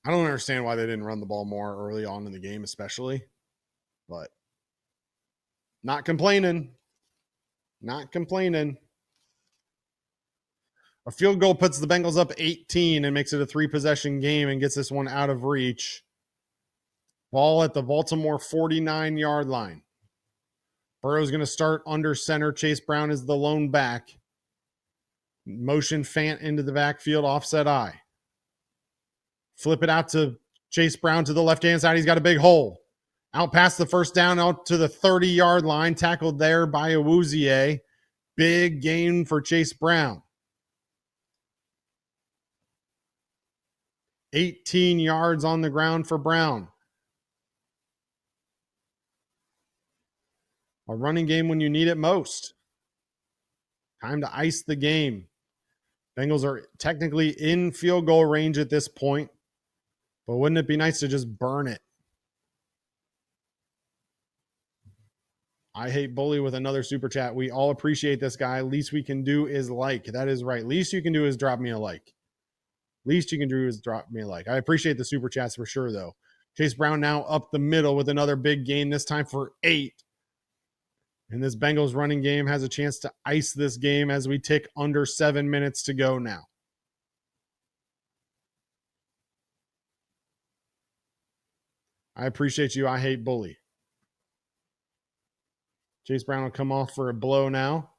I don't understand why they didn't run the ball more early on in the game, especially. But not complaining. Not complaining. A field goal puts the Bengals up 18 and makes it a 3-possession game and gets this one out of reach. Ball at the Baltimore 49-yard line. Burrow's going to start under center. Chase Brown is the lone back. Motion Fant into the backfield, offset eye. Flip it out to Chase Brown to the left-hand side. He's got a big hole. Out past the first down, out to the 30-yard line. Tackled there by Awuzie. Big gain for Chase Brown. 18 yards on the ground for Brown. A running game when you need it most. Time to ice the game. Bengals are technically in field goal range at this point, but wouldn't it be nice to just burn it? I Hate Bully with another super chat. We all appreciate this guy. Least we can do is like. That is right. Least you can do is drop me a like. Least you can do is drop me a like. I appreciate the super chats for sure, though. Chase Brown now up the middle with another big gain, this time for 8. And this Bengals running game has a chance to ice this game as we tick under 7 minutes to go now. I appreciate you. I Hate Bully. Chase Brown will come off for a blow now.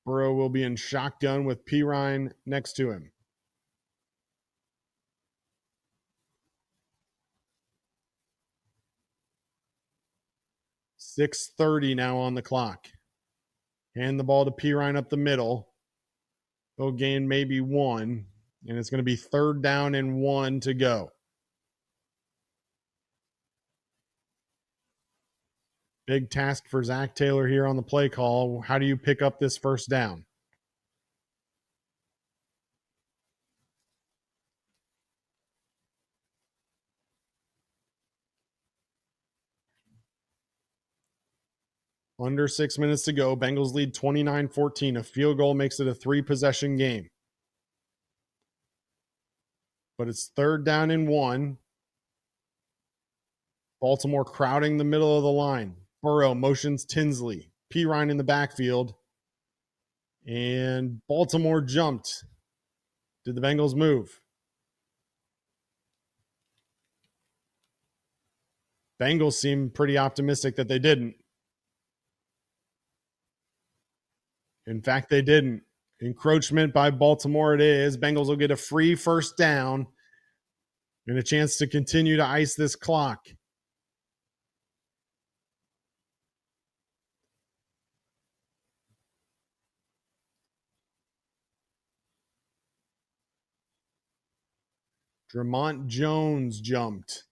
Burrow will be in shotgun with Pirine next to him. .6:30 now on the clock. Hand the ball to Pirine up the middle. He'll gain maybe 1. And it's going to be 3rd down and 1 to go. Big task for Zach Taylor here on the play call. How do you pick up this 1st down? Under 6 minutes to go. Bengals lead 29-14. A field goal makes it a 3-possession game. But it's 3rd down and 1. Baltimore crowding the middle of the line. Burrow motions Tinsley. Pirine in the backfield. And Baltimore jumped. Did the Bengals move? Bengals seem pretty optimistic that they didn't. In fact, they didn't. Encroachment by Baltimore it is. Bengals will get a free 1st down and a chance to continue to ice this clock. Dramont Jones jumped.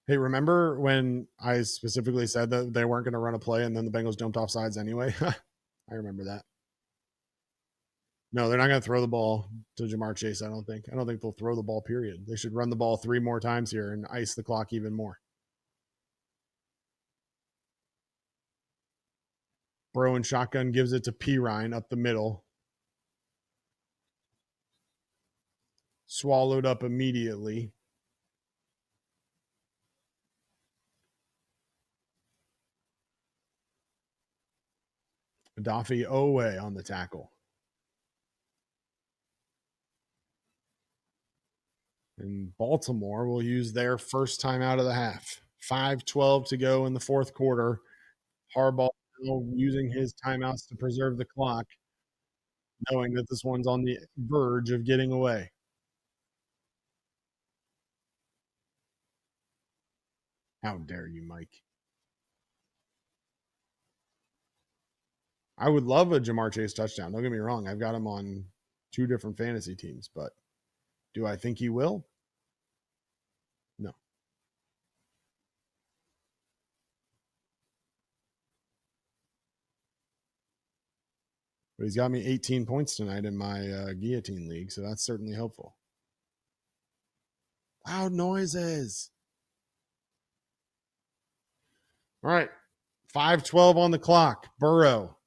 Hey, remember when I specifically said that they weren't going to run a play and then the Bengals jumped off sides anyway? I remember that. No, they're not going to throw the ball to Jamar Chase, I don't think. I don't think they'll throw the ball, period. They should run the ball 3 more times here and ice the clock even more. Burrow and shotgun gives it to Pirine up the middle. Swallowed up immediately. Adafi Owe on the tackle. And Baltimore will use their first time out of the half. 5:12 to go in the 4th quarter. Harbaugh using his timeouts to preserve the clock, knowing that this one's on the verge of getting away. How dare you, Mike? I would love a Jamar Chase touchdown. Don't get me wrong. I've got him on 2 different fantasy teams, but do I think he will? No. But he's got me 18 points tonight in my guillotine league, so that's certainly helpful. Loud noises. All right. 5:12 on the clock. Burrow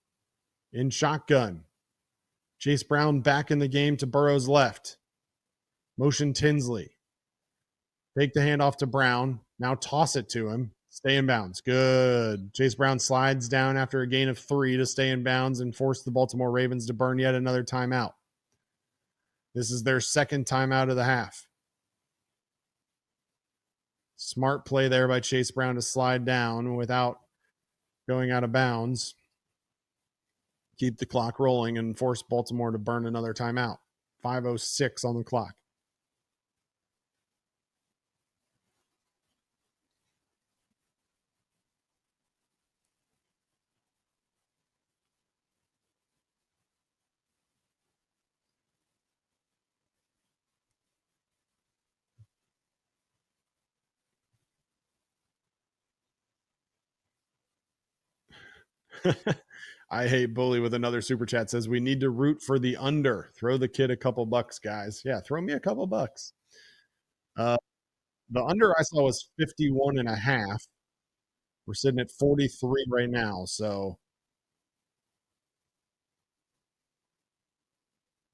in shotgun. Chase Brown back in the game to Burrow's left. Motion Tinsley. Take the handoff to Brown. Now toss it to him. Stay in bounds. Good. Chase Brown slides down after a gain of 3 to stay in bounds and force the Baltimore Ravens to burn yet another timeout. This is their 2nd timeout of the half. Smart play there by Chase Brown to slide down without going out of bounds. Keep the clock rolling and force Baltimore to burn another timeout. 5:06 on the clock. I hate bully with another super chat says we need to root for the under. Throw the kid a couple bucks, guys. Yeah, throw me a couple bucks. The under I saw was 51 and a half. We're sitting at 43 right now. So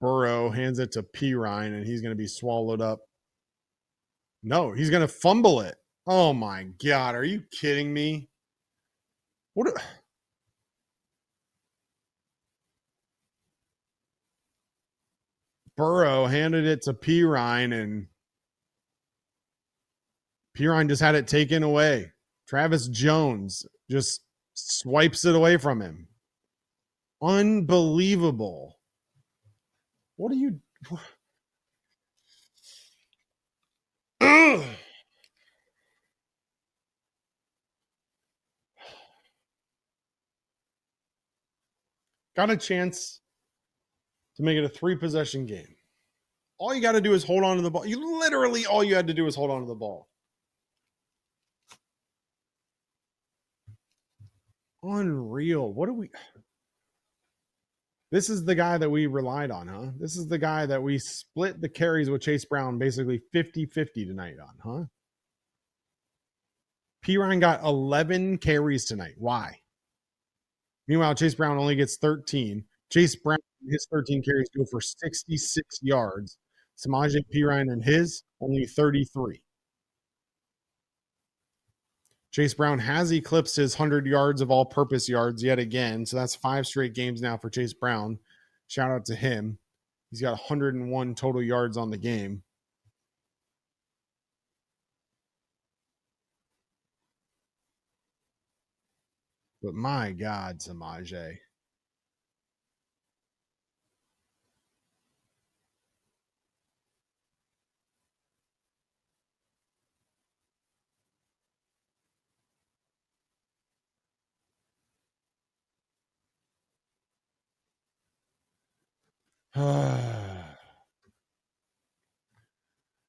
Burrow hands it to Pirine and he's going to be swallowed up. No, he's going to fumble it. Oh my God. Are you kidding me? What? Burrow handed it to Pirine and Pirine just had it taken away. Travis Jones just swipes it away from him. Unbelievable. What are you? Ugh. got a chance to make it a 3-possession game. All you got to do is hold on to the ball. All you had to do was hold on to the ball. Unreal. This is the guy that we relied on, huh? This is the guy that we split the carries with Chase Brown basically 50-50 tonight on, huh? Pirine got 11 carries tonight. Why? Meanwhile, Chase Brown only gets 13. Chase Brown, his 13 carries go for 66 yards. Samaje Perine and his only 33. Chase Brown has eclipsed his 100 yards of all-purpose yards yet again. So that's 5 straight games now for Chase Brown. Shout out to him. He's got 101 total yards on the game. But my God, Samaje.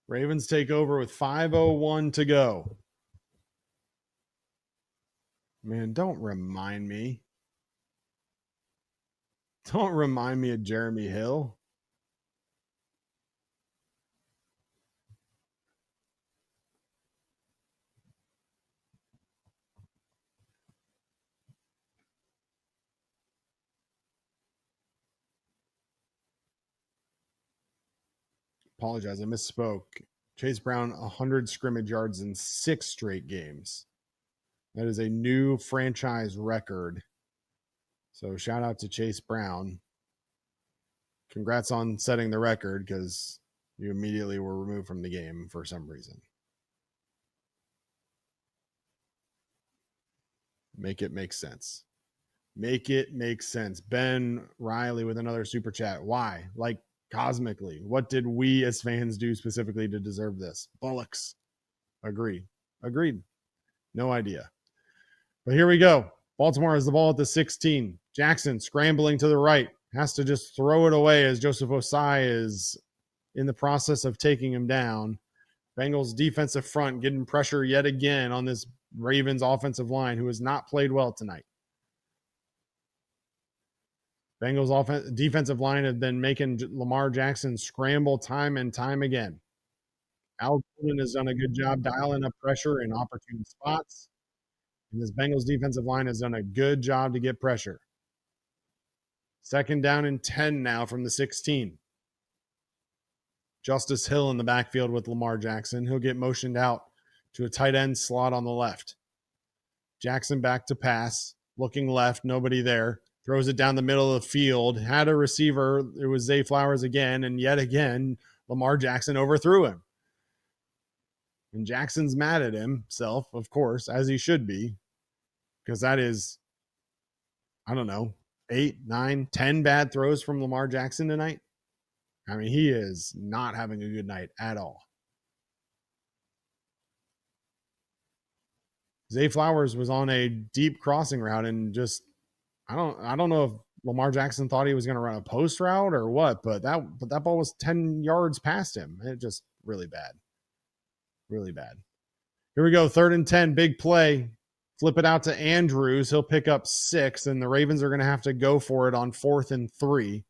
Ravens take over with 5:01 to go. Man, don't remind me. Don't remind me of Jeremy Hill. Apologize, I misspoke. Chase Brown, 100 scrimmage yards in 6 straight games. That is a new franchise record. So shout out to Chase Brown. Congrats on setting the record because you immediately were removed from the game for some reason. Make it make sense. Make it make sense. Ben Riley with another super chat. Why? Like cosmically. What did we as fans do specifically to deserve this? Bullocks. Agreed. No idea. But here we go. Baltimore has the ball at the 16. Jackson scrambling to the right. Has to just throw it away as Joseph Osai is in the process of taking him down. Bengals defensive front getting pressure yet again on this Ravens offensive line who has not played well tonight. Bengals defensive line have been making Lamar Jackson scramble time and time again. Al Golden has done a good job dialing up pressure in opportune spots. And this Bengals defensive line has done a good job to get pressure. 2nd down and 10 now from the 16. Justice Hill in the backfield with Lamar Jackson. He'll get motioned out to a tight end slot on the left. Jackson back to pass, looking left, nobody there. Throws it down the middle of the field. Had a receiver. It was Zay Flowers again, and yet again, Lamar Jackson overthrew him. And Jackson's mad at himself, of course, as he should be, because that is, 8, 9, 10 bad throws from Lamar Jackson tonight. I mean, he is not having a good night at all. Zay Flowers was on a deep crossing route and just, I don't know if Lamar Jackson thought he was going to run a post route or what, but that ball was 10 yards past him. It just really bad. Really bad. Here we go. 3rd and 10, big play. Flip it out to Andrews. He'll pick up 6, and the Ravens are going to have to go for it on 4th and 3.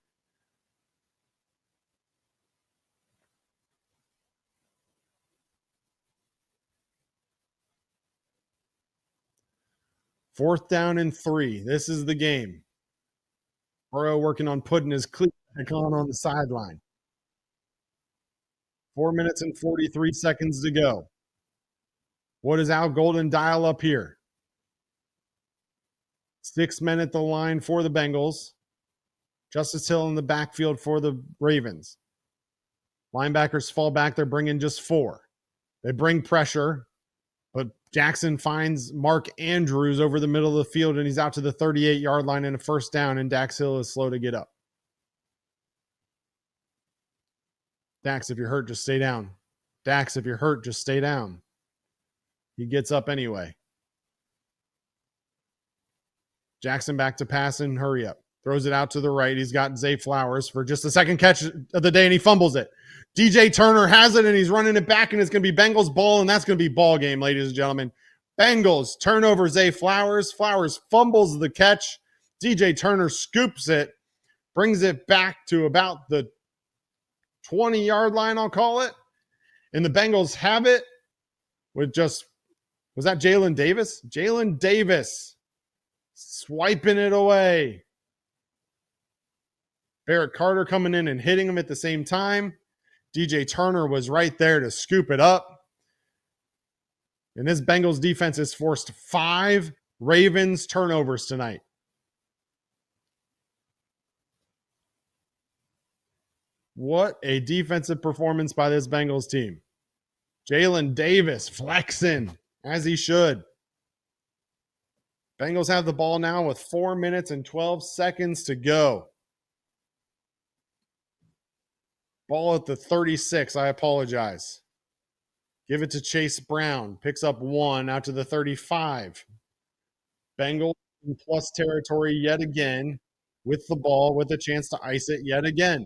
Fourth down and 3. This is the game. Burrow working on putting his cleat back on the sideline. 4 minutes and 43 seconds to go. What does Al Golden dial up here? 6 men at the line for the Bengals. Justice Hill in the backfield for the Ravens. Linebackers fall back. They're bringing just 4. They bring pressure, but Jackson finds Mark Andrews over the middle of the field, and he's out to the 38-yard line and a 1st down, and Dax Hill is slow to get up. Dax, if you're hurt, just stay down. Dax, if you're hurt, just stay down. He gets up anyway. Jackson back to pass and hurry up. Throws it out to the right. He's got Zay Flowers for just the second catch of the day, and he fumbles it. DJ Turner has it, and he's running it back, and it's going to be Bengals ball, and that's going to be ball game, ladies and gentlemen. Bengals turnover Zay Flowers. Flowers fumbles the catch. DJ Turner scoops it, brings it back to about the 20-yard line, I'll call it. And the Bengals have it with just, was that Jalen Davis? Jalen Davis swiping it away. Barrett Carter coming in and hitting him at the same time. DJ Turner was right there to scoop it up. And this Bengals defense has forced 5 Ravens turnovers tonight. What a defensive performance by this Bengals team. Jalen Davis flexing, as he should. Bengals have the ball now with 4 minutes and 12 seconds to go. Ball at the 36. I apologize. Give it to Chase Brown. Picks up 1 out to the 35. Bengals in plus territory yet again with the ball with a chance to ice it yet again.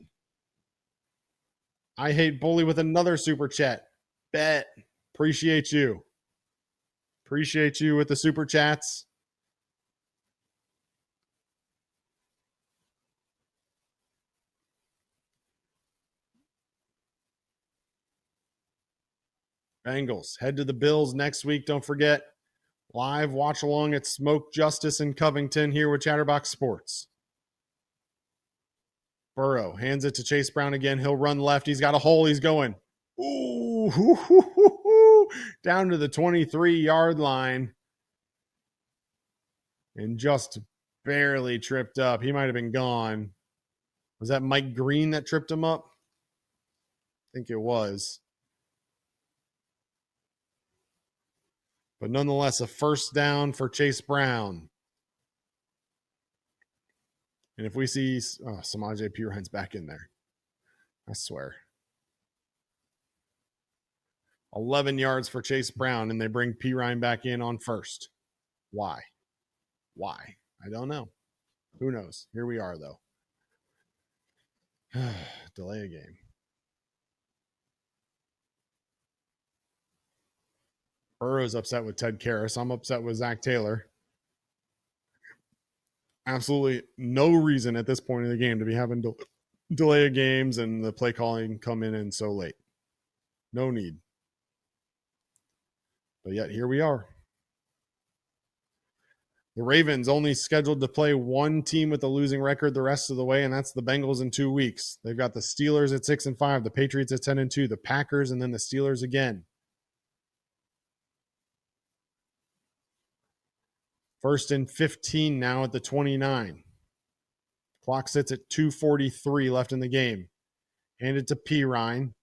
I hate bully with another super chat. Bet. Appreciate you. Appreciate you with the super chats. Bengals head to the Bills next week. Don't forget, live watch along at Smoke Justice in Covington here with Chatterbox Sports. Burrow hands it to Chase Brown again. He'll run left. He's got a hole. He's going. Ooh, down to the 23-yard line. And just barely tripped up. He might have been gone. Was that Mike Green that tripped him up? I think it was. But nonetheless, a first down for Chase Brown. And if we see Samaje Perine's back in there, I swear. 11 yards for Chase Brown, and they bring Perine back in on first. Why? I don't know. Who knows? Here we are, though. Delay a game. Burrow's upset with Ted Karras. I'm upset with Zach Taylor. Absolutely no reason at this point in the game to be having delay of games and the play calling come in and so late. No need. But yet here we are. The Ravens only scheduled to play one team with a losing record the rest of the way, and that's the Bengals in 2 weeks. They've got the Steelers at 6-5, the Patriots at 10-2, the Packers, and then the Steelers again. First and 15 now at the 29. Clock sits at 2:43 left in the game. Hand it to Perine.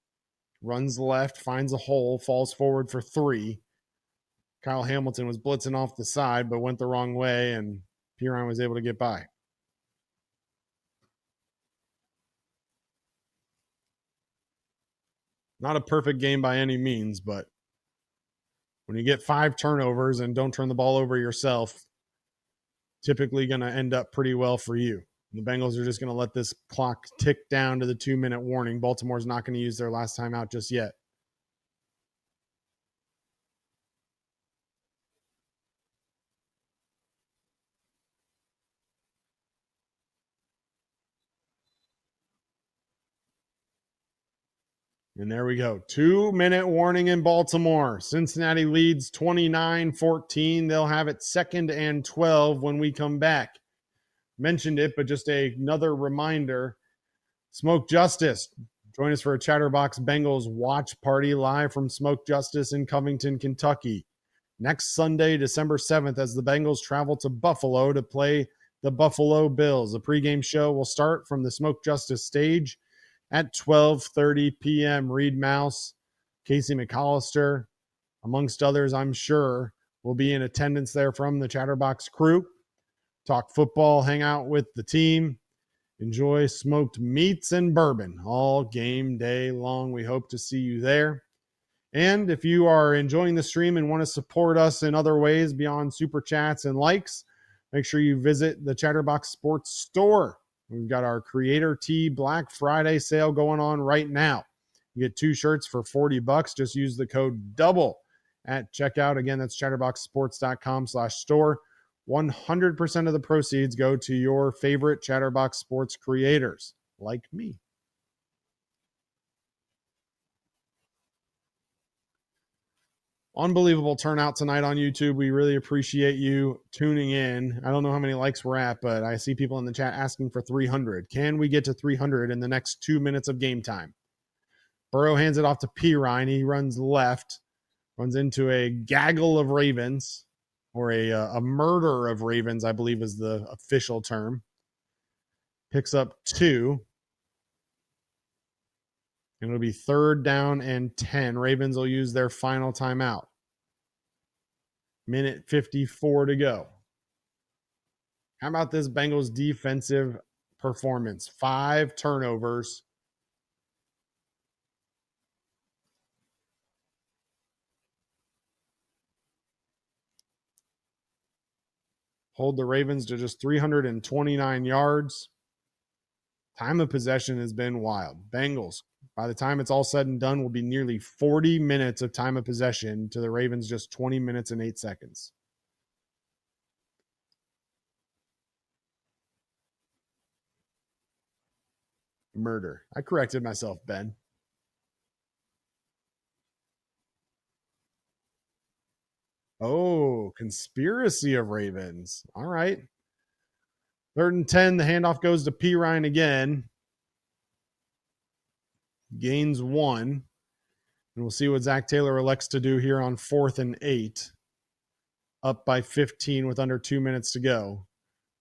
Runs left, finds a hole, falls forward for 3. Kyle Hamilton was blitzing off the side, but went the wrong way, and Perine was able to get by. Not a perfect game by any means, but when you get 5 turnovers and don't turn the ball over yourself, typically going to end up pretty well for you. The Bengals are just going to let this clock tick down to the 2-minute warning. Baltimore's not going to use their last timeout just yet. And there we go. 2-minute warning in Baltimore. Cincinnati leads 29-14. They'll have it 2nd and 12 when we come back. Mentioned it, but just another reminder. Smoke Justice. Join us for a Chatterbox Bengals watch party live from Smoke Justice in Covington, Kentucky. Next Sunday, December 7th, as the Bengals travel to Buffalo to play the Buffalo Bills. The pregame show will start from the Smoke Justice stage at 12:30 p.m. Reed Mouse, Casey McAllister, amongst others, I'm sure, will be in attendance there from the Chatterbox crew. Talk football, hang out with the team, enjoy smoked meats and bourbon all game day long. We hope to see you there. And if you are enjoying the stream and want to support us in other ways beyond super chats and likes, Make sure you visit the Chatterbox Sports store. We've got our Creator Tee Black Friday sale going on right now. You get 2 shirts for $40. Just use the code DOUBLE at checkout. Again, that's chatterboxsports.com/store. 100% of the proceeds go to your favorite Chatterbox Sports creators, like me. Unbelievable turnout tonight on YouTube. We really appreciate you tuning in. I don't know how many likes we're at, but I see people in the chat asking for 300. Can we get to 300 in the next 2 minutes of game time? Burrow hands it off to Pirine. He runs left, runs into a gaggle of Ravens, or a murder of Ravens, I believe is the official term. Picks up 2. And it'll be 3rd down and 10. Ravens will use their final timeout. Minute 54 to go. How about this Bengals defensive performance? 5 turnovers. Hold the Ravens to just 329 yards. Time of possession has been wild. Bengals, by the time it's all said and done, will be nearly 40 minutes of time of possession to the Ravens just 20 minutes and 8 seconds. Murder. I corrected myself, Ben. Oh, conspiracy of Ravens. All right. 3rd and 10. The handoff goes to Pirine again. Gains 1. And we'll see what Zach Taylor elects to do here on 4th and 8. Up by 15 with under 2 minutes to go.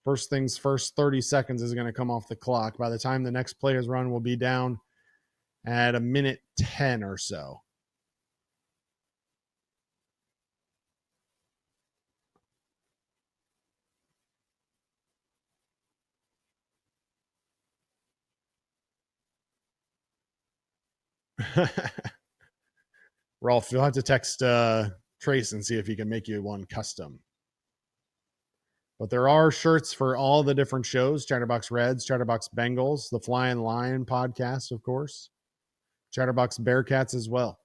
First things first, 30 seconds is going to come off the clock. By the time the next play is run, we'll be down at a minute 10 or so. Rolf, you'll have to text Trace and see if he can make you one custom. But there are shirts for all the different shows: Chatterbox Reds, Chatterbox Bengals, the Flying Lion podcast, of course, Chatterbox Bearcats as well.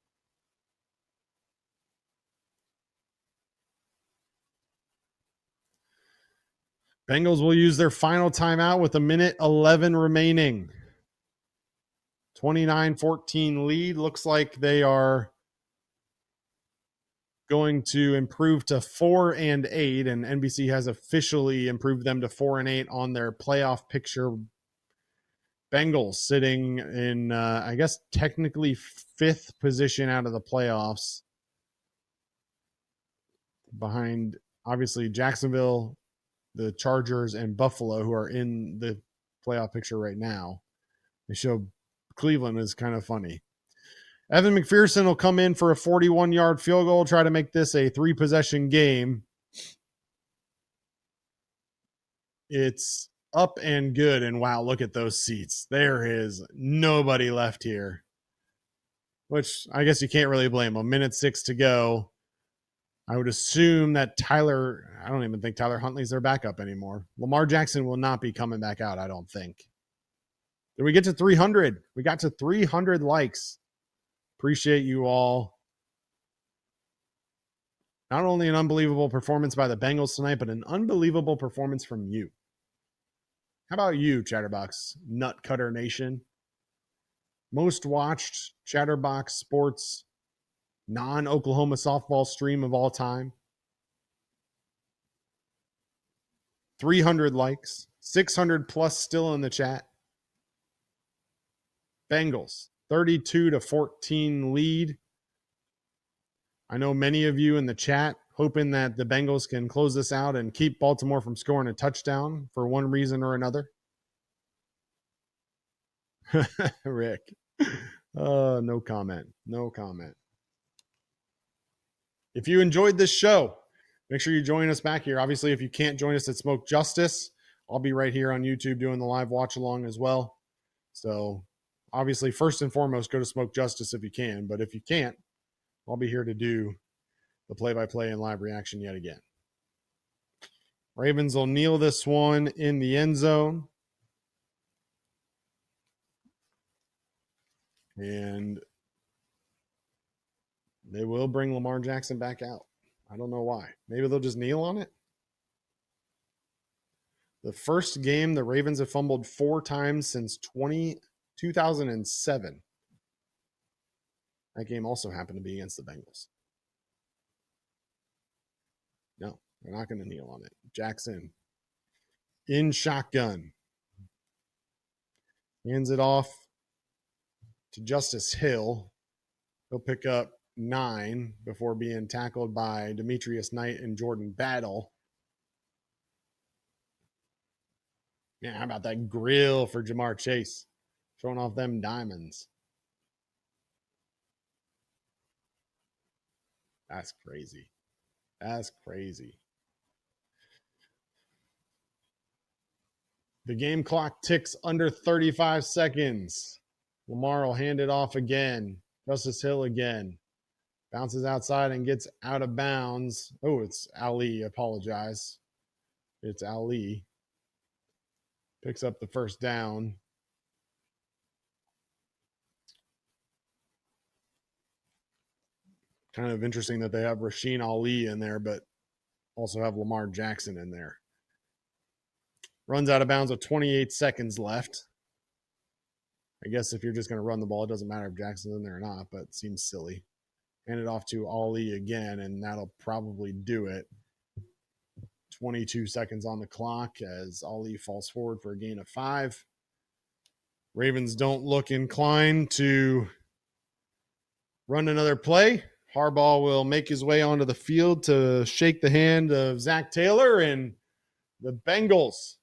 Bengals will use their final timeout with a minute 11 remaining. 29-14 lead. Looks like they are going to improve to 4 and 8, and NBC has officially improved them to 4 and 8 on their playoff picture. Bengals sitting in, I guess, technically 5th position out of the playoffs, behind obviously Jacksonville, the Chargers, and Buffalo, who are in the playoff picture right now. They show Cleveland is kind of funny. Evan McPherson will come in for a 41-yard field goal, try to make this a 3-possession game. It's up and good, and wow, look at those seats. There is nobody left here, which I guess you can't really blame them. Minute 6 to go. I would assume that I don't even think Tyler Huntley's their backup anymore. Lamar Jackson will not be coming back out, I don't think. Did we get to 300? We got to 300 likes. Appreciate you all. Not only an unbelievable performance by the Bengals tonight, but an unbelievable performance from you. How about you, Chatterbox Nutcutter Nation? Most watched Chatterbox Sports non-Oklahoma softball stream of all time. 300 likes, 600 plus still in the chat. Bengals 32-14 lead. I know many of you in the chat hoping that the Bengals can close this out and keep Baltimore from scoring a touchdown for one reason or another. Rick. No comment. No comment. If you enjoyed this show, make sure you join us back here. Obviously, if you can't join us at Smoke Justice, I'll be right here on YouTube doing the live watch along as well. So obviously, first and foremost, go to Smoke Justice if you can. But if you can't, I'll be here to do the play-by-play and live reaction yet again. Ravens will kneel this one in the end zone. And they will bring Lamar Jackson back out. I don't know why. Maybe they'll just kneel on it. The first game, the Ravens have fumbled 4 times since 2007. That game also happened to be against the Bengals. No, they're not going to kneel on it. Jackson in shotgun. Hands it off to Justice Hill. He'll pick up 9 before being tackled by Demetrius Knight and Jordan Battle. Yeah, how about that grill for Jamar Chase? Showing off them diamonds. That's crazy. That's crazy. The game clock ticks under 35 seconds. Lamar will hand it off again. Justice Hill again. Bounces outside and gets out of bounds. Oh, it's Ali. I apologize. It's Ali. Picks up the first down. Kind of interesting that they have Rasheen Ali in there, but also have Lamar Jackson in there. Runs out of bounds with 28 seconds left. I guess if you're just going to run the ball, it doesn't matter if Jackson's in there or not, but it seems silly. Hand it off to Ali again, and that'll probably do it. 22 seconds on the clock as Ali falls forward for a gain of 5. Ravens don't look inclined to run another play. Harbaugh will make his way onto the field to shake the hand of Zach Taylor, and the Bengals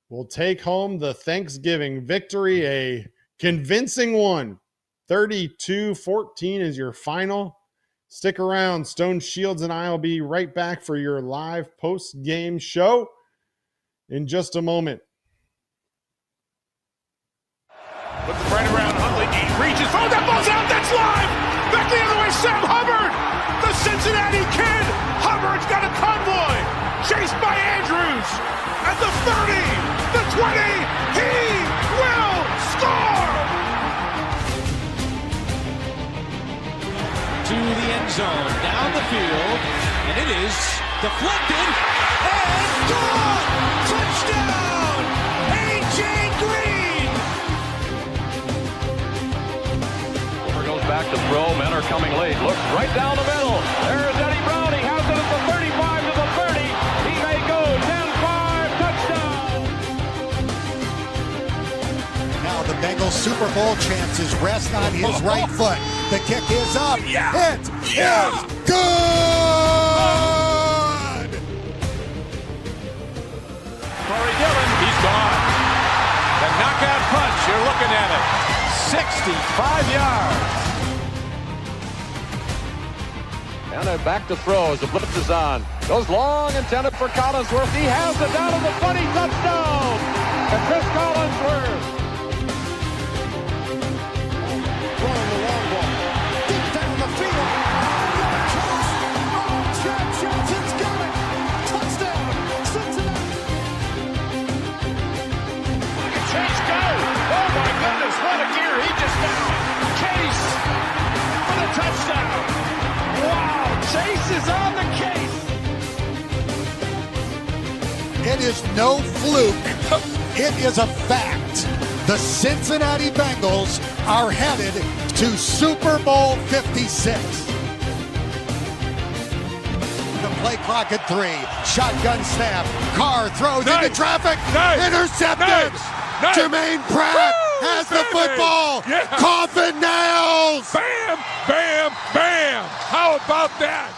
will take home the Thanksgiving victory, a convincing one. 32-14 is your final. Stick around. Stone Shields and I will be right back for your live post-game show in just a moment. Looking right around, Huntley, he reaches, oh, that ball's out, that's live! Back the other way, Sam Hubbard! The Cincinnati Kid! Hubbard's got a convoy! Chased by Andrews! At the 30, the 20, he will score! To the end zone, down the field, and it is deflected, and gone! Touchdown! A.J. Green! Goes back to throw. Men are coming late. Looks right down the middle. There's Eddie Brown. He has it at the 35 to the 30. He may go 10-5. Touchdown. Now the Bengals Super Bowl chances rest on his right foot. The kick is up. Yeah. It is good. Corey Dillon, he's gone. The knockout punch, you're looking at it. 65 yards. And they're back to throw as the blitz is on. Goes long, intended for Collinsworth. He has it down to the 20. Touchdown. And Chris Collinsworth. Throwing the long ball. Deep down the field. Johnson's got it. Touchdown. Cincinnati. Look at Chase go. Oh my goodness, what a gear. He just found Chase for the touchdown. Wow, Chase is on the case. It is no fluke. It is a fact. The Cincinnati Bengals are headed to Super Bowl 56. The play clock at 3. Shotgun snap. Carr throws into traffic. Intercepted. Jermaine Pratt has the football. Yeah. Coffin nails. Bam, bam, bam! How about that?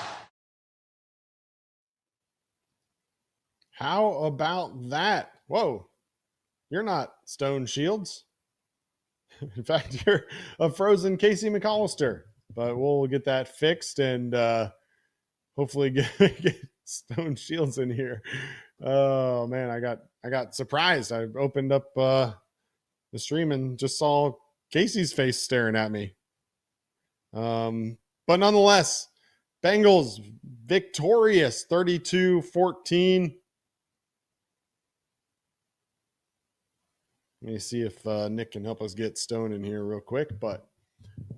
How about that? Whoa. You're not Stone Shields. In fact, you're a frozen Casey McAllister. But we'll get that fixed and hopefully get Stone Shields in here. Oh man, I got surprised. I opened up the stream and just saw Casey's face staring at me. But nonetheless, Bengals victorious 32-14. Let me see if Nick can help us get Stone in here real quick. But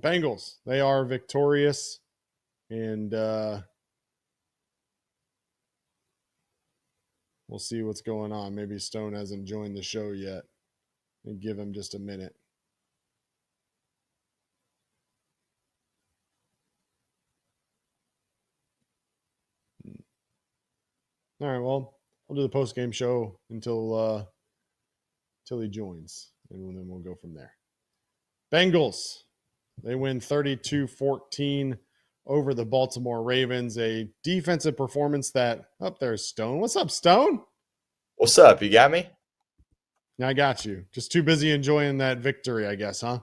Bengals, they are victorious. And we'll see what's going on. Maybe Stone hasn't joined the show yet. And give him just a minute. All right, well, we'll do the post-game show until he joins, and then we'll go from there. Bengals, they win 32-14 over the Baltimore Ravens, a defensive performance that, up there's Stone. What's up, Stone? What's up? You got me? I got you. Just too busy enjoying that victory, I guess, huh?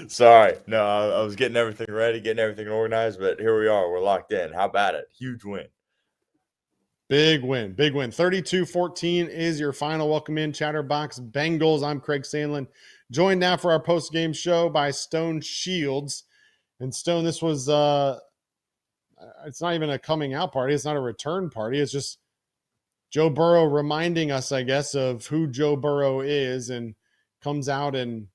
Sorry. No, I was getting everything ready, getting everything organized, but here we are. We're locked in. How about it? Huge win. Big win. 32-14 is your final. Welcome in, Chatterbox Bengals. I'm Craig Sandlin, joined now for our post-game show by Stone Shields. And Stone, this was, it's not even a coming out party. It's not a return party. It's just Joe Burrow reminding us, I guess, of who Joe Burrow is, and comes out and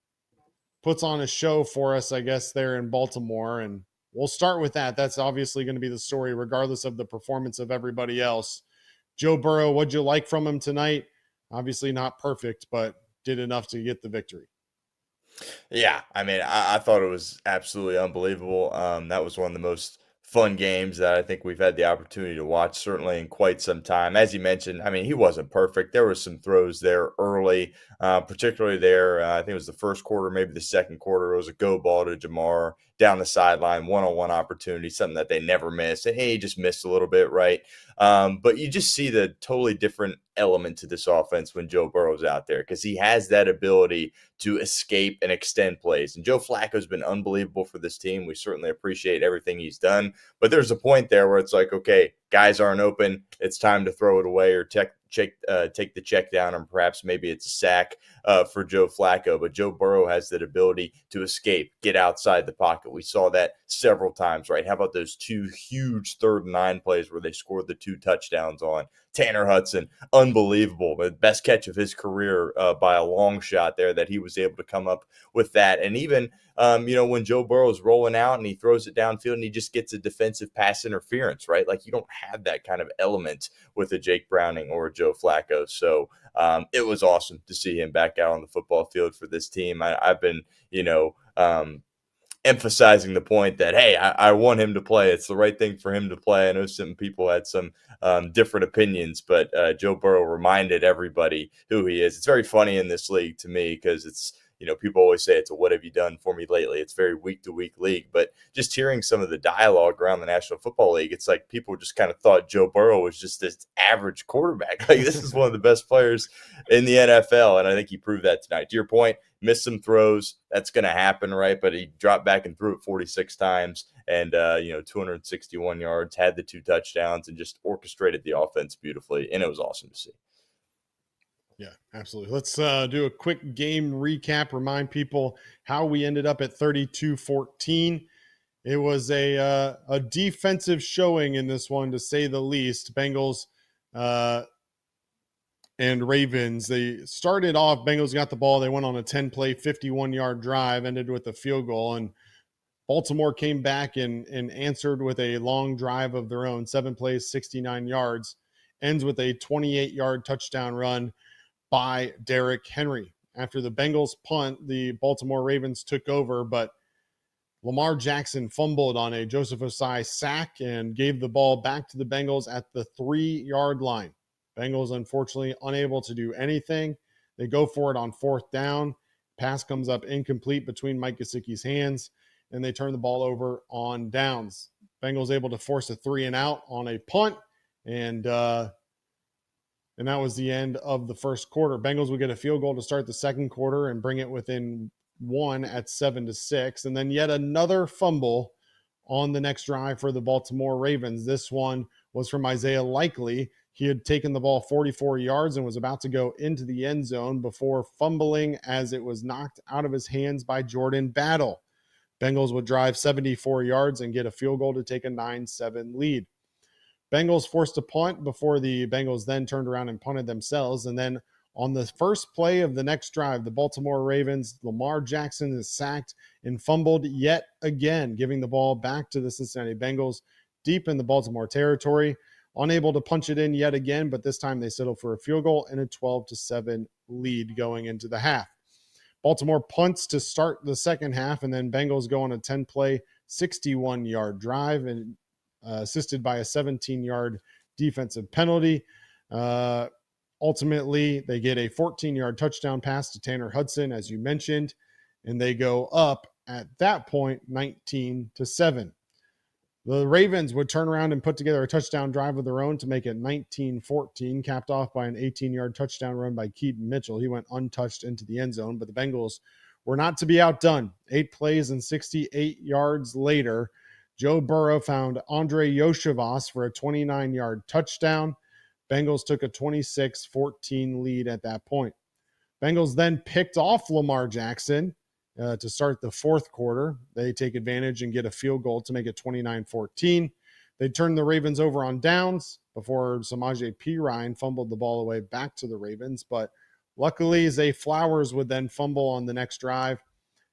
puts on a show for us, I guess, there in Baltimore. And we'll start with that. That's obviously going to be the story, regardless of the performance of everybody else. Joe Burrow, what'd you like from him tonight? Obviously not perfect, but did enough to get the victory. Yeah, I mean, I thought it was absolutely unbelievable. That was one of the most fun games that I think we've had the opportunity to watch, certainly in quite some time. As you mentioned, I mean, he wasn't perfect. There were some throws there early, particularly there. I think it was the first quarter, maybe the second quarter. It was a go ball to Jamar down the sideline, one-on-one opportunity, something that they never missed. And he just missed a little bit, right? But you just see the totally different element to this offense when Joe Burrow's out there, because he has that ability to escape and extend plays. And Joe Flacco's been unbelievable for this team. We certainly appreciate everything he's done. But there's a point there where it's like, okay, guys aren't open. It's time to throw it away or take the check down, and perhaps maybe it's a sack for Joe Flacco. But Joe Burrow has that ability to escape, get outside the pocket. We saw that several times, right? How about those two huge 3rd and 9 plays where they scored the 2 touchdowns on? Tanner Hudson, unbelievable. The best catch of his career by a long shot there, that he was able to come up with that. And even, when Joe Burrow is rolling out and he throws it downfield and he just gets a defensive pass interference, right? Like, you don't have that kind of element with a Jake Browning or a Joe Flacco. So it was awesome to see him back out on the football field for this team. I've been, emphasizing the point that, hey, I want him to play. It's the right thing for him to play. I know some people had some different opinions, but Joe Burrow reminded everybody who he is. It's very funny in this league to me, because it's, people always say it's a what have you done for me lately. It's very week-to-week league. But just hearing some of the dialogue around the National Football League, it's like people just kind of thought Joe Burrow was just this average quarterback. Like, this is one of the best players in the NFL, and I think he proved that tonight. To your point, missed some throws. That's going to happen, right? But he dropped back and threw it 46 times and, 261 yards, had the 2 touchdowns, and just orchestrated the offense beautifully. And it was awesome to see. Yeah, absolutely. Let's do a quick game recap, remind people how we ended up at 32-14. It was a defensive showing in this one, to say the least. Bengals and Ravens, they started off, Bengals got the ball. They went on a 10-play, 51-yard drive, ended with a field goal. And Baltimore came back and answered with a long drive of their own, 7 plays, 69 yards, ends with a 28-yard touchdown run by Derrick Henry. After the Bengals punt, the Baltimore Ravens took over, but Lamar Jackson fumbled on a Joseph Osai sack and gave the ball back to the Bengals at the 3-yard line. Bengals, unfortunately, unable to do anything. They go for it on 4th down. Pass comes up incomplete between Mike Gesicki's hands, and they turn the ball over on downs. Bengals able to force a 3-and-out on a punt, and that was the end of the first quarter. Bengals would get a field goal to start the second quarter and bring it within 1 at 7-6. And then yet another fumble on the next drive for the Baltimore Ravens. This one was from Isaiah Likely. He had taken the ball 44 yards and was about to go into the end zone before fumbling as it was knocked out of his hands by Jordan Battle. Bengals would drive 74 yards and get a field goal to take a 9-7 lead. Bengals forced a punt before the Bengals then turned around and punted themselves. And then On the first play of the next drive, the Baltimore Ravens, Lamar Jackson is sacked and fumbled yet again, giving the ball back to the Cincinnati Bengals deep in the Baltimore territory. Unable to punch it in yet again, but this time they settle for a field goal and a 12-7 lead going into the half. Baltimore punts to start the second half, and then Bengals go on a 10-play, 61-yard drive, and assisted by a 17-yard defensive penalty. Ultimately, they get a 14-yard touchdown pass to Tanner Hudson, as you mentioned, and they go up at that point 19-7. The Ravens would turn around and put together a touchdown drive of their own to make it 19-14, capped off by an 18-yard touchdown run by Keaton Mitchell. He went untouched into the end zone, but the Bengals were not to be outdone. 8 plays and 68 yards later, Joe Burrow found Andre Yoshivas for a 29-yard touchdown. Bengals took a 26-14 lead at that point. Bengals then picked off Lamar Jackson to start the fourth quarter. They take advantage and get a field goal to make it 29-14. They turned the Ravens over on downs before Samaje Perine fumbled the ball away back to the Ravens. But luckily, Zay Flowers would then fumble on the next drive,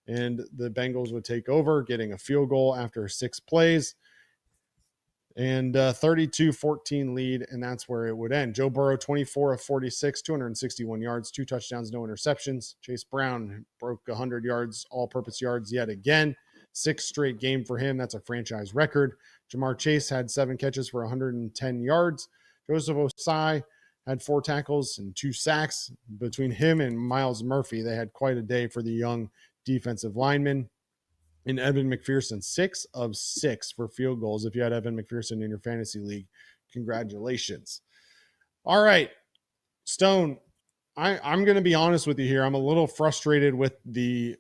and the Bengals would take over, getting a field goal after 6 plays. And 32-14 lead, and that's where it would end. Joe Burrow, 24 of 46, 261 yards, 2 touchdowns, no interceptions. Chase Brown broke 100 yards, all-purpose yards yet again. 6th straight game for him. That's a franchise record. Jamar Chase had 7 catches for 110 yards. Joseph Osai had 4 tackles and 2 sacks. Between him and Miles Murphy, they had quite a day for the young defensive lineman. And Evan McPherson, 6 of 6 for field goals. If you had Evan McPherson in your fantasy league, congratulations. All right, Stone, I'm going to be honest with you here. I'm a little frustrated with the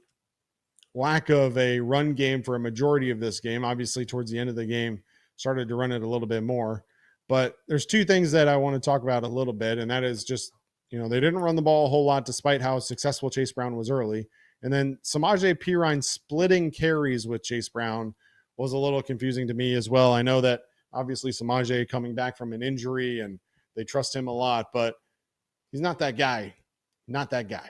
lack of a run game for a majority of this game. Obviously, towards the end of the game, started to run it a little bit more. But there's 2 things that I want to talk about a little bit, and that is just, they didn't run the ball a whole lot despite how successful Chase Brown was early. And then Samaje Perine splitting carries with Chase Brown was a little confusing to me as well. I know that obviously Samaje coming back from an injury and they trust him a lot, but he's not that guy. Not that guy.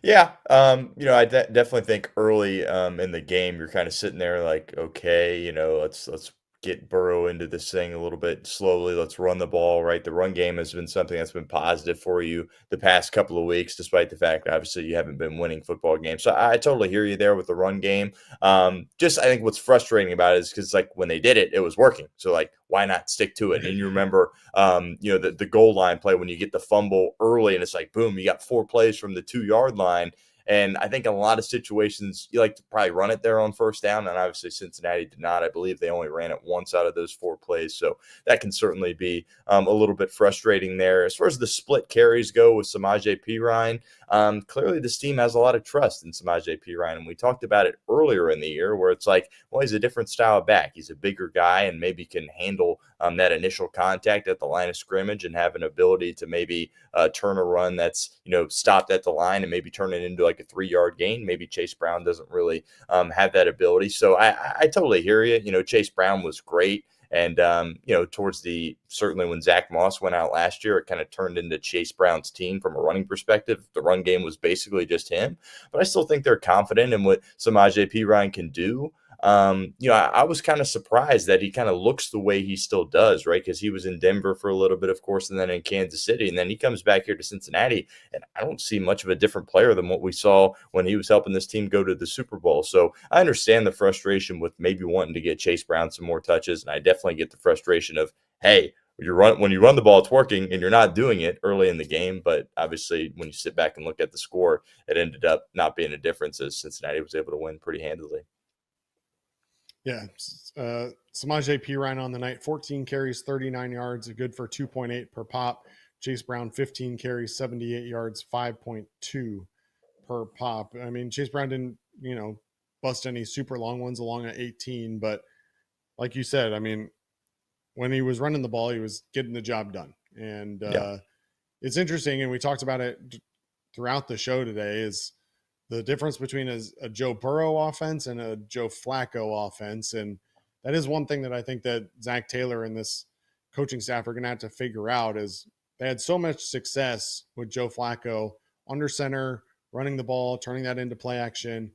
Yeah, I definitely think early in the game you're kind of sitting there like, okay, let's get Burrow into this thing a little bit slowly. Let's run the ball, right? The run game has been something that's been positive for you the past couple of weeks, despite the fact, obviously, you haven't been winning football games. So I totally hear you there with the run game. I think what's frustrating about it is because, when they did it, it was working. So, why not stick to it? And you remember, the goal line play when you get the fumble early and it's like, boom, you got 4 plays from the 2-yard line. And I think in a lot of situations, you like to probably run it there on first down. And obviously Cincinnati did not. I believe they only ran it once out of those 4 plays. So that can certainly be a little bit frustrating there. As far as the split carries go with Samaje Perine, clearly this team has a lot of trust in Samaje Perine. And we talked about it earlier in the year where it's like, well, he's a different style of back. He's a bigger guy and maybe can handle that initial contact at the line of scrimmage and have an ability to maybe turn a run that's, stopped at the line and maybe turn it into like a 3-yard gain. Maybe Chase Brown doesn't really have that ability. So I totally hear you. Chase Brown was great. And, certainly when Zach Moss went out last year, it kind of turned into Chase Brown's team from a running perspective. The run game was basically just him. But I still think they're confident in what Samaje Perine can do. I was kind of surprised that he kind of looks the way he still does, right? Because he was in Denver for a little bit, of course, and then in Kansas City. And then he comes back here to Cincinnati, and I don't see much of a different player than what we saw when he was helping this team go to the Super Bowl. So I understand the frustration with maybe wanting to get Chase Brown some more touches, and I definitely get the frustration of, hey, when you run the ball, it's working, and you're not doing it early in the game. But obviously, when you sit back and look at the score, it ended up not being a difference as Cincinnati was able to win pretty handily. Yeah. Samaje Perine on the night, 14 carries, 39 yards, good for 2.8 per pop. Chase Brown, 15 carries, 78 yards, 5.2 per pop. I mean, Chase Brown didn't, bust any super long ones along at 18, but like you said, I mean, when he was running the ball, he was getting the job done. And it's interesting, and we talked about it throughout the show today, is the difference between a Joe Burrow offense and a Joe Flacco offense. And that is one thing that I think that Zach Taylor and this coaching staff are going to have to figure out is they had so much success with Joe Flacco under center, running the ball, turning that into play action.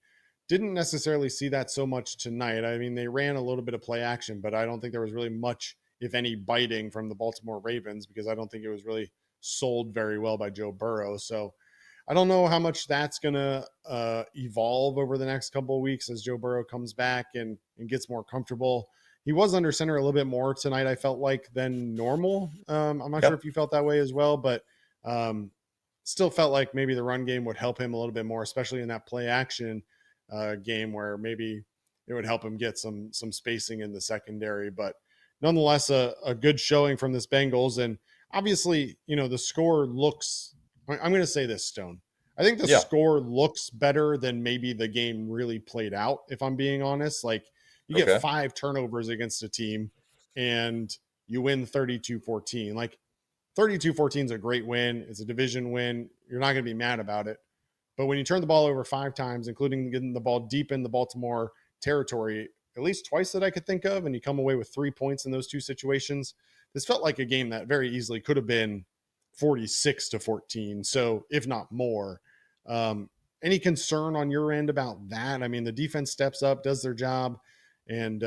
Didn't necessarily see that so much tonight. I mean, they ran a little bit of play action, but I don't think there was really much, if any, biting from the Baltimore Ravens, because I don't think it was really sold very well by Joe Burrow. So I don't know how much that's going to evolve over the next couple of weeks as Joe Burrow comes back and gets more comfortable. He was under center a little bit more tonight, I felt like, than normal. I'm not sure if you felt that way as well, but still felt like maybe the run game would help him a little bit more, especially in that play action game where maybe it would help him get some spacing in the secondary. But nonetheless, a good showing from this Bengals. And obviously, the score looks – I'm going to say this, Stone. I think the score looks better than maybe the game really played out, if I'm being honest. Like, you get 5 turnovers against a team and you win 32-14. Like, 32-14 is a great win. It's a division win. You're not going to be mad about it. But when you turn the ball over 5 times, including getting the ball deep in the Baltimore territory, at least twice that I could think of, and you come away with 3 points in those 2 situations, this felt like a game that very easily could have been 46-14. So if not more, any concern on your end about that? I mean, the defense steps up, does their job, and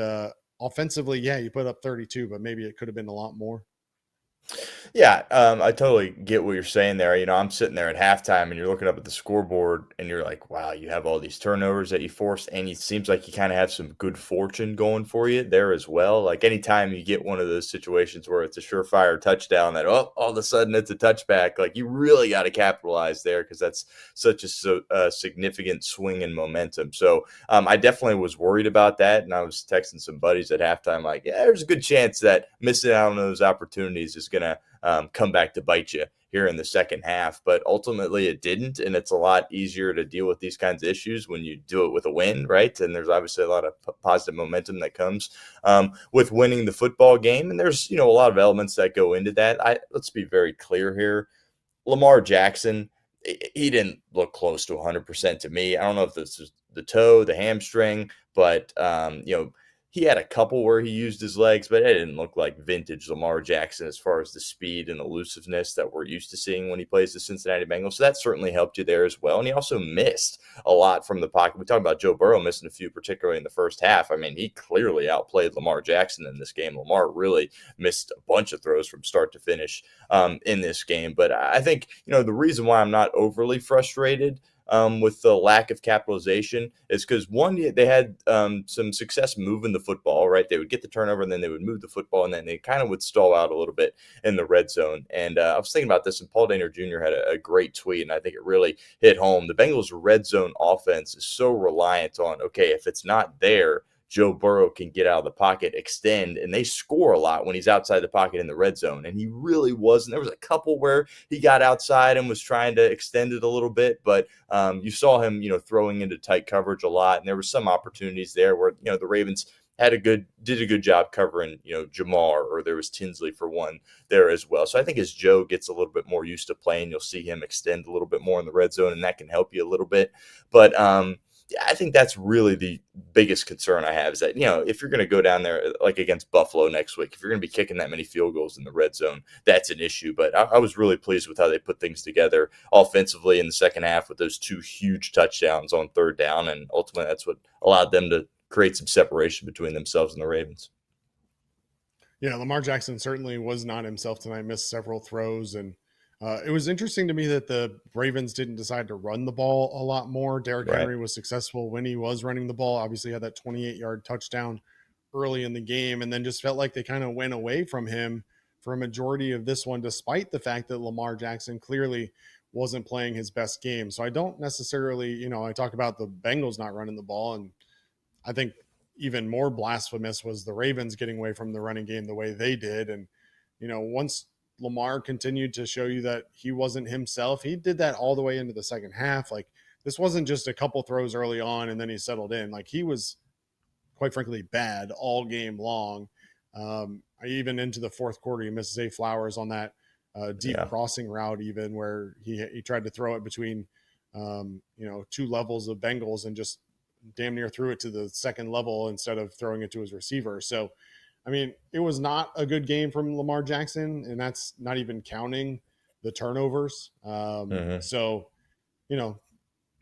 offensively, you put up 32, but maybe it could have been a lot more. Yeah, I totally get what you're saying there. I'm sitting there at halftime and you're looking up at the scoreboard and you're like, wow, you have all these turnovers that you forced, and it seems like you kind of have some good fortune going for you there as well. Like, anytime you get one of those situations where it's a surefire touchdown that, all of a sudden it's a touchback, like, you really got to capitalize there because that's such a significant swing in momentum. So I definitely was worried about that, and I was texting some buddies at halftime like, there's a good chance that missing out on those opportunities is going to come back to bite you here in the second half. But ultimately it didn't, and it's a lot easier to deal with these kinds of issues when you do it with a win, right? And there's obviously a lot of positive momentum that comes with winning the football game, and there's a lot of elements that go into that. Let's be very clear here. Lamar Jackson, he didn't look close to 100% to me. I don't know if this is the toe, the hamstring, but he had a couple where he used his legs, but it didn't look like vintage Lamar Jackson as far as the speed and elusiveness that we're used to seeing when he plays the Cincinnati Bengals. So that certainly helped you there as well. And he also missed a lot from the pocket. We talked about Joe Burrow missing a few, particularly in the first half. I mean, he clearly outplayed Lamar Jackson in this game. Lamar really missed a bunch of throws from start to finish in this game. But I think, the reason why I'm not overly frustrated with the lack of capitalization is because, one, they had some success moving the football, right? They would get the turnover and then they would move the football, and then they kind of would stall out a little bit in the red zone. And I was thinking about this, and Paul Dehner Jr. had a great tweet, and I think it really hit home. The Bengals' red zone offense is so reliant on, okay, if it's not there, Joe Burrow can get out of the pocket, extend, and they score a lot when he's outside the pocket in the red zone. And he really wasn't. There was a couple where he got outside and was trying to extend it a little bit, but you saw him, throwing into tight coverage a lot. And there were some opportunities there where, the Ravens did a good job covering, Jamar, or there was Tinsley for one there as well. So I think as Joe gets a little bit more used to playing, you'll see him extend a little bit more in the red zone, and that can help you a little bit. But I think that's really the biggest concern I have, is that, if you're going to go down there like against Buffalo next week, if you're going to be kicking that many field goals in the red zone, that's an issue. But I was really pleased with how they put things together offensively in the second half with those 2 huge touchdowns on third down. And ultimately that's what allowed them to create some separation between themselves and the Ravens. Yeah, Lamar Jackson certainly was not himself tonight, missed several throws, and it was interesting to me that the Ravens didn't decide to run the ball a lot more. Derrick Henry was successful when he was running the ball. Obviously had that 28-yard touchdown early in the game, and then just felt like they kind of went away from him for a majority of this one, despite the fact that Lamar Jackson clearly wasn't playing his best game. So I don't necessarily, I talk about the Bengals not running the ball, and I think even more blasphemous was the Ravens getting away from the running game the way they did. And, once Lamar continued to show you that he wasn't himself, he did that all the way into the second half. Like, this wasn't just a couple throws early on and then he settled in. Like, he was, quite frankly, bad all game long. Even into the fourth quarter, he missed Zay Flowers on that deep crossing route, even where he tried to throw it between, 2 levels of Bengals and just damn near threw it to the second level instead of throwing it to his receiver. So, I mean, it was not a good game from Lamar Jackson, and that's not even counting the turnovers. Mhm. So, you know,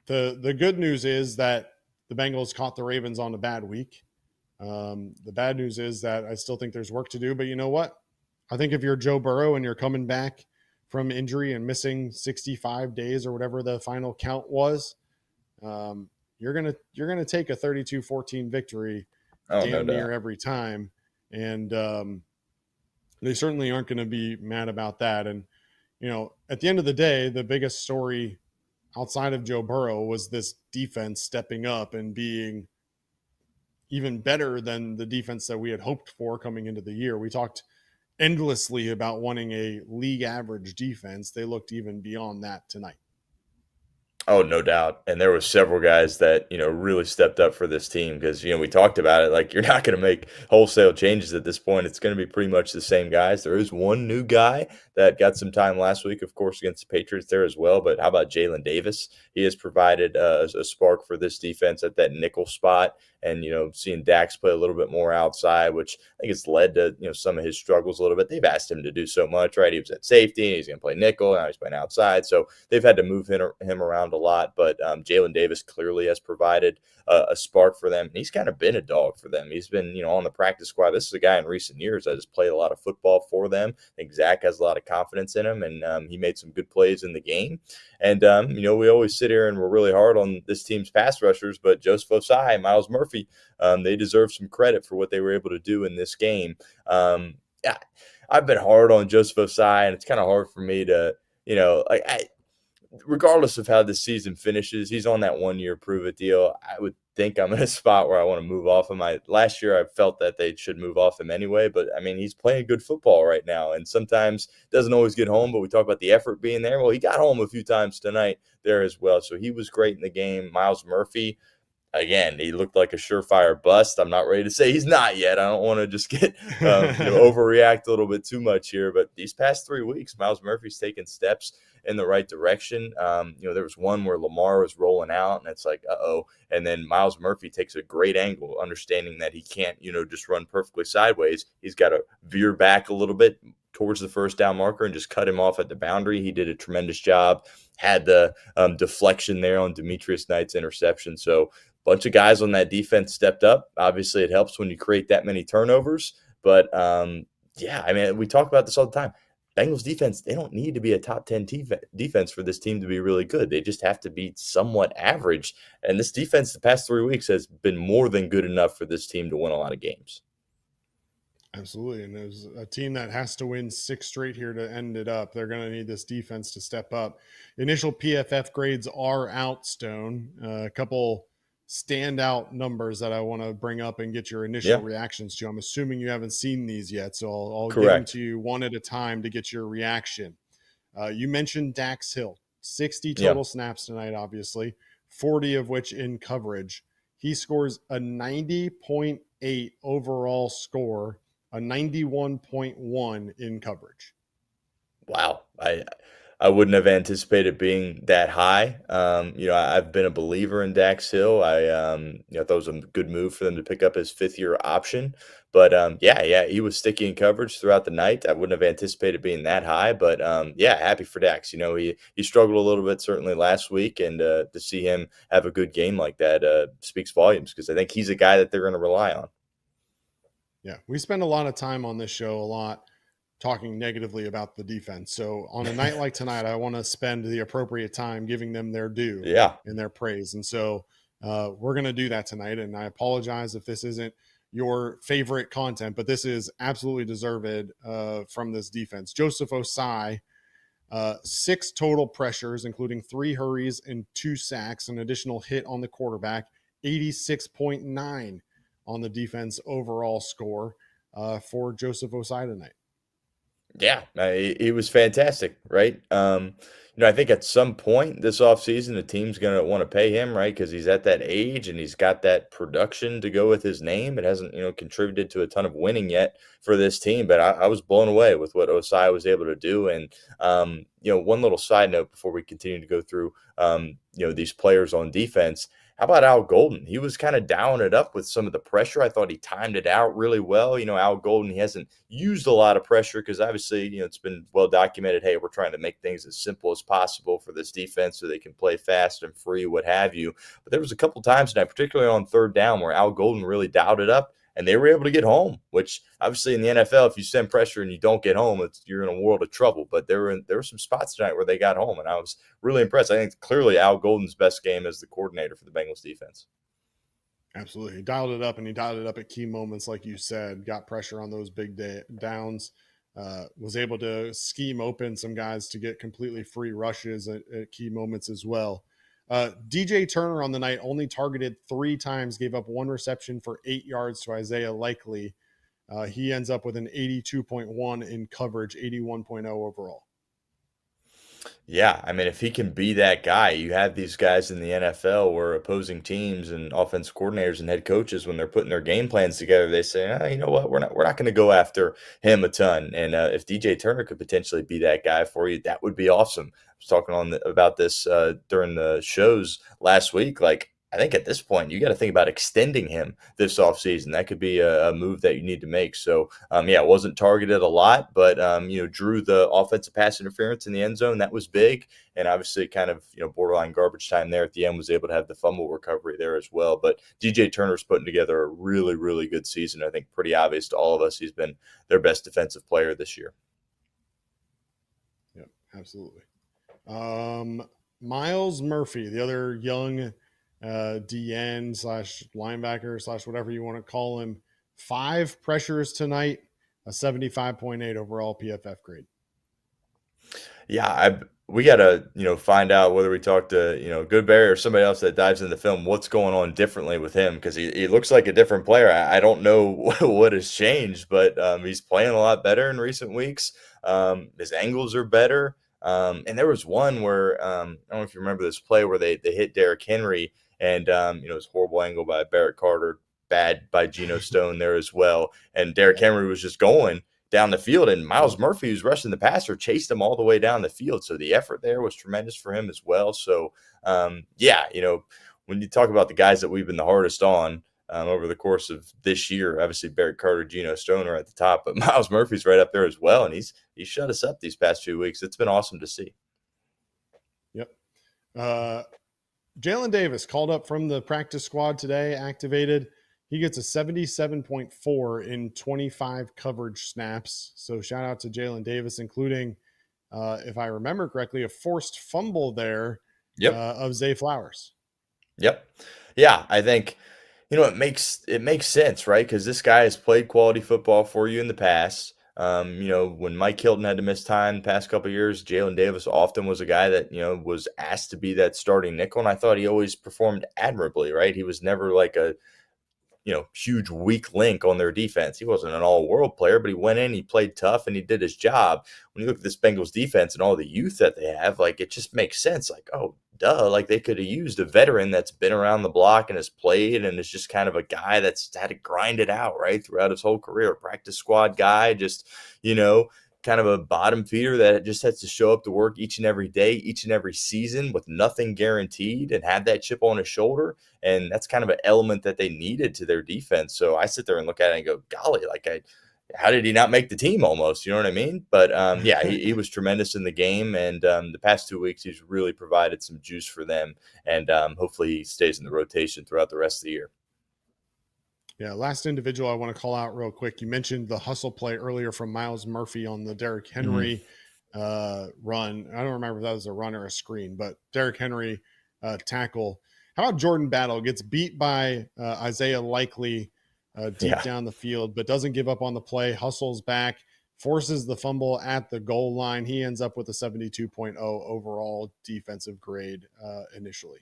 the good news is that the Bengals caught the Ravens on a bad week. The bad news is that I still think there's work to do, but you know what? I think if you're Joe Burrow and you're coming back from injury and missing 65 days or whatever the final count was, you're gonna take a 32-14 victory Oh, no damn near doubt. every time, and they certainly aren't going to be mad about that. And you know, at the end of the day, the biggest story outside of Joe Burrow was this defense stepping up and being even better than the defense that we had hoped for coming into the year. We talked endlessly about wanting a league average defense. They looked even beyond that tonight. Oh, no doubt. And there was several guys that, really stepped up for this team because, we talked about it. Like, you're not going to make wholesale changes at this point. It's going to be pretty much the same guys. There is one new guy that got some time last week, of course, against the Patriots there as well. But how about Jalen Davis? He has provided a spark for this defense at that nickel spot. And, seeing Dax play a little bit more outside, which I think has led to, some of his struggles a little bit. They've asked him to do so much, right? He was at safety, and he's going to play nickel, and now he's playing outside. So they've had to move him around a lot. But Jalen Davis clearly has provided a spark for them. And he's kind of been a dog for them. He's been, on the practice squad. This is a guy in recent years that has played a lot of football for them. I think Zach has a lot of confidence in him, and he made some good plays in the game. And, we always sit here and we're really hard on this team's pass rushers, but Joseph Osai, Miles Murphy, they deserve some credit for what they were able to do in this game. Yeah, I've been hard on Joseph Osai, and it's kind of hard for me to, regardless of how this season finishes, he's on that 1 year prove it deal. I would think I'm in a spot where I want to move off him. Last year I felt that they should move off him anyway, but I mean, he's playing good football right now, and sometimes doesn't always get home, but we talk about the effort being there. Well, he got home a few times tonight there as well. So he was great in the game. Miles Murphy, again, he looked like a surefire bust. I'm not ready to say he's not yet. I don't want to just get overreact a little bit too much here. But these past 3 weeks, Miles Murphy's taken steps in the right direction. There was one where Lamar was rolling out, and it's like, uh-oh. And then Miles Murphy takes a great angle, understanding that he can't, just run perfectly sideways. He's got to veer back a little bit towards the first down marker and just cut him off at the boundary. He did a tremendous job. Had the deflection there on Demetrius Knight's interception. So bunch of guys on that defense stepped up. Obviously, it helps when you create that many turnovers. But, we talk about this all the time. Bengals defense, they don't need to be a top 10 defense for this team to be really good. They just have to be somewhat average. And this defense the past 3 weeks has been more than good enough for this team to win a lot of games. Absolutely. And there's a team that has to win 6 straight here to end it up. They're going to need this defense to step up. Initial PFF grades are out, Stone. A couple standout numbers that I want to bring up and get your initial reactions to. I'm assuming you haven't seen these yet, so I'll give them to you one at a time to get your reaction. You mentioned Dax Hill, 60 total snaps tonight, obviously, 40 of which in coverage. He scores a 90.8 overall score, a 91.1 in coverage. Wow. I wouldn't have anticipated being that high. I've been a believer in Dax Hill. I thought it was a good move for them to pick up his 5th-year option. But, he was sticky in coverage throughout the night. I wouldn't have anticipated being that high. But, happy for Dax. He struggled a little bit certainly last week. And to see him have a good game like that speaks volumes, because I think he's a guy that they're going to rely on. Yeah, we spend a lot of time on this show talking negatively about the defense. So on a night like tonight, I want to spend the appropriate time giving them their due and their praise. And so we're going to do that tonight. And I apologize if this isn't your favorite content, but this is absolutely deserved from this defense. Joseph Osai, 6 total pressures, including 3 hurries and 2 sacks, an additional hit on the quarterback, 86.9 on the defense overall score for Joseph Osai tonight. Yeah, he was fantastic, right? I think at some point this offseason, the team's going to want to pay him, right? Because he's at that age and he's got that production to go with his name. It hasn't, contributed to a ton of winning yet for this team, but I was blown away with what Osai was able to do. And, one little side note before we continue to go through, these players on defense. How about Al Golden? He was kind of dialing it up with some of the pressure. I thought he timed it out really well. Al Golden, he hasn't used a lot of pressure because obviously, it's been well documented. Hey, we're trying to make things as simple as possible for this defense so they can play fast and free, what have you. But there was a couple times tonight, particularly on third down, where Al Golden really dialed it up. And they were able to get home, which obviously in the NFL, if you send pressure and you don't get home, you're in a world of trouble. But there were some spots tonight where they got home, and I was really impressed. I think clearly Al Golden's best game as the coordinator for the Bengals defense. Absolutely. He dialed it up, and he dialed it up at key moments, like you said, got pressure on those big downs, was able to scheme open some guys to get completely free rushes at key moments as well. DJ Turner on the night only targeted 3 times, gave up 1 reception for 8 yards to Isaiah Likely. He ends up with an 82.1 in coverage, 81.0 overall. Yeah, I mean, if he can be that guy, you have these guys in the NFL where opposing teams and offensive coordinators and head coaches, when they're putting their game plans together, they say, you know what, we're not going to go after him a ton. And if DJ Turner could potentially be that guy for you, that would be awesome. I was talking about this during the shows last week. Like, I think at this point, you got to think about extending him this offseason. That could be a move that you need to make. So, it wasn't targeted a lot, but, drew the offensive pass interference in the end zone. That was big. And obviously kind of, borderline garbage time there at the end, was able to have the fumble recovery there as well. But DJ Turner's putting together a really, really good season. I think pretty obvious to all of us. He's been their best defensive player this year. Yep, absolutely. Miles Murphy, the other young DN / linebacker / whatever you want to call him, 5 pressures tonight, a 75.8 overall PFF grade. Yeah, we got to, find out whether we talk to, Goodberry or somebody else that dives into the film, what's going on differently with him, because he looks like a different player. I don't know what has changed, but he's playing a lot better in recent weeks. His angles are better. And there was one where, I don't know if you remember this play where they hit Derrick Henry, and it was a horrible angle by Barrett Carter, bad by Geno Stone there as well. And Derrick Henry was just going down the field, and Miles Murphy, who's rushing the passer, chased him all the way down the field. So the effort there was tremendous for him as well. So, when you talk about the guys that we've been the hardest on over the course of this year, obviously Barrett Carter, Geno Stone are at the top, but Miles Murphy's right up there as well, and he's shut us up these past few weeks. It's been awesome to see. Yep. Jalen Davis called up from the practice squad today, activated. He gets a 77.4 in 25 coverage snaps. So shout out to Jalen Davis, including, if I remember correctly, a forced fumble there of Zay Flowers. Yep. Yeah, I think, it makes sense, right? Because this guy has played quality football for you in the past. When Mike Hilton had to miss time the past couple of years, Jalen Davis often was a guy that, was asked to be that starting nickel. And I thought he always performed admirably, right? He was never like a, huge weak link on their defense. He wasn't an all-world player, but he went in, he played tough, and he did his job. When you look at this Bengals defense and all the youth that they have, like, it just makes sense. Like, oh, duh, like they could have used a veteran that's been around the block and has played and is just kind of a guy that's had to grind it out, right, throughout his whole career. Practice squad guy, just, kind of a bottom feeder that just has to show up to work each and every day, each and every season with nothing guaranteed and have that chip on his shoulder. And that's kind of an element that they needed to their defense. So I sit there and look at it and go, golly, how did he not make the team almost? You know what I mean? But he was tremendous in the game. And the past 2 weeks, he's really provided some juice for them. And hopefully he stays in the rotation throughout the rest of the year. Yeah, last individual I want to call out real quick. You mentioned the hustle play earlier from Miles Murphy on the Derrick Henry run. I don't remember if that was a run or a screen, but Derrick Henry tackle. How about Jordan Battle? Gets beat by Isaiah Likely deep down the field, but doesn't give up on the play, hustles back, forces the fumble at the goal line. He ends up with a 72.0 overall defensive grade initially.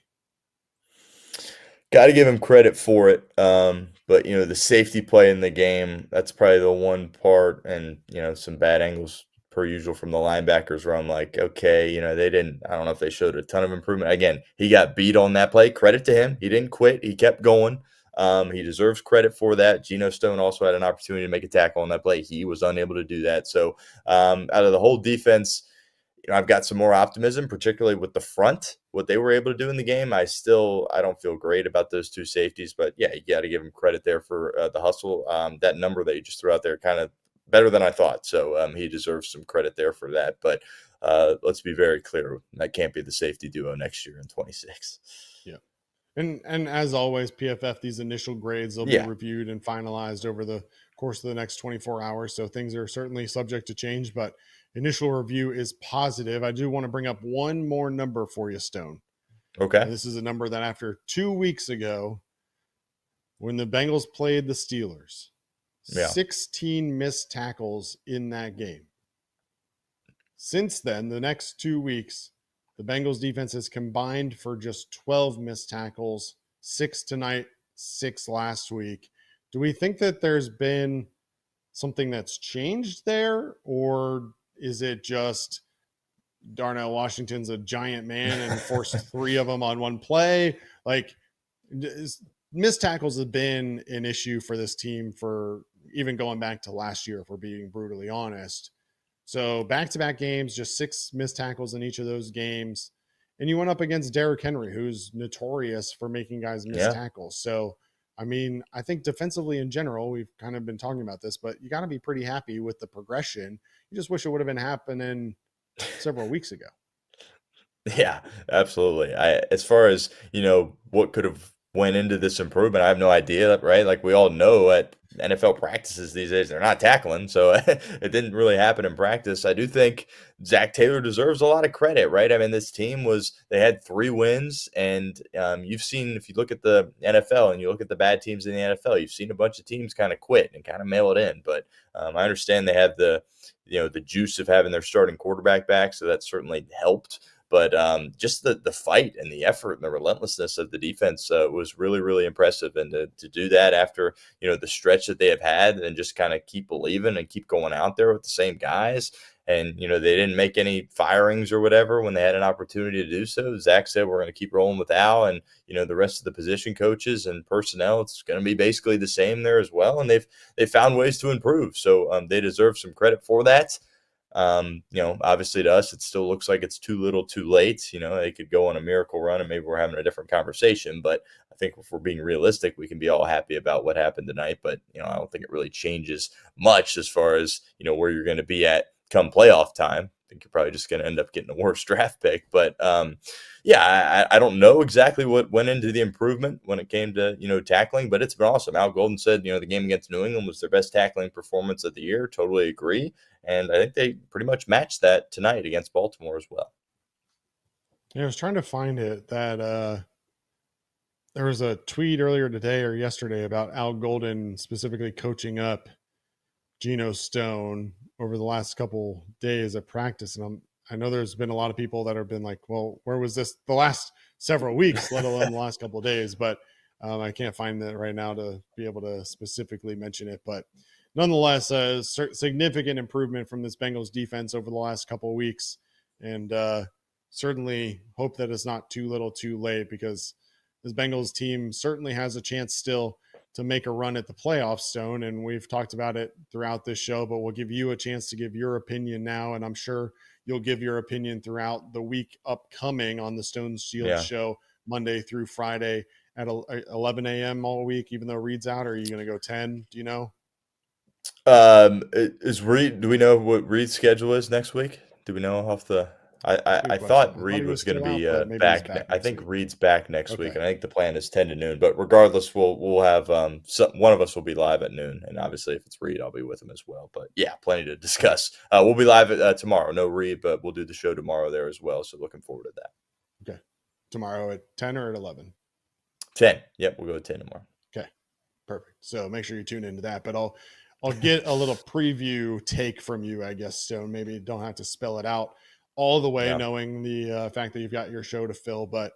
Got to give him credit for it. But, the safety play in the game, that's probably the one part, and, some bad angles per usual from the linebackers where I'm like, okay, I don't know if they showed a ton of improvement. Again, he got beat on that play. Credit to him. He didn't quit. He kept going. He deserves credit for that. Geno Stone also had an opportunity to make a tackle on that play. He was unable to do that. So out of the whole defense, I've got some more optimism, particularly with the front, what they were able to do in the game. I don't feel great about those two safeties, but yeah, you got to give them credit there for the hustle. That number that you just threw out there, kind of better than I thought. So he deserves some credit there for that. But let's be very clear, that can't be the safety duo next year in 26. Yeah. And as always, PFF, these initial grades will be reviewed and finalized over the course of the next 24 hours. So things are certainly subject to change, but initial review is positive. I do want to bring up one more number for you, Stone. Okay. And this is a number that after 2 weeks ago, when the Bengals played the Steelers, 16 missed tackles in that game. Since then, the next 2 weeks, the Bengals defense has combined for just 12 missed tackles, 6 tonight, 6 last week. Do we think that there's been something that's changed there, or is it just Darnell Washington's a giant man and forced 3 of them on one play? Like, missed tackles have been an issue for this team for even going back to last year, if we're being brutally honest. So back-to-back games, just 6 missed tackles in each of those games. And you went up against Derrick Henry, who's notorious for making guys miss tackles. So, I mean, I think defensively in general, we've kind of been talking about this, but you got to be pretty happy with the progression. You just wish it would have been happening several weeks ago. Yeah, absolutely. As far as, what could have went into this improvement, I have no idea, right? Like we all know at NFL practices these days, they're not tackling. So it didn't really happen in practice. I do think Zach Taylor deserves a lot of credit, right? I mean, this team they had 3 wins, and you've seen, if you look at the NFL and you look at the bad teams in the NFL, you've seen a bunch of teams kind of quit and kind of mail it in. But I understand they have the juice of having their starting quarterback back. So that certainly helped. But just the fight and the effort and the relentlessness of the defense was really, really impressive. And to do that after, the stretch that they have had, and just kind of keep believing and keep going out there with the same guys. And, they didn't make any firings or whatever when they had an opportunity to do so. Zach said, we're going to keep rolling with Al, and, the rest of the position coaches and personnel, it's going to be basically the same there as well. And they've found ways to improve. So they deserve some credit for that. Obviously to us, it still looks like it's too little too late. They could go on a miracle run and maybe we're having a different conversation, but I think if we're being realistic, we can be all happy about what happened tonight. But, I don't think it really changes much as far as, where you're going to be at come playoff time. I think you're probably just going to end up getting a worse draft pick. But I don't know exactly what went into the improvement when it came to, tackling, but it's been awesome. Al Golden said, the game against New England was their best tackling performance of the year. Totally agree. And I think they pretty much matched that tonight against Baltimore as well. Yeah, I was trying to find it that there was a tweet earlier today or yesterday about Al Golden specifically coaching up Geno Stone over the last couple days of practice. And I know there's been a lot of people that have been like, well, where was this the last several weeks, let alone the last couple of days? But I can't find that right now to be able to specifically mention it. But nonetheless, a significant improvement from this Bengals defense over the last couple of weeks. And certainly hope that it's not too little too late, because this Bengals team certainly has a chance still to make a run at the playoffs, Stone. And we've talked about it throughout this show, but we'll give you a chance to give your opinion now. And I'm sure you'll give your opinion throughout the week upcoming on the Stone Shield show, Monday through Friday at 11 a.m. all week, even though Reed's out. Or are you going to go 10? Do you know? Is Reed, do we know what Reed's schedule is next week? Do we know off the, I thought Reed was going to be back. I think Reed's back next week, and I think the plan is 10 to noon. But regardless, we'll have one of us will be live at noon, and obviously if it's Reed, I'll be with him as well. But yeah, plenty to discuss. We'll be live tomorrow. No Reed, but we'll do the show tomorrow there as well. So looking forward to that. Okay, tomorrow at 10 or at 11? 10. Yep, we'll go at 10 tomorrow. Okay, perfect. So make sure you tune into that. But I'll get a little preview take from you, I guess, Stone. Maybe don't have to spell it out all the way, knowing the fact that you've got your show to fill. But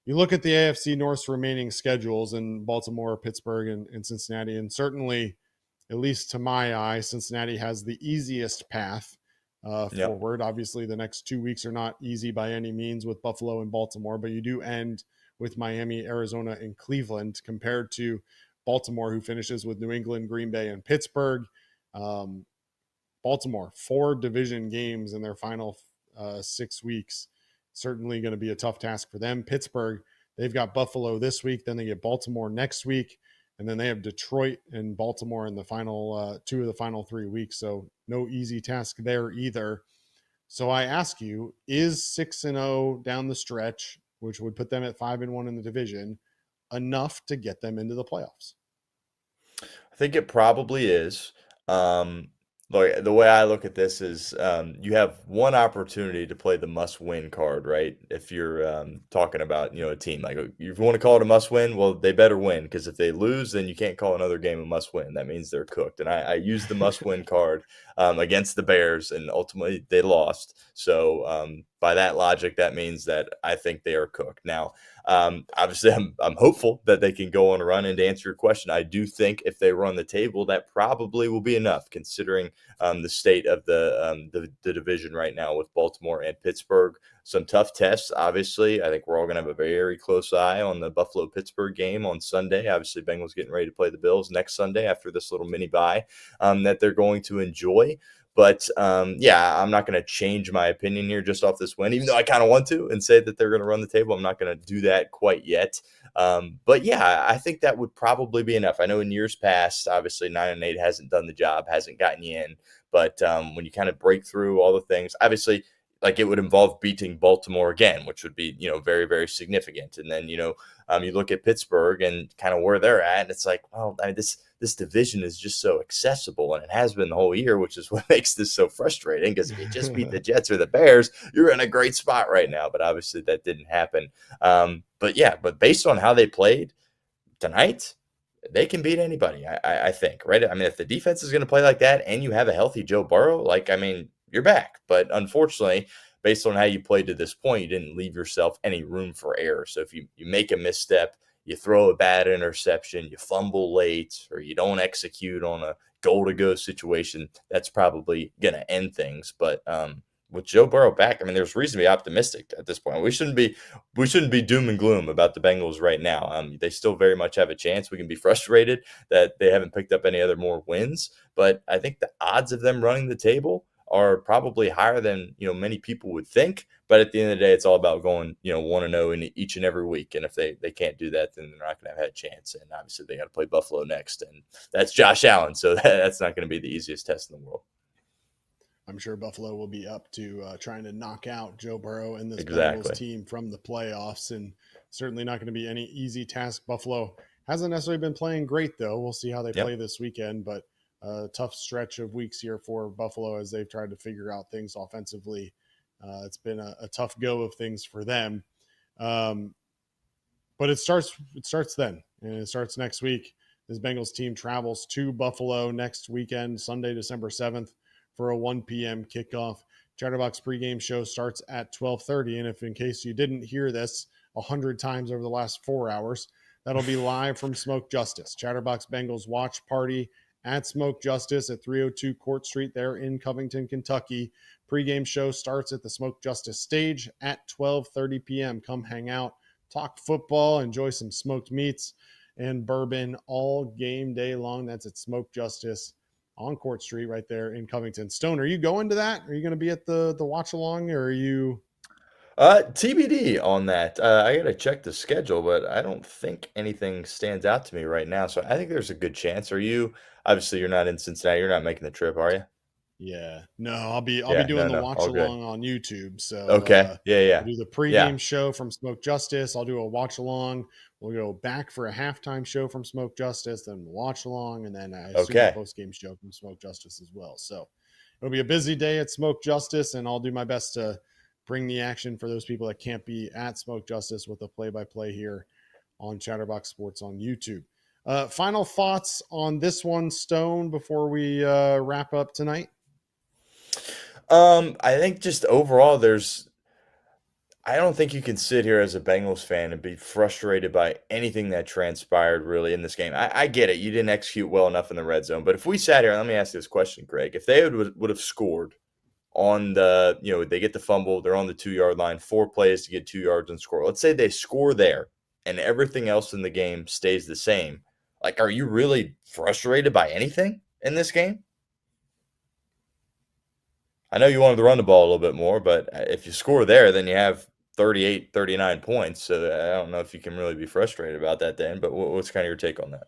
you look at the AFC North's remaining schedules in Baltimore, Pittsburgh, and Cincinnati, and certainly, at least to my eye, Cincinnati has the easiest path forward. Obviously, the next 2 weeks are not easy by any means with Buffalo and Baltimore, but you do end with Miami, Arizona, and Cleveland, compared to Baltimore, who finishes with New England, Green Bay, and Pittsburgh. Baltimore, 4 division games in their final 6 weeks. Certainly going to be a tough task for them. Pittsburgh, they've got Buffalo this week, then they get Baltimore next week, and then they have Detroit and Baltimore in the final 2 of the final 3 weeks. So no easy task there either. So I ask you, is 6-0 down the stretch, which would put them at 5-1 in the division, enough to get them into the playoffs? I think it probably is. Like the way I look at this is, you have one opportunity to play the must-win card, right? If you're talking about a team, like if you want to call it a must-win, well, they better win, because if they lose, then you can't call another game a must-win. That means they're cooked. And I used the must-win card against the Bears, and ultimately they lost. So by that logic, that means that I think they are cooked. Now, obviously, I'm hopeful that they can go on a run. And to answer your question, I do think if they run the table, that probably will be enough, considering the state of the division right now with Baltimore and Pittsburgh. Some tough tests, obviously. I think we're all going to have a very close eye on the Buffalo-Pittsburgh game on Sunday. Obviously, Bengals getting ready to play the Bills next Sunday after this little mini bye that they're going to enjoy. But yeah, I'm not going to change my opinion here just off this win, even though I kind of want to and say that they're going to run the table. I'm not going to do that quite yet. But yeah, I think that would probably be enough. I know in years past, obviously 9-8 hasn't done the job, hasn't gotten you in. But when you kind of break through all the things, obviously, like it would involve beating Baltimore again, which would be, very significant. And then, you look at Pittsburgh and kind of where they're at, and it's like, well, I mean, this division is just so accessible, and it has been the whole year, which is what makes this so frustrating, because if you just beat the Jets or the Bears, you're in a great spot right now. But obviously that didn't happen. But based on how they played tonight, they can beat anybody, I think, right? I mean, if the defense is going to play like that and you have a healthy Joe Burrow, you're back. But unfortunately, based on how you played to this point, you didn't leave yourself any room for error. So if you make a misstep, you throw a bad interception, you fumble late, or you don't execute on a goal-to-go situation, that's probably going to end things. But with Joe Burrow back, I mean, there's reason to be optimistic at this point. We shouldn't be doom and gloom about the Bengals right now. They still very much have a chance. We can be frustrated that they haven't picked up any other more wins, but I think the odds of them running the table are probably higher than many people would think. But at the end of the day, it's all about going 1-0 in each and every week. And if they can't do that, then they're not going to have a chance. And obviously, they got to play Buffalo next, and that's Josh Allen, so that's not going to be the easiest test in the world. I'm sure Buffalo will be up to trying to knock out Joe Burrow and this Exactly. Bengals team from the playoffs, and certainly not going to be any easy task. Buffalo hasn't necessarily been playing great, though. We'll see how they play this weekend, but a tough stretch of weeks here for Buffalo as they've tried to figure out things offensively. It's been a tough go of things for them. But it starts then, and it starts next week. This Bengals team travels to Buffalo next weekend, Sunday, December 7th, for a 1 p.m. kickoff. Chatterbox pregame show starts at 12:30. And if in case you didn't hear this 100 times over the last 4 hours, that'll be live from Smoke Justice. Chatterbox Bengals watch party at Smoke Justice at 302 Court Street there in Covington, Kentucky. Pregame show starts at the Smoke Justice stage at 12:30 p.m. Come hang out, talk football, enjoy some smoked meats and bourbon all game day long. That's at Smoke Justice on Court Street right there in Covington. Stone, are you going to that? Are you going to be at the watch along, or are you? TBD on that. I got to check the schedule, but I don't think anything stands out to me right now. So I think there's a good chance. Are you? Obviously, you're not in Cincinnati. You're not making the trip, are you? Yeah, no, I'll be Yeah, doing the no, watch all good. along on YouTube. So Okay. Yeah. I'll do the pregame show from Smoke Justice. I'll do a watch along. We'll go back for a halftime show from Smoke Justice, then watch along, and then I assume a postgame show from Smoke Justice as well. So it'll be a busy day at Smoke Justice, and I'll do my best to bring the action for those people that can't be at Smoke Justice with a play-by-play here on Chatterbox Sports on YouTube. Final thoughts on this one, Stone, before we wrap up tonight? I think just overall, I don't think you can sit here as a Bengals fan and be frustrated by anything that transpired really in this game. I get it. You didn't execute well enough in the red zone. But if we sat here, let me ask you this question, Greg. If they would have scored on they get the fumble, they're on the 2-yard line, 4 plays to get 2 yards and score. Let's say they score there and everything else in the game stays the same. Are you really frustrated by anything in this game? I know you wanted to run the ball a little bit more, but if you score there, then you have 38, 39 points. So I don't know if you can really be frustrated about that then, but what's kind of your take on that?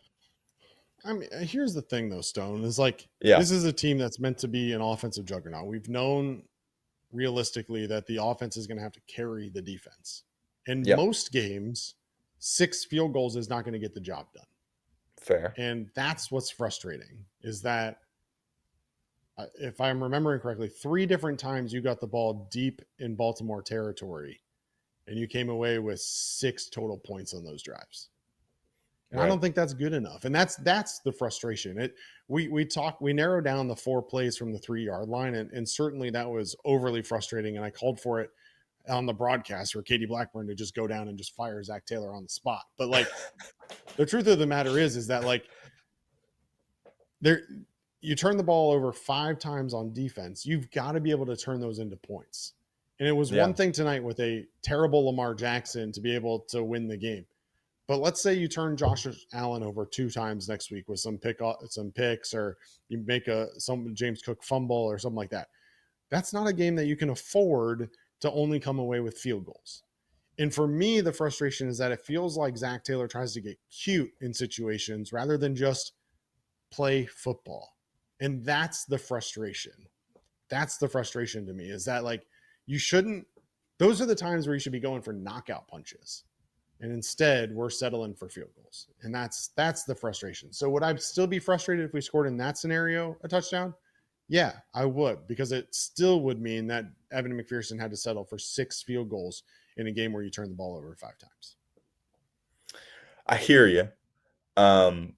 I mean, here's the thing though, Stone, is like, Yeah. this is a team that's meant to be an offensive juggernaut. We've known realistically that the offense is going to have to carry the defense. In Yep. most games, 6 field goals is not going to get the job done. Fair. And that's what's frustrating, is that if I'm remembering correctly, 3 different times you got the ball deep in Baltimore territory and you came away with 6 total points on those drives. And Right. I don't think that's good enough. And that's the frustration. We narrowed down the 4 plays from the 3-yard line, and certainly that was overly frustrating. And I called for it on the broadcast for Katie Blackburn to just go down and just fire Zach Taylor on the spot. But like, the truth of the matter is that like, you turn the ball over 5 times on defense, you've got to be able to turn those into points. And it was one thing tonight with a terrible Lamar Jackson to be able to win the game. But let's say you turn Josh Allen over 2 times next week with some picks, or you make some James Cook fumble or something like that. That's not a game that you can afford to only come away with field goals. And for me, the frustration is that it feels like Zach Taylor tries to get cute in situations rather than just play football. And that's the frustration. That's the frustration to me, is that like, those are the times where you should be going for knockout punches. And instead, we're settling for field goals. And that's the frustration. So would I still be frustrated if we scored in that scenario a touchdown? Yeah, I would, because it still would mean that Evan McPherson had to settle for 6 field goals in a game where you turn the ball over 5 times. I hear you.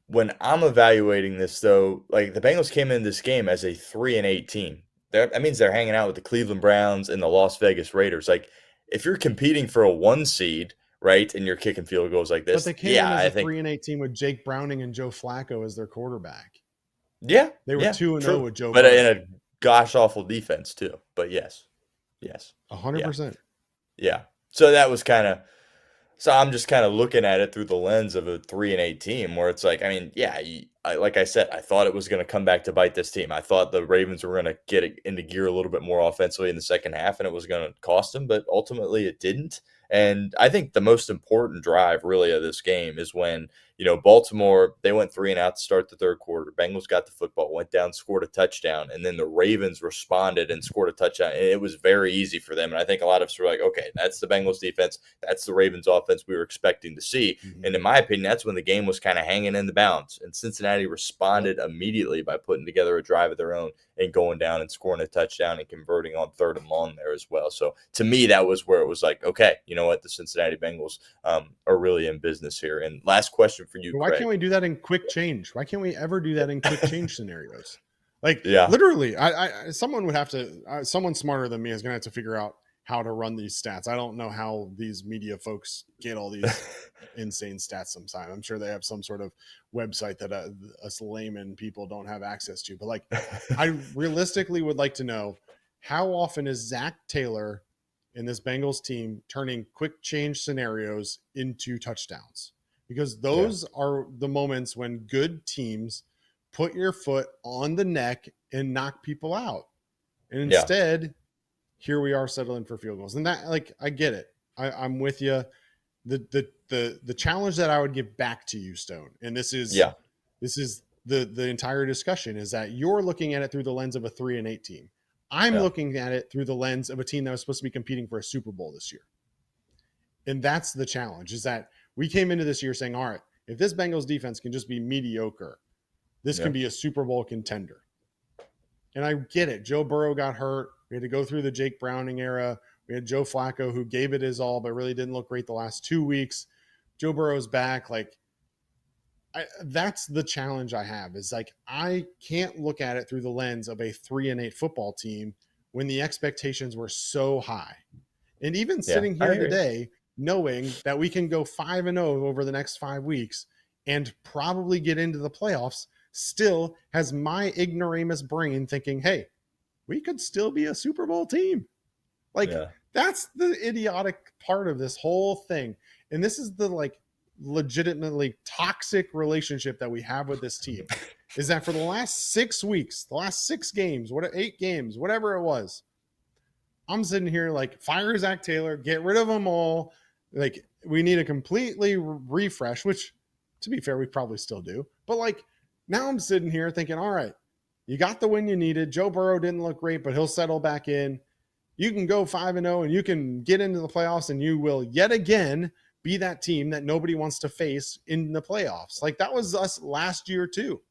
When I'm evaluating this, though, like the Bengals came in this game as a 3-8 team. That means they're hanging out with the Cleveland Browns and the Las Vegas Raiders. Like, if you're competing for a 1 seed, right, and you're kicking field goals like this, but they came in as a 3-8 team with Jake Browning and Joe Flacco as their quarterback. Yeah, they were 2-0 with Joe, but in a gosh awful defense too. But yes, 100%. Yeah. So that was kind of. So I'm just kind of looking at it through the lens of a 3-8 team, where it's like, I mean, yeah, like I said, I thought it was going to come back to bite this team. I thought the Ravens were going to get it into gear a little bit more offensively in the second half, and it was going to cost them, but ultimately it didn't. And I think the most important drive really of this game is when, Baltimore, they went 3 and out to start the third quarter. Bengals got the football, went down, scored a touchdown, and then the Ravens responded and scored a touchdown. And it was very easy for them. And I think a lot of us were like, okay, that's the Bengals defense. That's the Ravens offense we were expecting to see. Mm-hmm. And in my opinion, that's when the game was kind of hanging in the balance. And Cincinnati responded immediately by putting together a drive of their own and going down and scoring a touchdown and converting on 3rd and long there as well. So to me, that was where it was like, okay, you know what? The Cincinnati Bengals are really in business here. And last question for you, why Craig. Can't we do that in quick change? Why can't we ever do that in quick change scenarios? Like, literally, someone would have to, someone smarter than me is going to have to figure out how to run these stats. I don't know how these media folks get all these insane stats sometimes. I'm sure they have some sort of website that us layman people don't have access to. But like, I realistically would like to know, how often is Zach Taylor in this Bengals team turning quick change scenarios into touchdowns? Because those are the moments when good teams put your foot on the neck and knock people out. And instead, here we are settling for field goals. And that, like, I get it. I'm with you. The challenge that I would give back to you, Stone, and this is the entire discussion, is that you're looking at it through the lens of a 3-8 team. I'm looking at it through the lens of a team that was supposed to be competing for a Super Bowl this year. And that's the challenge, is that we came into this year saying, all right, if this Bengals defense can just be mediocre, this can be a Super Bowl contender. And I get it. Joe Burrow got hurt. We had to go through the Jake Browning era. We had Joe Flacco, who gave it his all, but really didn't look great the last 2 weeks. Joe Burrow's back. Like, that's the challenge I have, is like, I can't look at it through the lens of a 3-8 football team when the expectations were so high. And even sitting here today, knowing that we can go 5-0 over the next 5 weeks and probably get into the playoffs, still has my ignoramus brain thinking, hey, we could still be a Super Bowl team. Like, that's the idiotic part of this whole thing. And this is the, like, legitimately toxic relationship that we have with this team, is that for the last 6 weeks, the last 6 games, 8 games, whatever it was, I'm sitting here like, fire Zach Taylor, get rid of them all. Like, we need a completely refresh, which, to be fair, we probably still do. But like, now I'm sitting here thinking, all right, you got the win you needed. Joe Burrow didn't look great, but he'll settle back in. You can go 5-0 and you can get into the playoffs, and you will yet again be that team that nobody wants to face in the playoffs. Like, that was us last year too.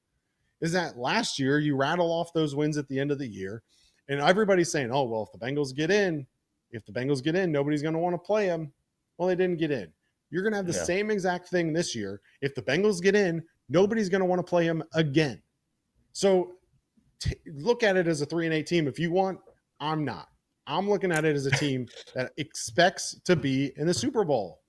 Is that last year you rattle off those wins at the end of the year, and everybody's saying, oh, well, if the Bengals get in, nobody's going to want to play them. Well, they didn't get in. You're going to have the same exact thing this year. If the Bengals get in, nobody's going to want to play them again. So look at it as a 3-8 team. If you want, I'm not. I'm looking at it as a team that expects to be in the Super Bowl.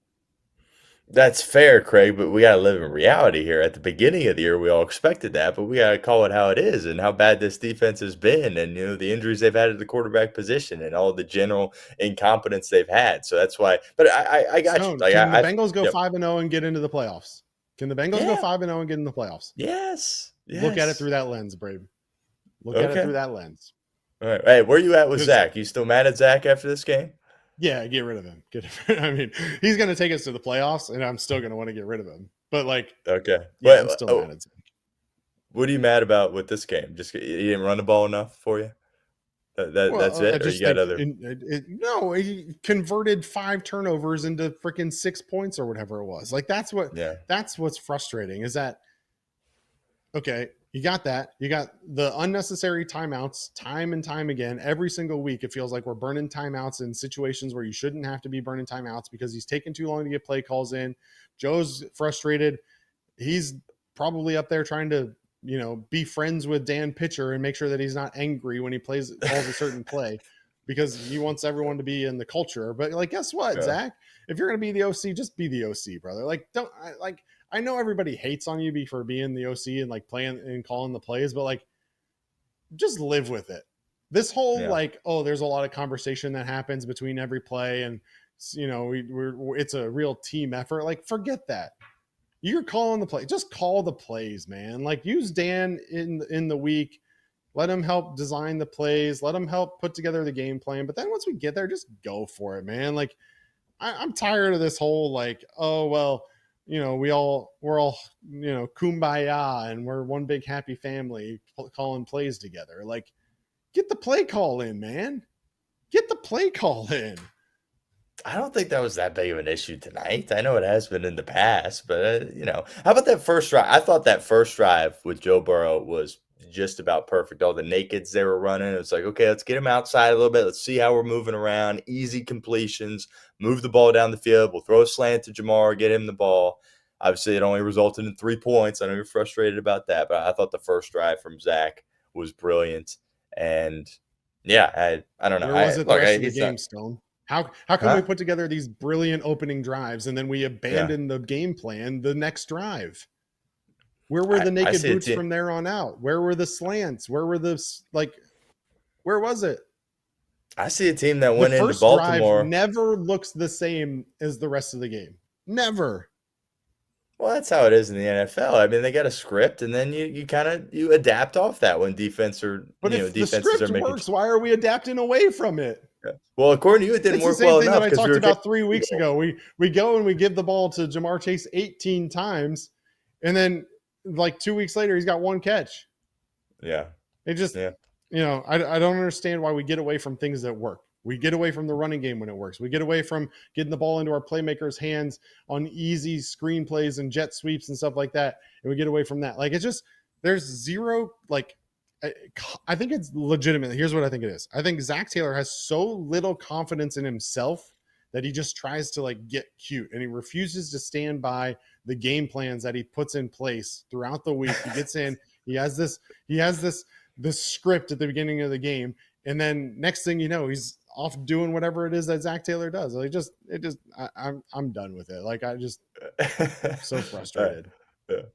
That's fair, Craig, but we got to live in reality here. At the beginning of the year, we all expected that, but we got to call it how it is and how bad this defense has been, and the injuries they've had at the quarterback position and all the general incompetence they've had. So that's why. But I got you. Like, can the Bengals go 5-0 and get into the playoffs? Can the Bengals go 5-0 and get in the playoffs? Yes. Look at it through that lens, Brave. Look at it through that lens. All right. Hey, where you at with Zach? You still mad at Zach after this game? Yeah, get rid of him. I mean, he's going to take us to the playoffs, and I'm still going to want to get rid of him. But like, okay, yeah, I'm still mad at Zach. What are you mad about with this game? Just he didn't run the ball enough for you? That's it? Or you got other? No, he converted 5 turnovers into freaking 6 points or whatever it was. Like, that's what's frustrating is that, okay, you got that. You got the unnecessary timeouts time and time again. Every single week, it feels like we're burning timeouts in situations where you shouldn't have to be burning timeouts because he's taking too long to get play calls in. Joe's frustrated. He's probably up there trying to, be friends with Dan Pitcher and make sure that he's not angry when he calls a certain play because he wants everyone to be in the culture. But like, guess what, Zach? If you're going to be the OC, just be the OC, brother. Like, I know everybody hates on you for being the OC and like playing and calling the plays, but like, just live with it. This whole there's a lot of conversation that happens between every play, and it's a real team effort. Like, forget that. You're calling the play. Just call the plays, man. Like, use Dan in the week. Let him help design the plays. Let him help put together the game plan. But then once we get there, just go for it, man. Like, I'm tired of this whole like, oh well. we're all, kumbaya and we're one big happy family calling plays together. Like, get the play call in, man. Get the play call in. I don't think that was that big of an issue tonight. I know it has been in the past, but how about that first drive? I thought that first drive with Joe Burrow was just about perfect. All the nakeds they were running. It was like, okay, let's get him outside a little bit. Let's see how we're moving around. Easy completions, move the ball down the field. We'll throw a slant to Jamar, get him the ball. Obviously, it only resulted in 3 points. I know you're frustrated about that, but I thought the first drive from Zach was brilliant. And yeah, I don't know. Where was it the rest of the game, Stone? How can we put together these brilliant opening drives and then we abandon the game plan the next drive? Where were the naked boots from there on out? Where were the slants? Where were where was it? I see a team that went into Baltimore. Drive never looks the same as the rest of the game. Never. Well, that's how it is in the NFL. I mean, they got a script, and then you adapt off that when defense or if defenses the script works, why are we adapting away from it? Well, according to you, it didn't work well enough. It's the same thing that I talked about 3 weeks ago. We go and we give the ball to Jamar Chase 18 times, and then like 2 weeks later, he's got 1 catch. Yeah. It just, I don't understand why we get away from things that work. We get away from the running game when it works. We get away from getting the ball into our playmakers' hands on easy screen plays and jet sweeps and stuff like that. And we get away from that. Like, it's just, there's zero, like, I think it's legitimate. Here's what I think it is. I think Zach Taylor has so little confidence in himself that he just tries to like get cute, and he refuses to stand by the game plans that he puts in place throughout the week. He gets in, he has this script at the beginning of the game. And then next thing you know, he's off doing whatever it is that Zach Taylor does. Like, I'm done with it. Like, so frustrated.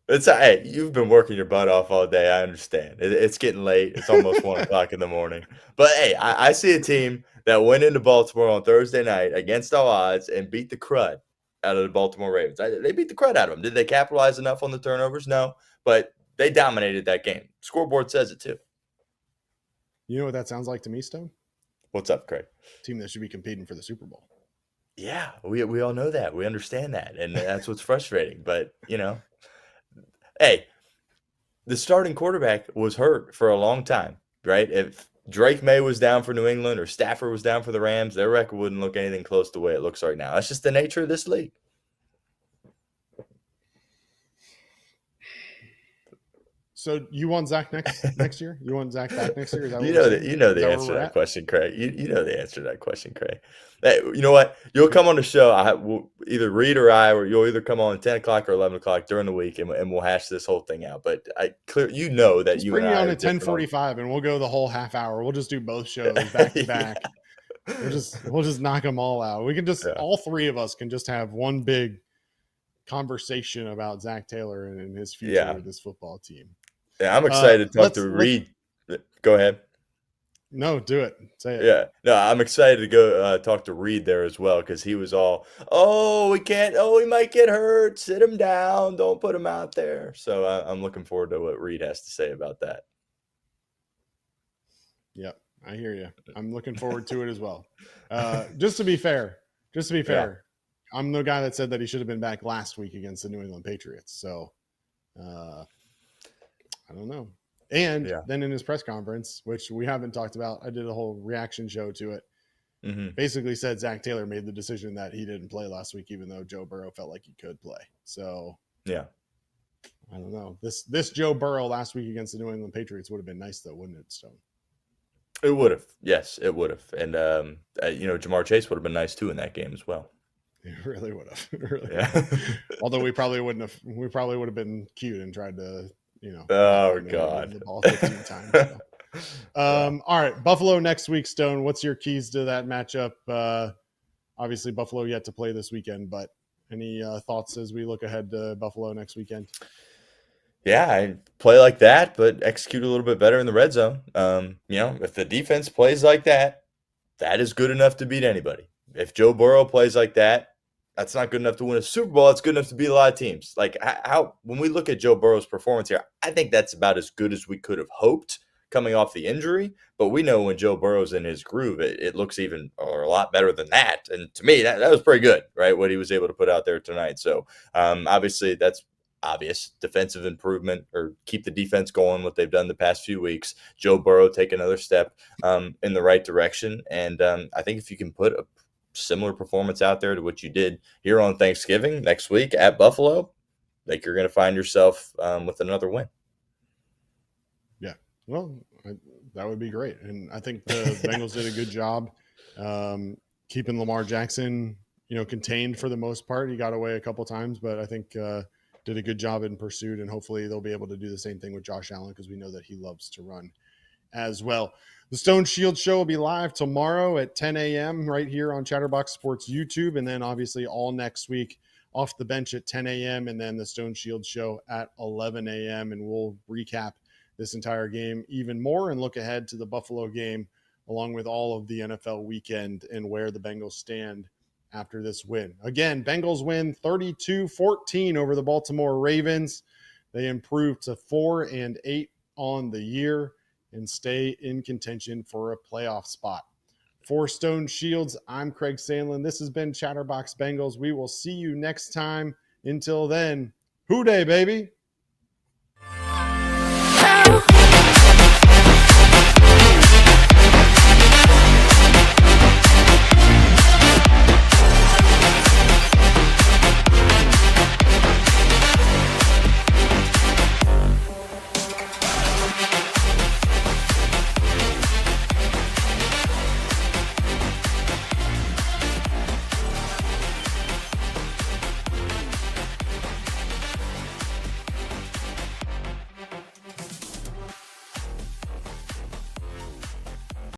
Hey, you've been working your butt off all day. I understand. It's getting late. It's almost 1:00 in the morning. But hey, I see a team that went into Baltimore on Thursday night against all odds and beat the crud out of the Baltimore Ravens. They beat the crud out of them. Did they capitalize enough on the turnovers? No. But They dominated that game. Scoreboard says it too. You know what that sounds like to me, Stone? What's up, Craig? Team that should be competing for the Super Bowl. Yeah, we all know that. We understand that. And that's what's frustrating. But, hey, the starting quarterback was hurt for a long time, right? If Drake May was down for New England or Stafford was down for the Rams, their record wouldn't look anything close to the way it looks right now. That's just the nature of this league. So you want Zach next year? You want Zach back next year? Is that You know the answer to that question, Craig. You know the answer to that question, Craig. Hey, you know what? You'll come on the show. We'll either Reed or I, or you'll either come on at 10 o'clock or 11 o'clock during the week, and we'll hash this whole thing out. But that just you bring and me I on are at different 10:45, and we'll go the whole half hour. We'll just do both shows back to back. We'll just knock them all out. We can just all three of us can just have one big conversation about Zach Taylor and his future with this football team. Yeah, I'm excited to talk to Reed. Go ahead. No, do it. Say it. Yeah. No, I'm excited to go talk to Reed there as well, because he was all, we can't. Oh, he might get hurt. Sit him down. Don't put him out there. So I'm looking forward to what Reed has to say about that. Yep, I hear you. I'm looking forward to it as well. Just to be fair, I'm the guy that said that he should have been back last week against the New England Patriots. So I don't know. And then in his press conference, which we haven't talked about, I did a whole reaction show to it. Mm-hmm. Basically said Zach Taylor made the decision that he didn't play last week, even though Joe Burrow felt like he could play. So yeah, I don't know. This Joe Burrow last week against the New England Patriots would have been nice, though, wouldn't it, Stone? It would have. Yes, it would have. And Jamar Chase would have been nice too in that game as well. It really would have. Would have. Although we probably wouldn't have. We probably would have been cute and tried to. Oh God, the ball 15 times. So. All right, Buffalo next week, Stone. What's your keys to that matchup? Obviously, Buffalo yet to play this weekend, but any thoughts as we look ahead to Buffalo next weekend? Yeah, I play like that, but execute a little bit better in the red zone. If the defense plays like that, that is good enough to beat anybody. If Joe Burrow plays like that, that's not good enough to win a Super Bowl. It's good enough to beat a lot of teams. Like how when we look at Joe Burrow's performance here, I think that's about as good as we could have hoped coming off the injury. But we know when Joe Burrow's in his groove, it looks even or a lot better than that. And to me, that was pretty good, right? What he was able to put out there tonight. So obviously that's obvious defensive improvement, or keep the defense going, what they've done the past few weeks. Joe Burrow take another step in the right direction. And I think if you can put a similar performance out there to what you did here on Thanksgiving next week at Buffalo, like you're going to find yourself with another win. Yeah, well, that would be great. And I think the Bengals did a good job keeping Lamar Jackson, contained for the most part. He got away a couple times, but I think did a good job in pursuit, and hopefully they'll be able to do the same thing with Josh Allen, because we know that he loves to run as well. The Stone Shield Show will be live tomorrow at 10 a.m. right here on Chatterbox Sports YouTube, and then obviously all next week off the bench at 10 a.m. and then the Stone Shield Show at 11 a.m. And we'll recap this entire game even more and look ahead to the Buffalo game, along with all of the NFL weekend and where the Bengals stand after this win. Again, Bengals win 32-14 over the Baltimore Ravens. They improved to 4-8 on the year and stay in contention for a playoff spot. For Stone Shields, I'm Craig Sandlin. This has been Chatterbox Bengals. We will see you next time. Until then, Hoo Day, baby.